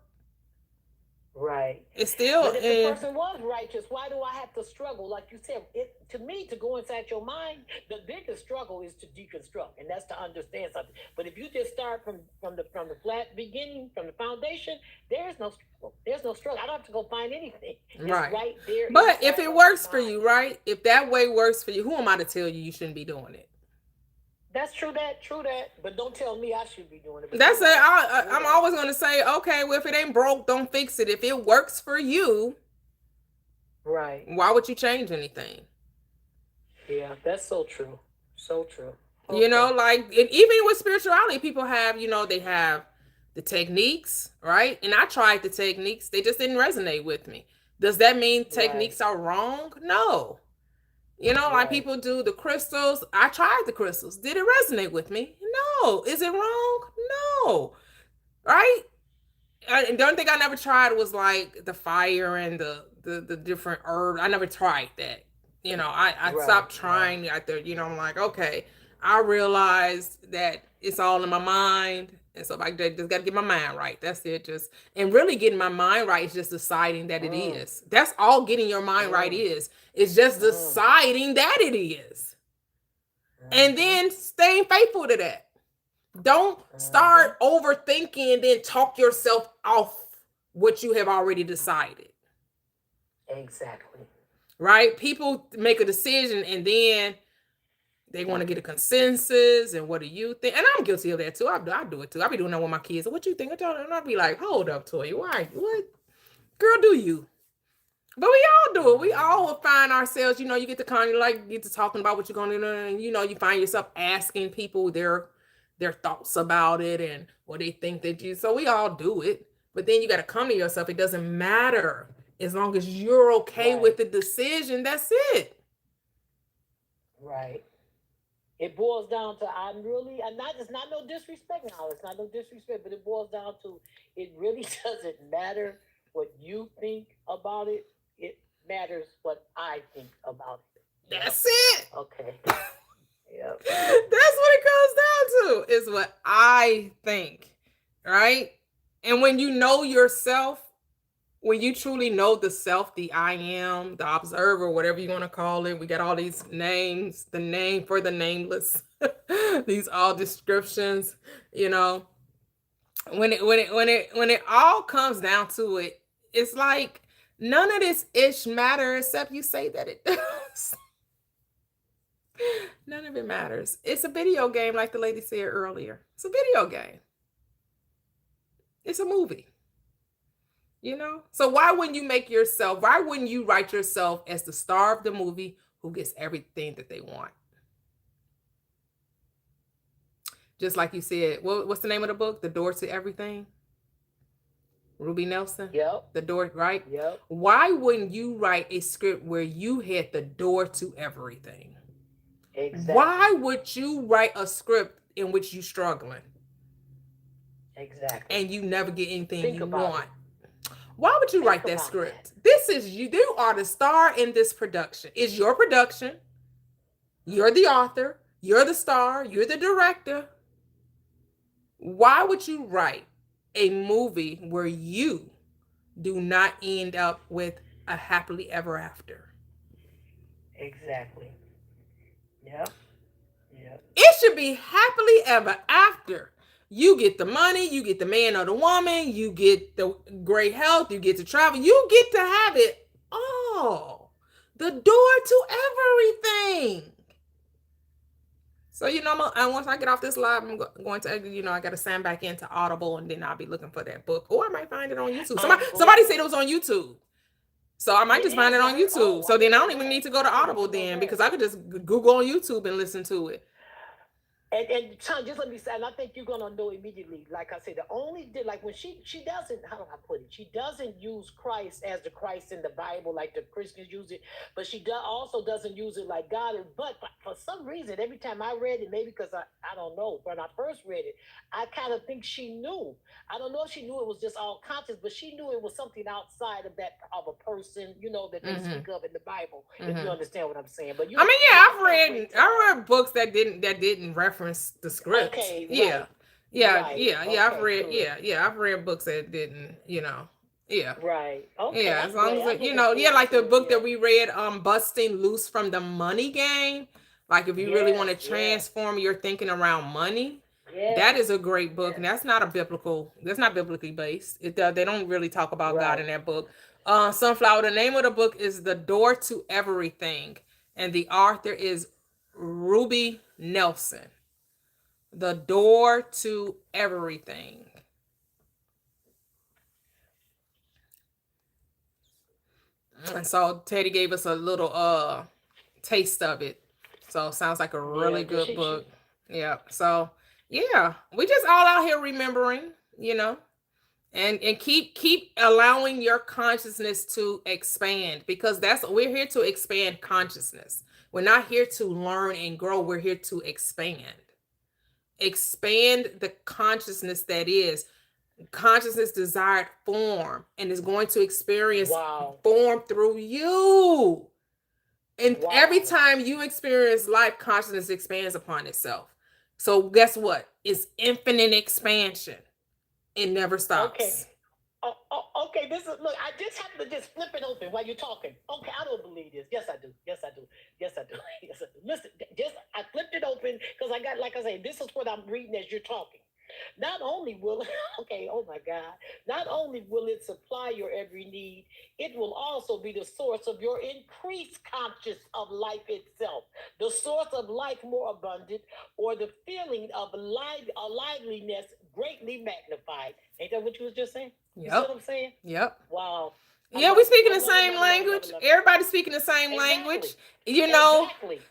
Right. It's still But if the in, person was righteous, why do I have to struggle? Like you said, to me, to go inside your mind, the biggest struggle is to deconstruct, and that's to understand something. But if you just start from the flat beginning, from the foundation, there is no struggle. There's no struggle. I don't have to go find anything. It's right. there. But if inside it of works my for mind. you, right? If that way works for you, who am I to tell you shouldn't be doing it? That's true. That. But don't tell me I should be doing it. But That's it. you're right. I'm always going to say, okay, well, if it ain't broke, don't fix it. If it works for you, Right. why would you change anything? Yeah, that's so true. So true. Like, even with spirituality, people have, they have the techniques, right? And I tried the techniques. They just didn't resonate with me. Does that mean techniques are wrong? No. Like Right. people do the crystals. I tried the crystals. Did it resonate with me? No. Is it wrong? No. Right? And the only thing I never tried was like the fire and the different herbs. I never tried that. I Right, stopped trying out there. I'm like, okay, I realized that it's all in my mind. And so I just got to get my mind right. That's it. And really getting my mind right is just deciding that it is. That's all getting your mind right is. It's just deciding that it is. And then staying faithful to that. Don't start overthinking and then talk yourself off what you have already decided. Exactly. Right? People make a decision and then they want to get a consensus. And what do you think? And I'm guilty of that too. I do it too. I be doing that with my kids. What you think? And I'll be like, hold up, Toya. Why? What? Girl, do you? But we all do it. We all will find ourselves, you get to get to talking about what you're going to do. And, you find yourself asking people their thoughts about it and what they think that you. So we all do it. But then you got to come to yourself. It doesn't matter. As long as you're okay with the decision, that's it. Right. It boils down to it's not no disrespect now. It's not no disrespect, but it boils down to it really doesn't matter what you think about it. It matters what I think about it. That's it. Okay. Yep. That's what it comes down to, is what I think. Right? And when you know yourself, when you truly know the self, the I am, the observer, whatever you want to call it, we got all these names, the name for the nameless, these all descriptions, when it all comes down to it, it's like none of this ish matter except you say that it does. None of it matters. It's a video game, like the lady said earlier. It's a video game. It's a movie. So why wouldn't you write yourself as the star of the movie who gets everything that they want? Just like you said, what's the name of the book? The Door to Everything? Ruby Nelson? Yep. The door, right? Yep. Why wouldn't you write a script where you had the door to everything? Exactly. Why would you write a script in which you're struggling? Exactly. And you never get anything Think you about want? Why would you write that script? This is you. You are the star in this production. It's your production. You're the author. You're the star. You're the director. Why would you write a movie where you do not end up with a happily ever after? Exactly. Yep. Yep. It should be happily ever after. You get the money, you get the man or the woman, you get the great health, you get to travel, you get to have it all. The door to everything. So, and once I get off this live, I'm going to, I got to sign back into Audible, and then I'll be looking for that book. Or I might find it on YouTube. Somebody said it was on YouTube. So I might just find it on YouTube. So then I don't even need to go to Audible then, because I could just Google on YouTube and listen to it. And Sean, just let me say, and I think you're gonna know immediately. Like I said, the only like when she doesn't, how do I put it? She doesn't use Christ as the Christ in the Bible like the Christians use it, but she also doesn't use it like God. But for some reason, every time I read it, maybe because I don't know, when I first read it, I kind of think she knew. I don't know if she knew it was just all conscious, but she knew it was something outside of that of a person, that they speak of in the Bible. If you understand what I'm saying. But I read books that didn't reference the script. Okay, yeah. Right. I've read Cool. I've read books that didn't, Right. Okay. Yeah, as long as like the book that we read, Busting Loose from the Money Game. Like if you really want to transform your thinking around money, that is a great book. And that's not biblically based. They don't really talk about God in that book. Sunflower, the name of the book is The Door to Everything, and the author is Ruby Nelson. The Door to Everything. And so Teddy gave us a little taste of it. So sounds like a really good book. Yeah. So yeah, we just all out here remembering, and keep allowing your consciousness to expand, because we're here to expand consciousness. We're not here to learn and grow. We're here to expand the consciousness that is. Consciousness desired form, and is going to experience form through you. And every time you experience life, consciousness expands upon itself. So guess what? It's infinite expansion. It never stops. Okay. Okay. Look. I just happened to just flip it open while you're talking. Okay, I don't believe this. Yes, I do. Yes, I do. Yes, I do. Yes, I do. Listen, I flipped it open because I got, like I say, this is what I'm reading as you're talking. Not only will oh my God, not only will it supply your every need, it will also be the source of your increased conscious of life itself, the source of life more abundant, or the feeling of liveliness greatly magnified. Ain't that what you was just saying? You see what I'm saying? Yep. Wow. Yeah, we speaking the same language. Everybody's speaking the same language.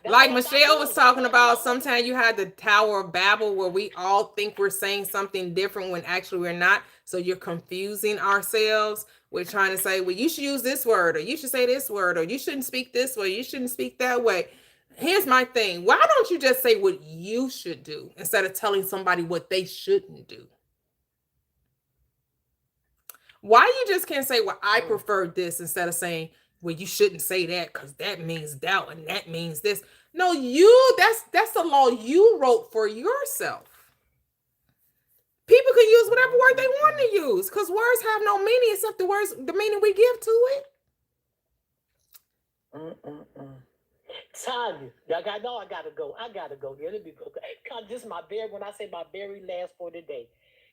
Like Michelle was talking about, sometimes you have the Tower of Babel where we all think we're saying something different when actually we're not. So you're confusing ourselves. We're trying to say, well, you should use this word, or you should say this word, or you shouldn't speak this way, you shouldn't speak that way. Here's my thing. Why don't you just say what you should do instead of telling somebody what they shouldn't do? Why you just can't say, well, I prefer this, instead of saying, well, you shouldn't say that because that means doubt and that means this. No, that's the law you wrote for yourself. People can use whatever word they want to use, because words have no meaning except the meaning we give to it. Tanya, I know I gotta go. Let me go. This is when I say my very last for today.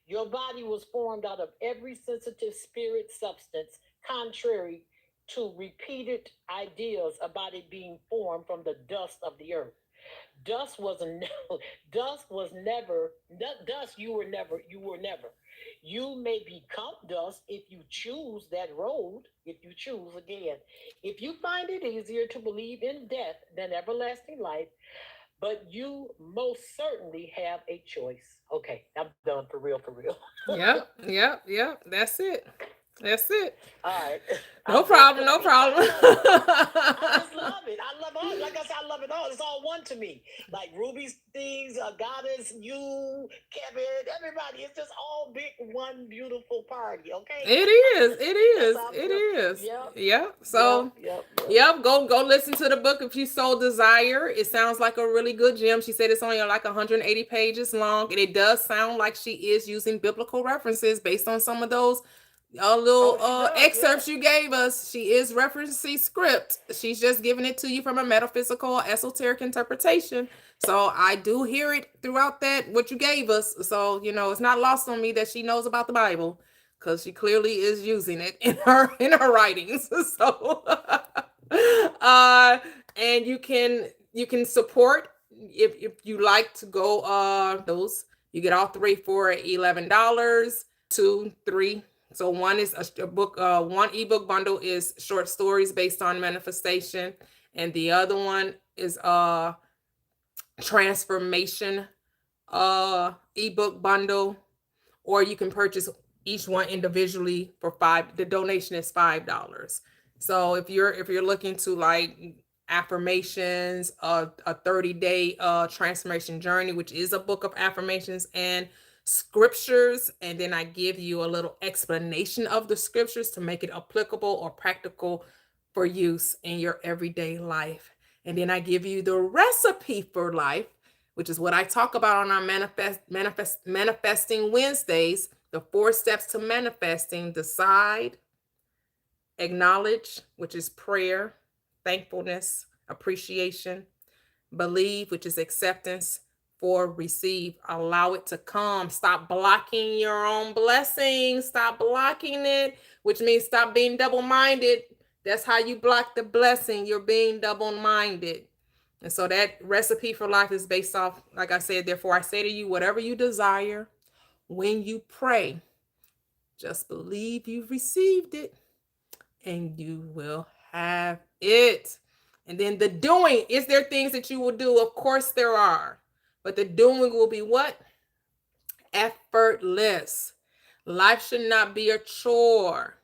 Your body was formed out of every sensitive spirit substance, contrary to repeated ideas about it being formed from the dust of the earth. Dust was never. You were never. You may become dust if you choose that road. If you choose again, if you find it easier to believe in death than everlasting life. But you most certainly have a choice. Okay, I'm done for real. Yep. That's it. All right. No problem. I just love it. I love all. Like I said, I love it all. It's all one to me. Like Ruby's things, Goddess, you, Kevin, everybody. It's just all big one beautiful party. Okay. It is. Yep. So, yep. Go listen to the book if you so desire. It sounds like a really good gem. She said it's only like 180 pages long, and it does sound like she is using biblical references based on some of those excerpts you gave us. She is referencing script. She's just giving it to you from a metaphysical, esoteric interpretation. So I do hear it throughout what you gave us. So it's not lost on me that she knows about the Bible, because she clearly is using it in her writings. So and you can support if you like to go those, you get all three for $11, 2, 3. So one is a book, one ebook bundle is short stories based on manifestation, and the other one is transformation ebook bundle, or you can purchase each one individually for $5. The donation is $5. So if you're looking to like affirmations, a 30-day transformation journey, which is a book of affirmations and scriptures, and then I give you a little explanation of the scriptures to make it applicable or practical for use in your everyday life. And then I give you the recipe for life, which is what I talk about on our manifesting Wednesdays, the 4 steps to manifesting: decide, acknowledge, which is prayer, thankfulness, appreciation, believe, which is acceptance, 4, receive, allow it to come. Stop blocking your own blessings. Stop blocking it, which means stop being double-minded. That's how you block the blessing. You're being double-minded. And so that recipe for life is based off, like I said, therefore I say to you, whatever you desire, when you pray, just believe you've received it and you will have it. And then the doing, is there things that you will do? Of course there are. But the doing will be what? Effortless. Life should not be a chore.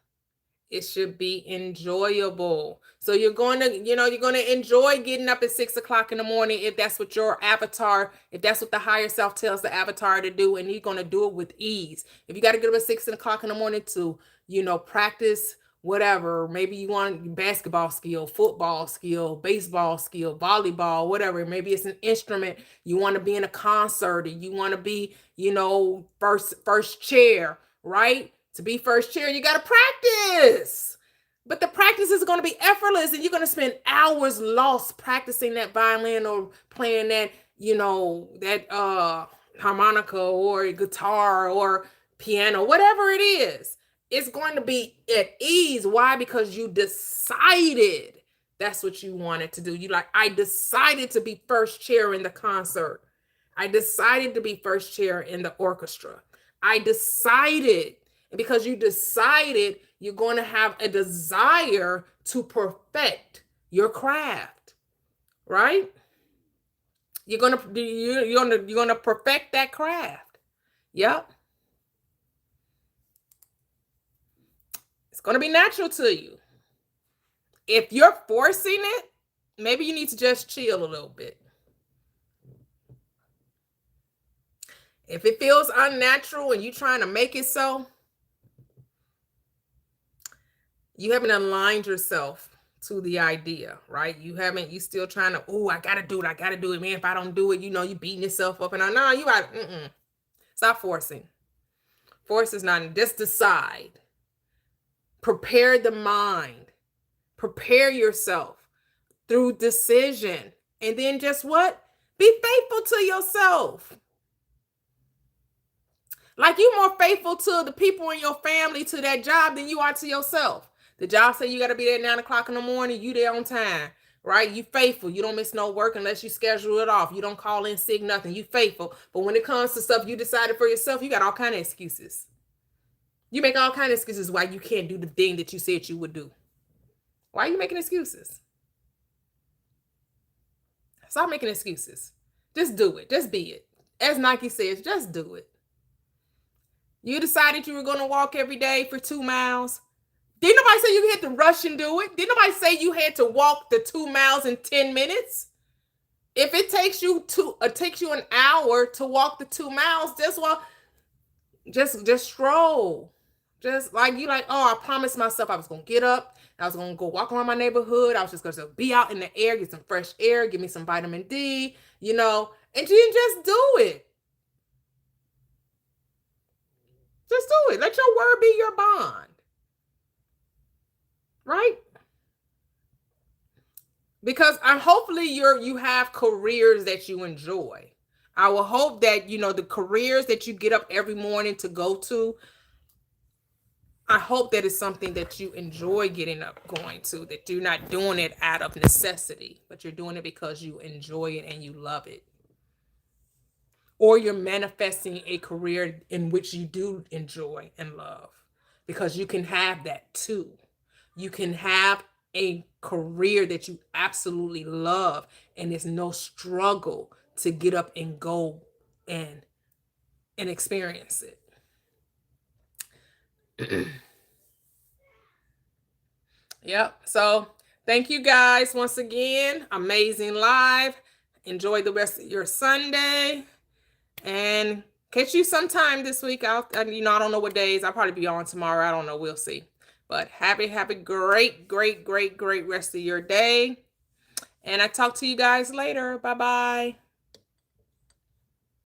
It should be enjoyable. So you're going to enjoy getting up at 6 o'clock in the morning if that's what your avatar, if that's what the higher self tells the avatar to do, and you're going to do it with ease. If you got to get up at 6 o'clock in the morning to, practice whatever, maybe you want basketball skill, football skill, baseball skill, volleyball, whatever. Maybe it's an instrument. You want to be in a concert, and you want to be, first chair, right? To be first chair, you got to practice. But the practice is going to be effortless, and you're going to spend hours lost practicing that violin or playing that, that harmonica or guitar or piano, whatever it is. It's going to be at ease. Why? Because you decided that's what you wanted to do. I decided to be first chair in the concert. I decided to be first chair in the orchestra. I decided. And because you decided, you're going to have a desire to perfect your craft, right? You're going to perfect that craft. Yep. It's going to be natural to you. If you're forcing it, maybe you need to just chill a little bit. If it feels unnatural and you're trying to make it so, you haven't aligned yourself to the idea, right? You still trying to, I got to do it. Man, if I don't do it, you beating yourself up. And stop forcing. Force is not, just decide. Prepare the mind. Prepare yourself through decision. And then just what? Be faithful to yourself. Like you're more faithful to the people in your family, to that job, than you are to yourself. The job say you got to be there at 9 o'clock in the morning. You there on time, right? You faithful. You don't miss no work unless you schedule it off. You don't call in sick, nothing. You faithful. But when it comes to stuff you decided for yourself, you got all kind of excuses. You make all kind of excuses why you can't do the thing that you said you would do. Why are you making excuses? Stop making excuses. Just do it. Just be it. As Nike says, just do it. You decided you were going to walk every day for 2 miles. Didn't nobody say you had to rush and do it? Didn't nobody say you had to walk the 2 miles in 10 minutes? If it takes you an hour to walk the 2 miles, just stroll. Just I promised myself I was going to get up. I was going to go walk around my neighborhood. I was just going to be out in the air, get some fresh air, give me some vitamin D, and then just do it. Just do it. Let your word be your bond. Right? Because hopefully you have careers that you enjoy. I will hope that, the careers that you get up every morning to go to, I hope that it's something that you enjoy getting up going to, that you're not doing it out of necessity, but you're doing it because you enjoy it and you love it. Or you're manifesting a career in which you do enjoy and love, because you can have that too. You can have a career that you absolutely love and there's no struggle to get up and go and experience it. Yep. So thank you guys once again. Amazing live. Enjoy the rest of your Sunday and catch you sometime this week. I don't know what days. I'll probably be on tomorrow. I don't know. We'll see. But happy, great rest of your day. And I talk to you guys later. Bye-bye.